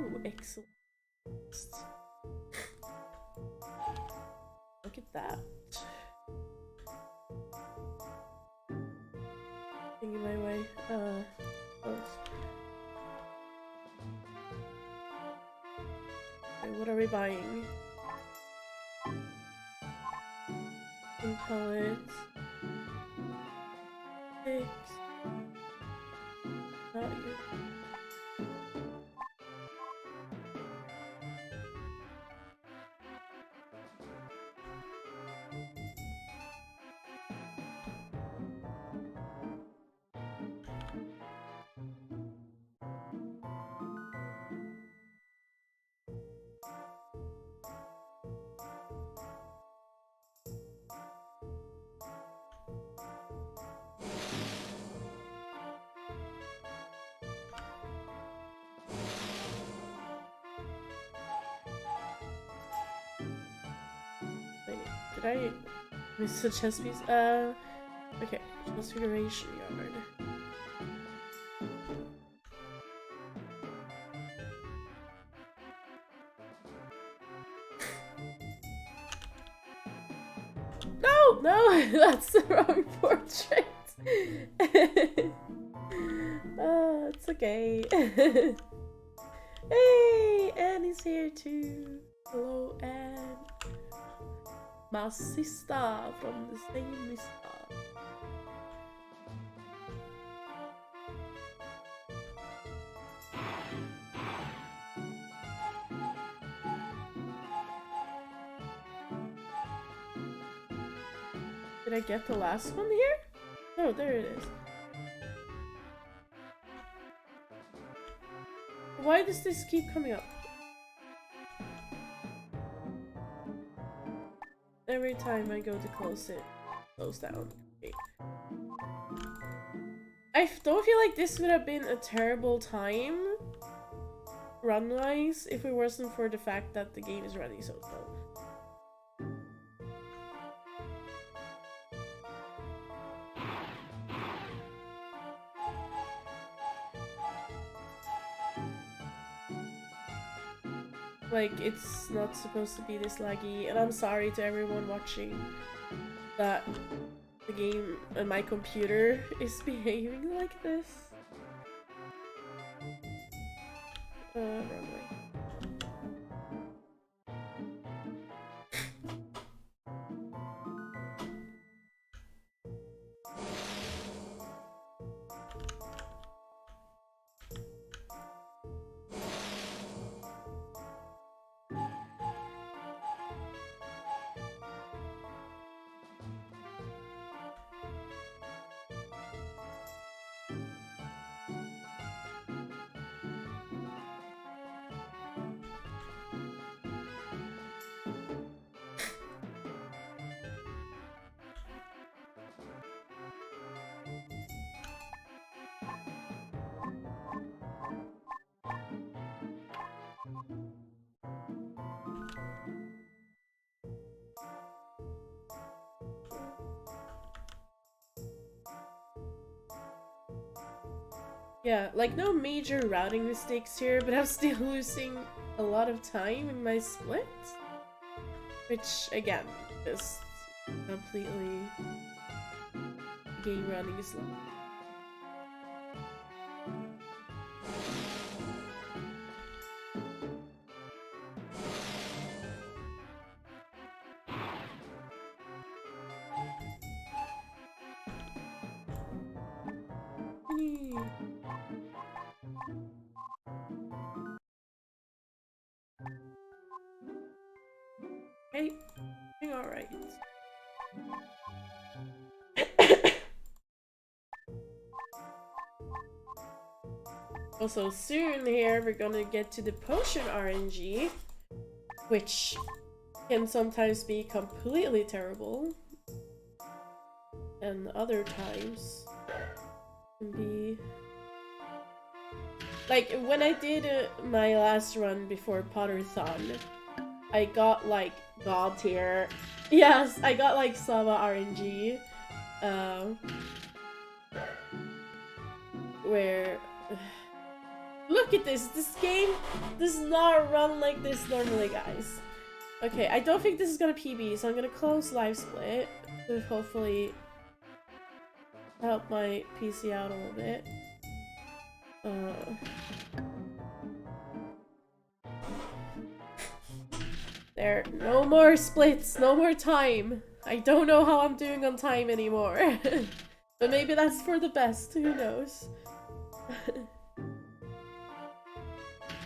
Ooh, excellent. Look at that. Thinking my way. Oh. Okay, what are we buying? In pellets. 6. Not you. Wait, did I miss the chess piece? Okay, transfiguration yard. No, no, that's the wrong portrait. Oh, it's okay. Hey, Annie's here too. Hello, Anne. My sister from the same mister. Did I get the last one here? Oh, there it is. Why does this keep coming up? Every time I go to close it, close down. Okay. I don't feel like this would have been a terrible time, run-wise, if it wasn't for the fact that the game is running so slow. Like, it's not supposed to be this laggy, and I'm sorry to everyone watching that the game and my computer is behaving like this. Wrong way. Yeah, like no major routing mistakes here, but I'm still losing a lot of time in my split. Which, again, is completely game running is slow. Okay, alright. Also, soon here we're gonna get to the potion RNG, which can sometimes be completely terrible, and other times can be... Like, when I did my last run before Potterthon, I got, like, God tier. Yes, I got, like, Sava RNG. Where... Look at this! This game does not run like this normally, guys. Okay, I don't think this is gonna PB, so I'm gonna close live split to hopefully help my PC out a little bit. There, no more splits, no more time. I don't know how I'm doing on time anymore. But maybe that's for the best, who knows?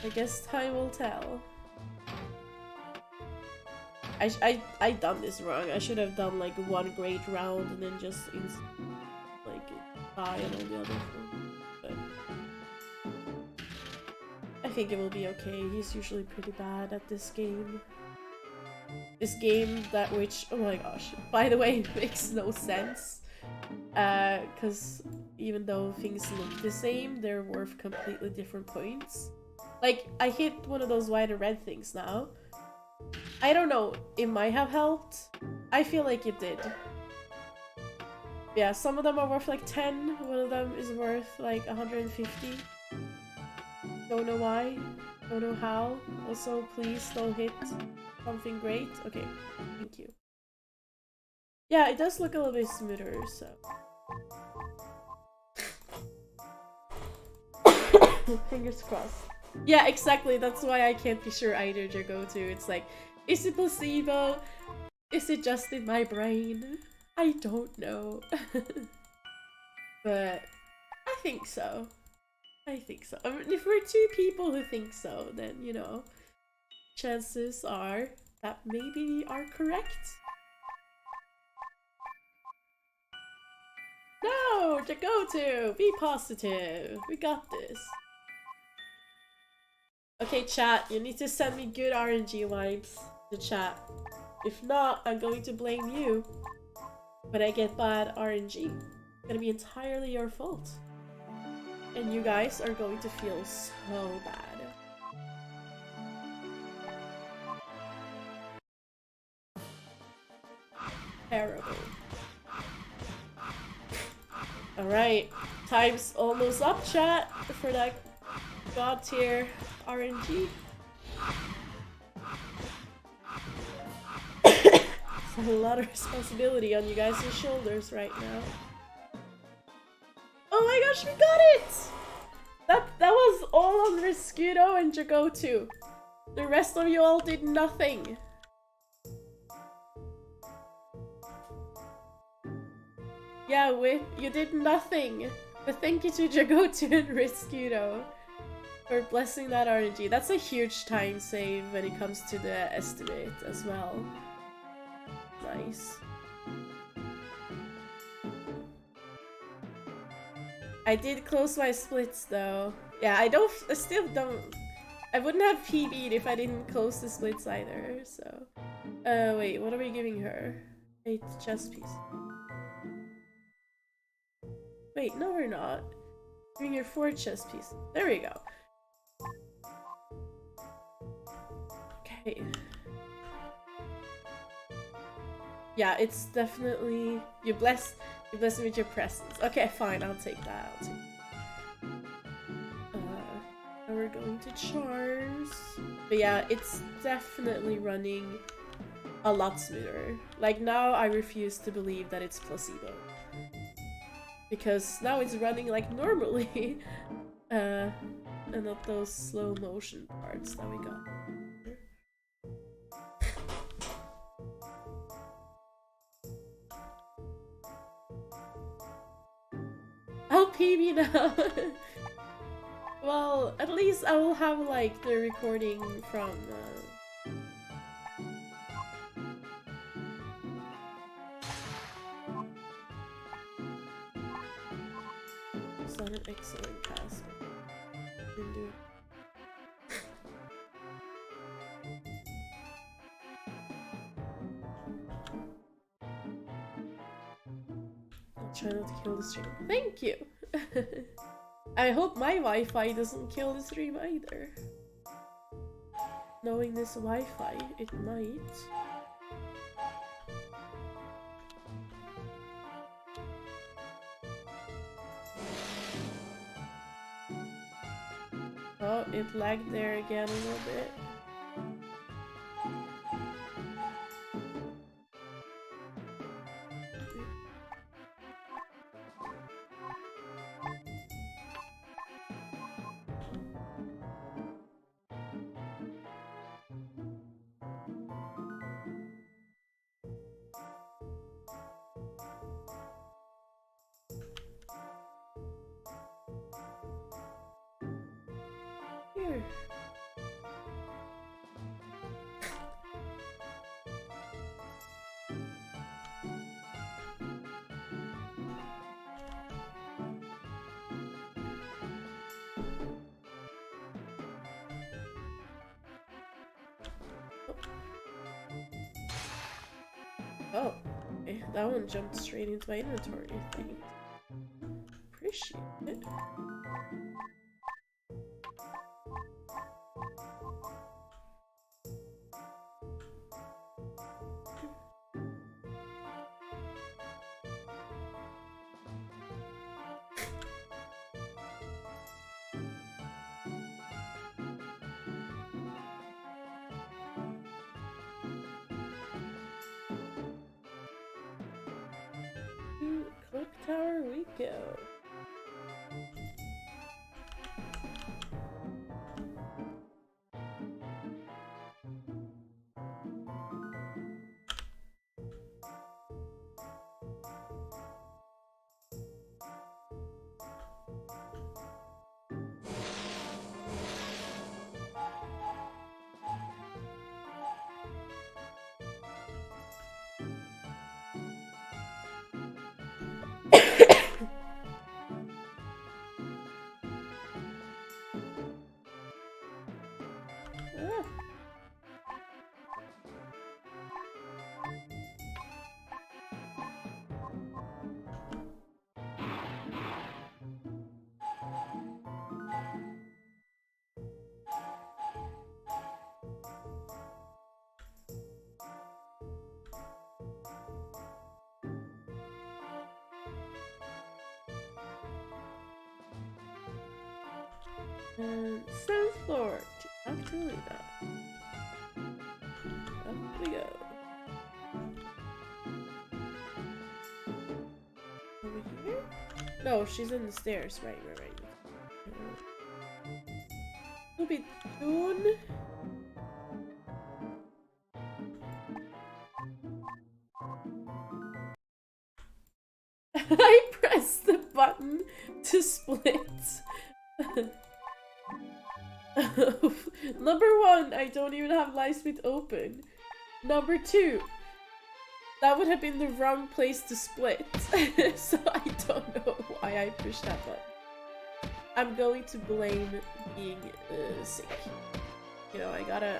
I guess time will tell. I done this wrong. I should have done like one great round and then just like die on all the other ones. But I think it will be okay. He's usually pretty bad at this game. This game that oh my gosh, by the way, makes no sense. Cause even though things look the same, they're worth completely different points. Like, I hit one of those white and red things now. I don't know, it might have helped. I feel like it did. Yeah, some of them are worth like 10, one of them is worth like 150. Don't know why, don't know how. Also, please don't hit something great. Okay, thank you. Yeah, it does look a little bit smoother, so... Fingers crossed. Yeah, exactly. That's why I can't be sure either to go to. It's like, is it placebo? Is it just in my brain? I don't know. But I think so. I think so. I mean, if we're two people who think so, then, you know, chances are that maybe are correct. No, to go to! Be positive. We got this. Okay, chat, you need to send me good RNG vibes to chat. If not, I'm going to blame you when I get bad RNG. It's gonna be entirely your fault. And you guys are going to feel so bad. Terrible. Alright, time's almost up, chat, for that God tier RNG. It's a lot of responsibility on you guys' shoulders right now. Oh my gosh, we got it! That was all on Riscudo and Jagotu. The rest of you all did nothing. Yeah, you did nothing. But thank you to Jagotu and Riscudo for blessing that RNG. That's a huge time save when it comes to the estimate as well. Nice. I did close my splits though. Yeah, I still don't... I wouldn't have PB'd if I didn't close the splits either, so... wait, what are we giving her? 8 chess pieces. Wait, no we're not. Giving her 4 chess pieces. There we go. Okay. Yeah, it's definitely... You bless me with your presence. Okay, fine, I'll take that. Now we're going to chars. But yeah, it's definitely running a lot smoother. Like now I refuse to believe that it's placebo. Because now it's running like normally. And not those slow motion parts that we got. I'll PB now! Well, at least I will have like the recording from It's not an excellent task. Didn't do it. I'll try not to kill the stream. Thank you! I hope my Wi-Fi doesn't kill the stream either. Knowing this Wi-Fi, it might. Oh, it lagged there again a little bit. Here. Oh, okay. That one jumped straight into my inventory, I think. Appreciate it. To Cloak Tower we go. Ah. And 7th floor to Octoluna. Up we go. Over here? No, she's in the stairs. Right. Ruby June. I pressed the button to split. Number 1, I don't even have Livesmith open. Number 2, that would have been the wrong place to split. So I don't know why I pushed that button. I'm going to blame being sick. You know, I gotta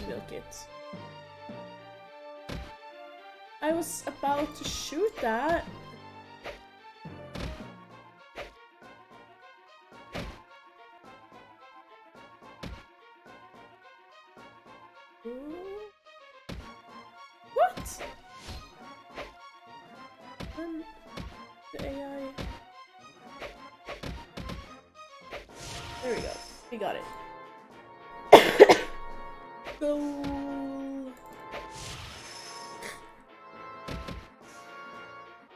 milk it. I was about to shoot that. What? The AI. There we go. We got it. Goal.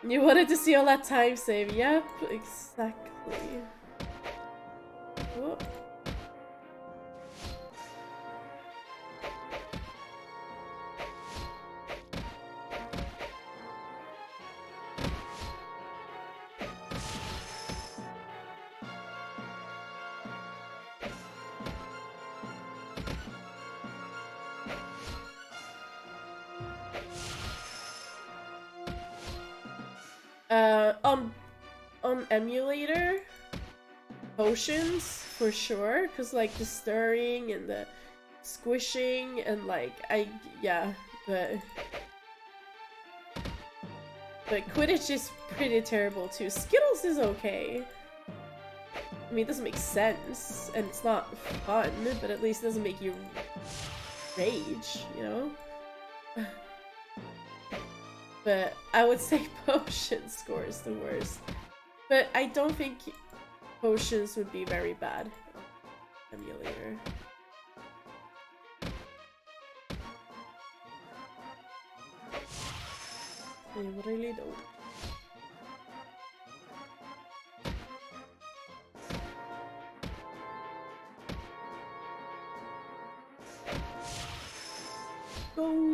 You wanted to see all that time save. Yep, exactly. Oh. On emulator, potions for sure, cause like the stirring and the squishing and like yeah, but Quidditch is pretty terrible too. Skittles is okay. I mean, it doesn't make sense and it's not fun, but at least it doesn't make you rage, you know. But I would say potion score is the worst. But I don't think potions would be very bad on emulator. I really don't. Go.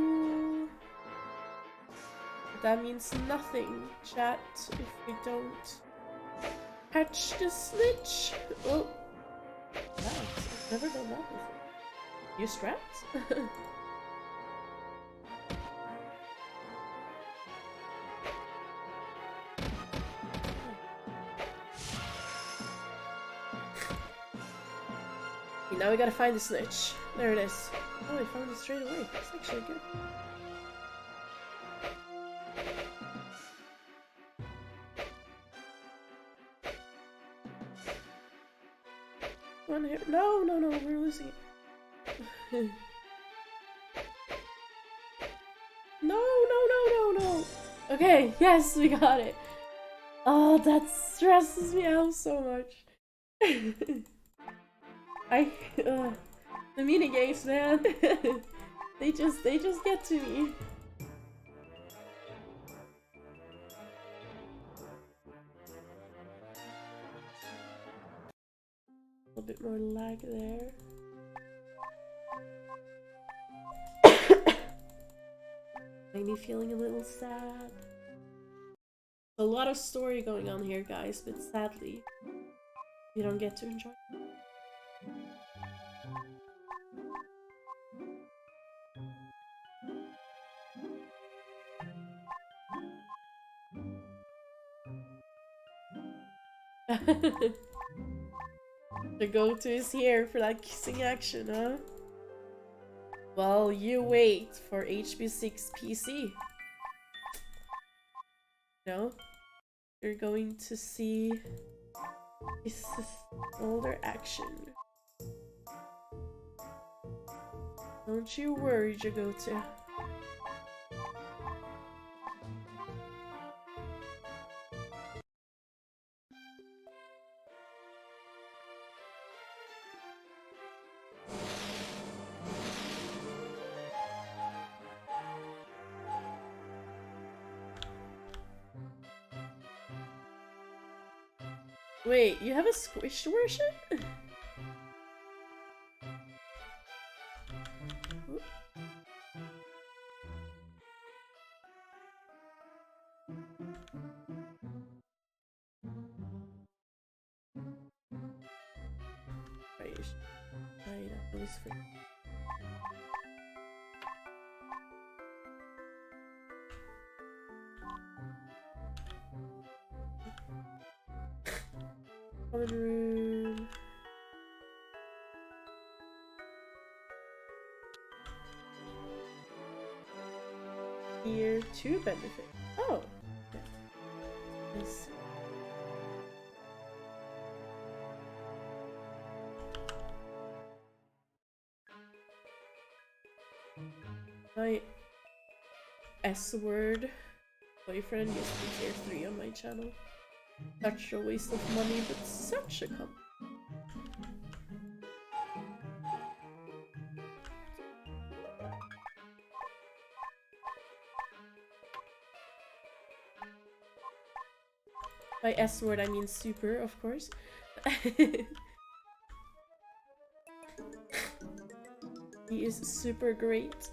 That means nothing, chat, if we don't catch the snitch. Oh, wow, I've never done that before. You strapped? Okay, now we gotta find the snitch. There it is. Oh, I found it straight away. That's actually good. One here. No, no, no, we're losing it. No, no, no, no, no. Okay, yes, we got it. Oh, that stresses me out so much. The mini games, man. they just get to me. A bit more lag there. Made me feeling a little sad. A lot of story going on here, guys, but sadly, we don't get to enjoy it. The go-to is here for that kissing action, huh? Well, you wait for HB6 PC. No? You're going to see this older action. Don't you worry, Jagoto. Wait, you have a squished version? Right, that was free. Common room. Here to benefit. Oh. Okay. Nice. My S-word boyfriend used to be tier 3 on my channel. Such a waste of money, but such a By S word, I mean super, of course. He is super great.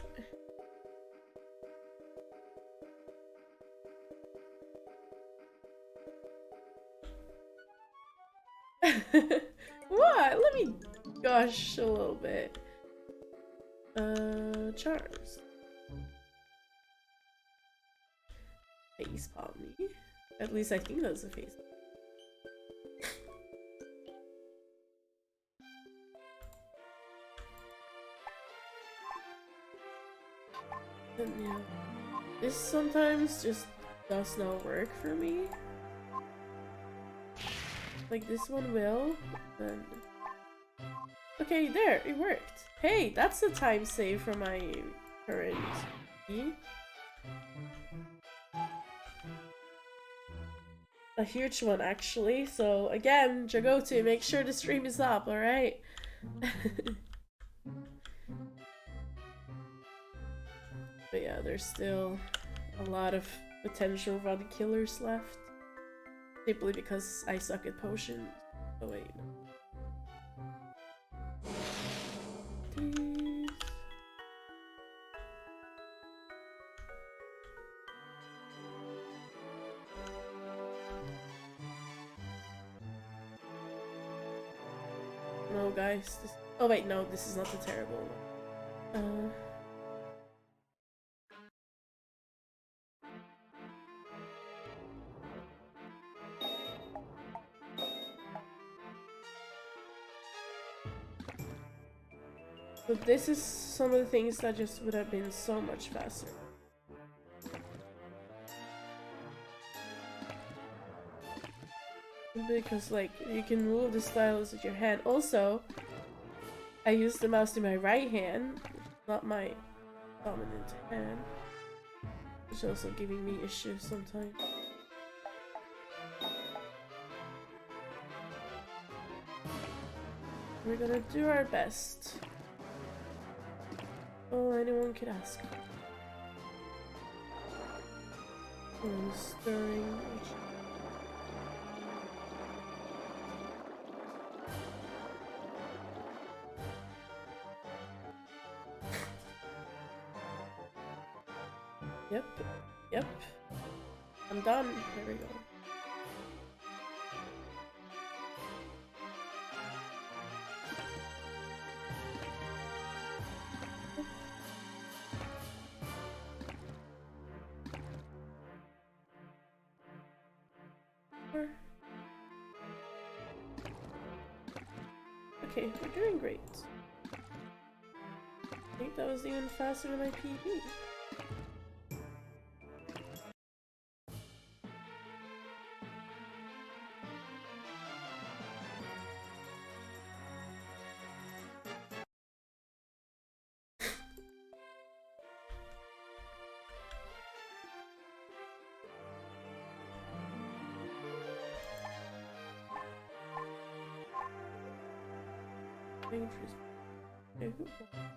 What? Let me gush a little bit. Charms. Face palm me. At least I think that's a face. And yeah, this sometimes just does not work for me. Like this one will, and okay, there, it worked. Hey, that's a time save for my current key. A huge one actually, so again, Jagotu, make sure the stream is up, alright? But yeah, there's still a lot of potential run killers left. Simply because I suck at potions. Oh wait, no. These. No, guys. This... Oh wait, no, this is not the terrible one. But this is some of the things that just would have been so much faster. Because like you can move the stylus with your hand. Also, I use the mouse in my right hand, not my dominant hand, which is also giving me issues sometimes. We're gonna do our best. All anyone could ask for. Stirring. Yep, yep. I'm done. There we go. Okay, we're doing great. I think that was even faster than my PB.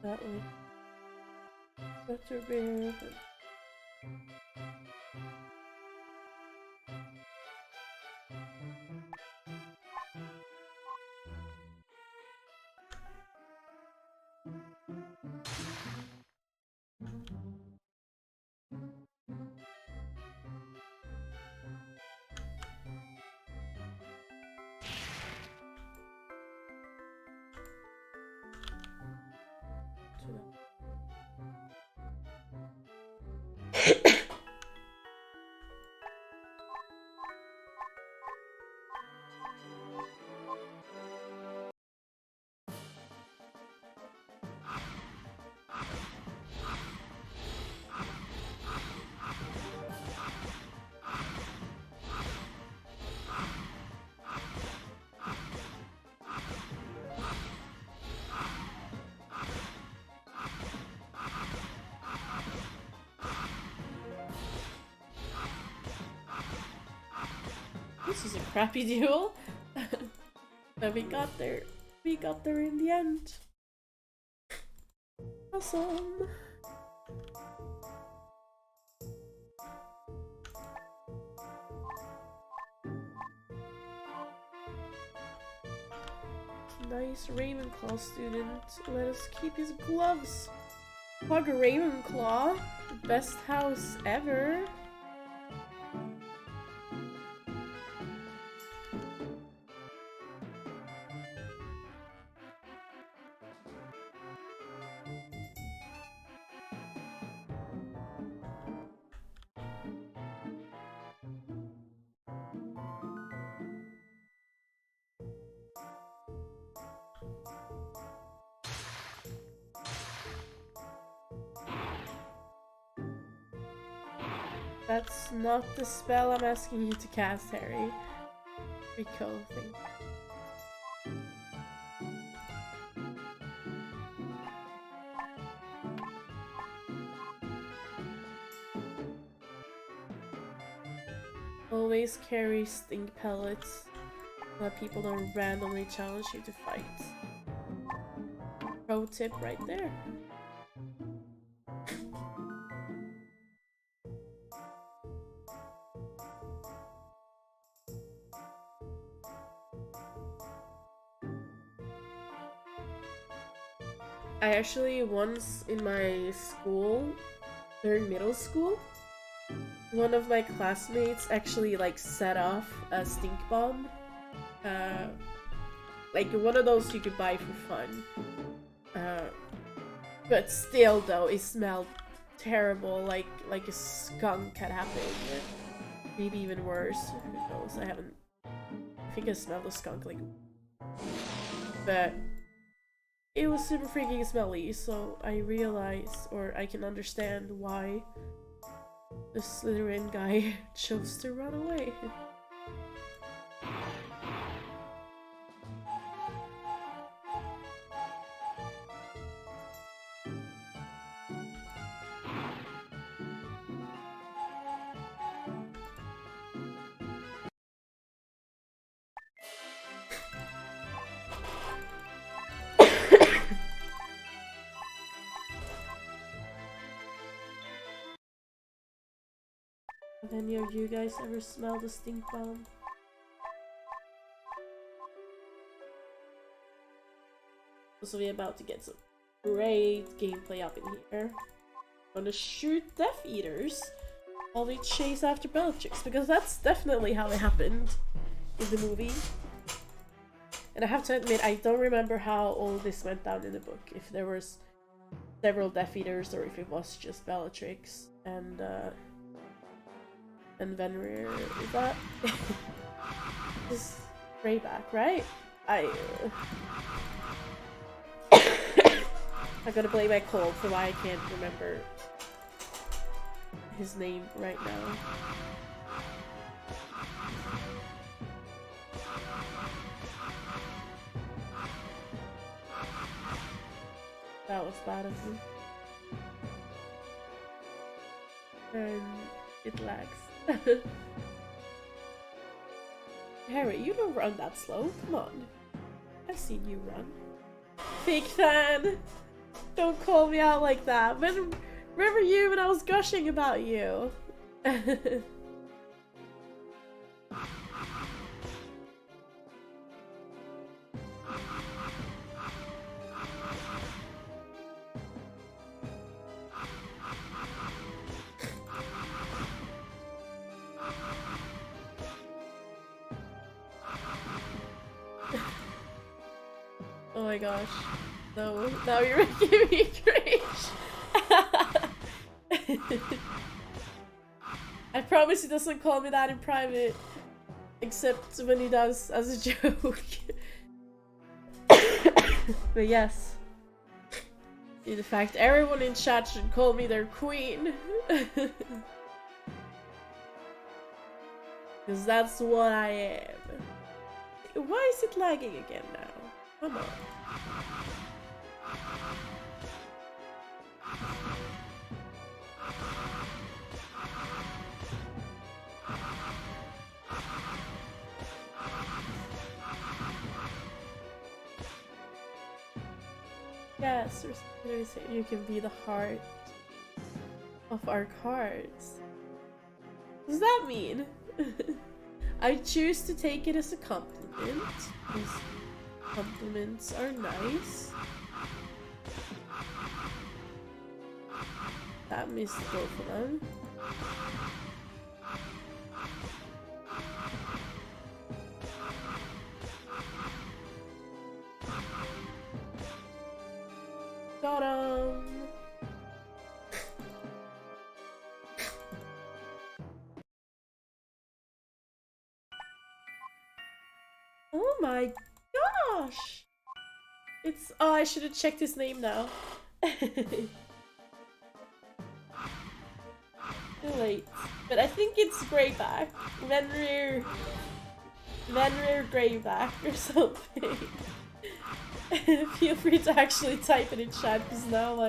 That one. Butterbeer. This is a crappy duel. But we got there. We got there in the end. Awesome. Nice Ravenclaw student. Let us keep his gloves. Hog Ravenclaw. Best house ever. That's not the spell I'm asking you to cast, Harry. Rico thing. Always carry stink pellets so that people don't randomly challenge you to fight. Pro tip right there. I actually once in my school, during middle school, one of my classmates actually like set off a stink bomb. Like one of those you could buy for fun. But still though, it smelled terrible, like a skunk had happened. Maybe even worse. Who knows? I think I smelled a skunk like. But it was super freaking smelly, so I realized, or I can understand why the Slytherin guy chose to run away. Have any of you guys ever smelled a stink bomb? So we're about to get some great gameplay up in here. I'm gonna shoot Death Eaters while we chase after Bellatrix, because that's definitely how it happened in the movie. And I have to admit, I don't remember how all this went down in the book. If there was several Death Eaters or if it was just Bellatrix and Venrir. Is that is Greyback, right? I gotta blame my cold for why I can't remember his name right now. That was bad of me. And it lags. Harry, you don't run that slow. Come on. I've seen you run. Fake fan! Don't call me out like that. Where were you when I was gushing about you? Oh my gosh. No, now you're making me cringe. I promise he doesn't call me that in private. Except when he does as a joke. But yes. In fact, everyone in chat should call me their queen. Because that's what I am. Why is it lagging again now? Come on. Yes, you can be the heart of our cards. What does that mean? I choose to take it as a compliment. compliments are nice. That missed both of them. Got him! Oh my gosh! It's... Oh, I should have checked his name now. Too late. But I think it's Greyback. Venrir Greyback or something. Feel free to actually type it in chat because now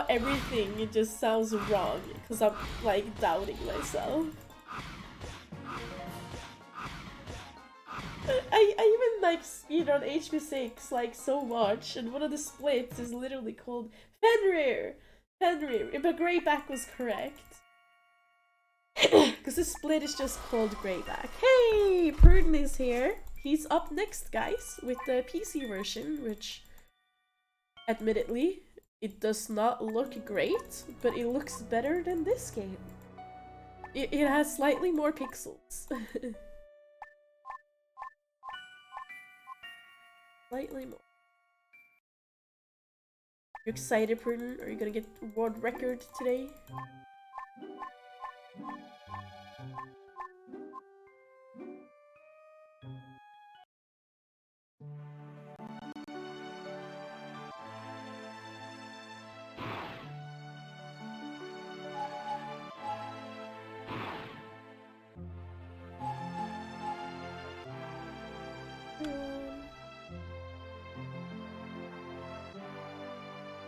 everything it just sounds wrong because I'm like doubting myself. I even like speedrun HQ6 like so much, and one of the splits is literally called Fenrir. But Greyback was correct. Because the split is just called Greyback. Hey, Pruden is here. He's up next, guys, with the PC version, which, admittedly, it does not look great, but it looks better than this game. It has slightly more pixels. Slightly more. You excited, Pruden? Are you gonna get world record today?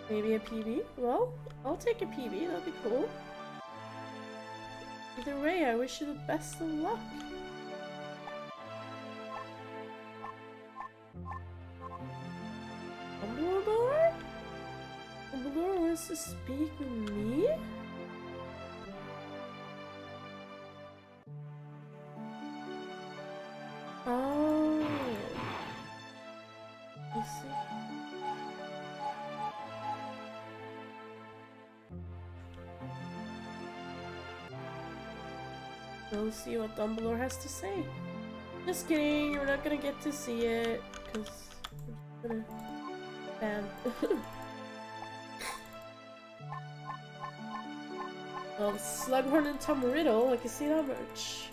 Maybe a PB? Well, I'll take a PB, that'd be cool. Either way, I wish you the best of luck. Dumbledore? Dumbledore wants to speak with me? Oh. I see. We'll see what Dumbledore has to say. Just kidding, we're not gonna get to see it, because we're gonna ban. Well, Slughorn and Tom Riddle, I can see that much.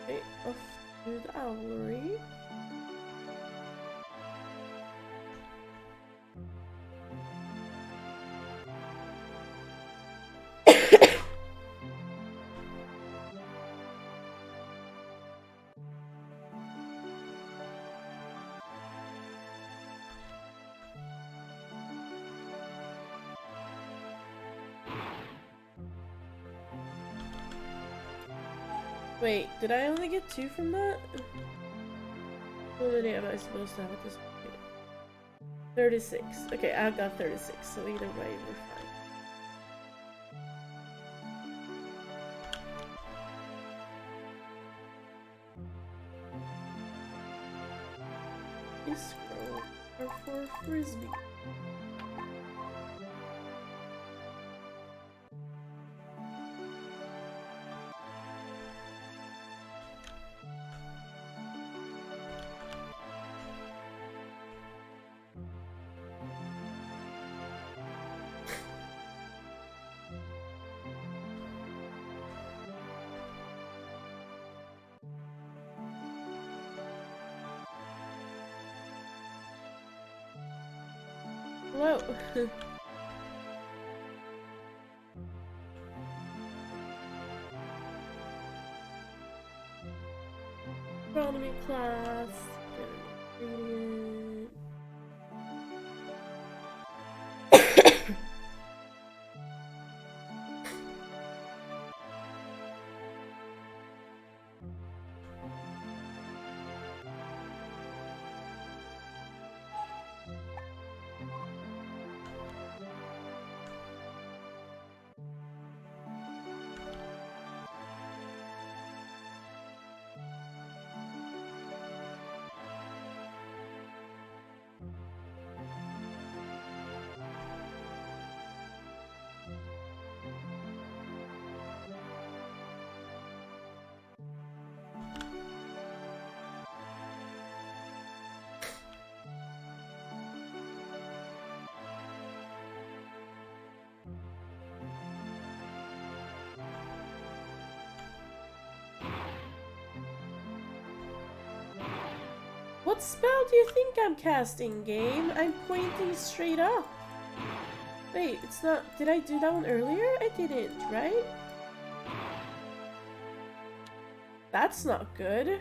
Okay, off to the owlery. Wait, did I only get 2 from that? How many am I supposed to have at this point? 36. Okay, I got 36, so either way, we're fine. These scrolls are for Frisbee. Whoa. Astronomy class. Ingredient. What spell do you think I'm casting, game? I'm pointing straight up. Wait, it's not... Did I do that one earlier? I didn't, right? That's not good.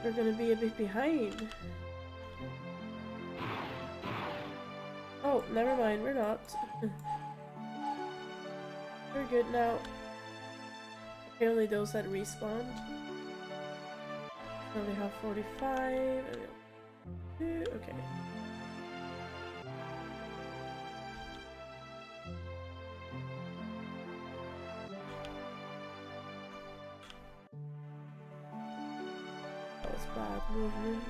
We're gonna be a bit behind. Oh, never mind, we're not. We're good now. Apparently those had respawned. So we have 45. And okay. That was bad movement.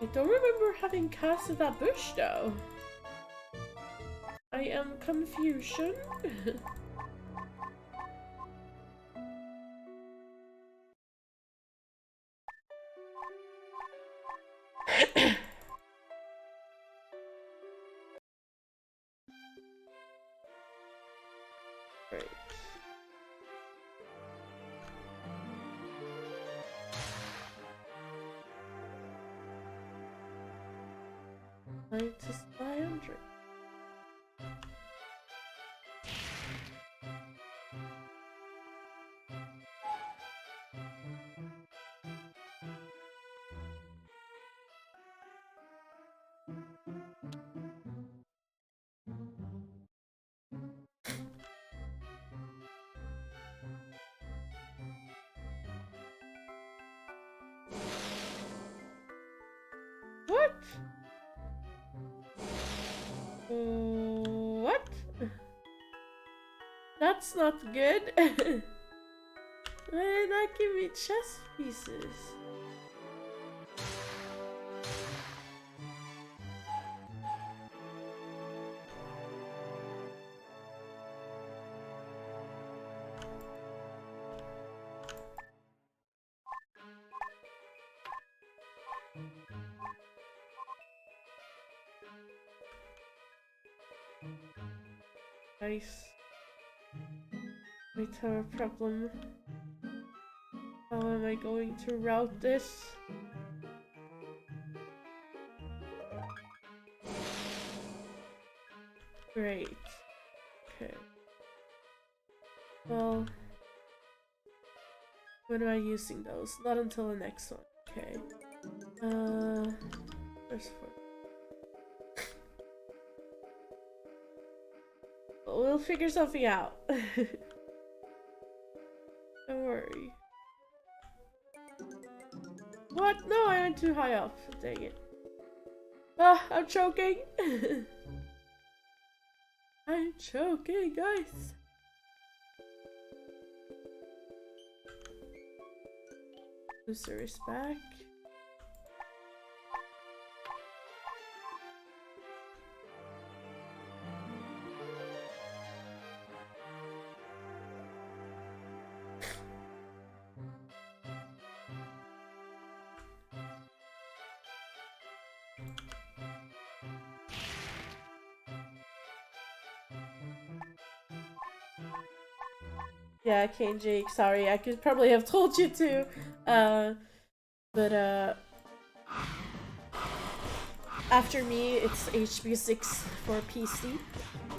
I don't remember having casted that bush though. I am confusion. Right. Scientist 500. What? What? That's not good. Why did not give me chess pieces? Nice. Wait, have a problem. How am I going to route this? Great. Okay. Well, when am I using those? Not until the next one. Okay. There's 4. But we'll figure something out. Don't worry. What? No, I went too high up. Dang it. Ah, I'm choking. I'm choking, guys. Booster is back. Yeah, Kane Jake, sorry, I could probably have told you to. But after me, it's HP6 for PC.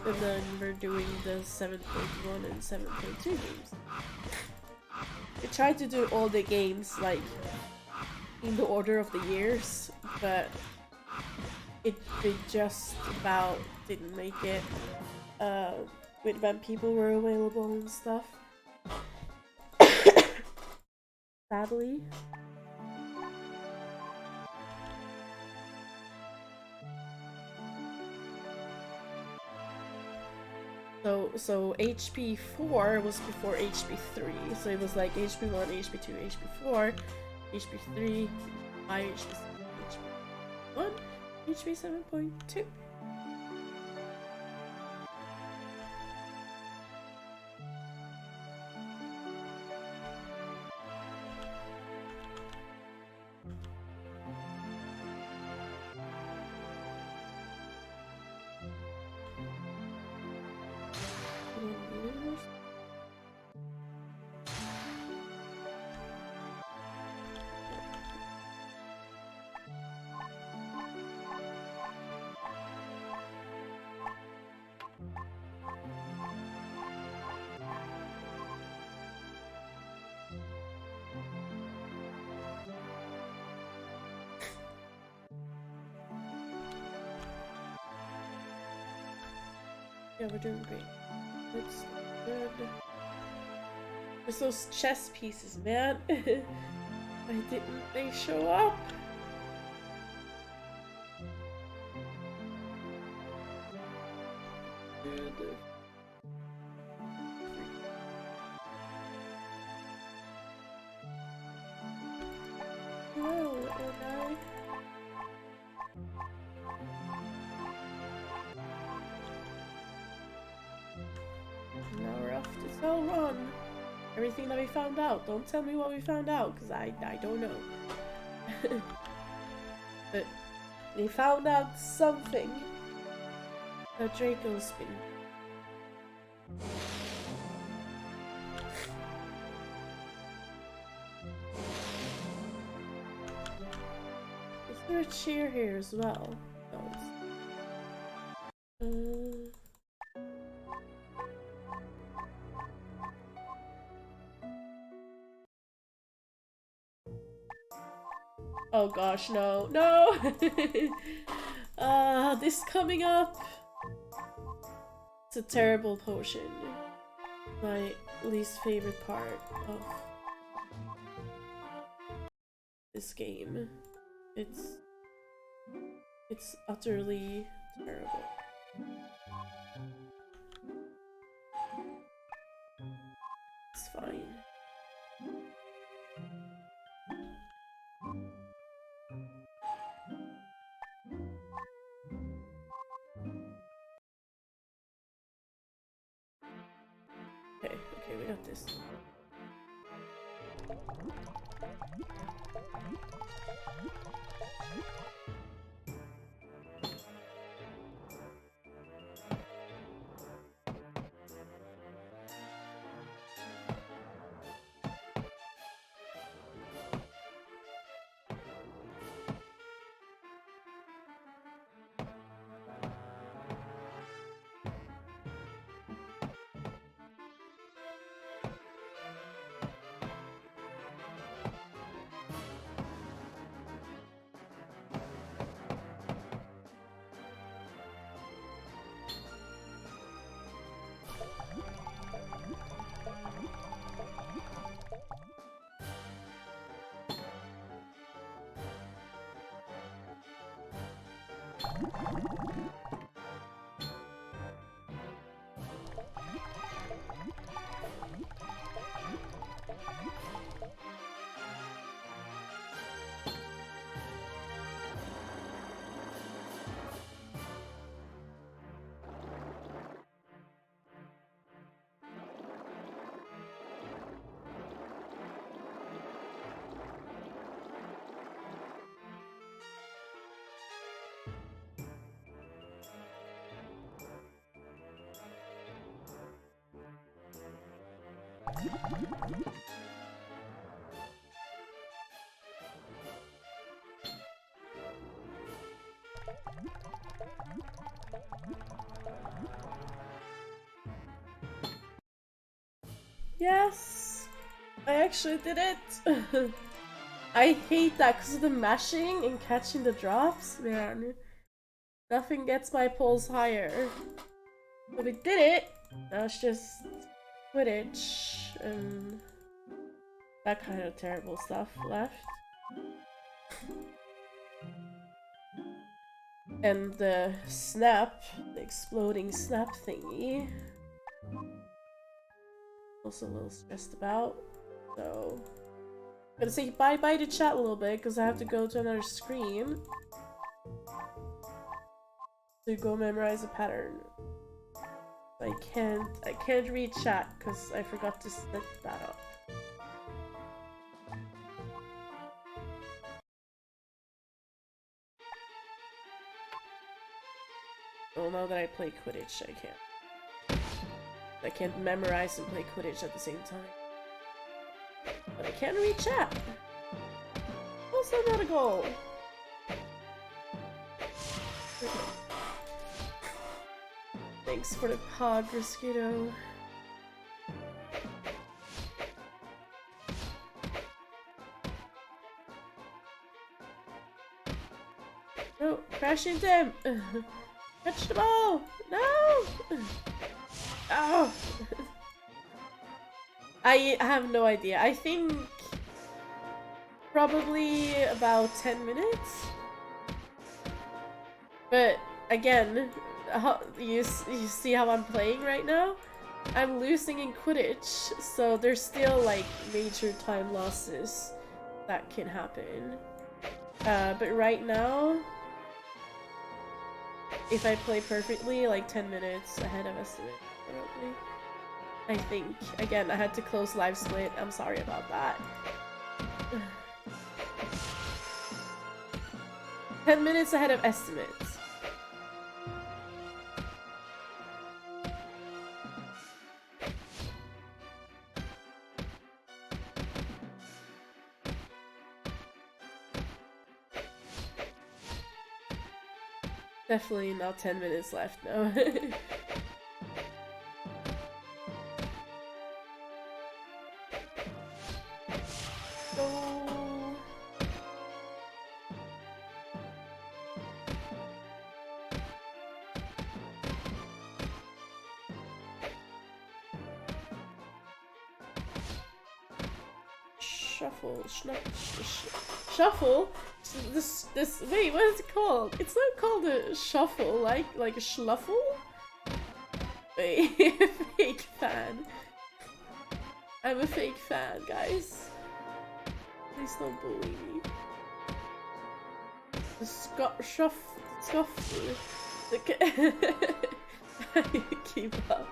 And then we're doing the 7.1 and 7.2 games. I tried to do all the games, like, in the order of the years, but they just about didn't make it. When people were available and stuff. Sadly. So HP 4 was before HP 3, so it was like HP 1, HP 2, HP 4, HP 3, HP 1, HP 7.2. Yeah, we're doing great. That's good. Just those chess pieces, man. Why didn't they show up? Good. Hello, little guy. Now we're off to tell Ron everything that we found out. Don't tell me what we found out, because I don't know. But we found out something that Draco's been. Is there a chair here as well? Oh gosh, no. No! This coming up. It's a terrible potion. My least favorite part of this game. It's utterly terrible. It's fine. Okay, we got this. Yes! I actually did it! I hate that because of the mashing and catching the drops, man. Nothing gets my pulse higher. But we did it! Now it's just Quidditch and that kind of terrible stuff left. And the snap, the exploding snap thingy. Also a little stressed about, so I'm gonna say bye-bye to chat a little bit because I have to go to another screen to go memorize a pattern. I can't read chat because I forgot to set that up. Well, now that I play Quidditch, I can't memorize and play Quidditch at the same time. But I can read chat. Also not a goal. Thanks for the pod, Risquito. Oh, crash into him! Catch the ball! No! Oh! I have no idea. I think probably about 10 minutes. But again, you see how I'm playing right now? I'm losing in Quidditch, so there's still like major time losses that can happen. But right now, if I play perfectly, like 10 minutes ahead of estimate, probably. I think. Again, I had to close live split. I'm sorry about that. 10 minutes ahead of estimate. Definitely not 10 minutes left, no. Shuffle, shuffle. This. Wait, what is it called? It's not called a shuffle, like a schluffle. Wait, fake fan. I'm a fake fan, guys. Please don't bully me. The scuffle. Keep up.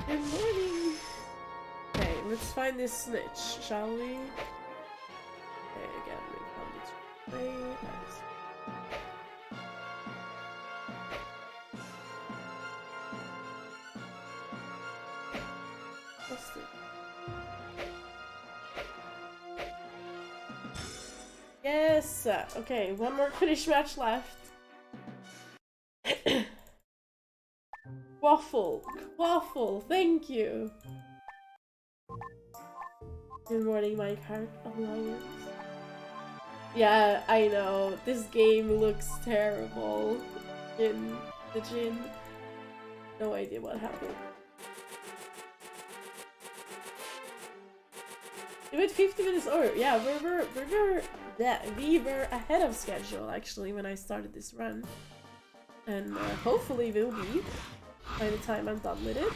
Good morning! Okay, let's find this snitch, shall we? Okay, again, we found this way. Nice. What's this? Yes! Okay, one more Quidditch match left. Waffle, thank you! Good morning, my card alliance. Yeah, I know, this game looks terrible. The gin. No idea what happened. It went 50 minutes over. Yeah, we were ahead of schedule actually when I started this run. And hopefully we'll be by the time I'm done with it.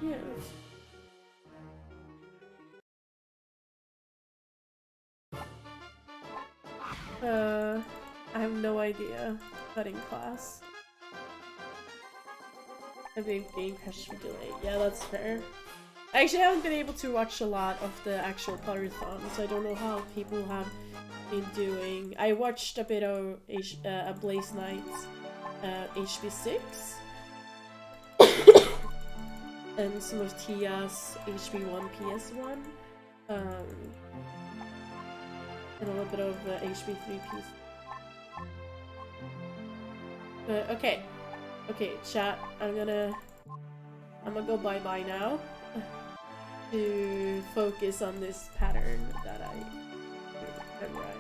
Yeah. I have no idea. Cutting class. I've been getting crushed for delay. Yeah, that's fair. I actually haven't been able to watch a lot of the actual Potterthon, so I don't know how people have been doing. I watched a bit of a Blaze Knight's HB6 and some of Tia's HB1 PS1 and a little bit of HB3 PS. Okay, chat. I'm gonna go bye now to focus on this pattern that I memorized.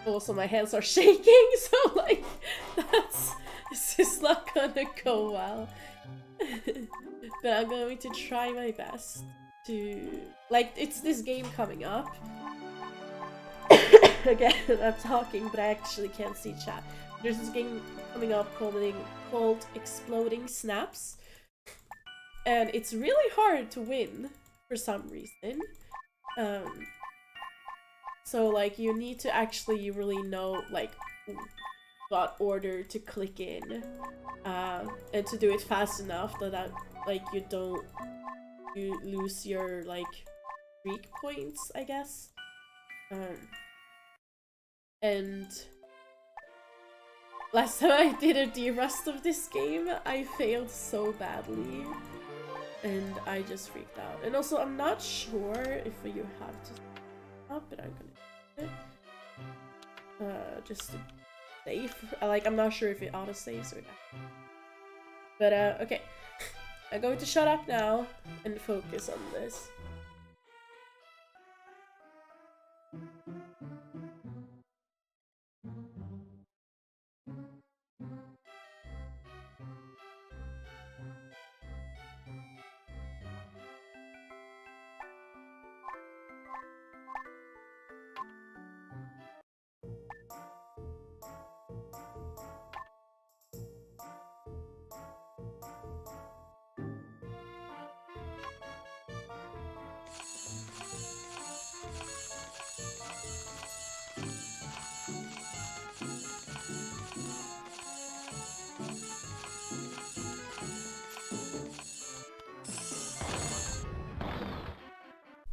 Also, my hands are shaking, so like this is not gonna go well. But I'm going to try my best to it's this game coming up. Again, I'm talking, but I actually can't see chat. There's this game coming up called Exploding Snaps. And it's really hard to win for some reason. So like you need to actually really know what order to click in. And to do it fast enough that you lose your weak points, I guess. And last time I did a derust of this game, I failed so badly. And I just freaked out. And also, I'm not sure if you have to stop, but I'm gonna do it. Just to save. Like, I'm not sure if it auto-saves or not. But, okay. I'm going to shut up now and focus on this.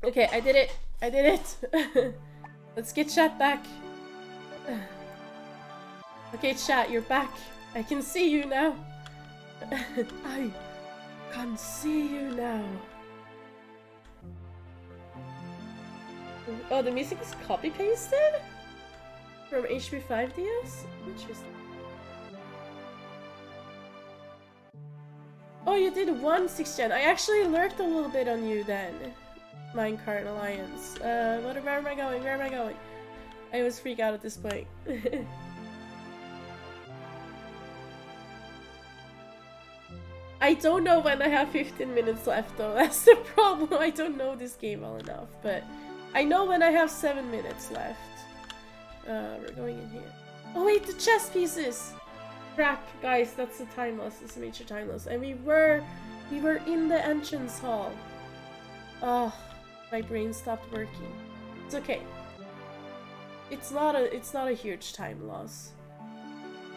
Okay, I did it. I did it. Let's get chat back. Okay, chat, you're back. I can see you now. I can see you now. Oh, the music is copy-pasted? From HP 5DS? Interesting. Oh, you did one 6th gen. I actually lurked a little bit on you then. Minecart Alliance. Where am I going? Where am I going? I always freak out at this point. I don't know when I have 15 minutes left though, that's the problem. I don't know this game well enough, but I know when I have 7 minutes left. We're going in here. Oh wait, the chess pieces! Crap, guys, that's a time loss, it's a major time loss. And we were in the entrance hall. Oh, my brain stopped working. It's okay. It's not a huge time loss.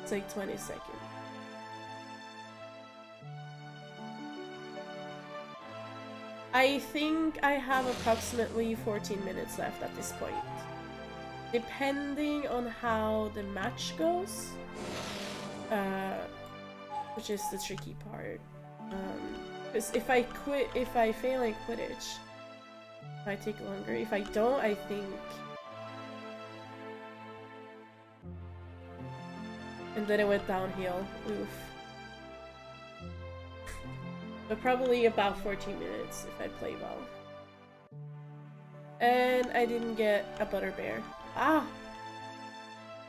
It's like 20 seconds. I think I have approximately 14 minutes left at this point. Depending on how the match goes. Which is the tricky part. Because if I fail in Quidditch, it might take longer. If I don't, I think... And then it went downhill. Oof. But probably about 14 minutes if I play well. And I didn't get a butterbeer. Ah!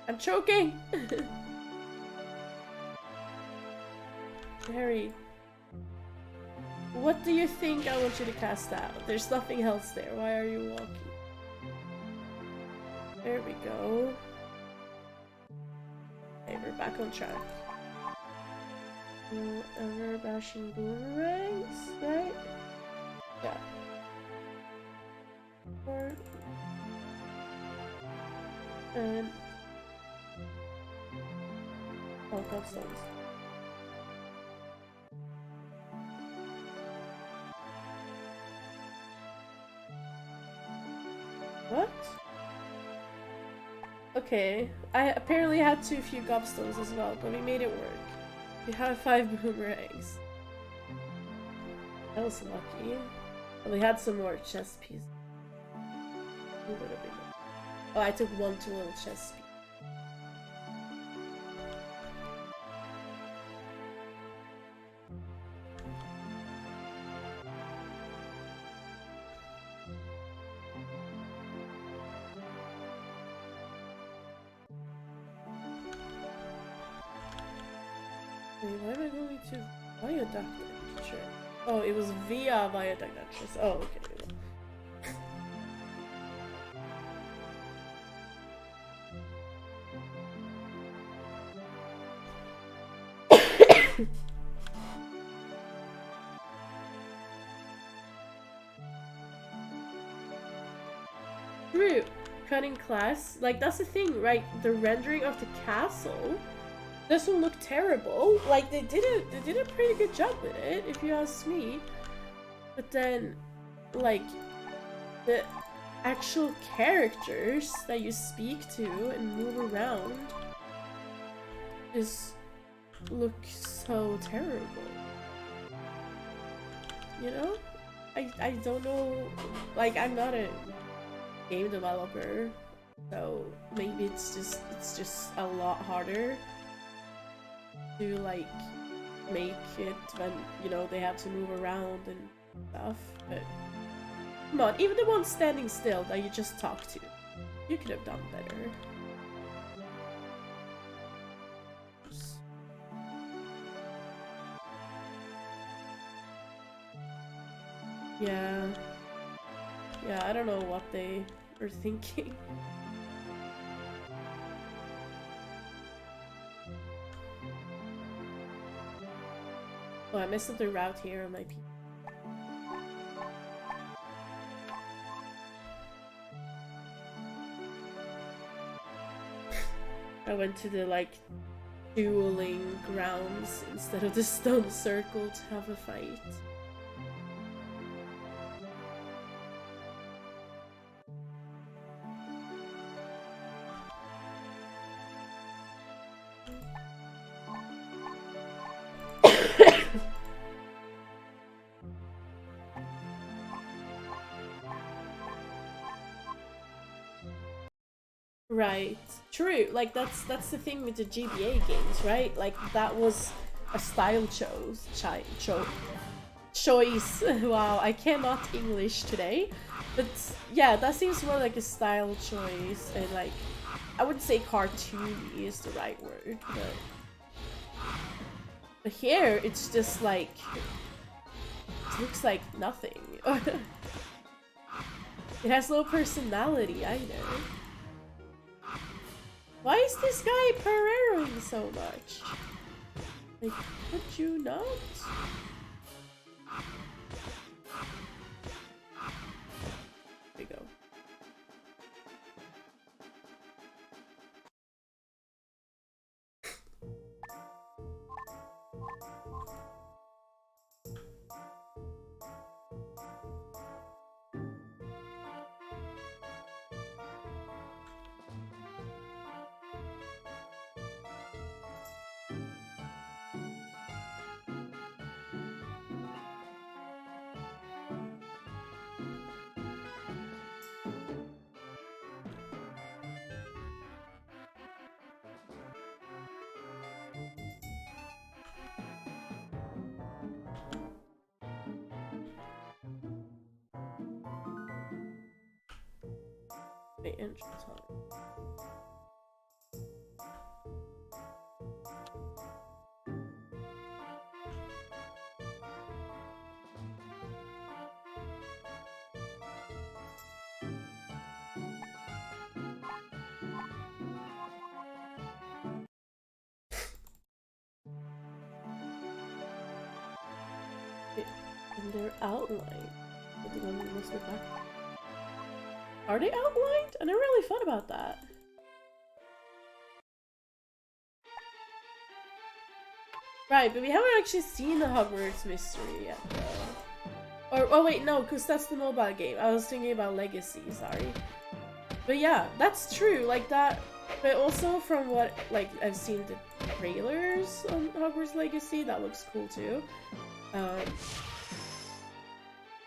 I'm choking! Harry. What do you think I want you to cast out? There's nothing else there. Why are you walking? There we go. Okay, we're back on track. Ever bashing boomerangs, right? Yeah. And oh, gobstones. What? Okay, I apparently had too few gobstones as well, but we made it work. We have 5 boomerangs. That was lucky. And we had some more chess pieces. Oh, I took 1 too little chess piece. Wait, why am I going to Viaduct? Sure. Oh, it was via Viaduct entrance. Oh, okay. True. Cutting class. Like, that's the thing, right? The rendering of the castle doesn't look terrible. Like, they did a pretty good job with it, if you ask me. But then, like, the actual characters that you speak to and move around just look so terrible. You know? I don't know, like, I'm not a game developer, so maybe it's just a lot harder to like make it when, you know, they have to move around and stuff. But come on, even the one standing still that you just talked to, you could have done better. Yeah. Yeah, I don't know what they were thinking. Oh, I messed up the route here on my P. I went to the, like, dueling grounds instead of the stone circle to have a fight. Right. True. Like that's the thing with the GBA games, right? Like that was a style choice. Wow, I cannot English today. But yeah, that seems more like a style choice, and like I wouldn't say cartoony is the right word, but here it's just like it looks like nothing. It has no personality either. Why is this guy Pereiring so much? Like, could you not? There we go. The entrance on. And they're outlined. But the one that must look back. Are they outlined? I never really thought about that. Right, but we haven't actually seen the Hogwarts mystery yet, though. Or, oh wait, no, because that's the mobile game. I was thinking about Legacy, sorry. But yeah, that's true, like that. But also from what, like, I've seen the trailers on Hogwarts Legacy, that looks cool too.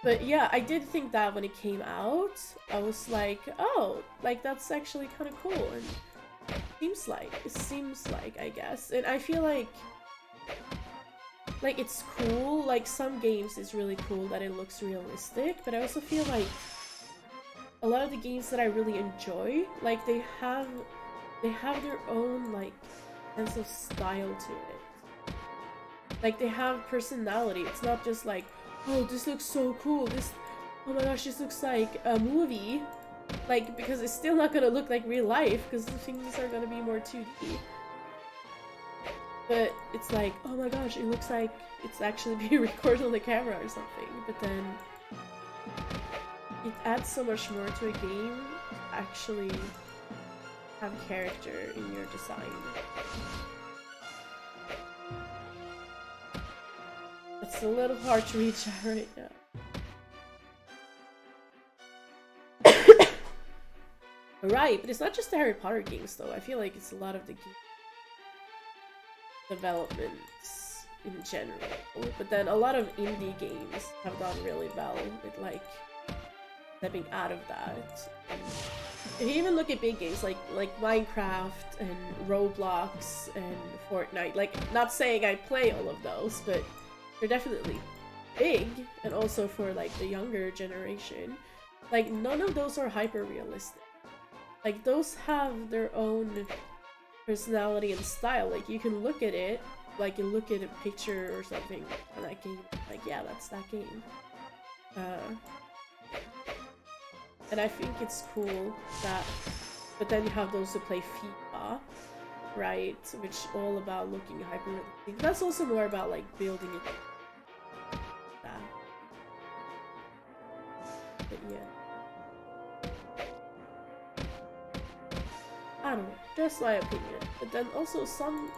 But yeah, I did think that when it came out, I was like, oh, like that's actually kind of cool, and it seems like, I guess. And I feel like it's cool, like some games it's really cool that it looks realistic, but I also feel like a lot of the games that I really enjoy, like they have their own like sense of style to it. Like they have personality. It's not just like, oh, this looks so cool. Oh my gosh, this looks like a movie. Like, because it's still not gonna look like real life, because the things are gonna be more 2D. But it's like, oh my gosh, it looks like it's actually being recorded on the camera or something. But then it adds so much more to a game to actually have character in your design. It's a little hard to reach out right now. Right, but it's not just the Harry Potter games though. I feel like it's a lot of the developments in general. But then a lot of indie games have done really well with like stepping out of that. And if you even look at big games like Minecraft and Roblox and Fortnite, like not saying I play all of those, but they're definitely big, and also for like the younger generation. Like none of those are hyper realistic. Like those have their own personality and style. Like you can look at it, like you look at a picture or something on that game, like yeah, that's that game. And I think it's cool that, but then you have those who play FIFA, right? Which all about looking hyper realistic. That's also more about like building it. But yeah. I don't know, that's my opinion. But then also some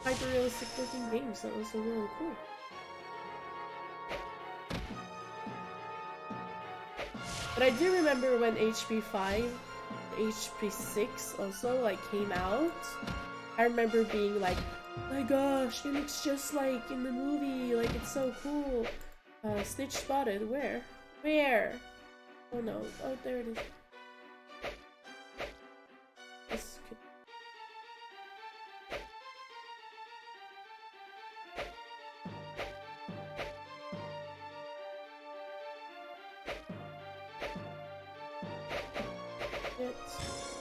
hyper-realistic looking games are also really cool. But I do remember when HP 5, HP 6 also like came out. I remember being like, oh my gosh, it looks just like in the movie, like it's so cool. Snitch spotted, where? Where? Oh no, oh there it is. This could...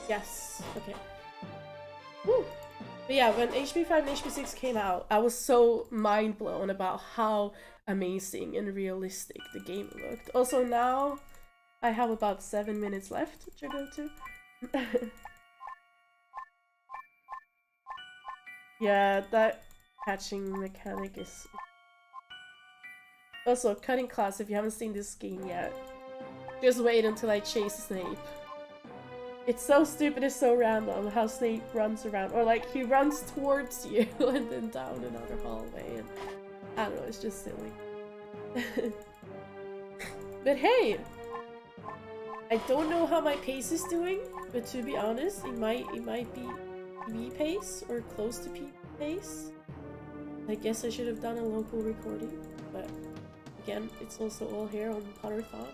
Yes, okay. Woo! But yeah, when HP 5 and HP 6 came out, I was so mind blown about how amazing and realistic the game looked. Also now, I have about 7 minutes left to go to. Yeah, that catching mechanic is... Also, cutting class, if you haven't seen this game yet, just wait until I chase Snape. It's so stupid, it's so random how Snape runs around, or like he runs towards you and then down another hallway, and I don't know, it's just silly. But hey! I don't know how my pace is doing, but to be honest, it might be PB pace or close to PB pace. I guess I should have done a local recording, but again, it's also all here on Potterthon.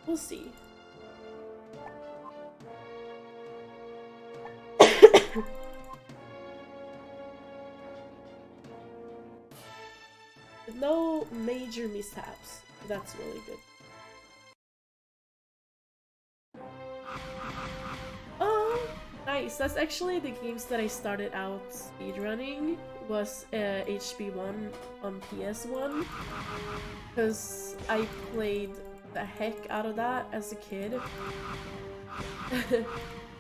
We'll see. No major mishaps. That's really good. Oh, nice. That's actually the games that I started out speedrunning was HB1 on PS1, because I played the heck out of that as a kid.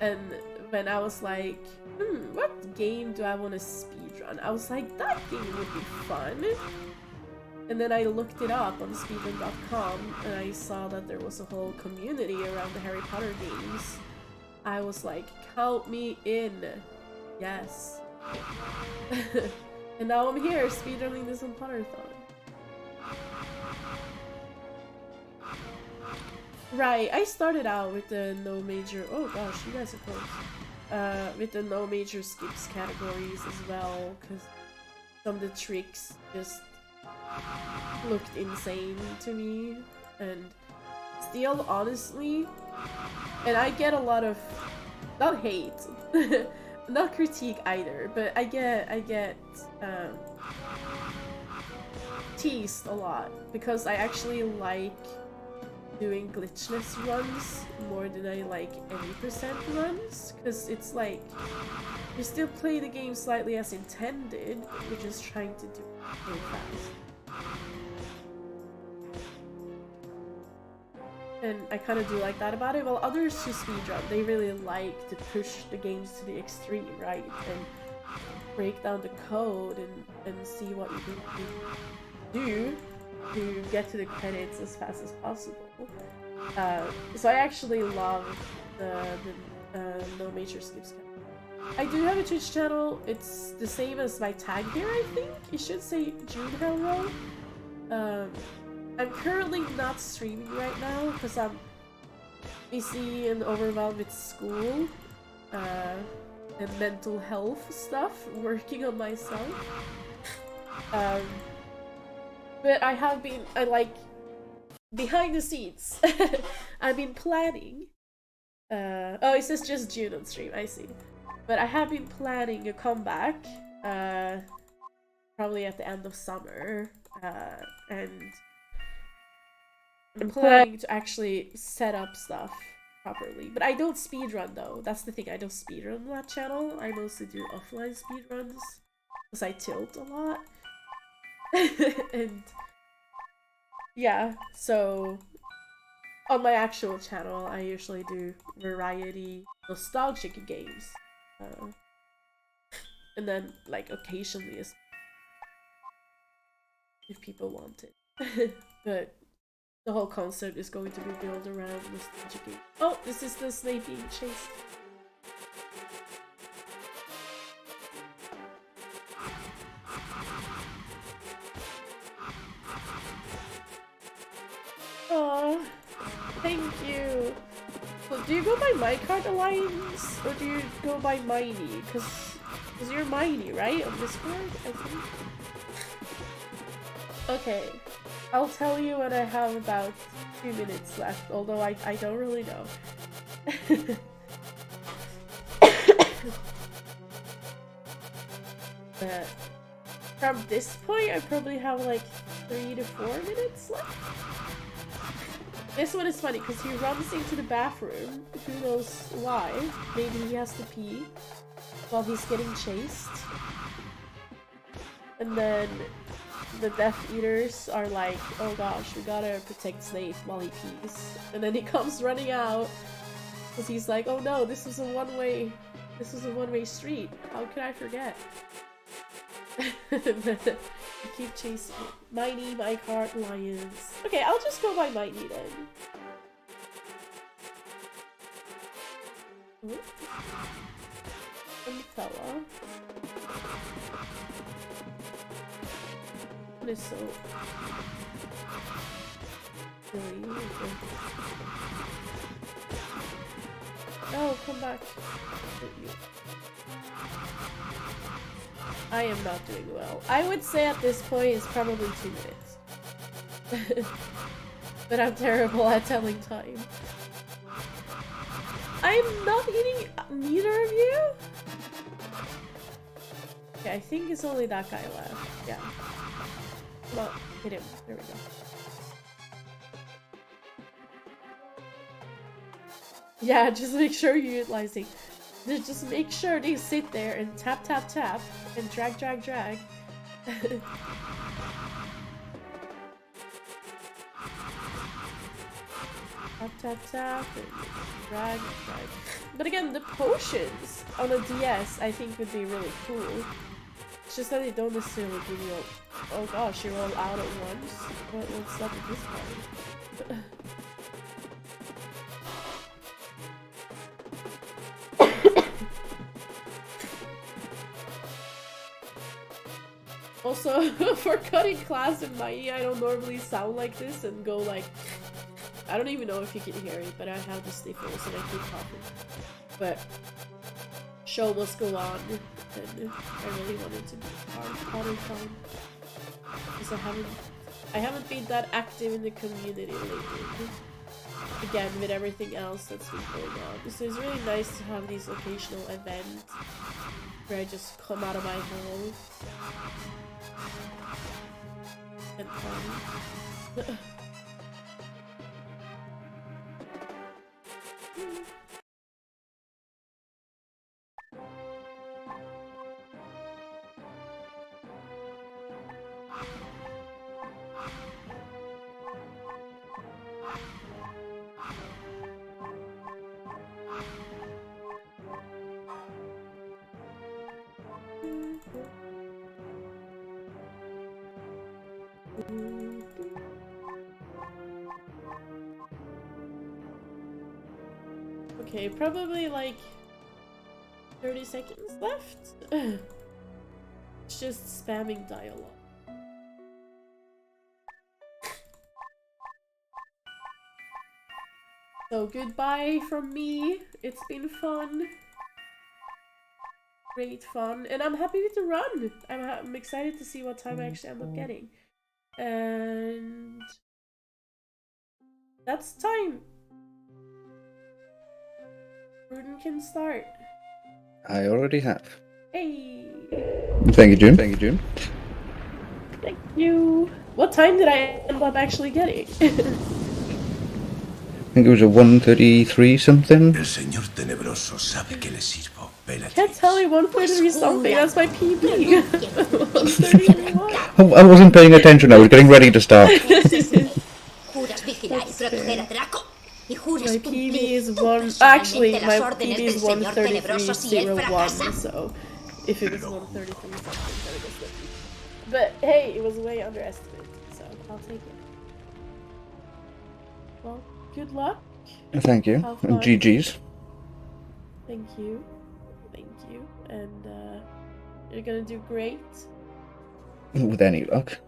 And when I was like, what game do I want to speedrun? I was like, that game would be fun. And then I looked it up on speedrun.com and I saw that there was a whole community around the Harry Potter games. I was like, count me in. Yes. And now I'm here speedrunning this on Potterthon. Right, I started out with the no major... Oh gosh, you guys are close. With the no major skips categories as well, because some of the tricks just looked insane to me. And still, honestly, and I get a lot of, not hate, not critique either, but I get teased a lot because I actually like doing glitchless runs more than I like any percent runs, because it's like you still play the game slightly as intended, you're just trying to do it really fast. And I kind of do like that about it, while others who speedrun, they really like to push the games to the extreme, right? And break down the code and see what you can do to get to the credits as fast as possible. So I actually love the no major skips. I do have a Twitch channel. It's the same as my tag here, I think. It should say June Hello. I'm currently not streaming right now because I'm busy and overwhelmed with school and mental health stuff, working on myself. But I have been, behind the scenes, I've been planning. Oh, it says just June on stream, I see. But I have been planning a comeback, probably at the end of summer, and I'm planning to actually set up stuff properly. But I don't speedrun though, that's the thing, I don't speedrun on that channel. I mostly do offline speedruns, because I tilt a lot. And yeah, so on my actual channel, I usually do variety nostalgic games. And then, like, occasionally if people want it. But the whole concept is going to be built around nostalgic games. Oh, this is the snake being chased. Oh, thank you. So do you go by Minecart Alliance or do you go by Miney? Because you're Miney, right? On Discord, I think. Okay, I'll tell you when I have about 2 minutes left, although I don't really know. From this point, I probably have like 3 to 4 minutes left. This one is funny because he runs into the bathroom. Who knows why? Maybe he has to pee while he's getting chased. And then the Death Eaters are like, oh gosh, we gotta protect Snape while he pees. And then he comes running out because he's like, oh no, this is a one-way street. How could I forget? I keep chasing it. Mighty, Minecart, Lions. Okay, I'll just go by Mighty then. And fella. What is so silly? Oh, come back. I am not doing well. I would say at this point it's probably 2 minutes. But I'm terrible at telling time. I'm not eating neither of you? Okay, I think it's only that guy left. Yeah. Come on, hit him. There we go. Yeah, just make sure you're utilizing. Just make sure they sit there and tap, tap, tap, and drag, drag, drag. Tap, tap, tap, and drag, drag. But again, the potions on a DS I think would be really cool. It's just that they don't necessarily give you oh gosh, you're all out at once. What's up with this part? Also, for cutting class in Mighty, I don't normally sound like this and go like... I don't even know if you can hear it, but I have the sniffles and I keep coughing. But... show must go on, and I really wanted to be Potterthon. Because I haven't been that active in the community lately. Again, with everything else that's been going on. So it's really nice to have these occasional events where I just come out of my hole. And fun. Okay, probably like 30 seconds left. It's just spamming dialogue. So goodbye from me. It's been fun. Great fun. And I'm happy with the run. I'm excited to see what time I actually end up getting. And that's time. Ruden can start. I already have. Hey. Thank you, June. Thank you, June. Thank you. What time did I end up actually getting? I think it was a 1:33 something. El señor tenebroso sabe que le sirvo. Can't tell me 1:33 something. That's my PB. 1:33 what? I wasn't paying attention. I was getting ready to start. Juras vigilar y proteger a Draco. Y juras My cumplir PB is one. Actually, personalmente my las órdenes PB del is señor tenebroso si él 1:33:01. fracasa. So, if it was 1:33 something, then it was lucky. But hey, it was way underestimated. So I'll take it. Well, good luck. Thank you. Have And fun. GG's. Thank you. Thank you. And you're gonna do great. With any luck.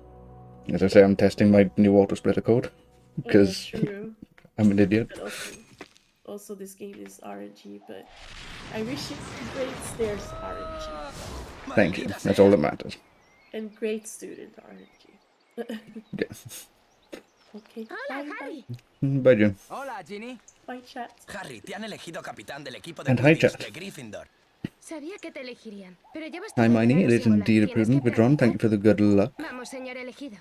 As I say, I'm testing my new auto splitter code because True. I'm an idiot. But also this game is RNG, but I wish it grades there's RNG. Thank you. That's all that matters. And great student RNG. Yeah. Okay. Hola, Harry. Bye, June. Hola, Ginny. Bye, chat. Harry, te han elegido capitán del equipo de And hi, Quidditch chat. de Gryffindor. Sabía que te elegirían, pero ya Hi, Miney. It is indeed a prudent withdrawn. Thank you for the good luck. Vamos, señor elegido.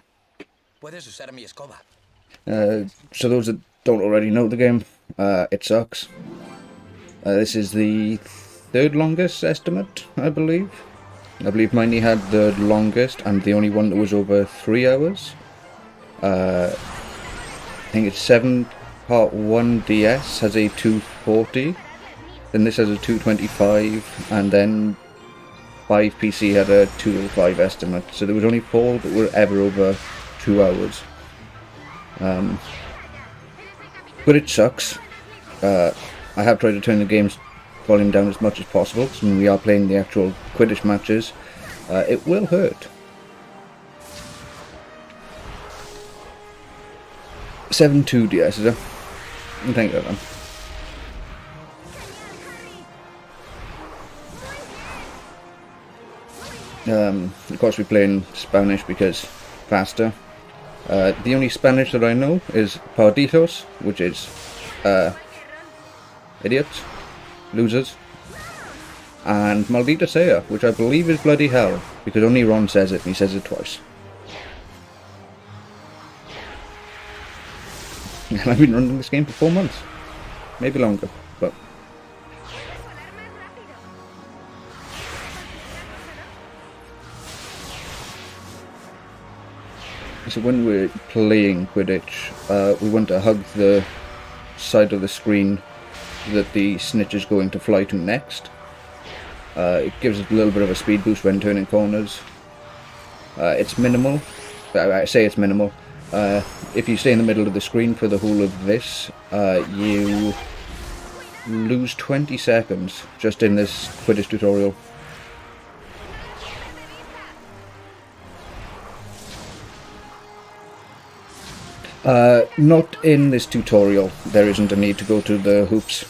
Puedes usar mi escoba. So those that don't already know the game, it sucks. This is the third longest estimate, I believe. I believe Miney had the longest and the only one that was over 3 hours. I think it's 7 part 1 DS has a 240, then this has a 225, and then 5 PC had a 205 estimate. So there was only 4 that were ever over 2 hours. But it sucks. I have tried to turn the game's volume down as much as possible, because when we are playing the actual Quidditch matches, it will hurt. 7-2 DS, is it? Thank you, then. Of course we play in Spanish because faster. The only Spanish that I know is Parditos, which is idiots, losers, and Maldita Sea, which I believe is bloody hell, because only Ron says it, and he says it twice. And I've been running this game for 4 months, maybe longer, but... So when we're playing Quidditch, we want to hug the side of the screen that the snitch is going to fly to next. It gives us a little bit of a speed boost when turning corners. It's minimal. I say it's minimal. If you stay in the middle of the screen for the whole of this, you lose 20 seconds just in this Quidditch tutorial. Not in this tutorial. There isn't a need to go to the hoops.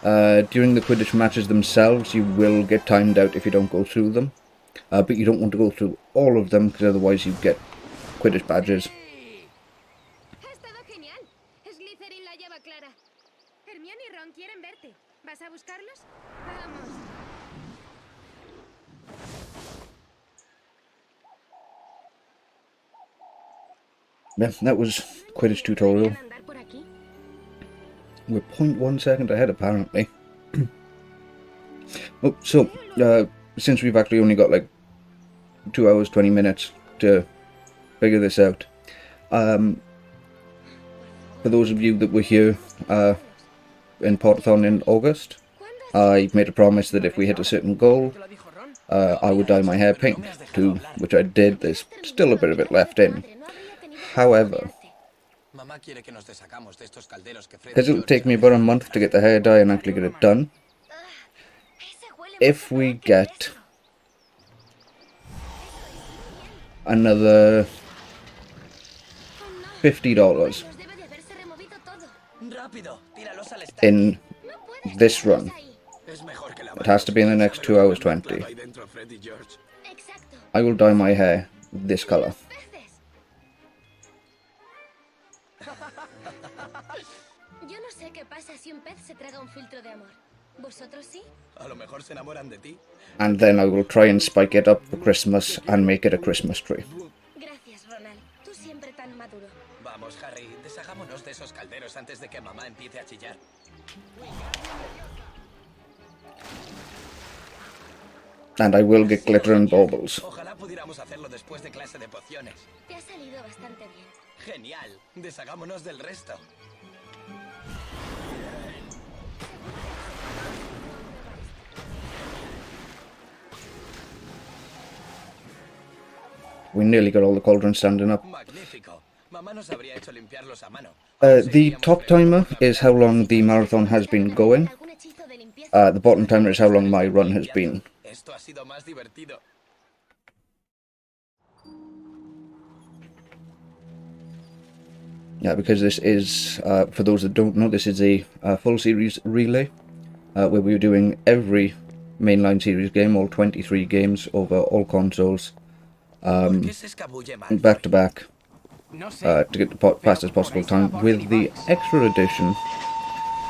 During the Quidditch matches themselves, you will get timed out if you don't go through them. But you don't want to go through all of them, because otherwise you get Quidditch badges. Ha estado genial. Slytherin la lleva clara. Hermione y Ron quieren verte. ¿Vas a buscarlos? Vamos. Yeah, that was Quidditch tutorial. We're 0.1 second ahead, apparently. Oh, so, since we've actually only got like 2 hours, 20 minutes to figure this out, for those of you that were here in Potterthon in August, I made a promise that if we hit a certain goal, I would dye my hair pink, to which I did. There's still a bit of it left in. However, because it'll take me about a month to get the hair dye and actually get it done, if we get another $50, in this run. It has to be in the next 2 hours 20. I will dye my hair this color. Yo no sé qué pasa si un pez se traga un filtro de amor. ¿Vosotros sí? A lo mejor se enamoran de ti. And then I will try and spike it up for Christmas and make it a Christmas tree. Gracias, Ronald. Tú siempre tan maduro. Vamos, Harry, deshagámonos de esos calderos antes de que mamá empiece a chillar. And I will get glitter and baubles. Ojalá pudiéramos hacerlo después de clase de pociones. Te ha salido bastante bien. Genial. Deshagámonos del resto. We nearly got all the cauldrons standing up. Magnífico. Mamá nos habría hecho limpiarlos a mano. The top timer is how long the marathon has been going. The bottom timer is how long my run has been. Esto ha sido más divertido. Yeah, because this is, for those that don't know, this is a full series relay, where we're doing every mainline series game, all 23 games over all consoles, back to back, to get the fastest possible time, with the extra edition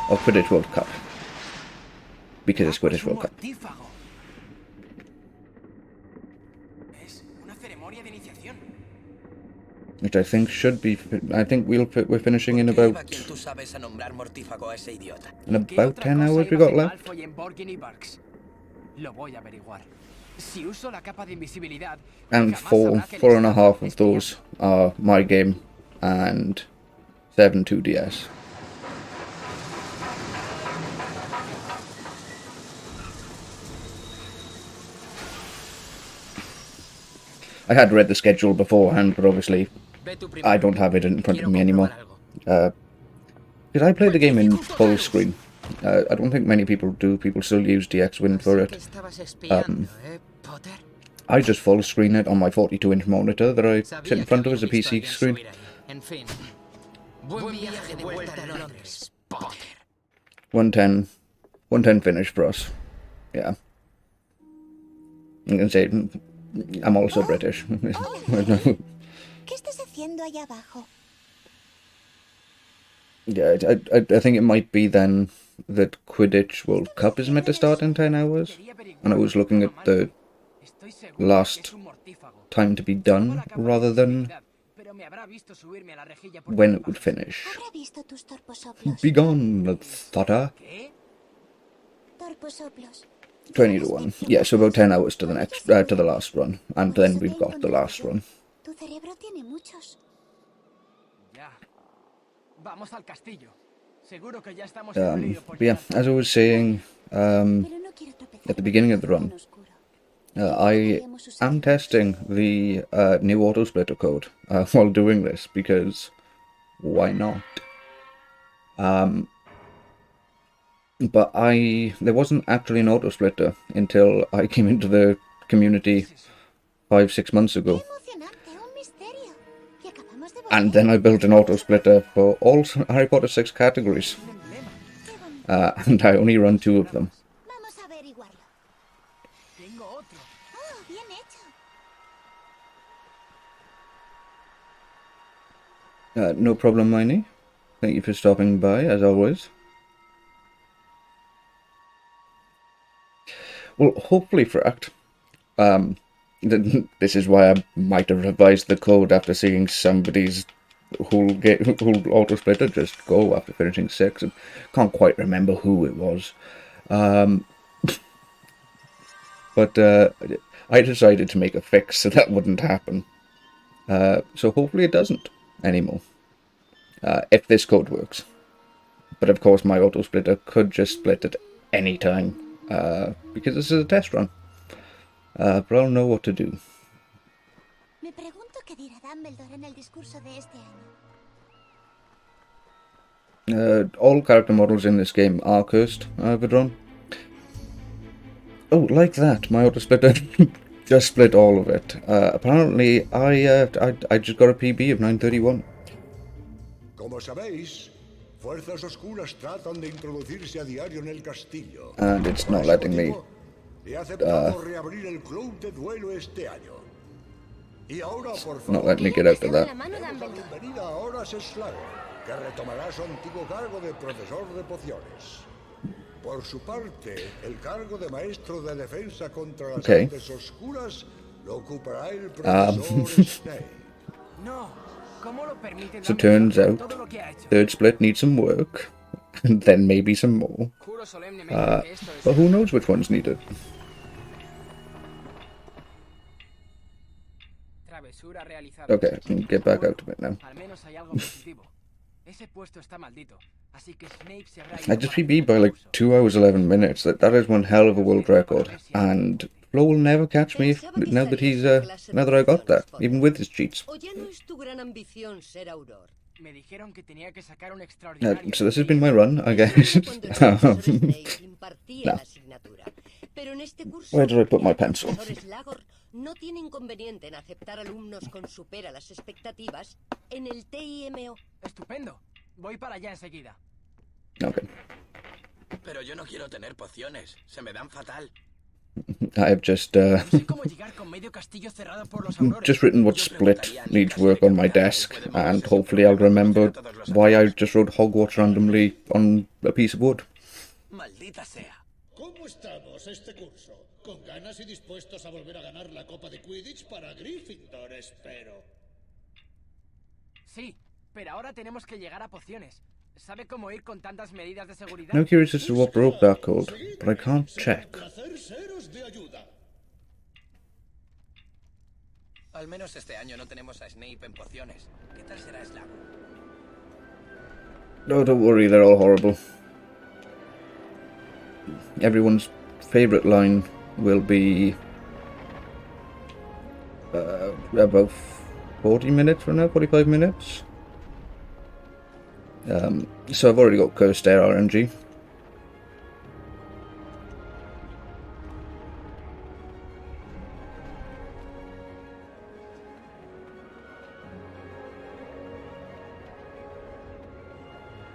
of Quidditch World Cup, because it's Quidditch World Cup. Which I think should be. I think we're finishing in about 10 hours we got left. And 4.5 of those are my game, and 7 2DS. I had read the schedule beforehand, but obviously I don't have it in front of me anymore. Did I play the game in full screen? I don't think many people do. People still use DX Win for it. I just full screen it on my 42-inch monitor that I sit in front of as a PC screen. 110 finish for us. Yeah. I'm gonna say I'm also British. ¿Qué estás haciendo allá abajo? Yeah, I think it might be then that Quidditch World Cup is meant to start in 10 hours. And I was looking at the last time to be done rather than when it would finish. Begone, Thada. 20 to 1. Yeah, so about 10 hours to the next, to the last run. And then we've got the last run. Tu cerebro tiene muchos. But yeah, as I was saying at the beginning of the run, I am testing the new auto splitter code while doing this, because why not? But there wasn't actually an auto splitter until I came into the community 5-6 months ago. And then I built an auto splitter for all Harry Potter 6 categories. And I only run 2 of them. No problem, Miney. Thank you for stopping by, as always. Well, hopefully, Fract, this is why I might have revised the code after seeing somebody's whole auto splitter just go after finishing 6. I can't quite remember who it was. But I decided to make a fix so that wouldn't happen. So hopefully it doesn't anymore. If this code works. But of course my auto splitter could just split at any time. Because this is a test run. But I'll know what to do. Me pregunto qué dirá Dumbledore en el discurso de este año. All character models in this game are cursed, Vidron. Oh, like that, my auto splitter just split all of it. Apparently, I just got a PB of 931. Como sabéis, Fuerzas oscuras tratan de introducirse a diario en el castillo. And it's Por not ese letting me. motivo, he aceptado reabrir el club de duelo este año. Y ahora, por favor, Not letting me get out of that. demos la bienvenida a Horace Slago, que retomará su antiguo cargo de profesor de pociones. Por su parte, el cargo de maestro de defensa contra las Okay. artes oscuras lo ocupará el profesor Snape. No, ¿cómo lo permite So Dumbledore turns con out, todo lo que ha hecho? third split needs some work, and then maybe some more. Juro solemnemente que esto es But who knows which one's needed? travesura realizada. Okay, I can get back out of it now. Al menos hay algo positivo. Ese puesto está maldito, así que Snape se habrá I ido just para PB by like 2 hours 11 minutes. That is one hell of a world record, and Flo will never catch me now that he's now that I got that, even with his cheats. ¿O ya no es tu gran ambición ser Auror? Me dijeron que tenía que sacar un extraordinario. So this has been my run, I guess. Impartía la asignatura. Pero en este curso, Where did I put my pencil? el profesor Slagor no tiene inconveniente en aceptar alumnos con supera las expectativas en el TIMO. Estupendo. Voy para allá enseguida. Okay. Pero yo no quiero tener pociones. Se me dan fatal. I've just ¿Cómo llegar con medio castillo cerrado por los aurores? just written what split needs work on my desk, and hopefully I'll remember why I just wrote Hogwarts randomly on a piece of wood. Maldita sea. ¿Cómo estamos este curso? Con ganas y dispuestos a volver a ganar la Copa de Quidditch para Gryffindor, espero. Sí, pero ahora tenemos que llegar a pociones. ¿Sabe cómo ir con tantas medidas de seguridad? Now curious as to what broke that code, but I can't check. Al menos este año no tenemos a Snape en pociones. ¿Qué tal será Slago? No, don't worry, they're all horrible. Everyone's favourite line will be about 40 minutes from now, 45 minutes. So I've already got Cursed Air RNG.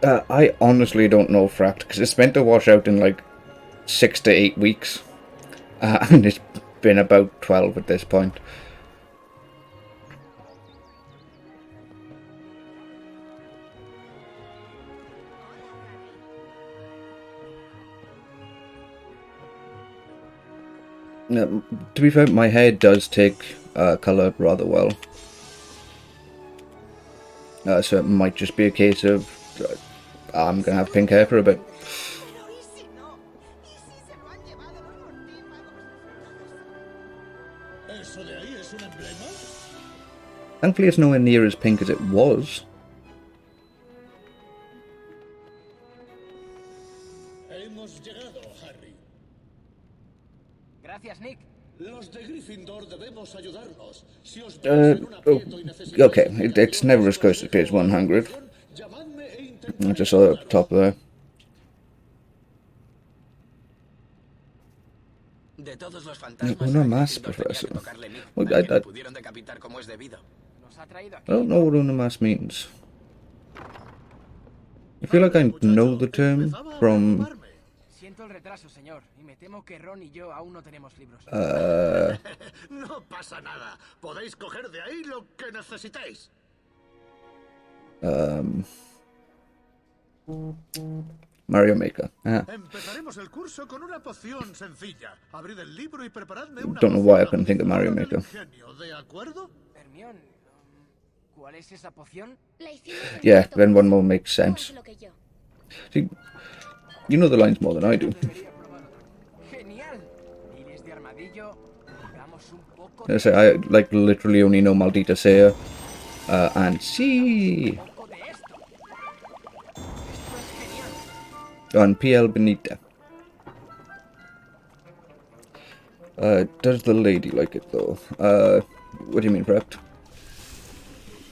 I honestly don't know Fract, because it's meant to wash out in like 6 to 8 weeks. And it's been about 12 at this point. To be fair, my hair does take colour rather well. So it might just be a case of I'm gonna have pink hair for a bit. Thankfully it's nowhere near as pink as it was. Hemos llegado, Harry. Gracias, Nick. Los de Gryffindor debemos ayudarlos. Si os Okay, it's never as close as page 100. I just saw it up top there. De todos los fantasmas, Una más, Professor. Well, I pudieron decapitar como es debido. I don't know what Una Mas means. I feel like I know the term from... Siento el retraso, señor, y me temo que Ron y yo aún no tenemos libros. No pasa nada. Podéis coger de ahí lo que necesitéis. Mario Maker. Empezaremos el curso con una poción sencilla. Abrid el libro y preparadme una Don't know why I couldn't think of Mario Maker. ¿De acuerdo? Hermione, ¿cuál es esa poción? Yeah, then one more makes sense. See, you know the lines more than I do. Genial. Miles de armadillo. Hagamos un poco I say I like literally only know Maldita Sea and C. On PL Benita. Does the lady like it though? What do you mean, Prepped?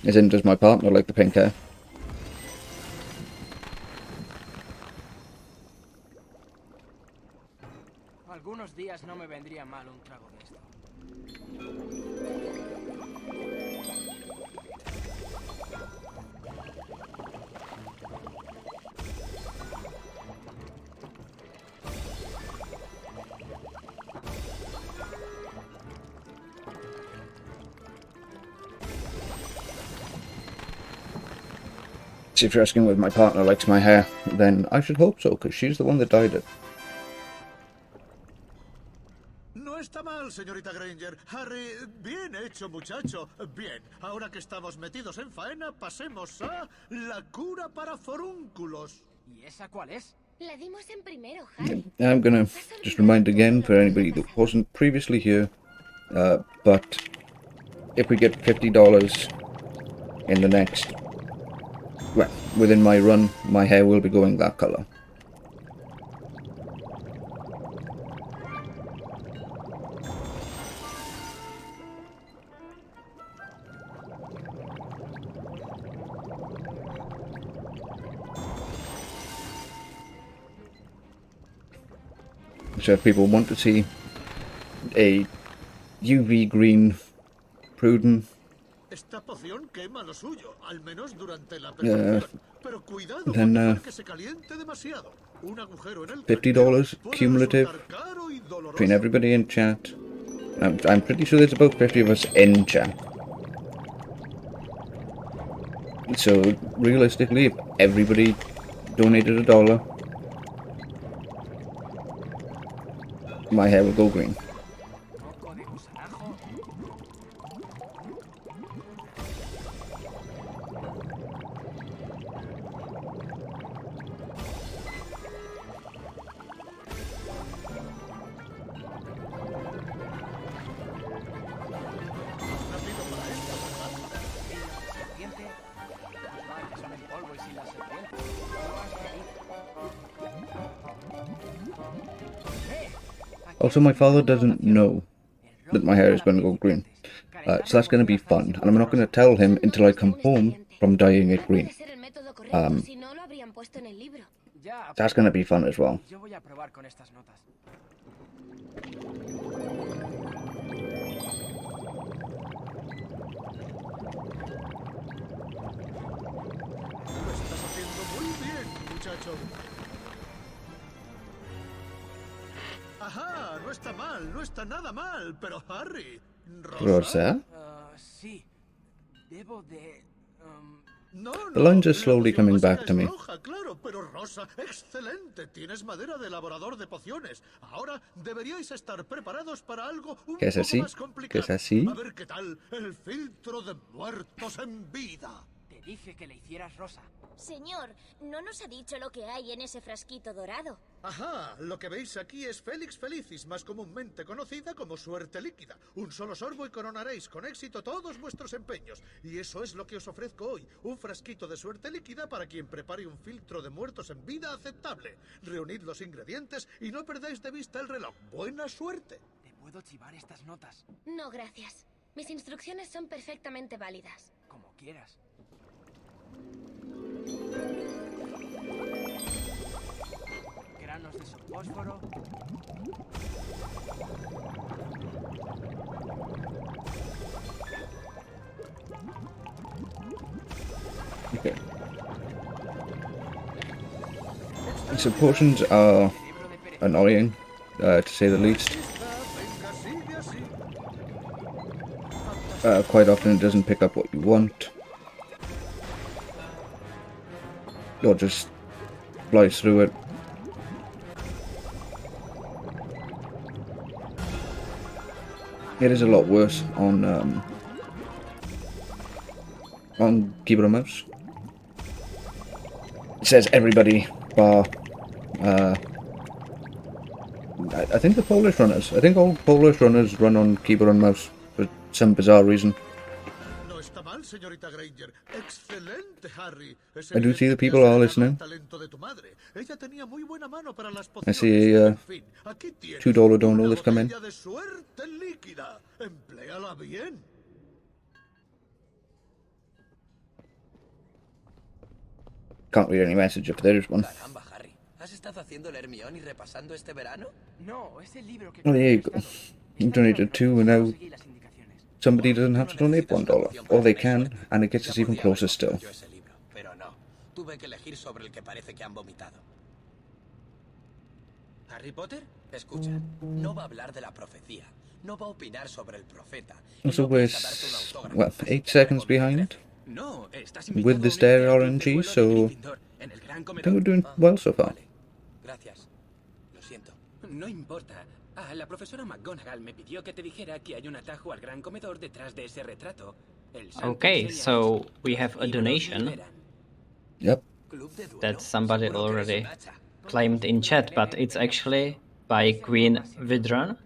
As in, does my partner like the pink hair? Algunos días no me vendría mal un trago de esto. So if you're asking whether my partner likes my hair, then I should hope so, because she's the one that dyed it. No está mal, señorita Granger. Harry, bien hecho, muchacho. Bien, ahora que estamos metidos en faena, pasemos a la cura para forúnculos. ¿Y esa cuál es? La dimos en primero, Harry. I'm gonna just remind again for anybody that wasn't previously here, but if we get $50 in the next, well, within my run, my hair will be going that color. So if people want to see a UV green Pruden, Esta poción quema lo suyo, al menos durante la preparación. Pero cuidado con then dejar que se caliente demasiado. Un agujero en el $50 cumulative between everybody in chat. I'm pretty sure there's about 50 of us in chat. So realistically, if everybody donated $1, my hair will go green. Also, my father doesn't know that my hair is going to go green, so that's going to be fun, and I'm not going to tell him until I come home from dyeing it green. That's going to be fun as well. Yo voy a probar con estas notas. Lo estás haciendo muy bien, muchacho. Ajá, no está mal, no está nada mal, pero Harry... Rosa? Sí. Debo de... No, The lines are slowly coming back to me. roja, claro, pero rosa, excelente. Tienes madera de elaborador de pociones. Ahora deberíais estar preparados para algo un ¿Qué es poco así? más complicado. ¿Qué es así? A ver qué tal el filtro de muertos en vida. Te dije que le hicieras rosa. Señor, no nos ha dicho lo que hay en ese frasquito dorado. Ajá, lo que veis aquí es Felix Felicis, más comúnmente conocida como suerte líquida. Un solo sorbo y coronaréis con éxito todos vuestros empeños. Y eso es lo que os ofrezco hoy, un frasquito de suerte líquida para quien prepare un filtro de muertos en vida aceptable. Reunid los ingredientes y no perdáis de vista el reloj. ¡Buena suerte! ¿Te puedo chivar estas notas? No, gracias. Mis instrucciones son perfectamente válidas. Como quieras. Granos de fósforo. Okay. So potions are annoying, to say the least. Quite often it doesn't pick up what you want. Or just flies through it. It is a lot worse on keyboard and mouse. It says everybody bar I think the Polish runners. I think all Polish runners run on keyboard and mouse for some bizarre reason. No está mal, señorita Granger. Excelente, Harry. Es I do see that people are listening. talento de tu madre. Ella tenía muy buena mano para las I see a $2 dono that's come in. de suerte líquida. Empléala bien. Can't read any message if there is one. Caramba, Harry. ¿Has estado haciendo el Hermione y repasando este verano? No, es el libro que... Oh, there you go. You donated $2 and now somebody doesn't have to donate $1. Or they can, and it gets us even closer still. Yo ese libro, pero no. Tuve que elegir sobre el que parece que han vomitado. ¿Harry Potter? Escucha, no va a hablar de la profecía. No va a opinar sobre el profeta. Also, we're, well, 8 seconds behind. No, with the stair RNG, so I think we're doing well so far. Gracias. Lo siento. No importa. Ah, la profesora McGonagall me pidió que te dijera que hay un atajo al gran comedor detrás de ese retrato. El santo Okay, enseña so eso. we Los have a libros donation liberan. Yep. that somebody already claimed in chat, but it's actually by Queen Vidron.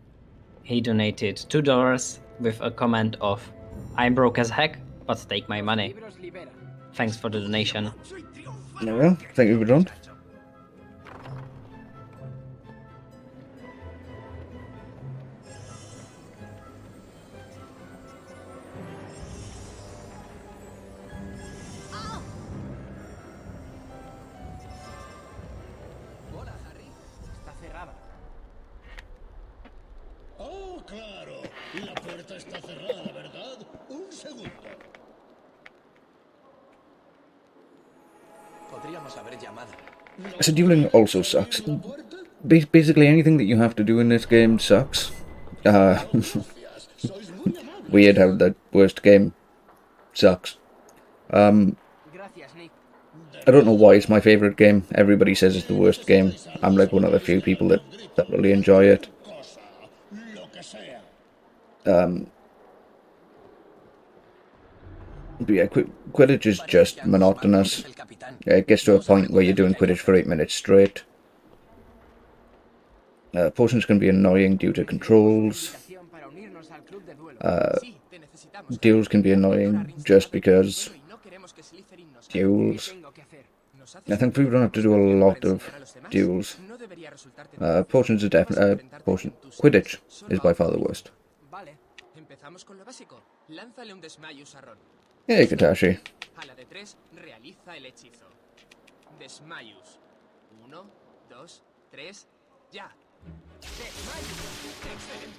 He donated $2 with a comment of, "I'm broke as heck, but take my money. Thanks for the donation." There we go. Thank you, John. Hola, Harry. Está cerrada. Oh, claro. La puerta está cerrada, ¿verdad? Un segundo. Podríamos haber llamado. So dueling also sucks. Basically anything that you have to do in this game sucks. Weird how the worst game sucks. I don't know why it's my favourite game. Everybody says it's the worst game. I'm like one of the few people that really enjoy it. But yeah, Quidditch is just monotonous. It gets to a point where you're doing Quidditch for 8 minutes straight. Potions can be annoying due to controls. Duels can be annoying just because duels. I think people don't have to do a lot of duels. Potions are definitely... Quidditch is by far the worst. Vale, empezamos con lo básico. Lánzale un Desmayus a Ron. Hey, Katashi. A la de 3, realiza el hechizo. Desmayus. 1, 2, 3, ya. Desmayus. Excelente.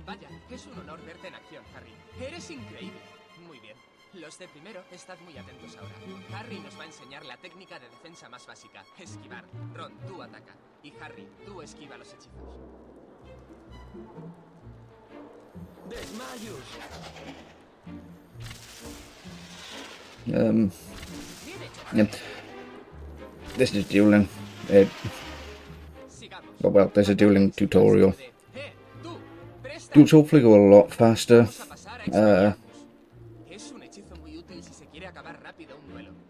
Vaya, es un honor verte en acción, Harry. Eres increíble. Muy bien. Los de primero, estad muy atentos ahora. Harry nos va a enseñar la técnica de defensa más básica. Esquivar. Ron, tú ataca. Y Harry, tú esquiva los hechizos. Desmayus. Yeah. This is dueling. Well, there's a dueling tutorial. Duels hopefully go a lot faster.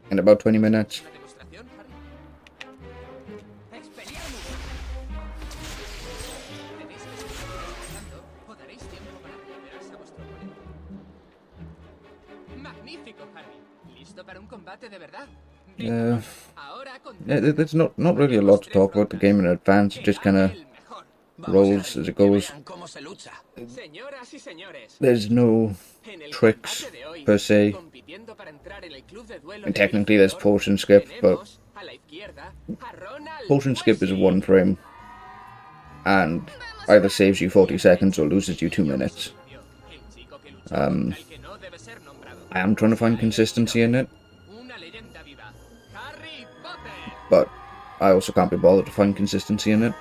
In about 20 minutes. There's not really a lot to talk about the game in advance. It just kind of rolls as it goes. There's no tricks per se. And technically there's potion skip, but potion skip is 1 frame and either saves you 40 seconds or loses you 2 minutes. I am trying to find consistency in it, but I also can't be bothered to find consistency in it.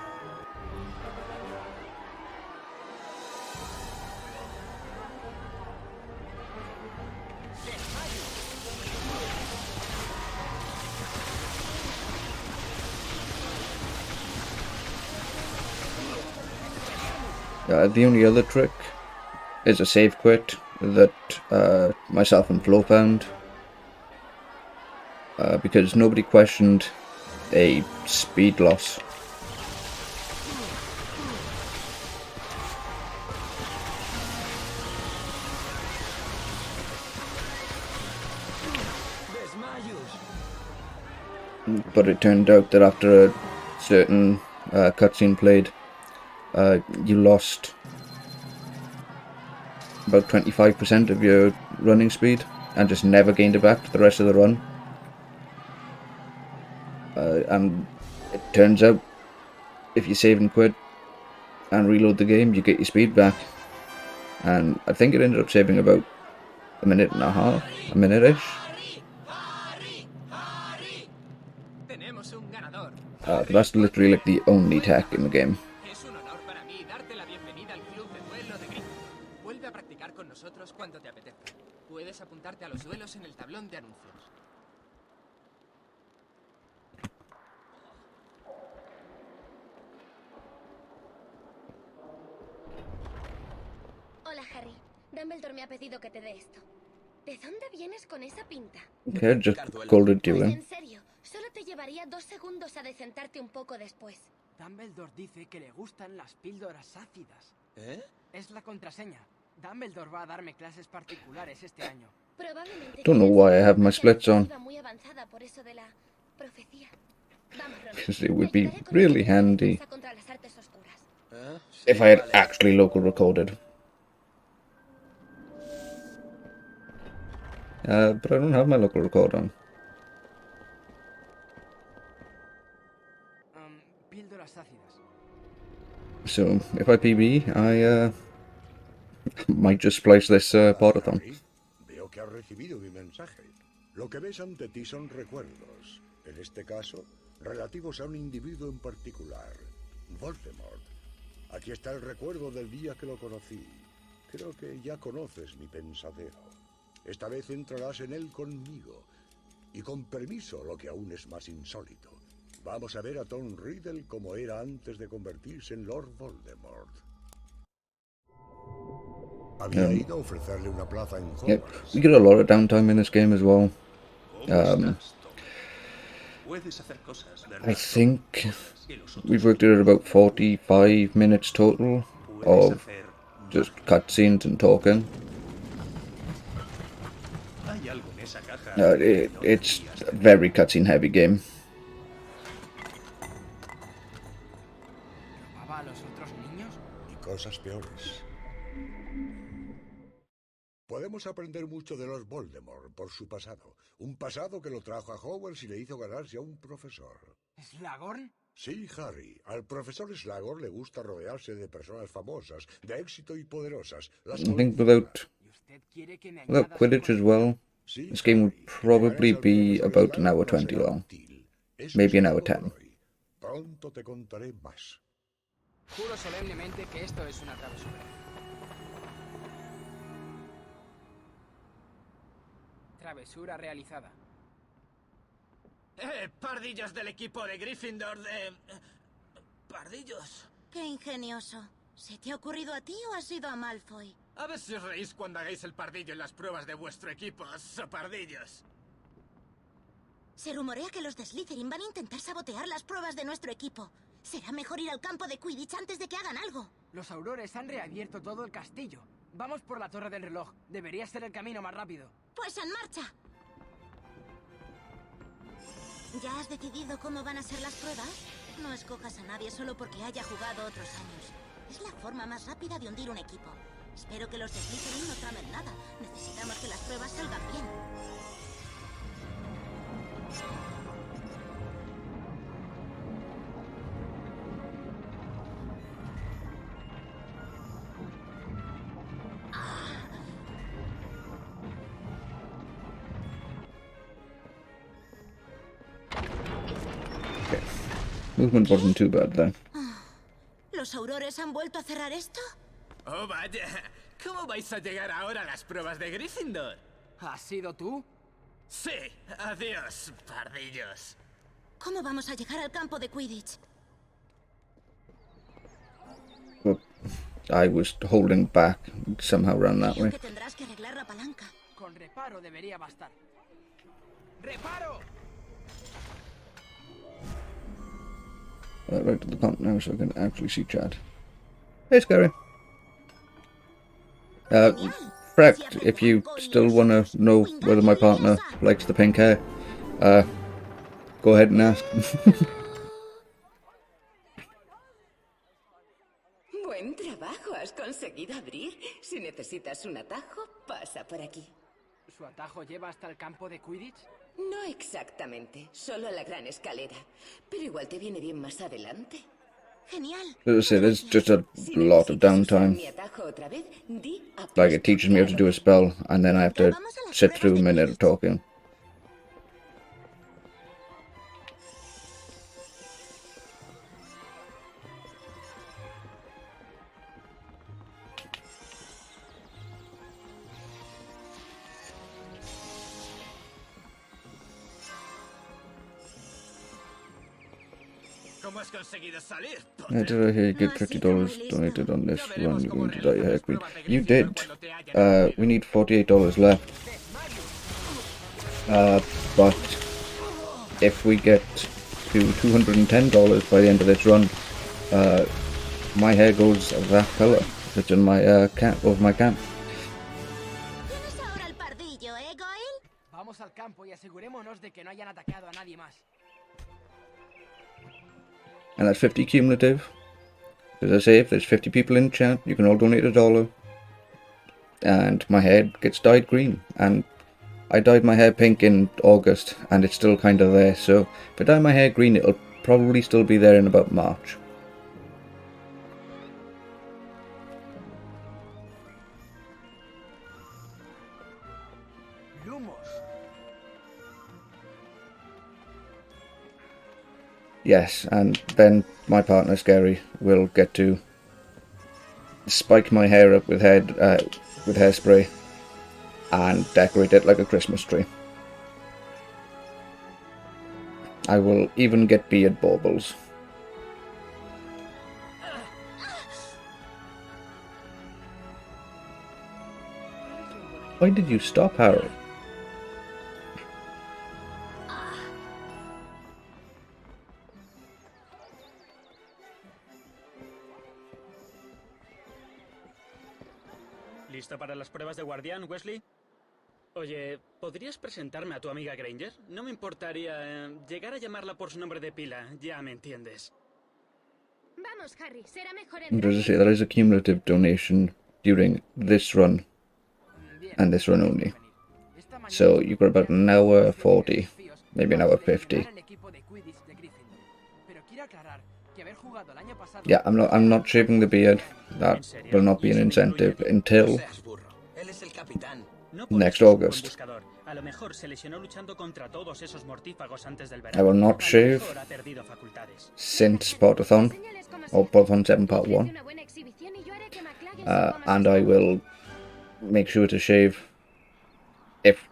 The only other trick is a save quit that myself and Flo found, because nobody questioned a speed loss. But it turned out that after a certain cutscene played, you lost about 25% of your running speed and just never gained it back for the rest of the run. And it turns out if you save and quit and reload the game, you get your speed back. And I think it ended up saving about a minute and a half, a minute-ish. But that's literally like the only tech in the game. con nosotros cuando te apetezca. Puedes apuntarte a los duelos en el tablón de anuncios. Hola, Harry. Dumbledore me ha pedido que te dé esto. ¿De dónde vienes con esa pinta? Okay, just called it Pues dueling. en serio, solo te llevaría 2 segundos a decentarte un poco después. Dumbledore dice que le gustan las píldoras ácidas. ¿Eh? Es la contraseña. Dumbledore va a darme clases particulares este año. Probablemente Don't know why I have my splits on. muy avanzada por eso de la profecía. Vamos, Ron. Because it would Te be ayudaré con really el taller de handy defensa contra las artes oscuras. if I had actually local recorded. But I don't have my local record on. Píldoras ácidas. So if I PB, I might just splice this Potterthon. Harry, veo que has recibido mi mensaje. Lo que ves ante ti son recuerdos, en este caso, relativos a un individuo en particular, Voldemort. Aquí está el recuerdo del día que lo conocí. Creo que ya conoces mi pensadero. Esta vez entrarás en él conmigo. Y con permiso, lo que aún es más insólito. Vamos a ver a Tom Riddle como era antes de convertirse en Lord Voldemort. Había ido a ofrecerle una plaza en Yep, Hogwarts. we get a lot of downtime in this game as well. I think we've worked it at about 45 minutes total of just cutscenes and talking. It's a very cutscene heavy game. ¿Robaba a los otros niños? Y cosas peores. Podemos aprender mucho de los Voldemort por su pasado. Un pasado que lo trajo a Hogwarts y le hizo ganarse a un profesor. ¿Slughorn? Sí, Harry. Al profesor Slughorn le gusta rodearse de personas famosas, de éxito y poderosas. Las I think without Quidditch as well, this game would probably be about an hour 20 long. Maybe an hour 10. Pronto te contaré más. Juro solemnemente que esto es una travesura. Travesura realizada. Pardillos del equipo de Gryffindor de... Pardillos. Qué ingenioso. ¿Se te ha ocurrido a ti o ha sido a Malfoy? A ver si os reís cuando hagáis el pardillo en las pruebas de vuestro equipo, pardillos. Se rumorea que los de Slytherin van a intentar sabotear las pruebas de nuestro equipo. Será mejor ir al campo de Quidditch antes de que hagan algo. Los aurores han reabierto todo el castillo. Vamos por la torre del reloj. Debería ser el camino más rápido. Pues en marcha. ¿Ya has decidido cómo van a ser las pruebas? No escojas a nadie solo porque haya jugado otros años. Es la forma más rápida de hundir un equipo. Espero que los de Slytherin no tramen nada. Necesitamos que las pruebas salgan bien. Movement wasn't too bad then. ¿Los aurores han vuelto a cerrar esto? Oh, vaya. ¿Cómo vais a llegar ahora a las pruebas de Gryffindor? ¿Has sido tú? Sí. Adiós, pardillos. ¿Cómo vamos a llegar al campo de Quidditch? Well, I was holding back somehow around that way. Creo que tendrás que arreglar la palanca. Con reparo debería bastar. ¡Reparo! Right to the pump now so I can actually see chat. Hey, Scary. Fract, if you still want to know whether my partner likes the pink hair, go ahead and ask. Buen trabajo, has conseguido abrir. Si necesitas un atajo, pasa por aquí. ¿Su atajo lleva hasta el campo de Quidditch? No exactamente, solo la gran escalera. Pero igual te viene bien más adelante. Genial. As I say, there's just a lot of downtime. Mi atajo otra vez, di Like, it teaches me how to do a spell, and then I have to sit through a minute of talking. cómo has conseguido salir. Did I hear you get $50 donated on this run? You're going to die, hair green. You did. We need $48 left. But if we get to $210 by the end of this run, my hair goes that color. It's in my camp, of my camp. Vamos al campo y asegurémonos de que no hayan atacado a nadie más. And that's 50 cumulative. As I say, if there's 50 people in chat, you can all donate $1. And my hair gets dyed green. And I dyed my hair pink in August, and it's still kind of there. So if I dye my hair green, it'll probably still be there in about March. Yes, and then my partner Scary will get to spike my hair up with hairspray and decorate it like a Christmas tree. I will even get beard baubles. Why did you stop, Harry? ¿Listo para las pruebas de guardián, Wesley? Oye, ¿podrías presentarme a tu amiga Granger? No me importaría llegar a llamarla por su nombre de pila, ya me entiendes. Vamos, Harry, será mejor As I say, that is a cumulative donation during this run, and this run only. So you've got about an hour 40, maybe an hour 50. Yeah, I'm not shaving the beard. That will not be an incentive until next August. I will not shave since Potterthon, or Potterthon 7 Part 1. And I will make sure to shave if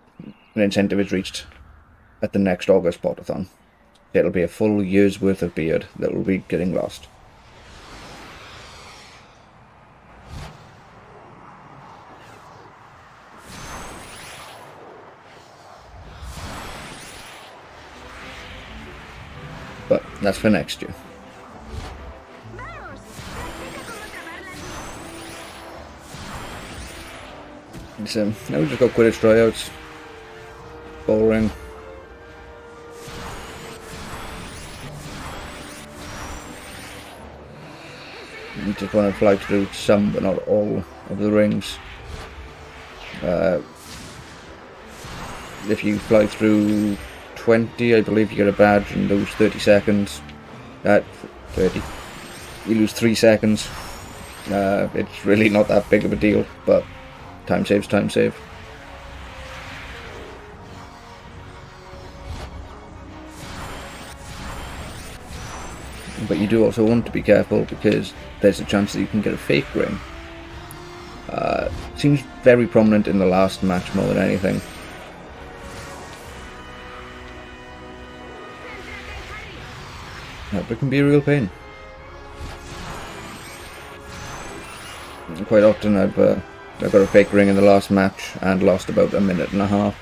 an incentive is reached at the next August Potterthon. It'll be a full year's worth of beard that will be getting lost. But that's for next year. So now we just got Quidditch tryouts. Boring. You just want to fly through some but not all of the rings. If you fly through 20, I believe you get a badge and lose 30 seconds. 30. You lose 3 seconds. It's really not that big of a deal, but time save's time save. But you do also want to be careful because there's a chance that you can get a fake ring. Seems very prominent in the last match more than anything. But it can be a real pain. Quite often I've got a fake ring in the last match and lost about a minute and a half.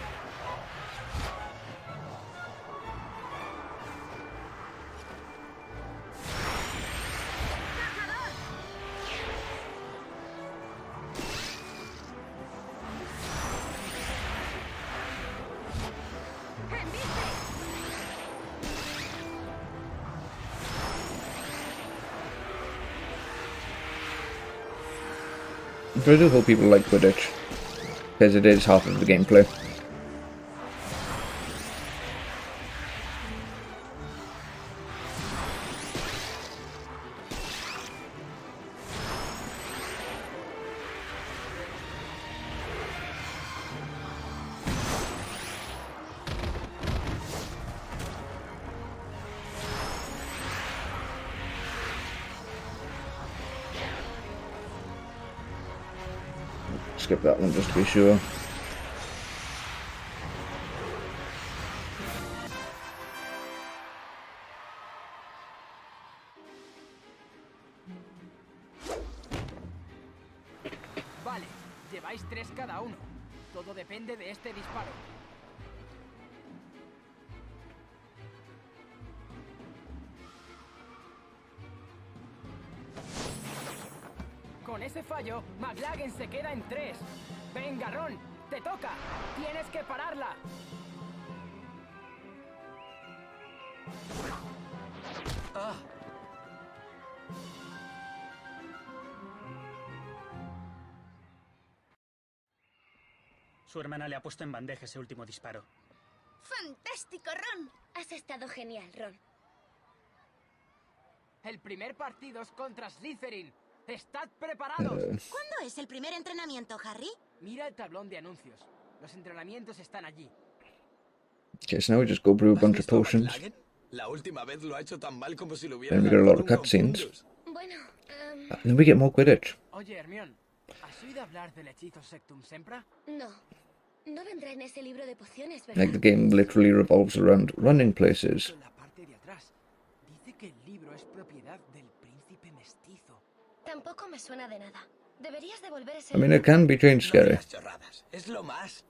But I do hope people like Quidditch, because it is half of the gameplay. Skip that one just to be sure. Lleváis 3 cada uno. Todo depende de este disparo. Con ese fallo, McLagan se queda en 3. Venga, Ron, te toca. Tienes que pararla. Ah. Su hermana le ha puesto en bandeja ese último disparo. ¡Fantástico, Ron! Has estado genial, Ron. El primer partido es contra Slytherin. ¡Estad preparados! ¿Cuándo es el primer entrenamiento, Harry? Mira el tablón de anuncios. Los entrenamientos están allí. Okay, so now we just go brew a bunch of potions. La última vez lo ha hecho tan mal como si lo hubiera Then we get a lot of lanzado un cutscenes. confundus. Bueno, And then we get more Quidditch. Oye, Hermione, ¿has oído hablar del hechizo Sectum Sempra? no. No vendrá en ese libro de pociones, ¿verdad? Like the game literally revolves around running places. En la parte de atrás. Dice que el libro es propiedad del príncipe mestizo. Tampoco me suena de nada. Deberías devolver ese I mean, it can be change scary. Las chorradas. Es lo más.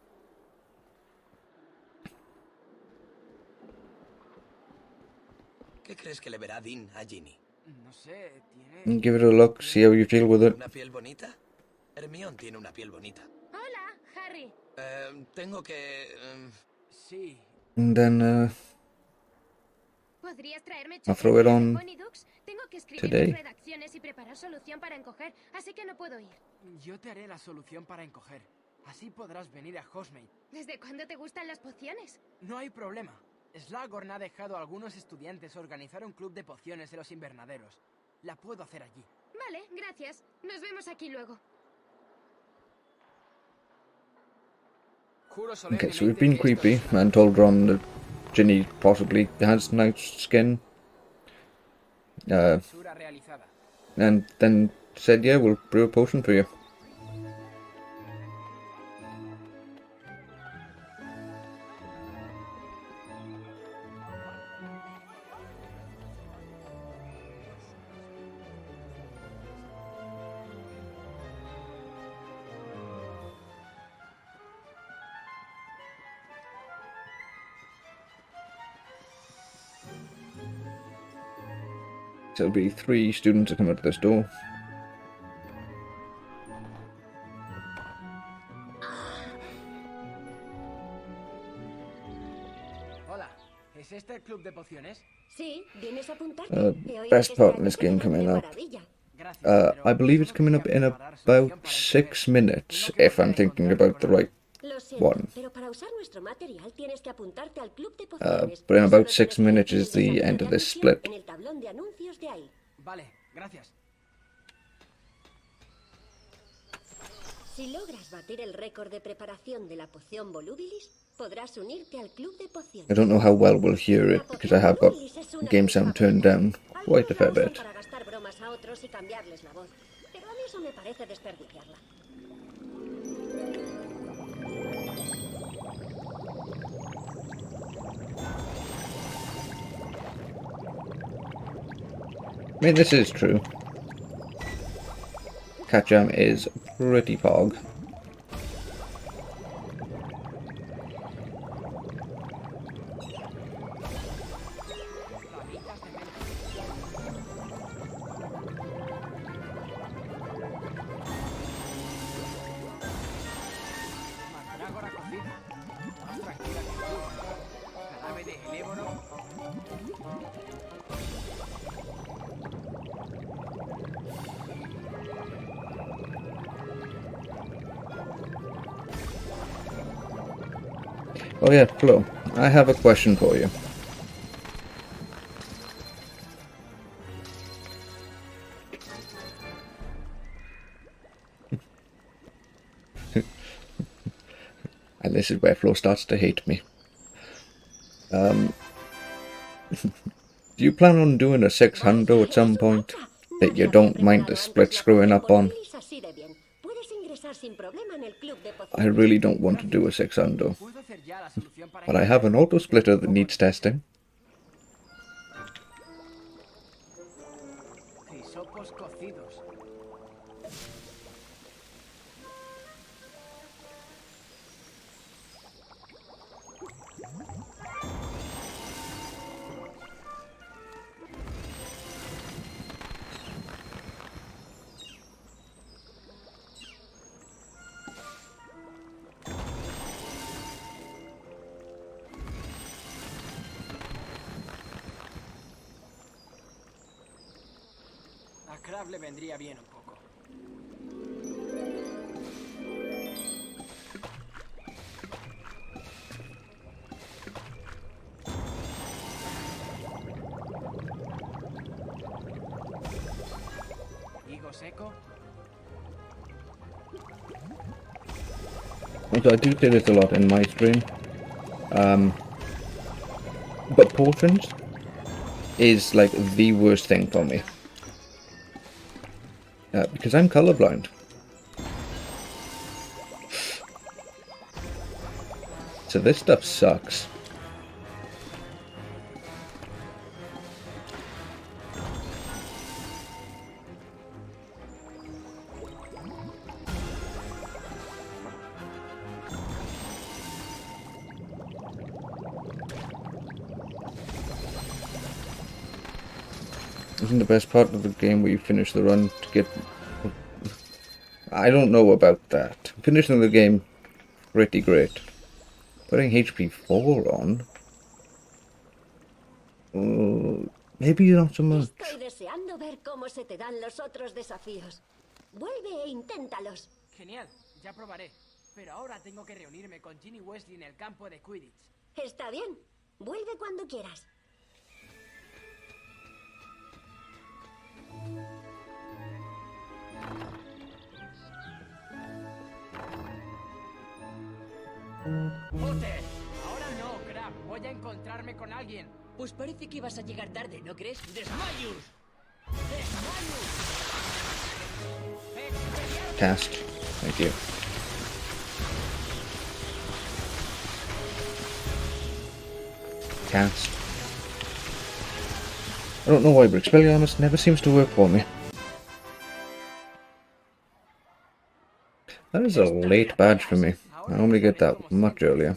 ¿Qué crees que le verá Dean a Ginny? No sé, And give it a look, see how you feel with it. ¿Una piel bonita? Hermione tiene una piel bonita. Hola, Harry. Tengo que... Sí. And then, ¿Podrías traerme I'll throw it chocolate on de Honeydukes? Tengo que escribir today. mis redacciones y preparar solución para encoger, así que no puedo ir. Yo te haré la solución para encoger. Así podrás venir a Hogsmeade. ¿Desde cuándo te gustan las pociones? No hay problema. Slughorn ha dejado a algunos estudiantes organizar un club de pociones en los invernaderos. La puedo hacer allí. Vale, gracias. Nos vemos aquí luego. Okay, so we've been creepy and told Ron that Ginny possibly has nice skin. And then said, yeah, we'll brew a potion for you. So there'll be 3 students that come out this door. Hola, ¿es este el club de pociones? Sí, ¿vienes a apuntarte? Best part in this game coming up. I believe it's coming up in about 6 minutes, if I'm thinking about the right Lo siento, one. pero para usar nuestro material tienes que apuntarte al club de pociones. But in about 6 minutes is the end of this split. En el tablón de anuncios de ahí. Vale, gracias. Si logras batir el récord de preparación de la poción Volubilis, podrás unirte al club de pociones. I don't know how well we'll hear it, because I have got game sound turned down quite a fair bit. Para gastar bromas a otros y cambiarles la voz. Pero a mí eso me parece desperdiciarla. I mean, this is true. Catjam is pretty pog. Mandrágora cocida. Más tranquila que tú. Jarabe de eléboro. Oh yeah, Flo, I have a question for you. And this is where Flo starts to hate me. Do you plan on doing a 600 at some point that you don't mind the split screwing up on? Así de bien. Puedes ingresar sin problema en el club de pociones. I really don't want to do a 600. But I have an auto splitter that needs testing. Hisopos cocidos. Crab le vendría bien un poco. Higo seco. Also, I do say this a lot in my stream. But potions is like the worst thing for me. Because I'm colorblind. So this stuff sucks. Isn't the best part of the game where you finish the run to get... I don't know about that. Finishing the game, pretty great. Putting HP 4 on... maybe not so much. Estoy deseando ver cómo se te dan los otros desafíos. Vuelve e inténtalos. Genial, ya probaré. Pero ahora tengo que reunirme con Ginny Weasley en el campo de Quidditch. Está bien. Vuelve cuando quieras. ¡Potter! Ahora no, Crab. Voy a encontrarme con alguien. Pues parece que ibas a llegar tarde, ¿no crees? ¡Desmayus! ¡Desmayus! Cast. Thank you. Cast. I don't know why, but Expelliarmus never seems to work for me. That is a late badge for me. I normally get that much earlier.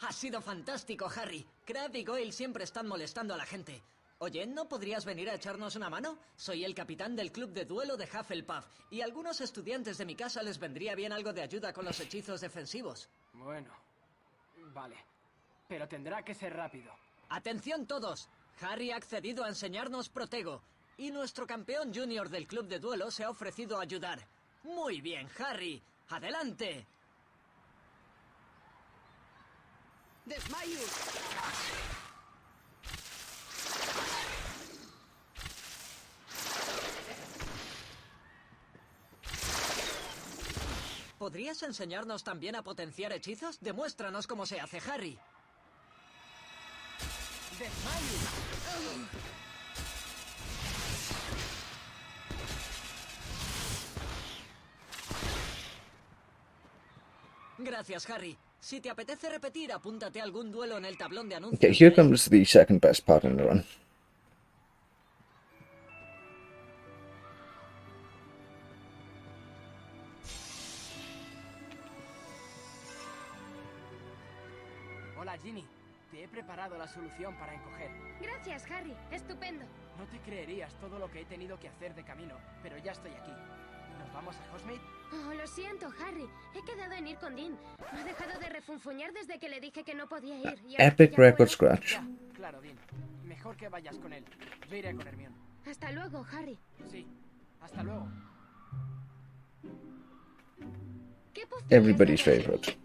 Ha sido fantástico, Harry. Crab y Goyle siempre están molestando a la gente. Oye, ¿no podrías venir a echarnos una mano? Soy el capitán del club de duelo de Hufflepuff, y a algunos estudiantes de mi casa les vendría bien algo de ayuda con los hechizos defensivos. Bueno, vale. Pero tendrá que ser rápido. ¡Atención todos! Harry ha accedido a enseñarnos Protego, y nuestro campeón junior del club de duelo se ha ofrecido a ayudar. Muy bien, Harry. ¡Adelante! ¡Desmayus! ¿Podrías enseñarnos también a potenciar hechizos? Demuéstranos cómo se hace, Harry. Gracias, Harry. Si te apetece repetir, apúntate a algún duelo en el tablón de anuncios. Okay, here comes the second best part in the run. Hola, Ginny. Te he preparado la solución para encoger. Gracias, Harry. Estupendo. No te creerías todo lo que he tenido que hacer de camino, pero ya estoy aquí. ¿Nos vamos a Hogsmeade? Oh, lo siento, Harry. He quedado en ir con Dean. No ha dejado de refunfuñar desde que le dije que no podía ir. Y ahora Epic que ya record puedo- scratch. Ya, claro, Dean. Mejor que vayas con él. Yo iré con Hermione. Hasta luego, Harry. Sí. Hasta luego. ¿Qué poción Everybody's has probado? favorite.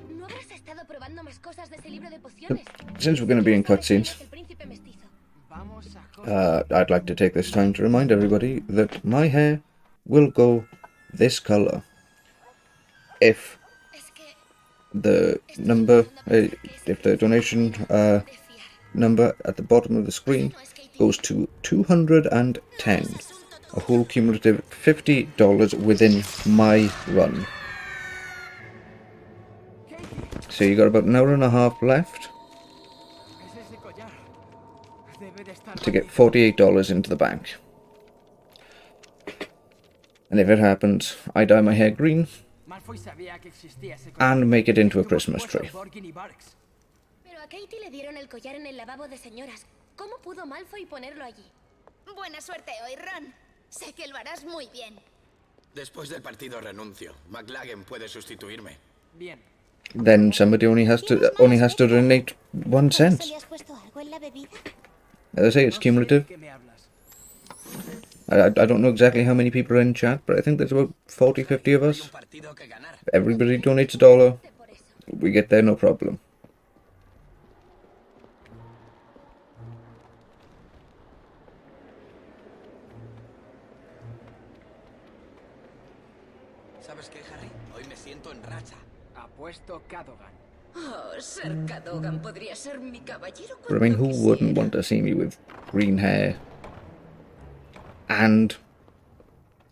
¿No habrás estado probando más cosas de ese libro de pociones? Since we're going to be in cutscenes, El príncipe mestizo. Vamos a I'd like to take this time to remind everybody that my hair will go this color if the number, if the donation number at the bottom of the screen goes to 210, a whole cumulative $50 within my run. So you got about an hour and a half left to get $48 into the bank. And if it happens, I dye my hair green Malfoy sabía que existía ese and make it into a Christmas tree. Borgin y Barks. Pero a Katie le dieron el collar en el lavabo de señoras. ¿Cómo pudo Malfoy ponerlo allí? Buena suerte hoy, Ron. Sé que lo harás muy bien. Después del partido renuncio. McLaggen puede sustituirme. Bien. Then somebody only has to donate 1 cent. ¿Le has puesto algo en la bebida? As I say, it's cumulative. I don't know exactly how many people are in chat, but I think there's about 40, 50 of us. If everybody donates $1, we get there no problem. ¿Sabes qué, Harry? Hoy me siento en racha. Apuesto Cadogan. Oh, ser Cadogan podría ser mi caballero But I mean, cuando who wouldn't quisiera. want to see me with green hair and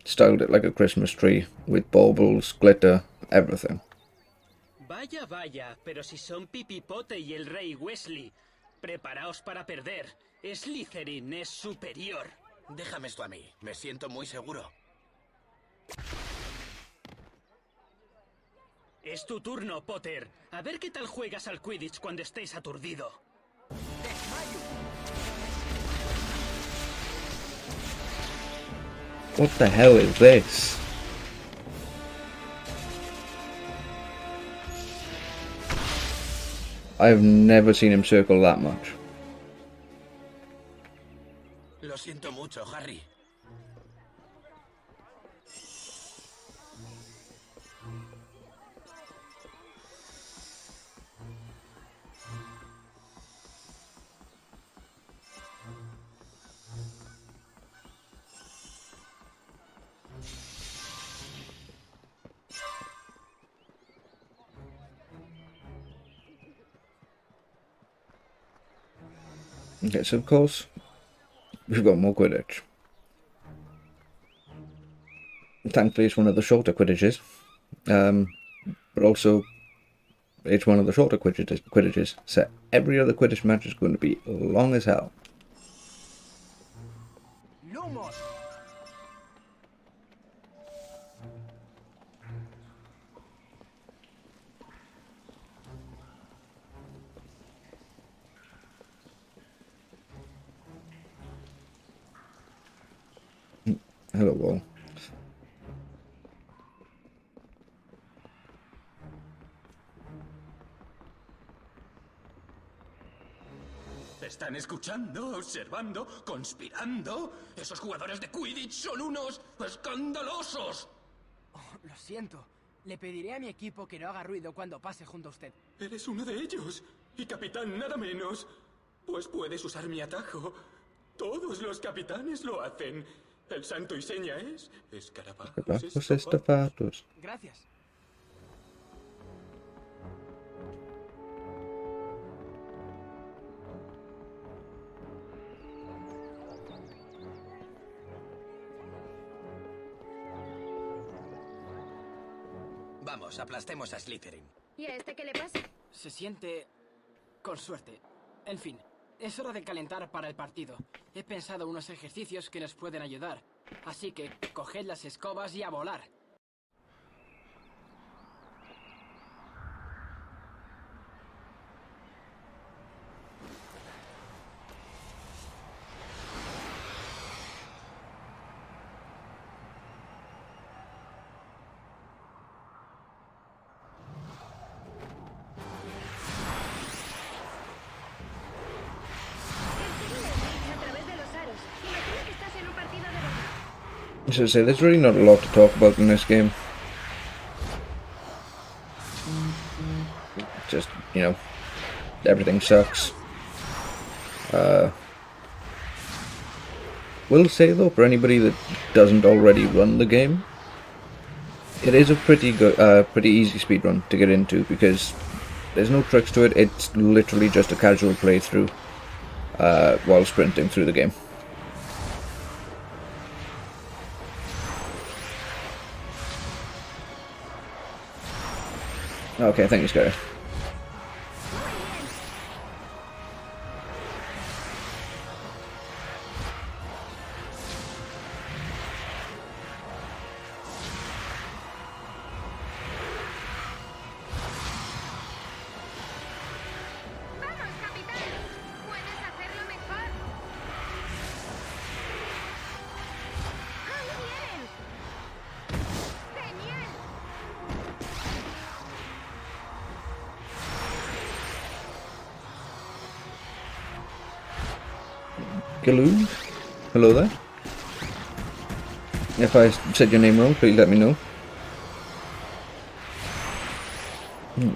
styled it like a Christmas tree with baubles, glitter, everything? Vaya, vaya, pero si son Pipipote y el rey Weasley, preparaos para perder. Slytherin es superior. Déjame esto a mí. Me siento muy seguro. Es tu turno, Potter. A ver qué tal juegas al Quidditch cuando estés aturdido. What the hell is this? I've never seen him circle that much. Lo siento mucho, Harry. Okay, so of course, we've got more Quidditch. Thankfully, it's one of the shorter Quidditches. But also, it's one of the shorter Quidditches. So every other Quidditch match is going to be long as hell. ¡Lumos! Hello, wall. ¿Están escuchando, observando, conspirando? Esos jugadores de Quidditch son unos escandalosos. Oh, lo siento. Le pediré a mi equipo que no haga ruido cuando pase junto a usted. Eres uno de ellos. Y capitán nada menos. Pues puedes usar mi atajo. Todos los capitanes lo hacen. El santo y seña es... Escarabajos estafados. Gracias. Vamos, aplastemos a Slytherin. ¿Y a este qué le pasa? Se siente... con suerte. En fin, es hora de calentar para el partido. He pensado unos ejercicios que nos pueden ayudar. Así que, coged las escobas y a volar. So there's really not a lot to talk about in this game. Just, you know, everything sucks. Will say though, for anybody that doesn't already run the game, it is a pretty good, pretty easy speedrun to get into because there's no tricks to it. It's literally just a casual playthrough while sprinting through the game. Okay, thank you, Scary. Galoo? Hello there. If I said your name wrong, please let me know.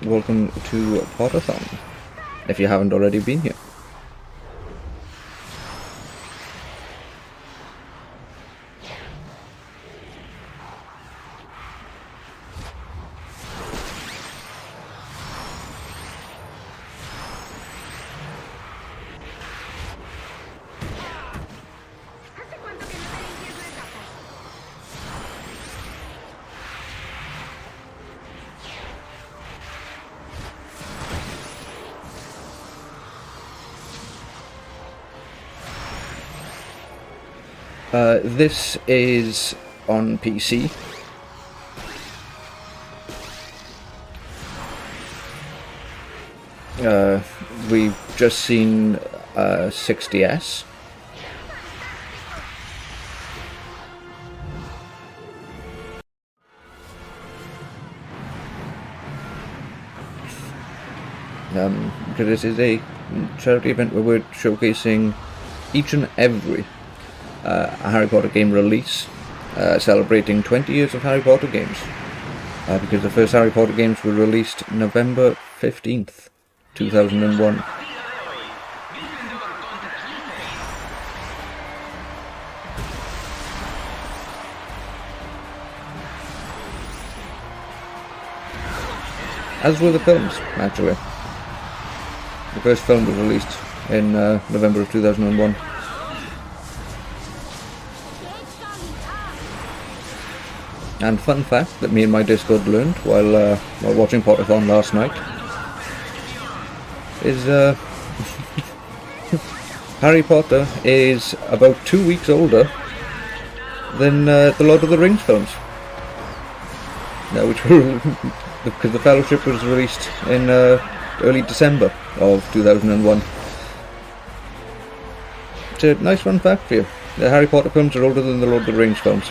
Welcome to Potterthon, if you haven't already been here. This is on PC. We've just seen 60S. Because this is a charity event where we're showcasing each and every Harry Potter game release, celebrating 20 years of Harry Potter games. Because the first Harry Potter games were released November 15th, 2001. As were the films, actually. The first film was released in November of 2001. And fun fact that me and my Discord learned while watching Potterthon last night is Harry Potter is about 2 weeks older than the Lord of the Rings films. Which were because the Fellowship was released in early December of 2001. It's a nice fun fact for you. The Harry Potter films are older than the Lord of the Rings films.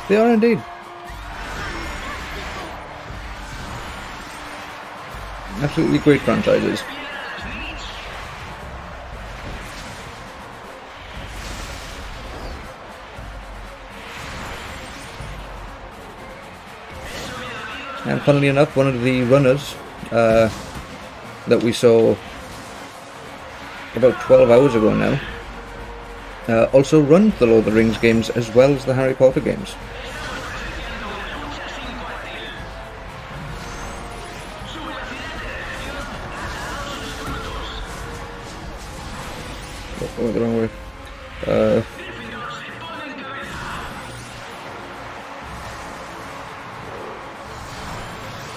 They are indeed. Absolutely great franchises. And funnily enough, one of the runners that we saw about 12 hours ago now also runs the Lord of the Rings games as well as the Harry Potter games. Oh, went the wrong way.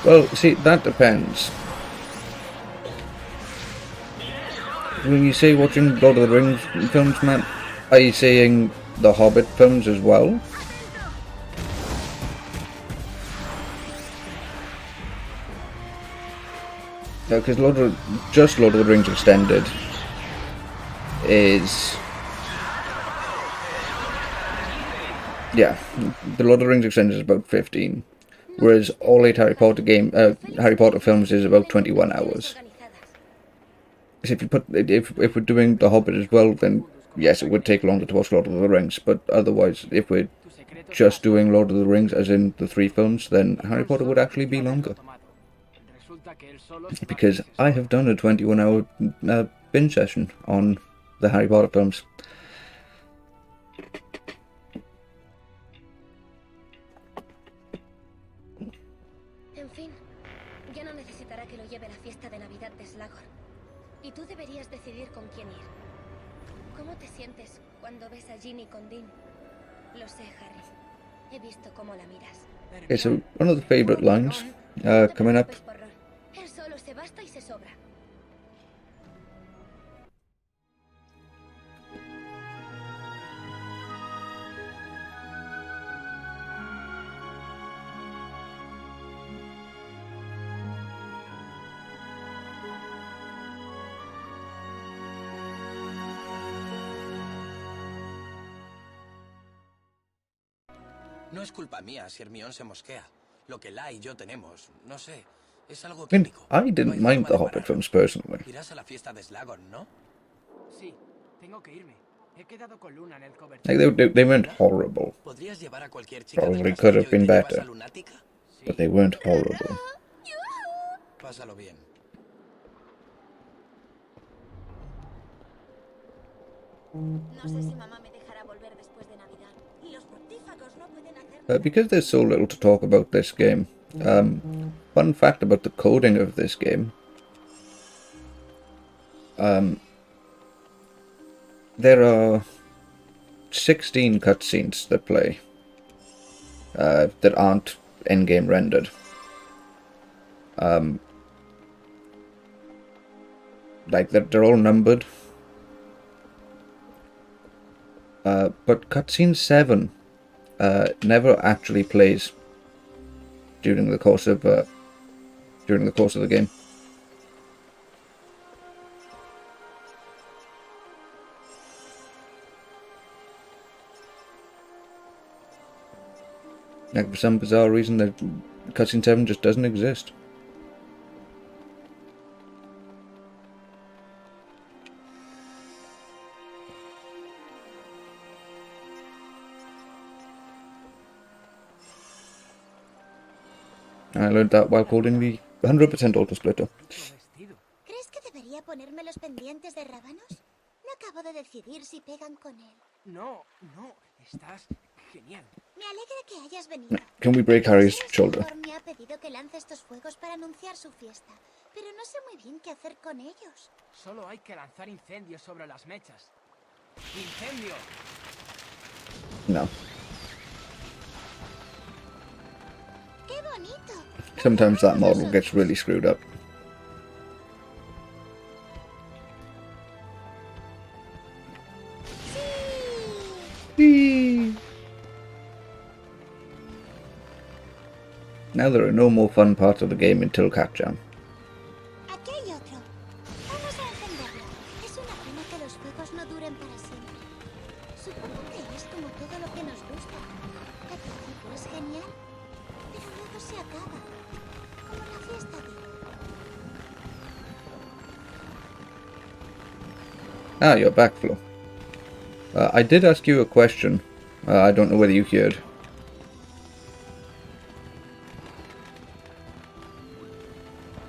Well, see, that depends. When you say watching Lord of the Rings films, Matt, are you saying the Hobbit films as well? No, because just Lord of the Rings Extended is... Yeah, the Lord of the Rings Extended is about 15, whereas all 8 Harry Potter films is about 21 hours. So if we're doing The Hobbit as well, then yes, it would take longer to watch Lord of the Rings, but otherwise, if we're just doing Lord of the Rings, as in the 3 films, then Harry Potter would actually be longer. Because I have done a 21-hour binge session on the Harry Potter films. En fin, ya no necesitará que lo lleve a la fiesta de Navidad de Slagor. Y tú deberías decidir con quién ir. ¿Cómo te sientes cuando ves a Ginny con Dean? Lo sé, Harry. He visto cómo la miras. Okay, so one of the favourite lines coming up. Él solo se basta y se sobra. No es culpa mía si Hermione se mosquea. Lo que La y yo tenemos, no sé, es algo I mean, típico. I didn't mind the Hobbit films personally. Irás a la fiesta de Slagon, ¿no? Sí, tengo que irme. He quedado con Luna en el cover. Like they weren't horrible. ¿Podrías llevar a cualquier chica del Probably could have castillo y been te llevas a better, Lunática? but they weren't horrible. Pásalo bien. No sé si mamá me dejará volver después de Navidad. Y los mortífagos no pueden hacer Because there's so little to talk about this game, fun fact about the coding of this game. There are 16 cutscenes that play that aren't in-game rendered. Like they're all numbered. But cutscene 7 never actually plays during the course of the game. Like for some bizarre reason, that cutscene 7 just doesn't exist. I learned that while coding the 100% auto-splitter. ¿Crees que debería ponerme los pendientes de rábanos? No acabo de decidir si pegan con él. No, estás genial. Me alegra que hayas venido. Can we break Harry's shoulder? Me ha pedido que lance estos fuegos para anunciar su fiesta, pero no sé muy bien qué hacer con ellos. Solo hay que lanzar incendios sobre las mechas. ¡Incendio! No. ¡Qué bonito! Sometimes that model gets really screwed up. Now there are no more fun parts of the game until Cat Jam. Aquí hay otro. Vamos a encenderlo. Es una pena que los fuegos no duren para siempre. Supongo que es como todo lo que nos gusta. Al principio es genial, pero luego se acaba. Como la fiesta de... Ah, you're back, Flo. I did ask you a question. I don't know whether you heard.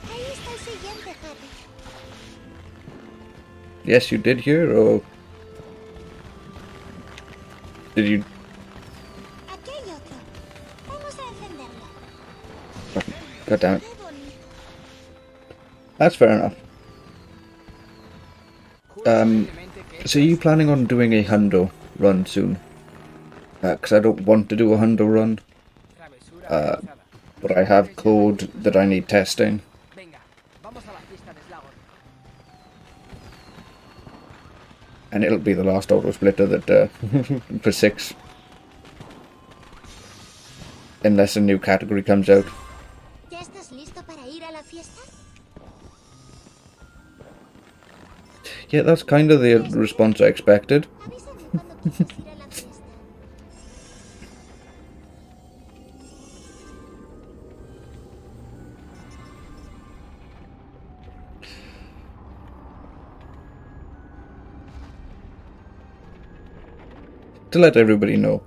Ahí está el siguiente, Harry. Yes, you did hear, or did you? Aquí hay otro. Vamos a encenderlo. God damn it. That's fair enough. So are you planning on doing a hundo run soon? Because I don't want to do a hundo run. But I have code that I need testing. And it'll be the last auto splitter that for 6. Unless a new category comes out. ¿Ya estás listo para ir a la fiesta? Yeah, that's kind of the response I expected. To let everybody know,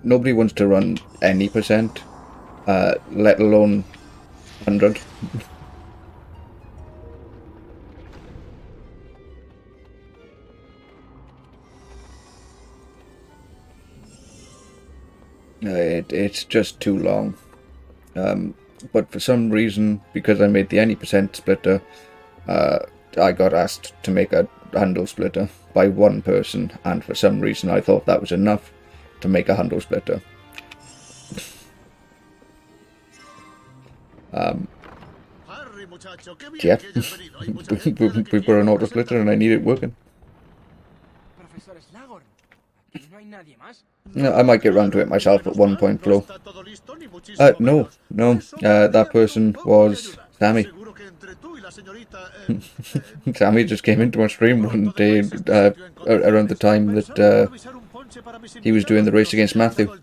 nobody wants to run any percent, let alone 100. It's just too long. But for some reason, because I made the any percent splitter, I got asked to make a handle splitter by one person, and for some reason I thought that was enough to make a handle splitter. Yeah, we put an auto splitter and I need it working. I might get round to it myself at one point, Flo. No, that person was Sammy. Sammy just came into my stream one day around the time that he was doing the race against Matthew,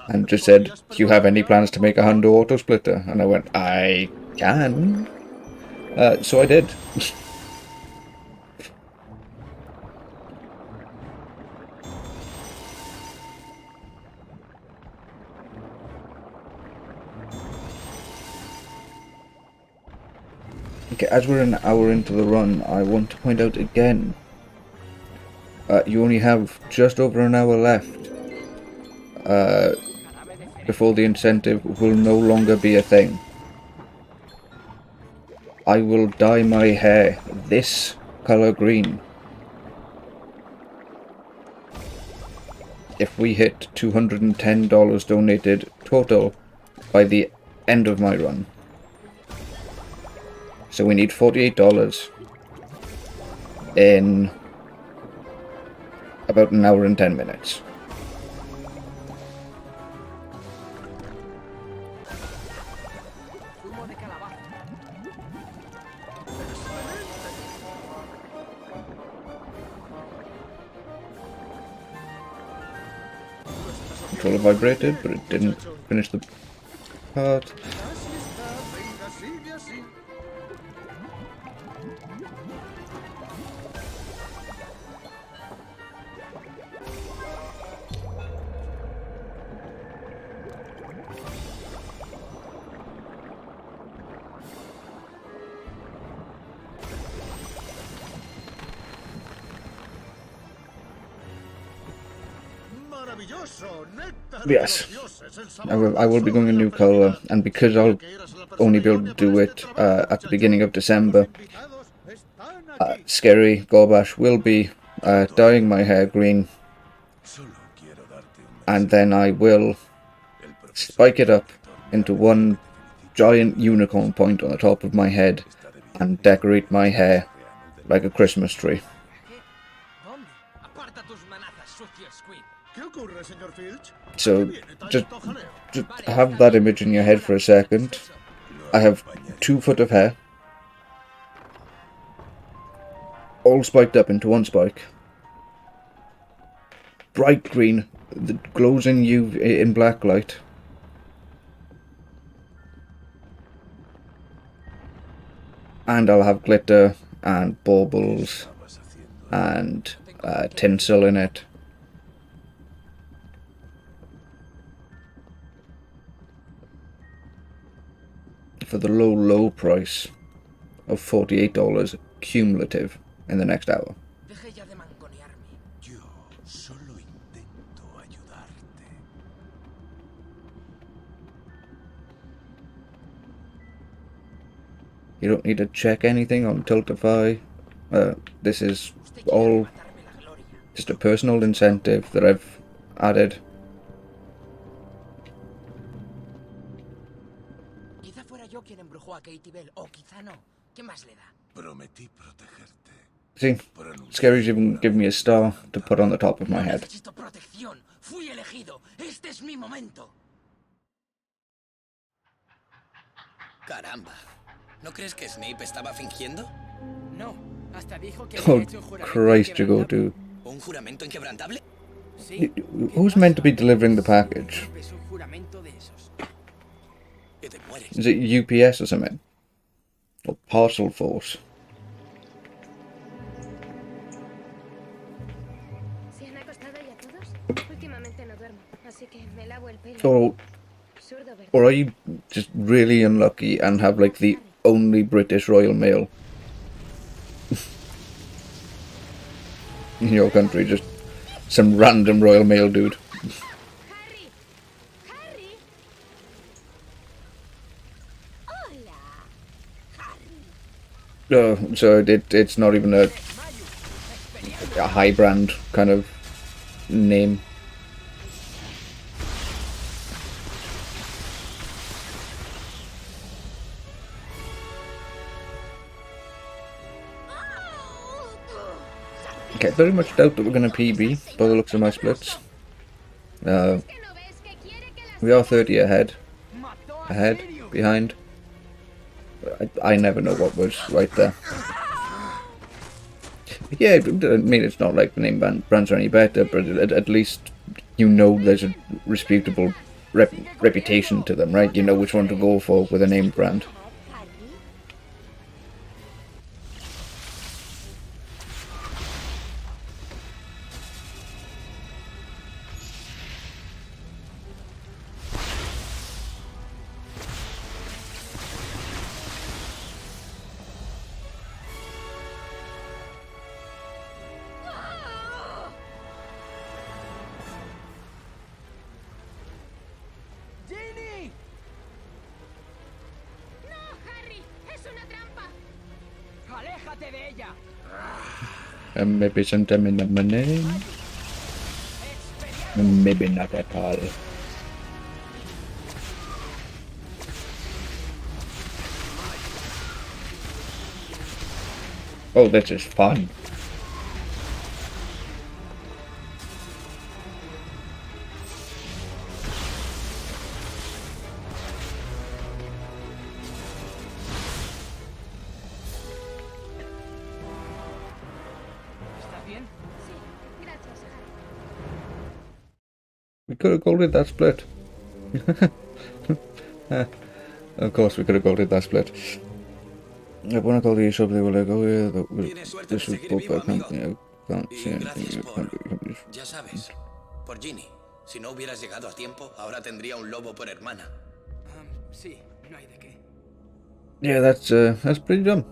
and just said, "Do you have any plans to make a Hondo auto splitter?" And I went, "I can." So I did. Okay, as we're an hour into the run, I want to point out again, you only have just over an hour left before the incentive will no longer be a thing. I will dye my hair this color green if we hit $210 donated total by the end of my run. So we need $48 in about an hour and 10 minutes. Controller vibrated, but it didn't finish the part. Yes, I will be going a new colour, and because I'll only be able to do it at the beginning of December, Scary Gorbash will be dyeing my hair green, and then I will spike it up into one giant unicorn point on the top of my head and decorate my hair like a Christmas tree. So, just have that image in your head for a second. I have 2 foot of hair, all spiked up into one spike. Bright green, that glows in in black light. And I'll have glitter and baubles and tinsel in it. For the low price of $48 cumulative in the next hour. You don't need to check anything on Tiltify. This is all just a personal incentive that I've added. See, Scary's even given me a star to put on the top of my head. Caramba. ¿No crees que Snape estaba fingiendo? No, hasta dijo que Oh, Christ, you go to. ¿Un juramento inquebrantable? Who's meant to be delivering the package? Is it UPS or something? Or Parcel Force? Or are you just really unlucky and have like the only British Royal Mail in your country? Just some random Royal Mail dude. So it's not even a high brand kind of name. Okay, very much doubt that we're going to PB by the looks of my splits. We are 30 ahead, behind. I never know what was right there. Yeah, I mean, it's not like the name brands are any better, but at least you know there's a respectable reputation to them, right? You know which one to go for with a name brand. ¡Ginny! ¡No, Harry! ¡Es una trampa! ¡Aléjate de ella! And maybe sometime in the morning. Maybe not at all. Oh, this is fun. ¿Estás bien? Sí, gracias, Harry. We could have called it that split. Of course, we could have called it that split. I want to call the shop, they were like, oh yeah, this was both by company. I can't see anything. Ya sabes, por Ginny. Si no hubieras llegado a tiempo, ahora tendría un lobo por hermana. Sí, no hay de qué. Yeah, that's pretty dumb.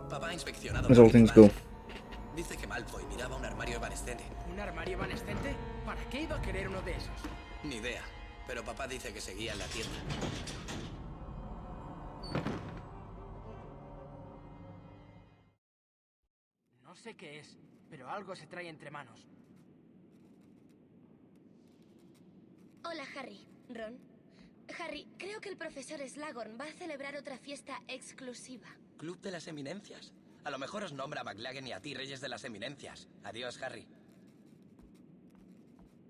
Papá ha inspeccionado As all things go. Dice que Malfoy miraba un armario evanescente. ¿Un armario evanescente? ¿Para qué iba a querer uno de esos? Ni idea, pero papá dice que seguía en la tienda. No sé qué es, pero algo se trae entre manos. Hola, Harry. Ron. Harry, creo que el profesor Slughorn va a celebrar otra fiesta exclusiva. ¿Club de las Eminencias? A lo mejor os nombra a McLaggen y a ti Reyes de las Eminencias. Adiós, Harry.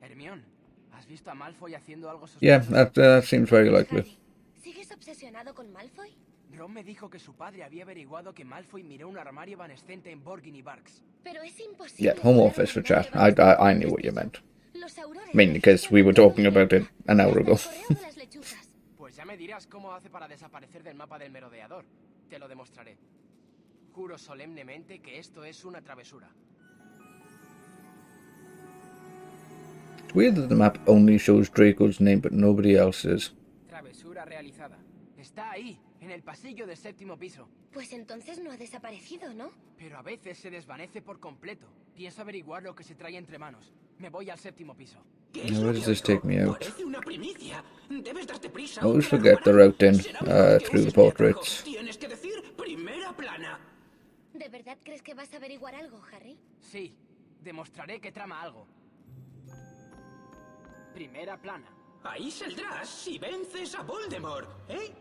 Hermione, ¿has visto a Malfoy haciendo algo sospechoso? Yeah, that seems very likely. ¿Sigues obsesionado con Malfoy? Ron me dijo que su padre había averiguado que Malfoy miró un armario evanescente en Borgin y Barks. Pero es imposible. Yeah, home office for chat. I knew what you meant. I mean, because we were talking about it an hour ago. Pues ya me dirás cómo hace para desaparecer del mapa del merodeador. Te lo demostraré. Juro solemnemente que esto es una travesura. It's weird that the map only shows Draco's name but nobody else's. Travesura realizada. Está ahí, en el pasillo del séptimo piso. Pues entonces no ha desaparecido, ¿no? Pero a veces se desvanece por completo. Pienso averiguar lo que se trae entre manos. Me voy al séptimo piso. Now, where does this take me out? Parece una primicia. Debes darte prisa. I always forget the route in through the portraits. Tienes que decir primera plana. ¿De verdad crees que vas a averiguar algo, Harry? Sí, demostraré que trama algo. Primera plana. Ahí saldrás si vences a Voldemort, ¿eh?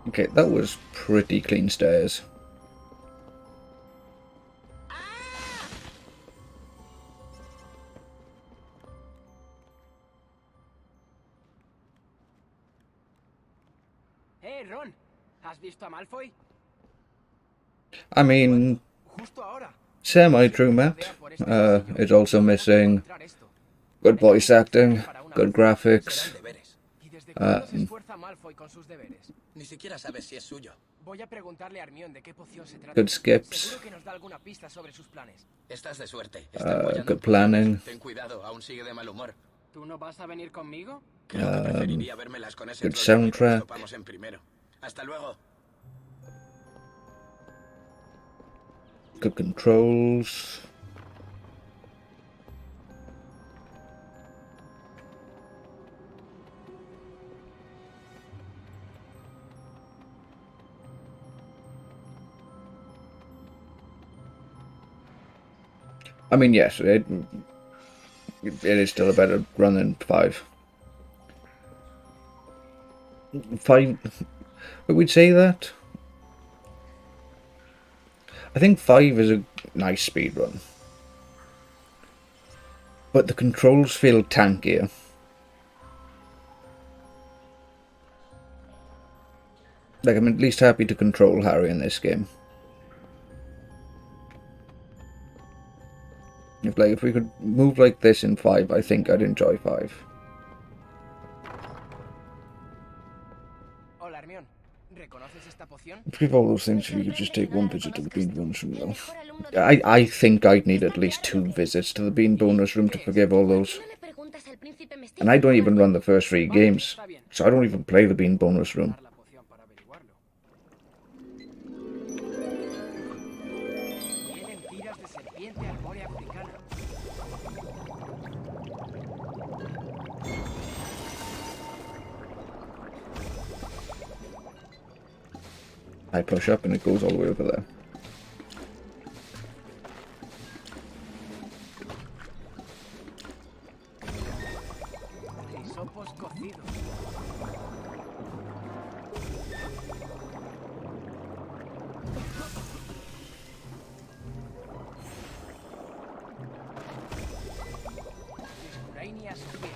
Okay, that was pretty clean stairs. Hey, Ron, ¿has visto a Malfoy? I mean, Justo ahora. semi-true map. It's also missing good voice acting, good graphics. Ni siquiera sabes si es suyo. Voy a preguntarle a Hermione de qué poción se trata. Good skips. Seguro que nos da alguna pista sobre sus planes. Estás de suerte. Good planning. Ten cuidado, aún sigue de mal humor. ¿Tú no vas a venir conmigo? Creo que preferiría vérmelas con ese Good troll que nos soundtrack. topamos en primero. Hasta luego. Good controls. I mean, yes, it is still a better run than 5. 5, but we'd say that. I think 5 is a nice speed run. But the controls feel tankier. Like, I'm at least happy to control Harry in this game. If we could move like this in 5, I think I'd enjoy 5. Hola, Hermione. ¿Reconoces esta poción? Forgive all those things if you could just take one visit to the Bean Bonus Room, though. I think I'd need at least 2 visits to the Bean Bonus Room to forgive all those. And I don't even run the first 3 games, so I don't even play the Bean Bonus Room. Tienen tiras de serpiente arbórea africana. I push up and it goes all the way over there. Risopos cocidos. Discurainia subir.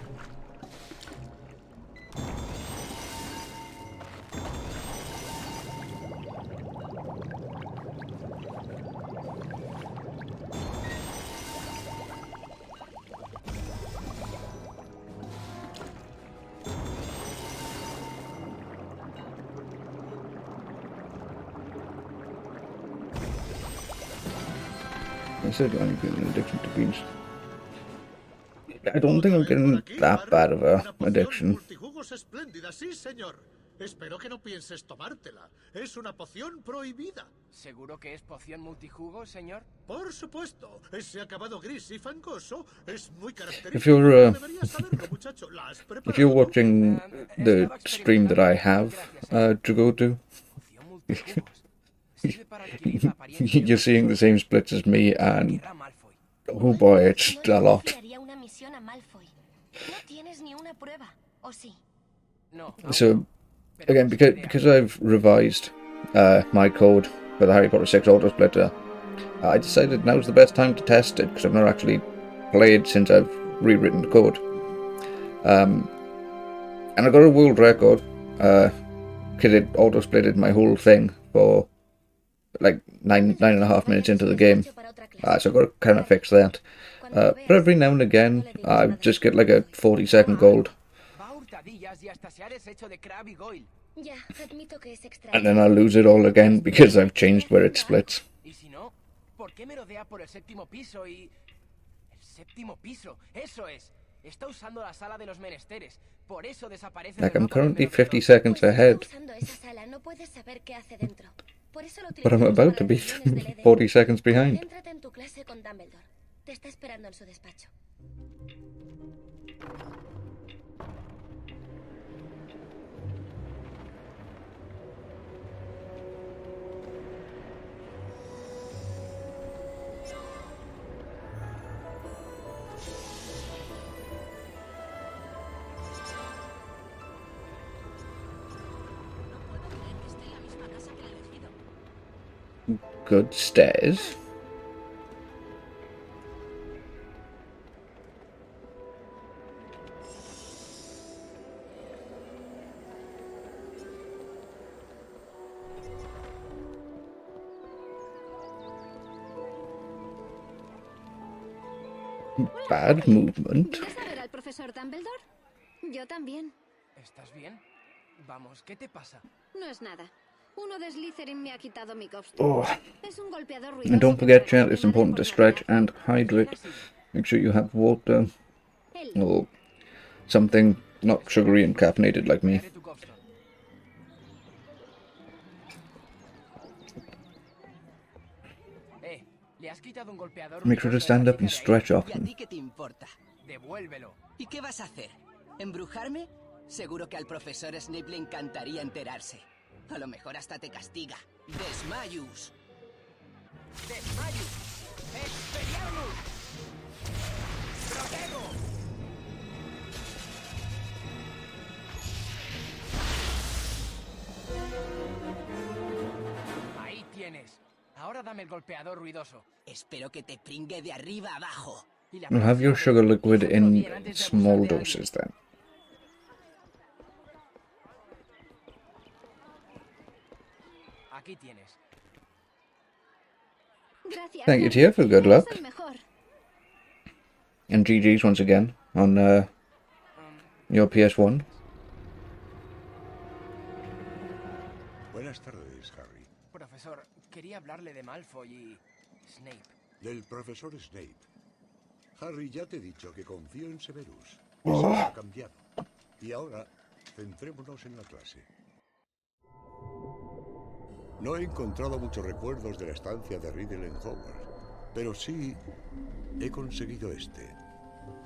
I said I'm getting an addiction to beans. I don't think I'm getting that bad of a addiction. Multijugos espléndida, sí, señor. Espero que no pienses tomártela. Es una poción prohibida. ¿Seguro que es poción multijugo, señor? Por supuesto. Ese acabado gris y fangoso es muy característico. If you're watching the stream that I have to go to, you're seeing the same splits as me, and oh boy, it's a lot. So again, because I've revised my code for the Harry Potter 6 auto splitter, I decided now's the best time to test it because I've not actually played since I've rewritten the code. And I got a world record because it auto splitted my whole thing for like nine and a half minutes into the game. So I've got to kind of fix that. But every now and again, I just get like a 40-second gold. And then I lose it all again because I've changed where it splits. ¿Por qué merodea por el séptimo piso y... El séptimo piso, eso es. Está usando la sala de los menesteres. Por eso desaparece. Like, I'm currently 50 seconds ahead. But I'm about to be 40 seconds behind. Céntrate en tu clase con Dumbledore. Te está esperando en su despacho. Good stairs. Bad movement. ¿Vas a ver al profesor Dumbledore? Yo también. ¿Estás bien? Vamos, ¿qué te pasa? No es nada. Uno de Slytherin me ha quitado mi costume. Oh. Es un golpeador And ruidoso. don't forget, chat, it's important to stretch and hydrate. Make sure you have water or something not sugary and caffeinated like me. Le has quitado un golpeador. Make sure to stand up and stretch ¿Y a often. ti qué te importa? Devuélvelo. ¿Y qué vas a hacer? ¿Embrujarme? Seguro que al profesor Snape le encantaría enterarse. A lo mejor hasta te castiga. ¡Desmayus! ¡Desmayus! ¡Expelliarmus! ¡Protego! Ahí tienes. Ahora dame el golpeador ruidoso. Espero que te pringue de arriba abajo. Well, have your sugar liquid in small doses then. Aquí tienes. Gracias. Thank you, Tia, for good luck. Eres el mejor. And GG's once again on your PS1. Buenas tardes, Harry. Profesor, quería hablarle de Malfoy y Snape. Del profesor Snape. Harry, ya te he dicho que confío en Severus. Oh. Eso no ha cambiado. Y ahora, centrémonos en la clase. No he encontrado muchos recuerdos de la estancia de Riddle en Hogwarts, pero sí he conseguido este.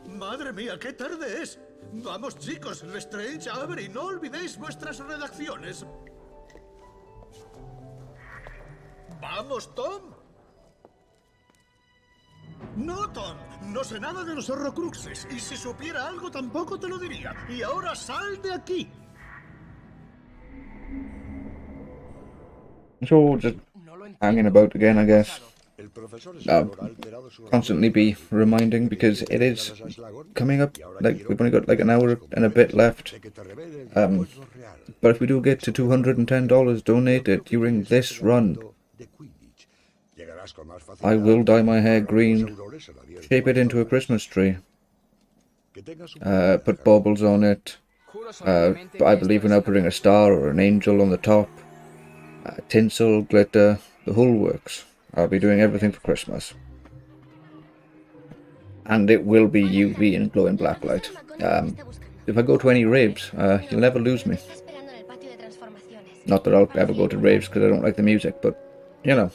¡Madre mía, qué tarde es! Vamos, chicos, Lestrange, abre y no olvidéis vuestras redacciones. ¡Vamos, Tom! No, Tom, no sé nada de los horrocruxes, y si supiera algo tampoco te lo diría. Y ahora sal de aquí. So just hanging about again, I guess. I'll constantly be reminding because it is coming up. Like we've only got like an hour and a bit left. But if we do get to $210 donated during this run, I will dye my hair green, shape it into a Christmas tree, put baubles on it. I believe we're now putting a star or an angel on the top. Tinsel, glitter, the whole works. I'll be doing everything for Christmas. And it will be UV and glowing black light. If I go to any raves, you'll never lose me. Not that I'll ever go to raves because I don't like the music, but, you know.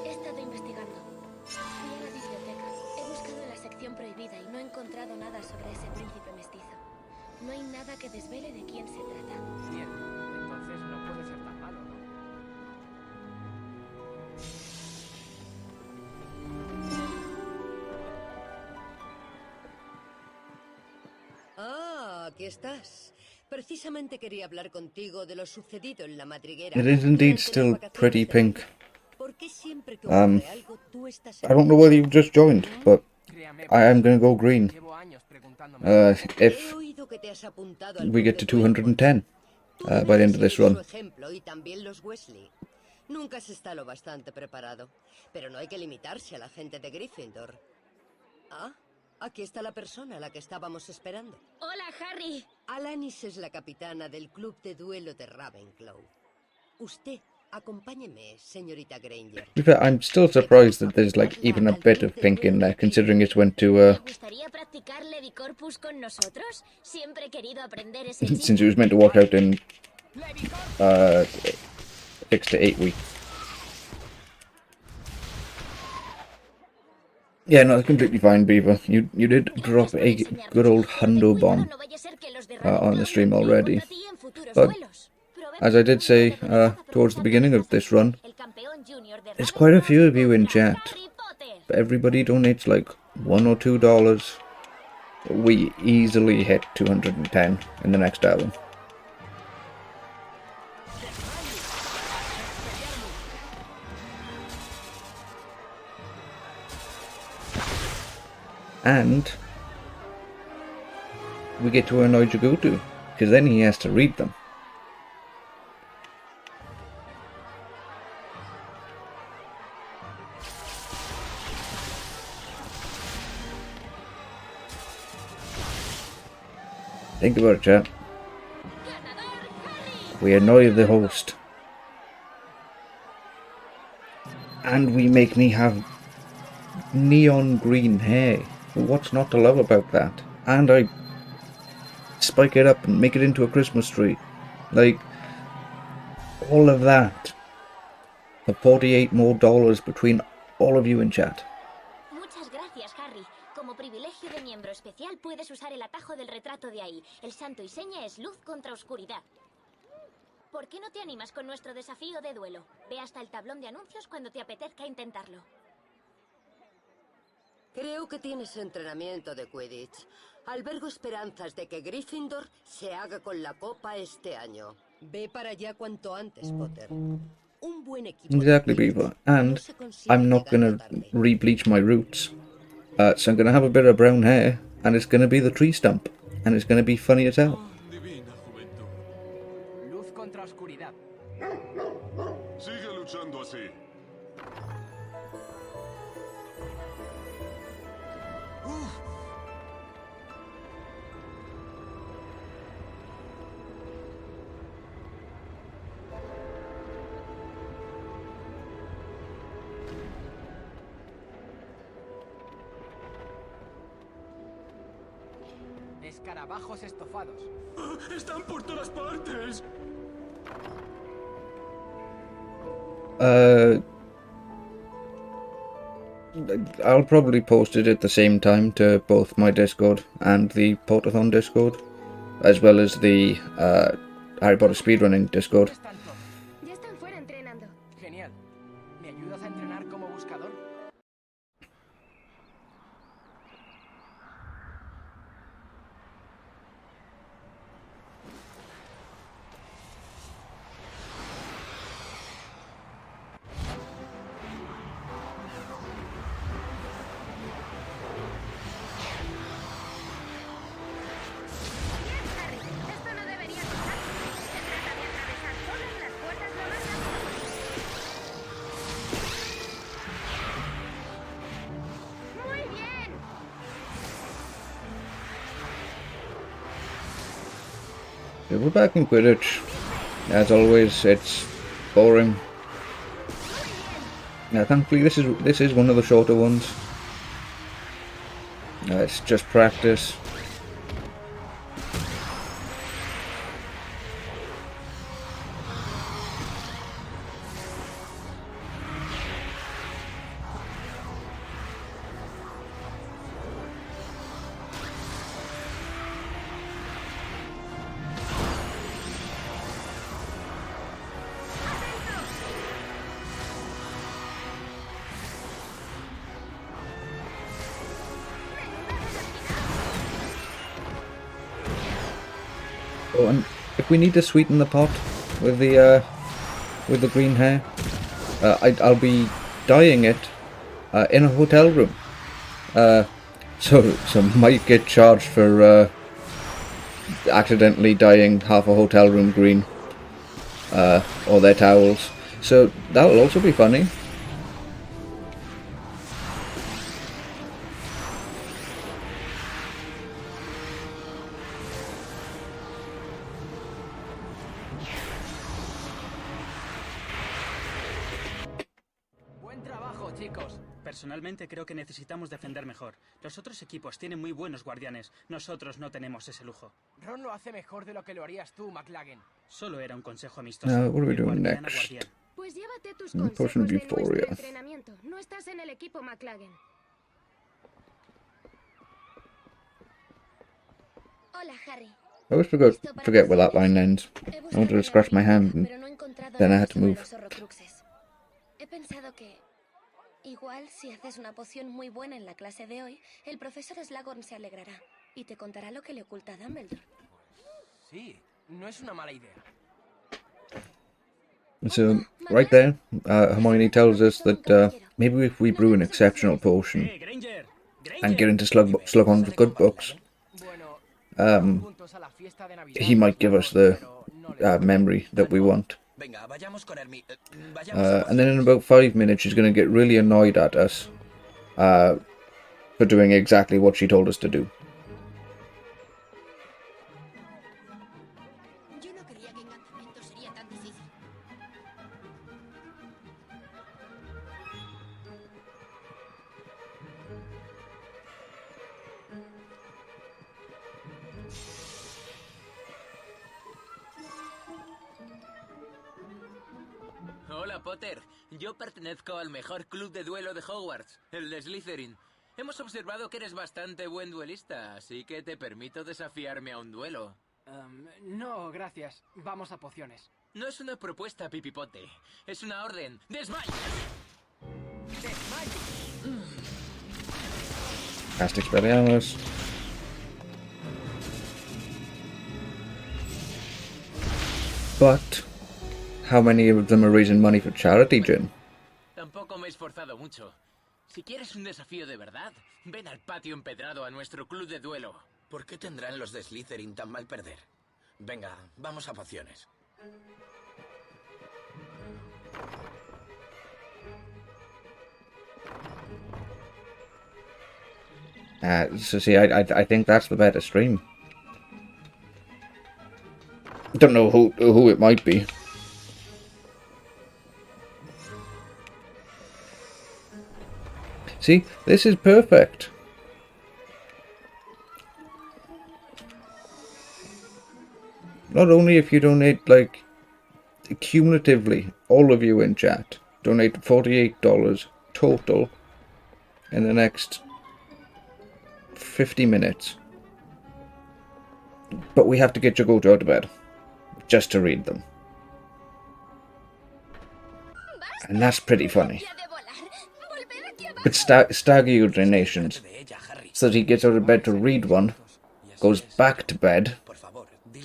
He estado investigando. Fui a la biblioteca. He buscado en la sección prohibida y no he encontrado nada sobre ese príncipe mestizo. No hay nada que desvele de quién se trata. Bien, entonces no puede ser tan malo, ¿no? Ah, aquí estás. Precisamente quería hablar contigo de lo sucedido en la madriguera. It is indeed durante still las vacaciones pretty de pink. verano. ¿Por qué siempre que ocurre algo, tú estás I don't know whether you've just joined, but I am going to go green. If we get to 210 by the end of this Su run. ejemplo y también los Weasley. Nunca se está lo bastante preparado, pero no hay que limitarse a la gente de Gryffindor. Ah, aquí está la persona a la que estábamos esperando. Hola, Harry. Alanis es la capitana del club de duelo de Ravenclaw. Usted, acompáñeme, señorita Granger. To be fair, I'm still surprised that there's like even a bit of pink in there, considering it went to ¿Te gustaría practicar Levicorpus con nosotros? Siempre he querido aprender ese hechizo. since it was meant to wash out in 6 to 8 weeks. Yeah, no, it's completely fine, Beaver. You did drop a good old hundo bomb on the stream already. But as I did say towards the beginning of this run, there's quite a few of you in chat. Everybody donates like $1 or $2. We easily hit 210 in the next hour. And we get to annoy Jagutu, because then he has to read them. Think about it, chat. We annoy the host. And we make me have neon green hair. What's not to love about that? And I spike it up and make it into a Christmas tree. Like, all of that for $48 more between all of you in chat. colegio de miembro especial puedes usar el atajo del retrato de ahí. El santo y seña es luz contra oscuridad. ¿Por qué no te animas con nuestro desafío de duelo? Ve hasta el tablón de anuncios cuando te apetezca intentarlo. Creo que tienes entrenamiento de Quidditch. Albergo esperanzas de que Gryffindor se haga con la copa este año. Ve para allá cuanto antes, Potter. Un buen equipo Exactly, de Quidditch Beaver. no And se consigue I'm not llegando gonna tarde. re-bleach my roots. So I'm gonna have a bit of brown hair, and it's gonna be the tree stump, and it's gonna be funny as hell. Divina juventud. Luz contra oscuridad. Sigue luchando así. Escarabajos estofados. ¡Están por todas partes! I'll probably post it at the same time to both my Discord and the Potterthon Discord, as well as the Harry Potter speedrunning Discord. Ya están fuera entrenando. Genial. ¿Me ayudas a entrenar como buscador? Esto no debería pasar. Se trata de atravesar todas las puertas lo más rápido posible. ¡Muy bien! Yeah, we're back in Quidditch. As always, it's boring. Yeah, thankfully this is one of the shorter ones. It's just practice. Oh, and if we need to sweeten the pot with the green hair, I'll be dyeing it in a hotel room. So might get charged for accidentally dyeing half a hotel room green, or their towels. So that'll also be funny. Buen trabajo, chicos. Personalmente creo que necesitamos defender mejor. Los otros equipos tienen muy buenos guardianes. Nosotros no tenemos ese lujo. Ron lo hace mejor de lo que lo harías tú, McLaggen. Solo era un consejo amistoso. Now, what are we de doing guardián a next? guardián. Pues llévate tus Potion consejos de nuestro Euphoria. entrenamiento. No estás en el equipo McLaggen. Hola, Harry. I always forget where that line ends. I wanted to scratch my hand, and Pero no he encontrado then I nada had to sobre move. los horrocruxes. He pensado que igual si haces una poción muy buena en la clase de hoy, el profesor Slughorn se alegrará y te contará lo que le oculta a Dumbledore. Sí, no es una mala idea. So, right there, Hermione tells us that maybe if we brew an exceptional potion and get into Slughorn's good books, he might give us the memory that we want. And then in about 5 minutes, she's going to get really annoyed at us for doing exactly what she told us to do. Yo no creía que encantamiento sería tan difícil. Hola, Potter. Yo pertenezco al mejor club de duelo de Hogwarts, el de Slytherin. Hemos observado que eres bastante buen duelista, así que te permito desafiarme a un duelo. No, gracias. Vamos a pociones. No es una propuesta, pipipote. Es una orden. ¡Desmayo! Cast Expelliarmus. But how many of them are raising money for charity, Jin? Tampoco me he esforzado mucho. Si quieres un desafío de verdad, ven al patio empedrado a nuestro club de duelo. ¿Por qué tendrán los de Slytherin tan mal perder? Venga, vamos a pociones. So see, I think that's the better stream. Don't know who it might be. See, this is perfect. Not only if you donate, like, cumulatively, all of you in chat, donate $48 total in the next 50 minutes. But we have to get Jagoto out of bed, just to read them. And that's pretty funny. But stagger your donations, so that he gets out of bed to read one, goes back to bed,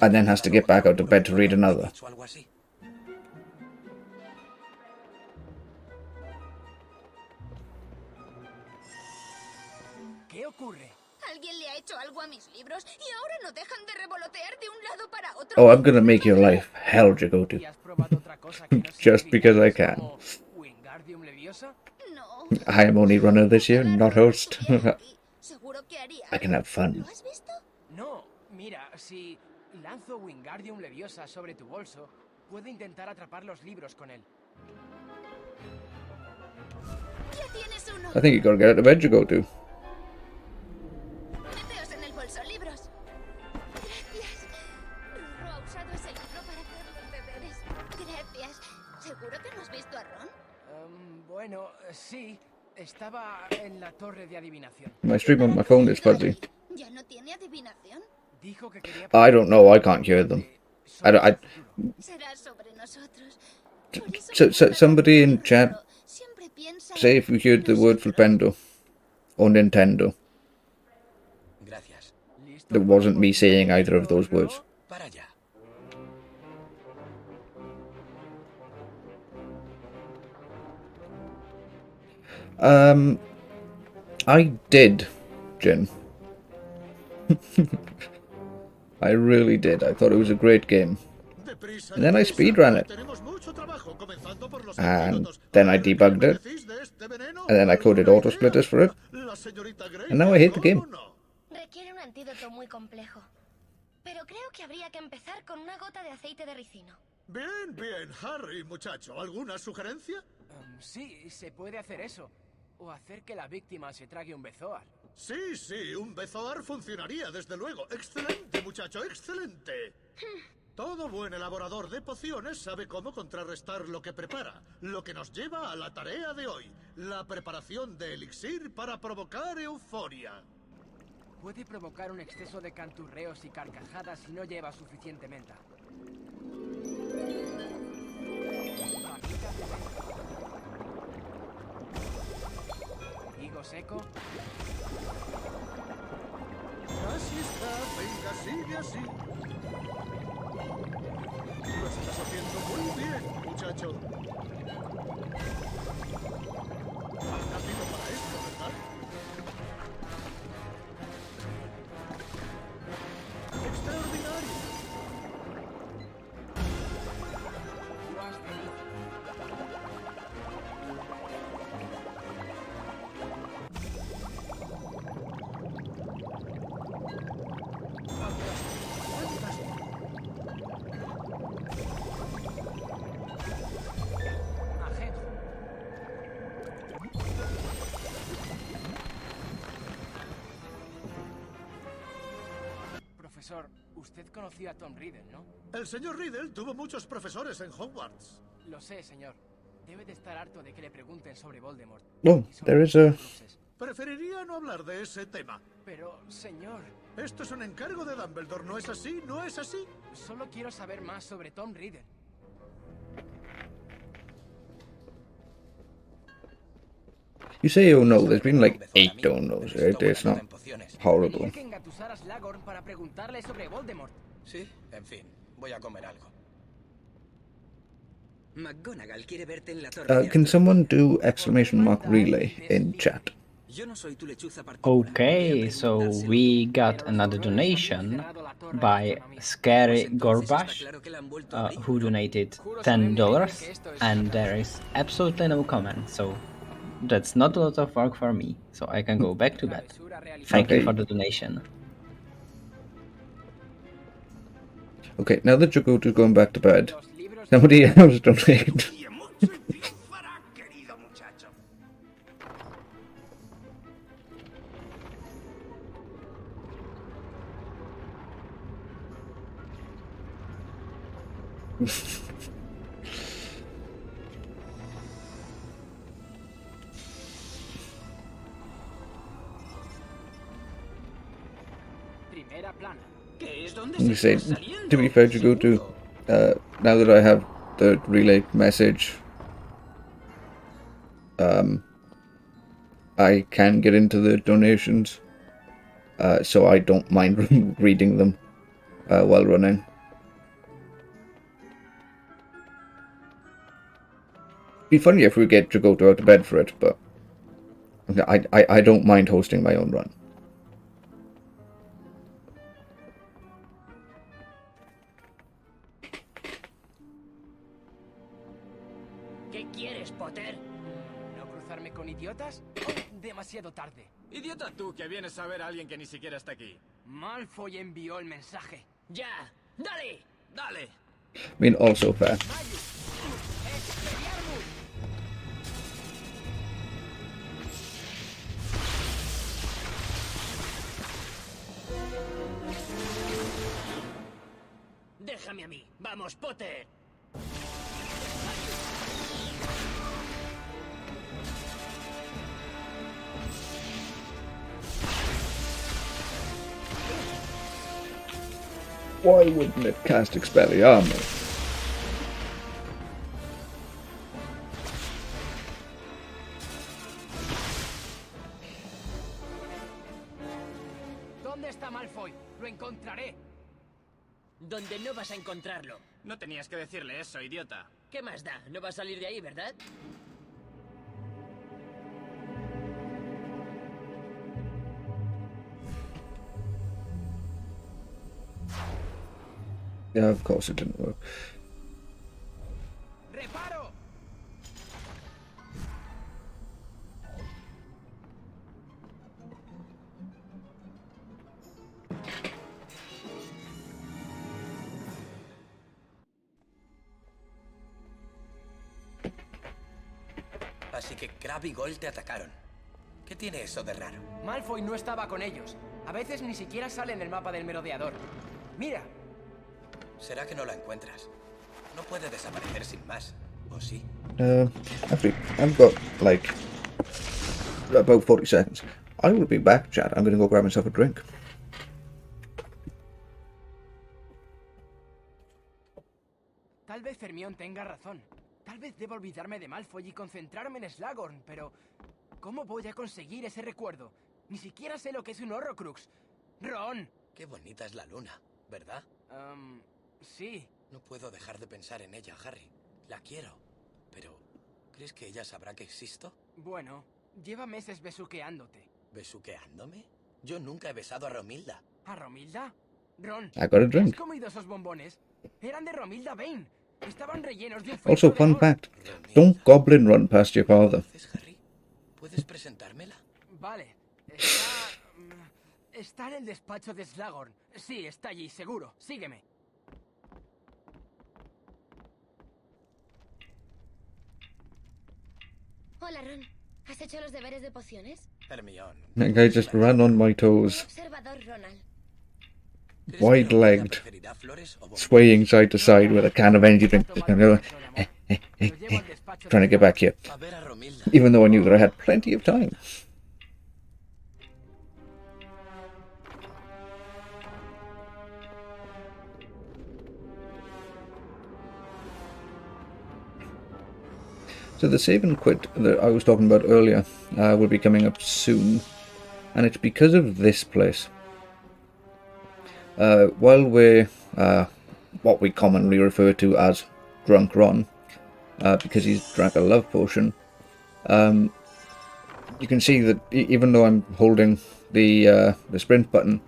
and then has to get back out of bed to read another. ¿Qué ocurre? Alguien le ha hecho algo a mis libros y ahora no dejan de revolotear de un lado para otro. Oh, I'm gonna make your life hell, Jagoto. Just because I can. ¿Wingardium Leviosa? I am only runner this year, not host. Seguro que haría. I can have fun. ¿Lo has visto? No, mira, si lanzo Wingardium Leviosa sobre tu bolso, puedo intentar atrapar los libros con él. Ya tienes uno. I think you gotta get out of bed, Jagoto. Meteos en el bolso, libros. Gracias. Ro ha usado ese libro para hacer los deberes. Gracias. ¿Seguro que no has visto a Ron? Bueno, sí. Estaba en la torre de adivinación. My stream on my phone is fuzzy. ¿Ya no tiene adivinación? Dijo que quería... I don't know, I can't hear them. Será sobre nosotros. So somebody in chat, say if you heard the word Flipendo or Nintendo. That wasn't me saying either of those words. Para allá. I did, Jin. I really did. I thought it was a great game. And then I speedran it. And then I debugged it. And then I coded auto splitters for it. And now I hate the game. Requiere un antídoto muy complejo. Pero creo que habría que empezar con una gota de aceite de ricino. Bien, bien, Harry, muchacho. ¿Alguna sugerencia? Sí, se puede hacer eso. O hacer que la víctima se trague un bezoar. Sí, sí, un bezoar funcionaría, desde luego. Excelente, muchacho, excelente. Todo buen elaborador de pociones sabe cómo contrarrestar lo que prepara, lo que nos lleva a la tarea de hoy, la preparación de elixir para provocar euforia. Puede provocar un exceso de canturreos y carcajadas si no lleva suficiente menta. Higo seco. Así está, venga, sigue así. Lo estás haciendo muy bien, muchacho. Has nacido para esto, ¿verdad? ¡Extraordinario! Profesor, usted conoció a Tom Riddle, ¿no? El señor Riddle tuvo muchos profesores en Hogwarts. Lo sé, señor. Debe de estar harto de que le pregunten sobre Voldemort. Oh, there is a Preferiría no hablar de ese tema. Pero, señor... Esto es un encargo de Dumbledore, ¿no es así? ¿No es así? Solo quiero saber más sobre Tom Riddle. You say oh no, there's been like 8 don't knows, right? It's not horrible. Tenía que engatusar a Slughorn para preguntarle sobre Voldemort. Sí, en fin, voy a comer algo. McGonagall quiere verte en la torre. Can someone do !relay in chat? Yo no soy tu lechuza particular. Okay, so we got another donation by Scary Gorbash, who donated $10, and there is absolutely no comment, so that's not a lot of work for me, so I can go back to bed. Thank you for the donation. Okay, now that Jagoto's going back to bed, somebody else donate. You say, to be fair, Jagoto, now that I have the relay message, I can get into the donations, so I don't mind reading them while running. Be funny if we get Jagoto out of bed for it, but I don't mind hosting my own run. ¿Qué quieres, Potter? ¿No cruzarme con idiotas? Oh, demasiado tarde. Idiota tú, que vienes a ver a alguien que ni siquiera está aquí. Malfoy envió el mensaje. ¡Ya! ¡Dale! ¡Dale! I mean, also fair. Déjame a mí. ¡Vamos, Potter! Why wouldn't it cast Expelliarmus? ¿Dónde está Malfoy? Lo encontraré. Donde no vas a encontrarlo. No tenías que decirle eso, idiota. ¿Qué más da? No va a salir de ahí, ¿verdad? Yeah, of course it didn't work. ¡Reparo! Así que Crabbe y Goyle te atacaron. ¿Qué tiene eso de raro? Malfoy no estaba con ellos. A veces ni siquiera sale en el mapa del merodeador. Mira. ¿Será que no la encuentras? No puede desaparecer sin más, ¿o sí? Actually, I've got like about 40 seconds. I will be back, chat. I'm gonna go grab myself a drink. Tal vez Hermione tenga razón. Tal vez deba olvidarme de Malfoy y concentrarme en Slughorn, pero... ¿cómo voy a conseguir ese recuerdo? Ni siquiera sé lo que es un Horrocrux. ¡Ron! Qué bonita es la luna, ¿verdad? Sí. No puedo dejar de pensar en ella, Harry. La quiero. Pero, ¿crees que ella sabrá que existo? Bueno, lleva meses besuqueándote. ¿Besuqueándome? Yo nunca he besado a Romilda. ¿A Romilda? Ron, I got a drink. ¿has comido esos bombones? Eran de Romilda Vane. Estaban rellenos de un Also, filtro de fun amor. fact: don't goblin run past your father. ¿Puedes presentármela? Vale. Está en el despacho de Slughorn. Sí, está allí, seguro. Sígueme. Hola, Ron. ¿Has hecho los deberes de pociones? Hermione. That guy just ran on my toes, Observador, Ronald. wide-legged, swaying side to side with a can of energy drink. Trying to get back here, even though I knew that I had plenty of time. So the save and quit that I was talking about earlier will be coming up soon, and it's because of this place. While we're what we commonly refer to as Drunk Ron, because he's drank a love potion, you can see that even though I'm holding the sprint button,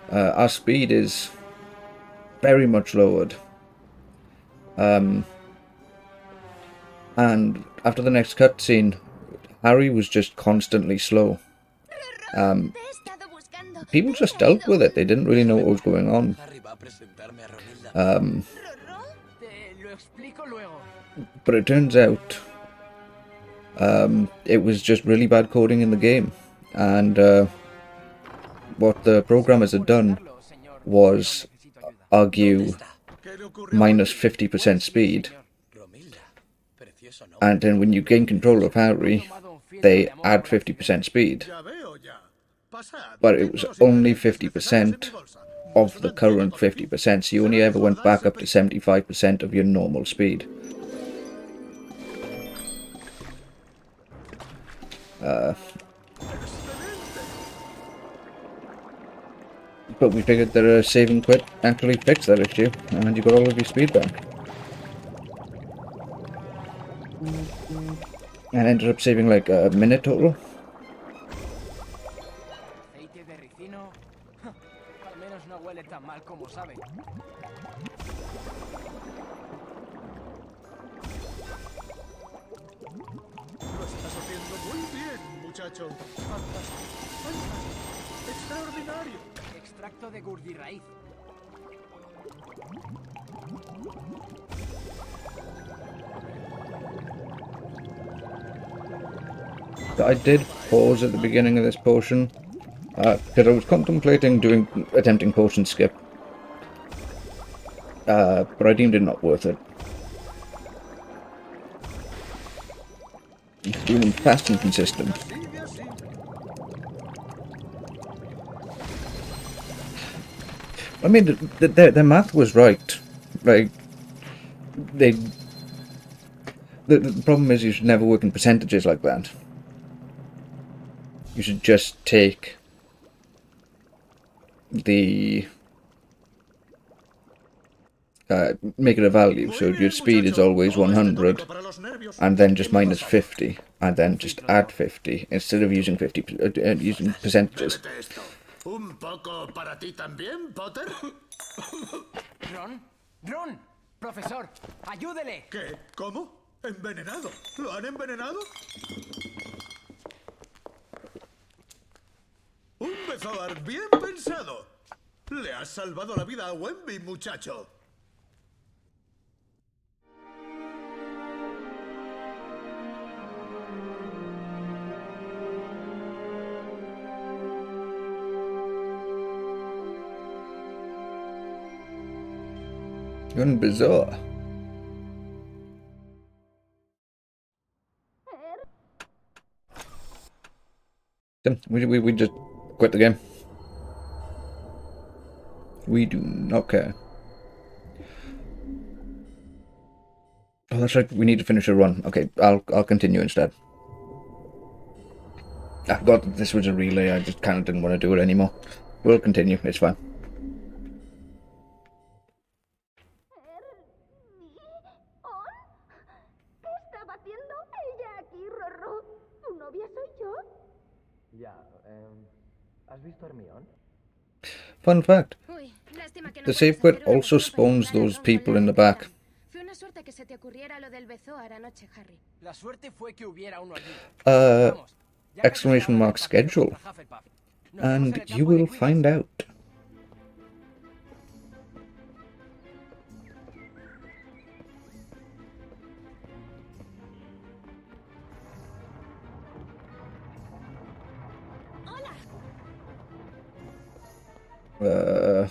our speed is very much lowered. And after the next cutscene, Harry was just constantly slow. People just dealt with it. They didn't really know what was going on. But it turns out it was just really bad coding in the game. And what the programmers had done was argue minus 50% speed. And then when you gain control of Harry, they add 50% speed. But it was only 50% of the current 50%, so you only ever went back up to 75% of your normal speed. But we figured that a save and quit actually fixed that issue, and you got all of your speed back. And ended up saving like a minute total. Aceite de ricino. Al menos no huele tan mal como sabe. Lo estás haciendo muy bien, muchacho. Fantástico. Fantástico. Extraordinario. Extracto de gurdirraíz. I did pause at the beginning of this potion because I was contemplating attempting potion skip, but I deemed it not worth it. Doing fast and consistent. I mean, their math was right. Like, the problem is you should never work in percentages like that. You should just take the make it a value, so your speed is always 100, and then just minus 50, and then just add 50 instead of using using percentages. ¿Un poco para ti también, Potter? Ron, profesor, ayúdele. ¿Qué? ¿Cómo? ¿Envenenado? ¿Lo han envenenado? ¡Un bezoar bien pensado! Le has salvado la vida a Wemby, muchacho. Un bizarre. We just quit the game. We do not care. Oh, that's right. We need to finish a run. Okay, I'll continue instead. I forgot that this was a relay. I just kind of didn't want to do it anymore. We'll continue. It's fine. ¿Qué estaba haciendo ella aquí, Rorro? ¿Tu novia soy yo? Ya, ¿has visto a Hermione? Fun fact. The save quit also spawns those people in the back. Fue una suerte que se te ocurriera lo del bezoar anoche, Harry. La suerte fue que hubiera uno allí. Exclamation mark schedule. And you will find out.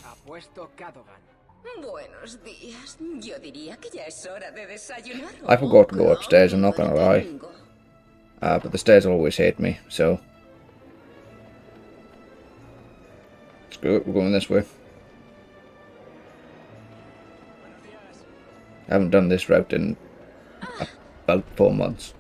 Apuesto Cadogan. Buenos días. Yo diría que ya es hora de desayunar. I forgot to go upstairs, I'm not gonna lie. But the stairs always hate me, so... Screw it, we're going this way. I haven't done this route in about 4 months.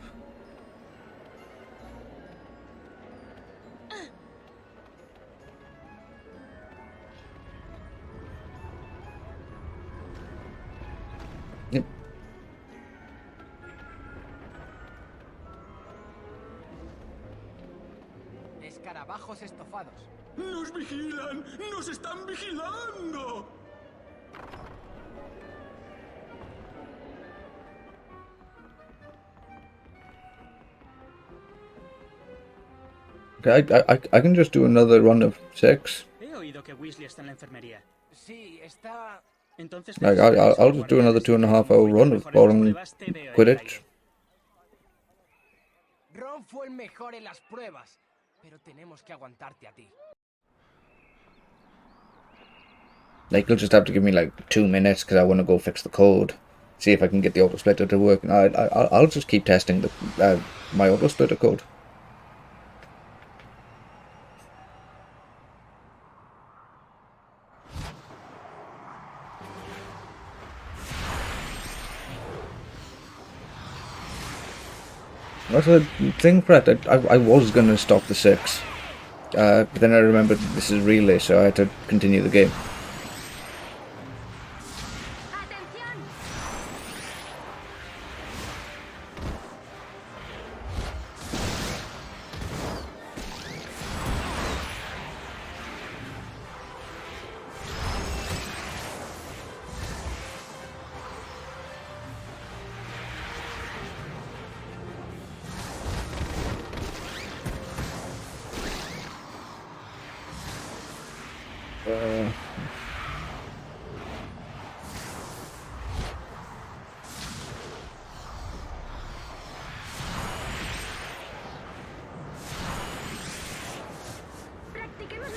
Yep. Escarabajos estofados. ¡Nos vigilan! ¡Nos están vigilando! Okay, I can just do another run of 6. He oído que Weasley está en la enfermería. Sí, está... Entonces Like, I'll just do another 2.5 hour run of boring Quidditch. Ron fue el mejor en las pruebas, pero tenemos que aguantarte a ti. Like, you'll just have to give me like 2 minutes because I want to go fix the code. See if I can get the auto splitter to work. I'll just keep testing the my auto splitter code. That's a thing, Brett. I was going to stop the 6. But then I remembered this is relay, so I had to continue the game.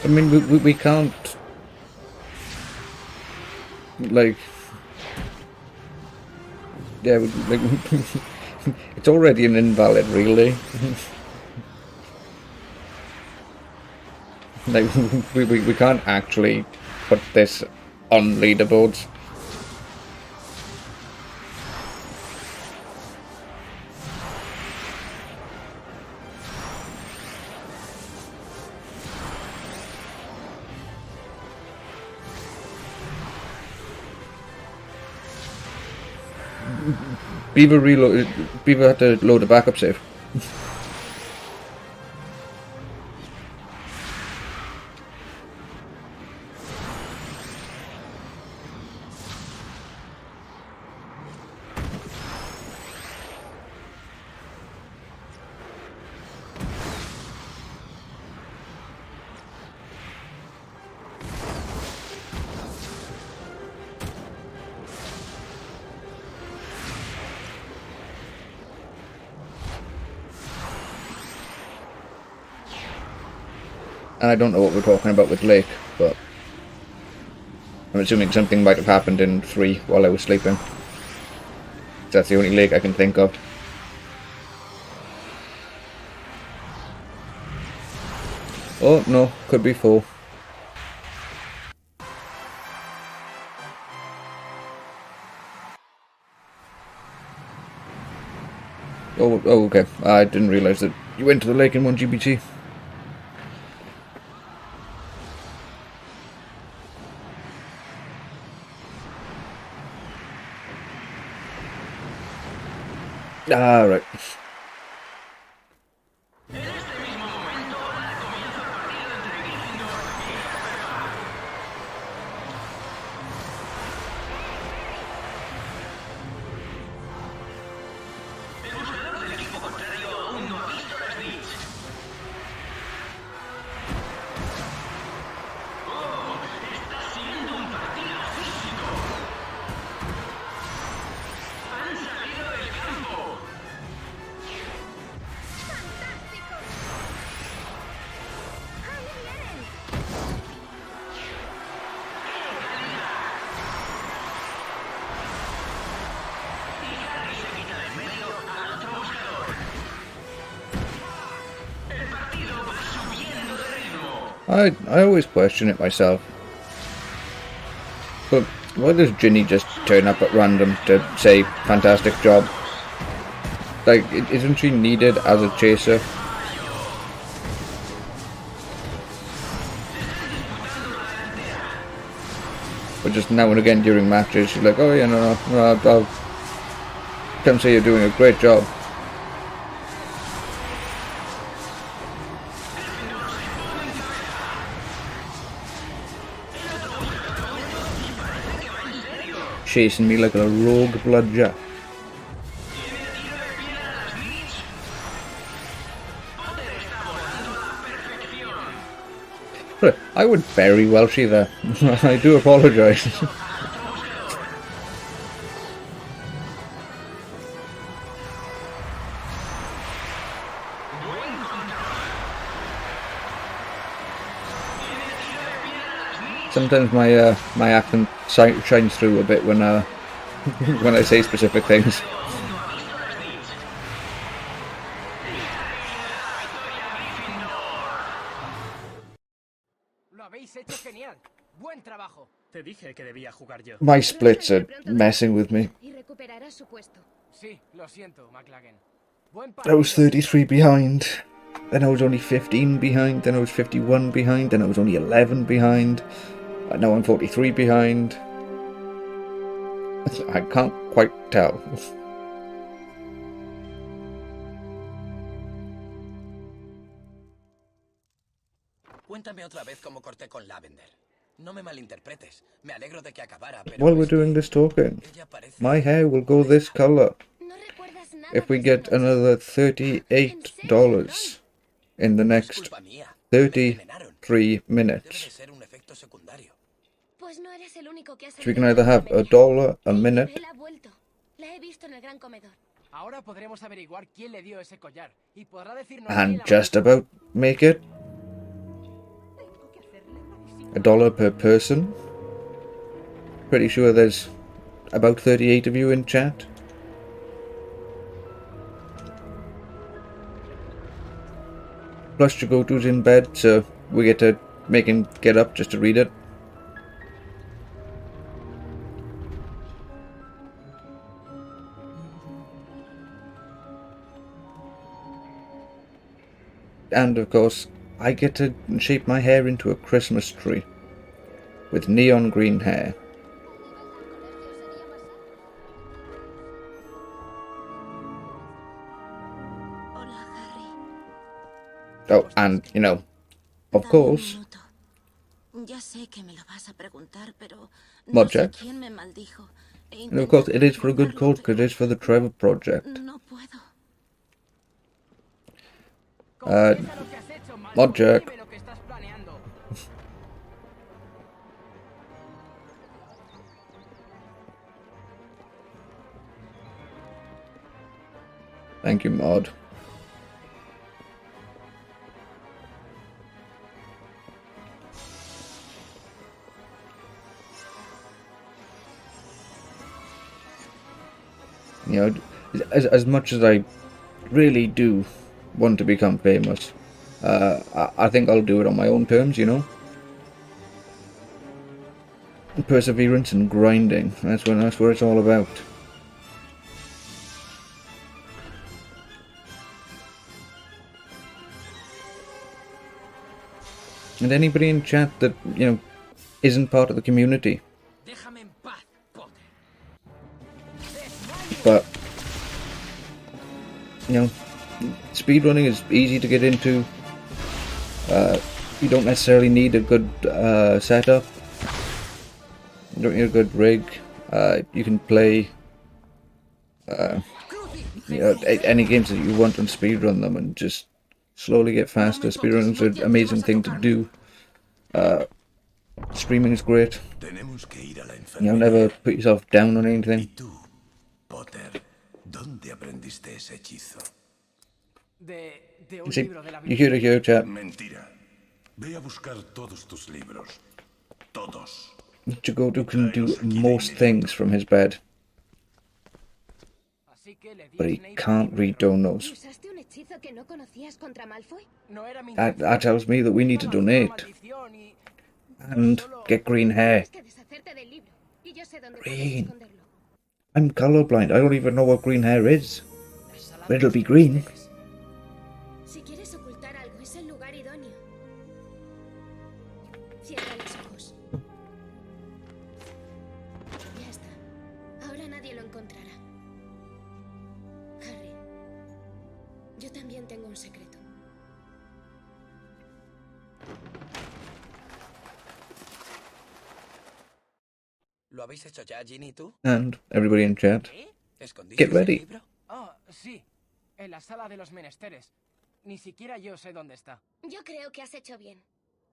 I mean, we can't, like, yeah, like, it's already an invalid relay. Like, we can't actually put this on leaderboards. Beaver had to load a backup save. And I don't know what we're talking about with Lake, but I'm assuming something might have happened in 3 while I was sleeping. That's the only Lake I can think of. Oh, no, could be 4. Oh, okay. I didn't realise that you went to the lake in 1 GBT. Ah, right. I always question it myself. But why does Ginny just turn up at random to say fantastic job? Like, isn't she needed as a chaser? But just now and again during matches, she's like, oh yeah, no, Come say you're doing a great job. Chasing me like a rogue bludger. I would very well see that. I do apologise. Sometimes my accent shines through a bit when when I say specific things. Lo habéis hecho genial. Buen trabajo. Te dije que debía jugar yo. My splits are messing with me. Y recuperará su puesto. Sí, lo siento, McLagan. Buen I was partido. 33 behind, then I was only 15 behind, then I was 51 behind, then I was only 11 behind, and now I'm 43 behind. I can't quite tell. Cuéntame otra vez cómo corté con Lavender. No me malinterpretes. Me alegro de que acabara, pero While we're doing this talking, my hair will go this colour if we get another $38 in the next 33 minutes. Pues no eres el único que ha So we salido can either have $1 a minute Él ha vuelto. La he visto en el gran comedor. Ahora podremos averiguar quién le dio ese collar y podrá decirnos and just about make it $1 per person. Pretty sure there's about 38 of you in chat. Plus Jagotu's in bed, so we get to make him get up just to read it. And of course, I get to shape my hair into a Christmas tree with neon green hair. Oh, and, you know, of course, Ya sé que me lo vas a preguntar, pero no sé Modjack. quién me maldijo. He And of course, intentado it is for a good cause, because it is for the Trevor Project. No puedo. Modjack. Thank you, Mod. You know, as much as I really do want to become famous, I think I'll do it on my own terms, you know? Perseverance and grinding, that's what it's all about. And anybody in chat that, you know, isn't part of the community. But, you know, speedrunning is easy to get into. You don't necessarily need a good setup. You don't need a good rig. You can play you know, any games that you want and speedrun them and just slowly get faster. Speedrunning is an amazing thing to do. Streaming is great. You know, never put yourself down on anything. Potter, ¿dónde aprendiste ese hechizo? De un See, libro de la you hear it here, chat. Mentira. Ve a buscar todos tus libros. Todos. Jagodu can do most things from his bed. But he can't read donos. ¿Usaste un hechizo que no conocías contra Malfoy? That tells me that we need to donate. And get green hair. Green. I'm colorblind. I don't even know what green hair is. But it'll be green. Si quieres ocultar algo, es el lugar idóneo. Cierra los ojos. Ya está. Ahora nadie lo encontrará. ¿Lo habéis hecho ya, Ginny y tú? And everybody in chat, ¿Escondisteis get el ready. libro? Oh, sí. En la sala de los menesteres. Ni siquiera yo sé dónde está. Yo creo que has hecho bien.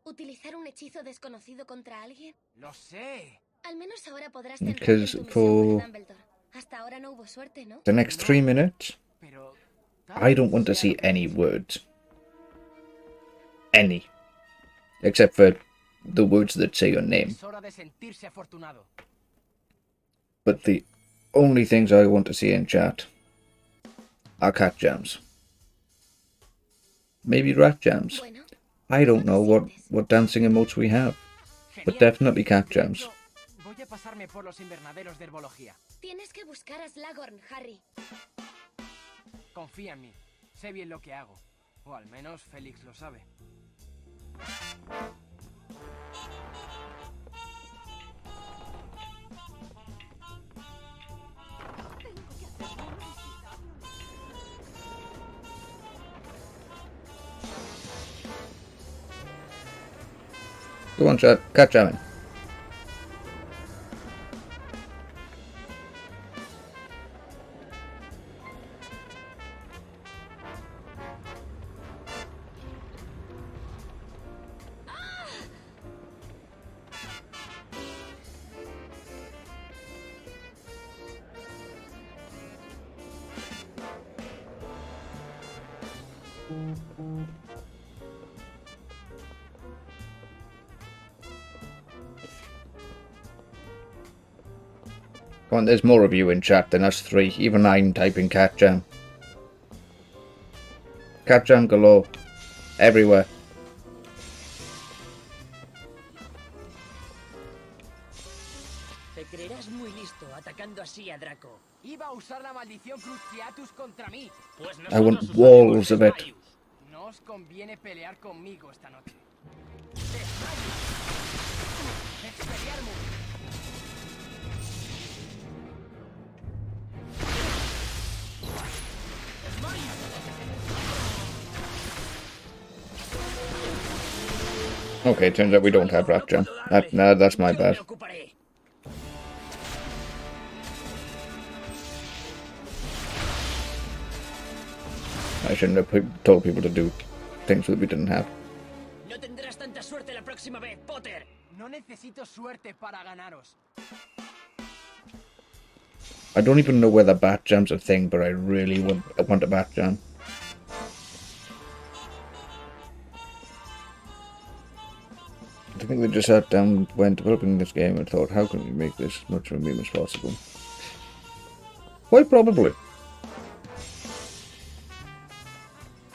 ¿Utilizar un hechizo desconocido contra alguien? ¡Lo sé! Al menos ahora podrás centrarte Because en tu misión for con Dumbledore. Hasta ahora no hubo suerte, ¿no? the next 3 minutes, I don't want to see any words. Any. Except for the words that say your name. Es hora de sentirse afortunado. But the only things I want to see in chat are cat jams. Maybe rat jams. I don't know what dancing emotes we have. But definitely cat jams. Voy a pasarme por los invernaderos de herbología. Tienes que buscar a Slughorn, Harry. Confía en mí. Sé bien lo que hago. O al menos Félix lo sabe. Go on, chat. Cat jamming. Come on, there's more of you in chat than us three. Even I'm typing cat jam. Cat jam galore. Everywhere. Te creerás muy listo atacando así a Draco. Iba a usar la maldición Cruciatus contra mí. Pues I want walls of it. No os conviene pelear conmigo esta noche. ¡Expelliarmus! Okay, turns out we don't have rat jam. Nah, that's my bad. I shouldn't have told people to do things that we didn't have. No tendrás tanta suerte la próxima vez, Potter. No necesito suerte para ganaros. I don't even know whether bat jam's a thing, but I really want a bat jam. I think they just sat down when developing this game and thought, how can we make this as much of a meme as possible? Quite probably.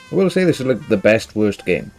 I will say this is like the best worst game.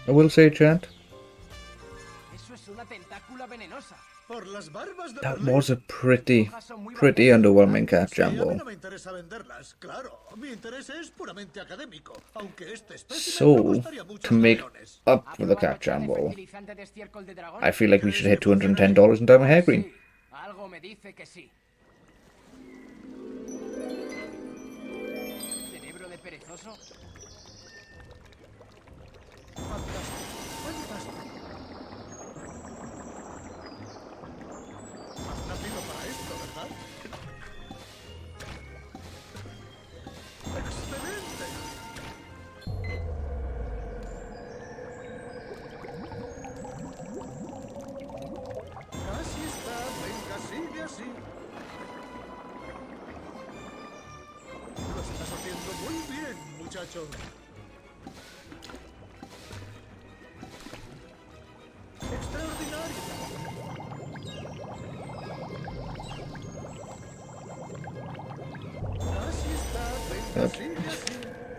I will say, chat, Eso es una tentácula venenosa. Por las barbas de that Berlín. was a pretty underwhelming cat jam Sí, a mí ball. no me interesa venderlas, claro. Mi interés es puramente académico, aunque este espécimen me So, costaría to muchos make millones. up for the cat jam ball, I feel like we should hit $210 and dye my hair green. Algo me dice que sí. ¿Cerebro de perezoso? Has nacido para esto, ¿verdad? ¡Excelente! Casi está. Venga, sigue así. Lo estás haciendo muy bien, muchacho.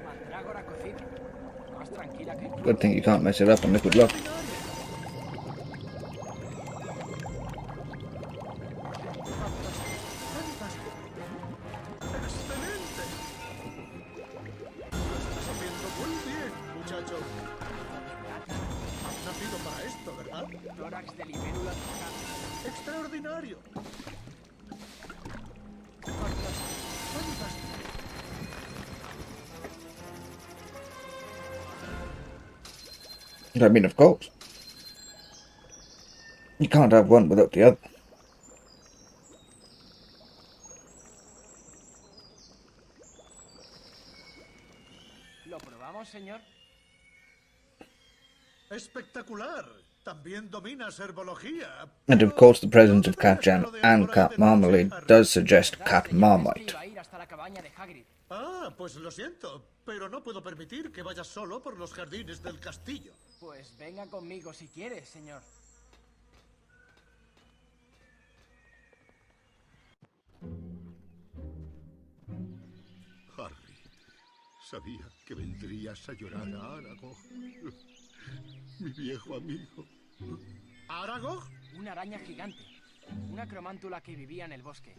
Mandrágora cocida. Has Good thing you can't mess it up on liquid lock. Tórax de libélula tocado. ¡Extraordinario! I mean, of course. You can't have one without the other. ¿Lo probamos, señor? ¡Espectacular! También domina servología. And of course, the presence of cat jam and cat marmalade does suggest cat marmite. Ah, pues lo siento, pero no puedo permitir que vayas solo por los jardines del castillo. Pues venga conmigo si quieres, señor. Harry, sabía que vendrías a llorar a Aragog. Mi viejo amigo. ¿Aragog? Una araña gigante. Una cromántula que vivía en el bosque.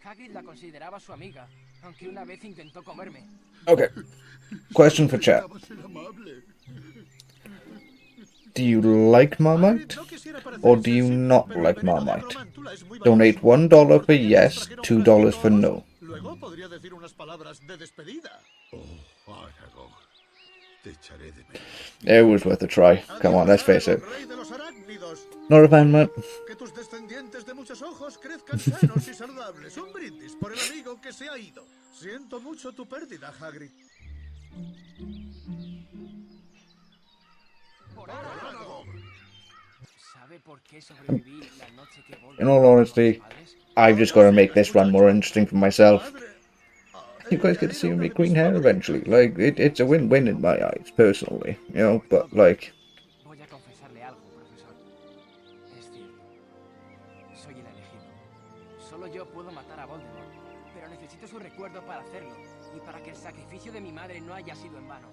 Hagrid la consideraba su amiga, aunque una vez intentó comerme. Okay. Question for chat. Do you like Marmite? Or do you not like Marmite? Donate $1 for yes, $2 for no. Luego podría decir unas palabras de despedida. Oh, Aragog. Te echaré de menos. It was worth a try. Come on, let's face it. Not a fan, man. Que tus descendientes de muchos ojos crezcan sanos y saludables. Un brindis por el amigo que se ha ido. Siento mucho tu pérdida, Hagrid. ¿Sabe por qué sobreviví la noche que In all honesty, I've just got to make this run more interesting for myself. You guys get to see me make green hair eventually. Like, it's a win-win in my eyes, personally. You know, but like... Voy a confesarle algo, profesor. Es cierto. Soy el elegido. Solo yo puedo matar a Voldemort. Pero necesito su recuerdo para hacerlo. Y para que el sacrificio de mi madre no haya sido en vano.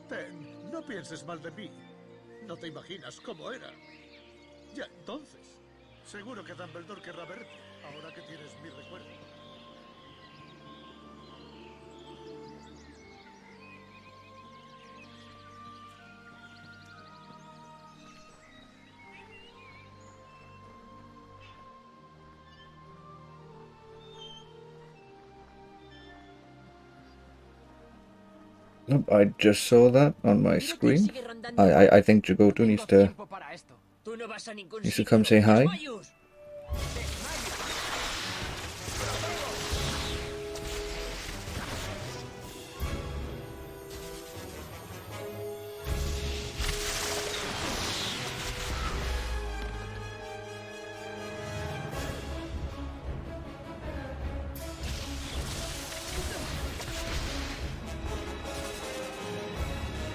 Ten, no pienses mal de mí. No te imaginas cómo era. Ya entonces, seguro que Dumbledore querrá verte, ahora que tienes mi recuerdo. Nope, I just saw that on my screen. I think Jagoto needs to come say hi.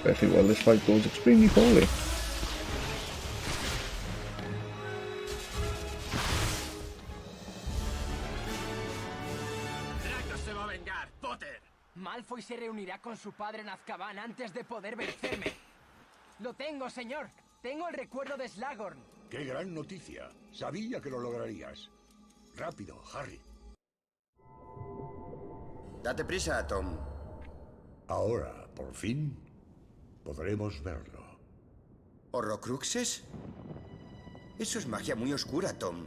Especially while this fight goes extremely poorly. Draco se va a vengar, Potter. Malfoy se reunirá con su padre en Azkaban antes de poder vencerme. Lo tengo, señor. Tengo el recuerdo de Slughorn. ¡Qué gran noticia! Sabía que lo lograrías. Rápido, Harry. Date prisa, Tom. Ahora, por fin, podremos verlo. ¿Horrocruxes? Eso es magia muy oscura, Tom.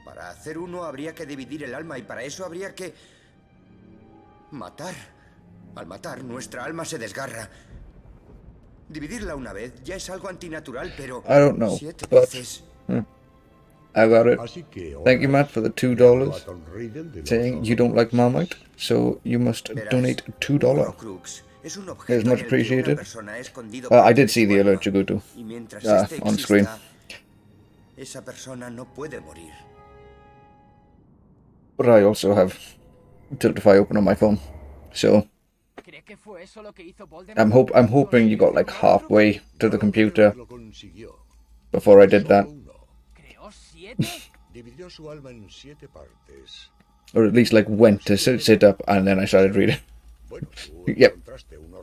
Para hacer uno habría que dividir el alma y para eso habría que... matar. Al matar, nuestra alma se desgarra. Dividirla una vez ya es algo antinatural, pero... I don't know, 7 but veces... I got it. Thank you, Matt, for the $2, saying you don't like Marmite, so you must donate $2. It's much appreciated. I did see the alert, Jagoto, on screen. Esa persona no puede morir. But I also have Tiltify open on my phone, so I'm hoping you got like halfway to the computer before I did that. Dividió su alma en 7 partes. Or at least like went to sit up and then I started reading. Yep.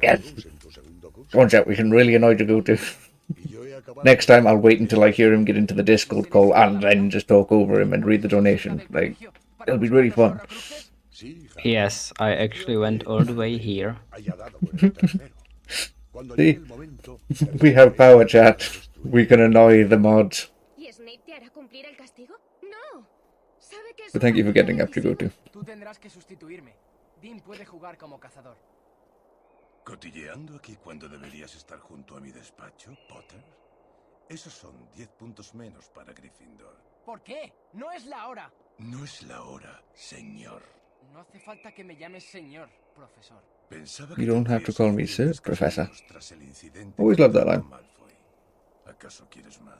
Yes. Watch out, we can really annoy Jagutu. Next time I'll wait until I hear him get into the Discord call and then just talk over him and read the donation. Like, it'll be really fun. Yes, I actually went all the way here. See? We have power chat. We can annoy the mods. ¿Y Snape te hará cumplir el castigo? No. Sabe que es But thank you for una getting up, Jagutu. Tú tendrás que sustituirme. Dean puede jugar como cazador. ¿Cotilleando aquí cuando deberías estar junto a mi despacho, Potter? Esos son 10 puntos menos para Gryffindor. ¿Por qué? No es la hora. No es la hora, señor. No hace falta que me llames señor, profesor. Pensaba You que don't have to call me sir, Professor. tras el incidente Always con love that line. Malfoy. ¿Acaso quieres más?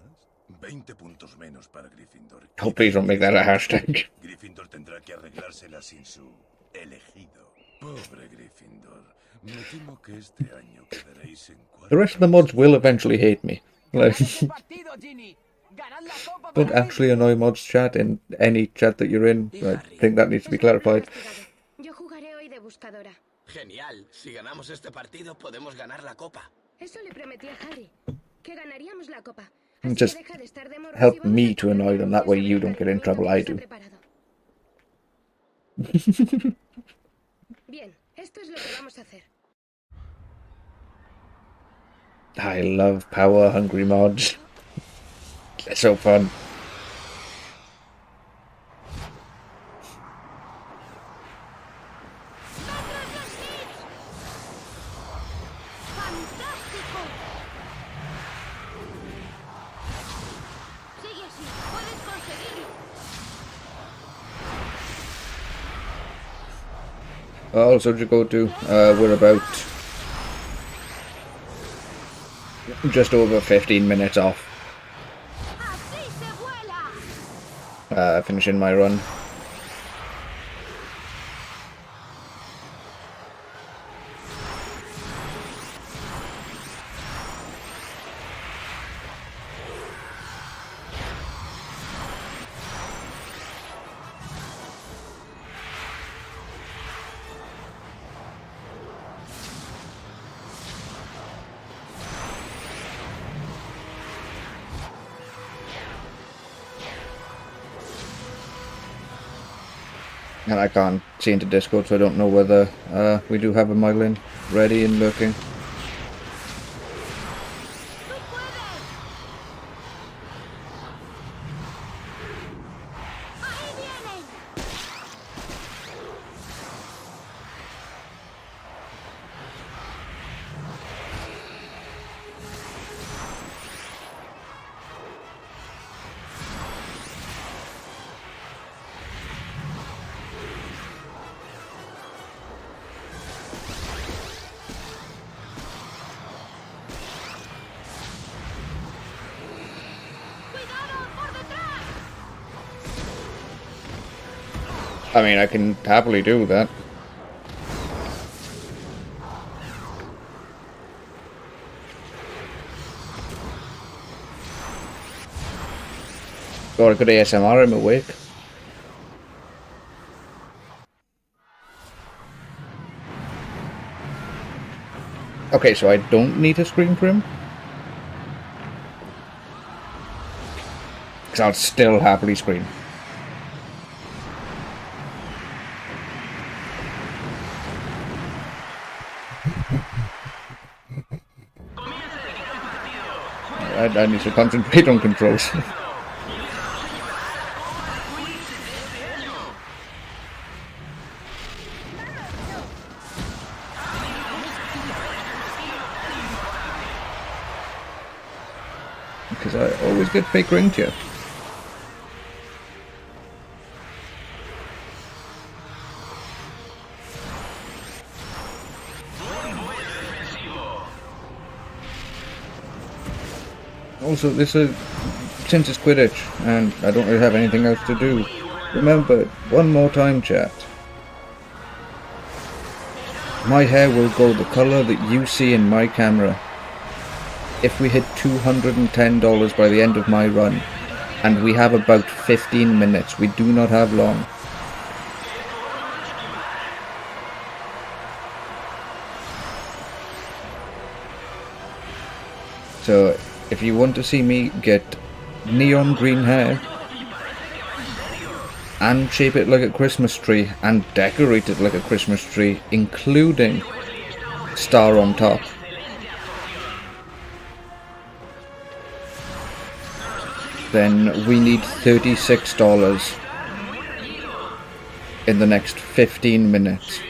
20 puntos menos para Gryffindor. Oh, please don't make that a hashtag. Gryffindor tendrá que arreglársela sin su elegido. Pobre Gryffindor. Me temo que este año quedaréis en The rest of the mods will eventually hate me. Like, don't actually annoy mods chat in any chat that you're in. I think that needs to be clarified. Yo jugaré hoy de buscadora. Genial. Si ganamos este partido, podemos ganar la copa. Eso le prometí a Harry. Que ganaríamos la copa. Just help me to annoy them. That way you don't get in trouble. I do. Bien, esto es lo que vamos a hacer. I love power-hungry mods. They're so fun. Sigue así, puedes conseguirlo. Also, Jagotu, we're about just over 15 minutes off finishing my run. And I can't see into Discord, so I don't know whether we do have a Myelin ready and lurking. I mean, I can happily do that. Got a good ASMR, I'm awake. Okay, so I don't need to scream for him? Because I'll still happily scream. I need to concentrate on controls. Because I always get fake ring cheer. Also, since it's Quidditch, and I don't really have anything else to do, remember, one more time, chat. My hair will go the colour that you see in my camera if we hit $210 by the end of my run, and we have about 15 minutes. We do not have long. So if you want to see me get neon green hair and shape it like a Christmas tree and decorate it like a Christmas tree, including star on top, then we need $36 in the next 15 minutes.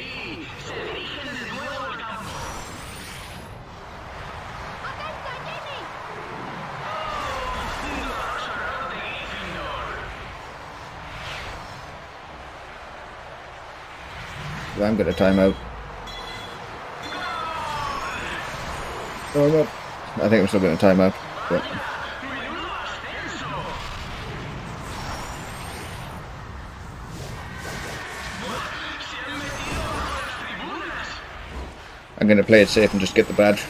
I'm gonna time out. Oh, I think I'm still gonna time out. But I'm gonna play it safe and just get the badge.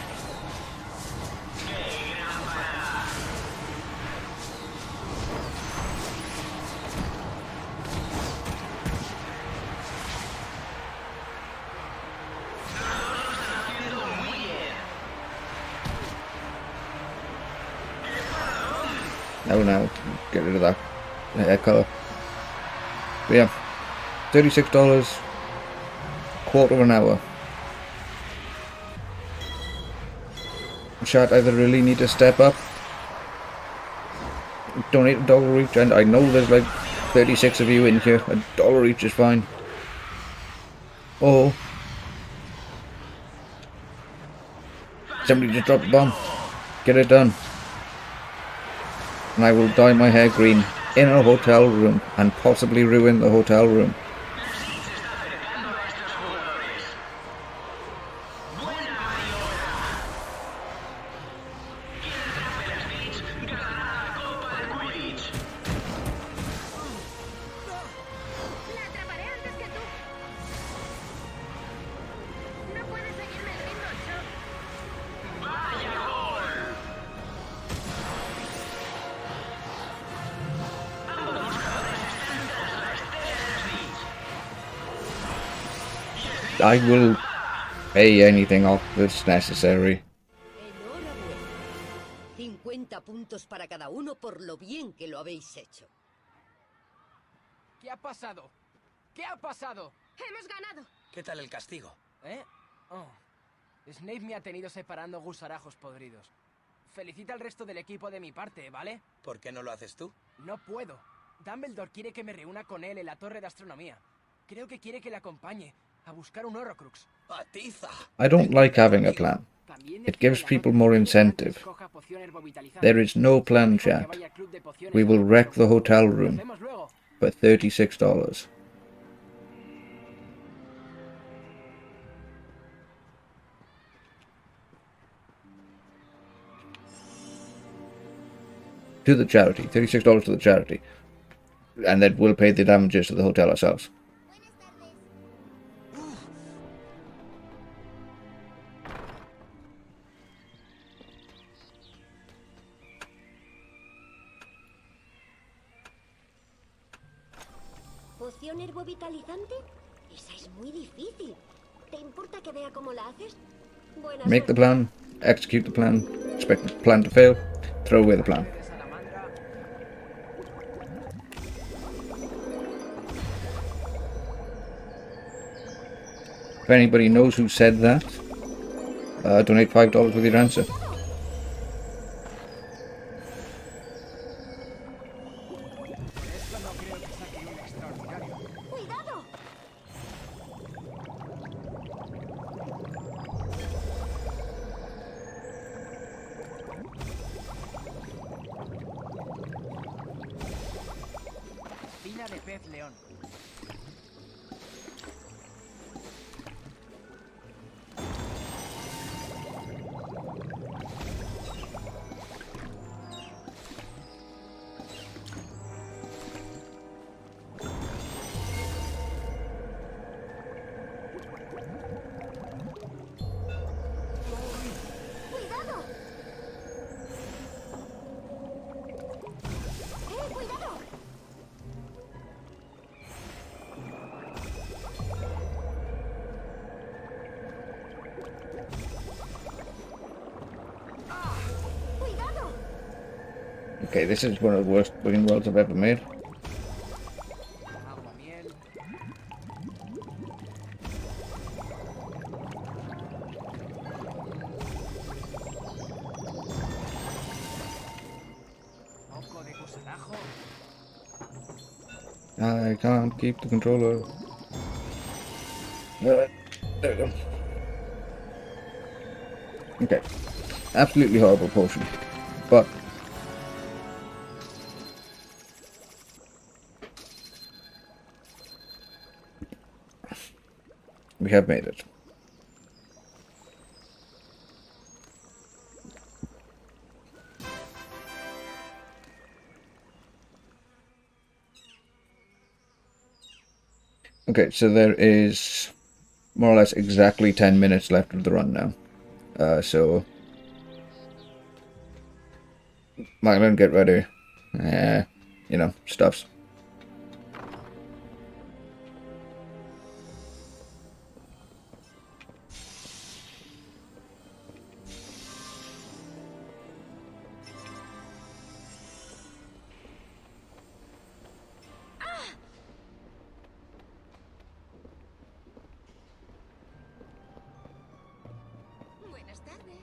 Now, get rid of that hair colour. But yeah, $36, quarter of an hour. Chat either really need to step up, donate $1 each, and I know there's like 36 of you in here, $1 each is fine. Or somebody just drop a bomb, get it done. And I will dye my hair green in a hotel room and possibly ruin the hotel room. I will pay anything off that's necessary. Enhorabuena. 50 puntos para cada uno por lo bien que lo habéis hecho. ¿Qué ha pasado? ¿Qué ha pasado? ¡Hemos ganado! ¿Qué tal el castigo? ¿Eh? Oh. Snape me ha tenido separando gusarajos podridos. Felicita al resto del equipo de mi parte, ¿vale? ¿Por qué no lo haces tú? No puedo. Dumbledore quiere que me reúna con él en la torre de astronomía. Creo que quiere que le acompañe a buscar un Horrocrux. I don't like having a plan. It gives people more incentive. There is no plan, chat. We will wreck the hotel room for $36. To the charity. $36 to the charity. And then we'll pay the damages to the hotel ourselves. ¿Poción herbovitalizante? Esa es muy difícil. ¿Te importa que vea cómo la haces? Buena Make the suerte. plan, execute the plan, expect the plan to fail, throw away the plan. If anybody knows who said that, donate $5 with your answer. Espina de pez león. ¡Cuidado! ¡Cuidado! Okay, this is one of the worst looking worlds I've ever made. I can't keep the controller. There we go. Okay. Absolutely horrible potion. But we have made it. Okay, so there is more or less exactly 10 minutes left of the run now. So Magdalene, get ready. You know, stuffs. Buenas tardes.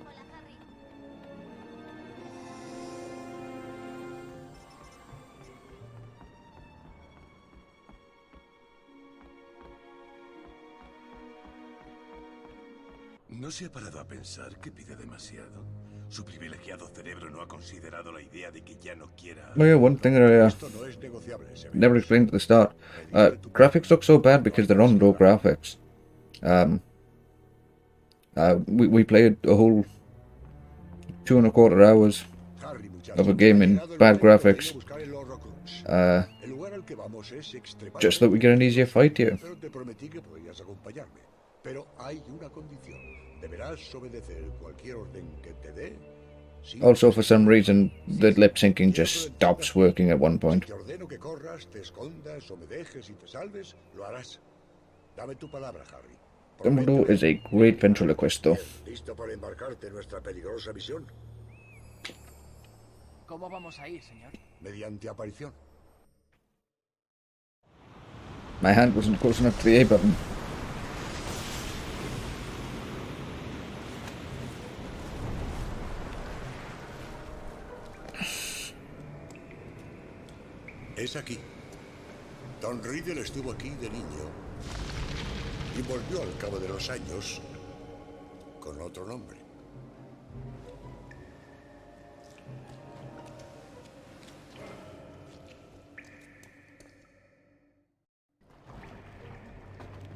Hola, Harry. ¿No se ha parado a pensar que pide demasiado? Su privilegiado cerebro no ha considerado la idea de que ya no quiera... Oh yeah, one thing I never explained at the start. Graphics look so bad because they're on low graphics. We played a whole 2.25 hours of a game in bad graphics. Just so that we get an easier fight here. Pero hay una condición. Deberás obedecer cualquier orden que te dé. Also, for some reason, the lip syncing just stops working at one point. Si te ordeno que corras, te escondas o me dejes y te salves, lo harás. Dame tu palabra, Harry. Dumbledore is a great ventriloquist, though. ¿Listo para embarcarte en nuestra peligrosa misión? ¿Cómo vamos a ir, señor? Mediante aparición. My hand wasn't close enough to the A button. Es aquí. Don Riddle estuvo aquí de niño y volvió al cabo de los años con otro nombre.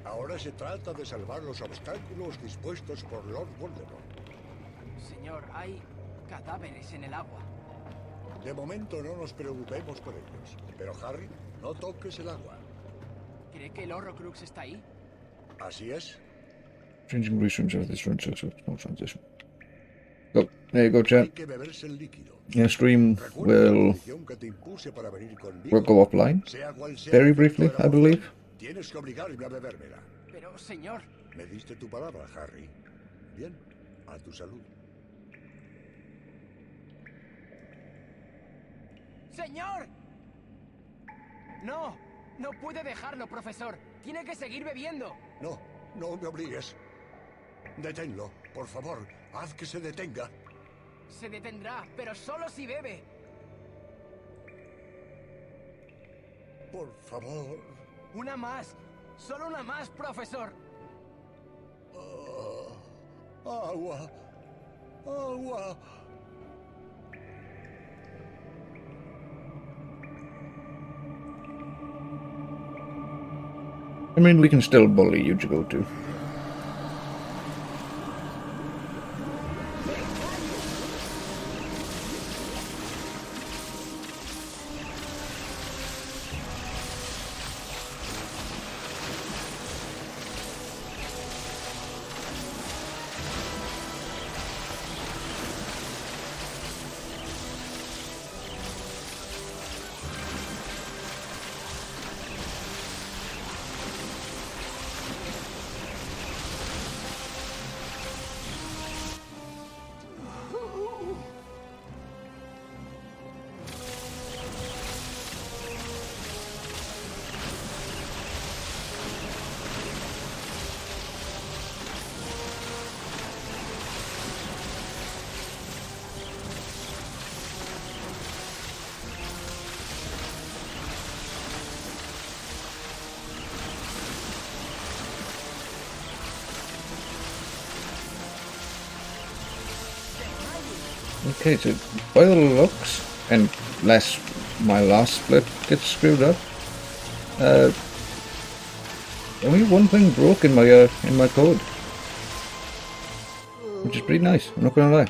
Ahora se trata de salvar los obstáculos dispuestos por Lord Voldemort. Señor, hay cadáveres en el agua. De momento no nos preocupemos por ellos. Pero Harry, no toques el agua. ¿Cree que el Horrocrux está ahí? Así es. Changing research of this run so small transition. Go, there you go, chat. Hay que beberse el líquido. Your stream will go offline very briefly, I believe. Tienes que obligarme a bebérmela. Pero, señor. Me diste tu palabra, Harry. Bien, a tu salud. ¡Señor! No, no puede dejarlo, profesor. Tiene que seguir bebiendo. No, no me obligues. Deténlo, por favor. Haz que se detenga. Se detendrá, pero solo si bebe. Por favor. Una más. Solo una más, profesor. Agua. Agua. I mean, we can still bully you, Djibouti. Okay, so by the looks, unless my last split gets screwed up, only one thing broke in my code, which is pretty nice. I'm not gonna lie.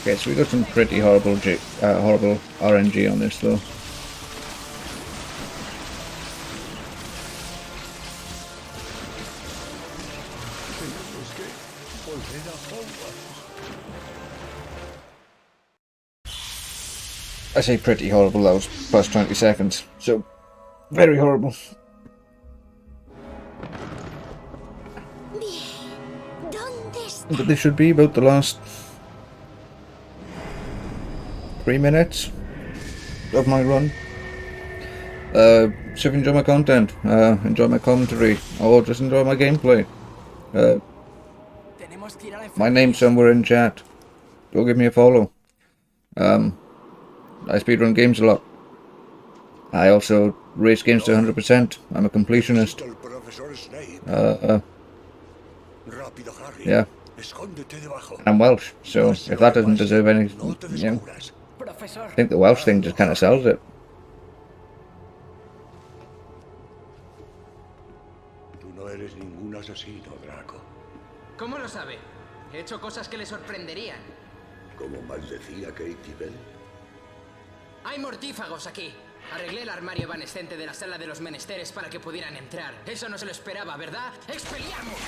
Okay, so we got some pretty horrible RNG on this though. I say pretty horrible, that was plus 20 seconds, so very horrible. But this should be about the last 3 minutes of my run. So if you enjoy my content, enjoy my commentary, or just enjoy my gameplay, my name's somewhere in chat. Go give me a follow. I speedrun games a lot. I also race games to 100%. I'm a completionist. Yeah. I'm Welsh, so if that doesn't deserve any, you know, I think the Welsh thing just kind of sells it. Tú no eres ningún asesino, Draco. ¿Cómo lo sabe? He hecho cosas que le sorprenderían. Como maldecía Katie Bell. Hay mortífagos aquí. Arreglé el armario evanescente de la sala de los menesteres para que pudieran entrar. Eso no se lo esperaba, ¿verdad? ¡Expelliarmus!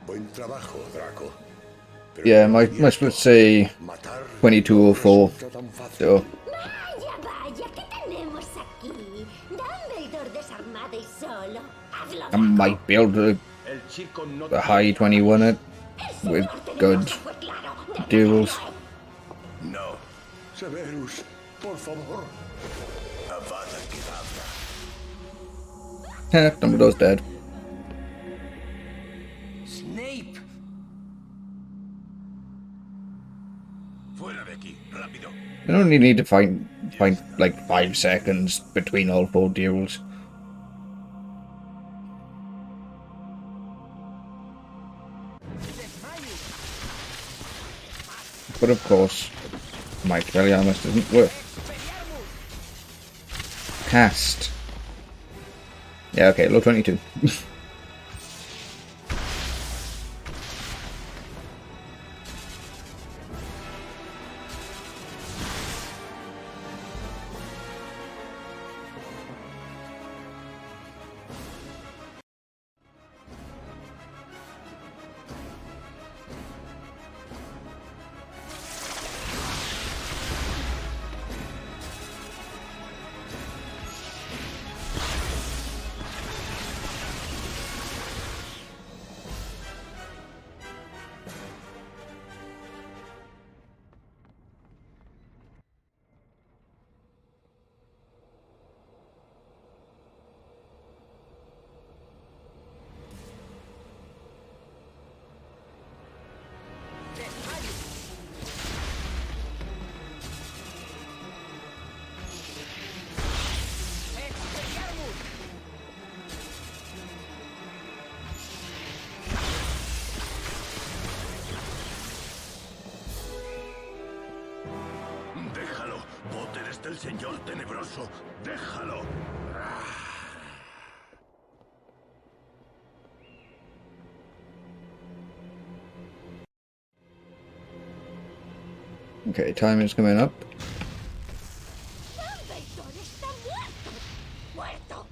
Buen trabajo, Draco. Yeah, my splits say 2204, so... Vaya, ¿qué tenemos aquí? Dumbledore desarmado y solo. Hazlo. I might be able to a high 21 it with good duels. No. Severus, por favor. Avada Kedavra. Dumbledore's dead. Snape. Fuera de aquí, rápido. I only need to find like 5 seconds between all 4 duels. But of course, my Expelliarmus doesn't work. Cast. Yeah, okay, low 22. Déjalo. Potter es del señor tenebroso. Déjalo. Okay, time is coming up. Dumbledore está muerto. ¡Muerto!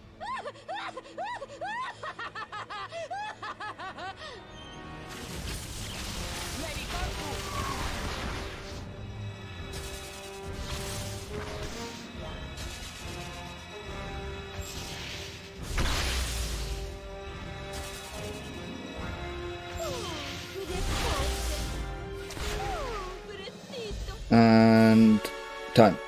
And time.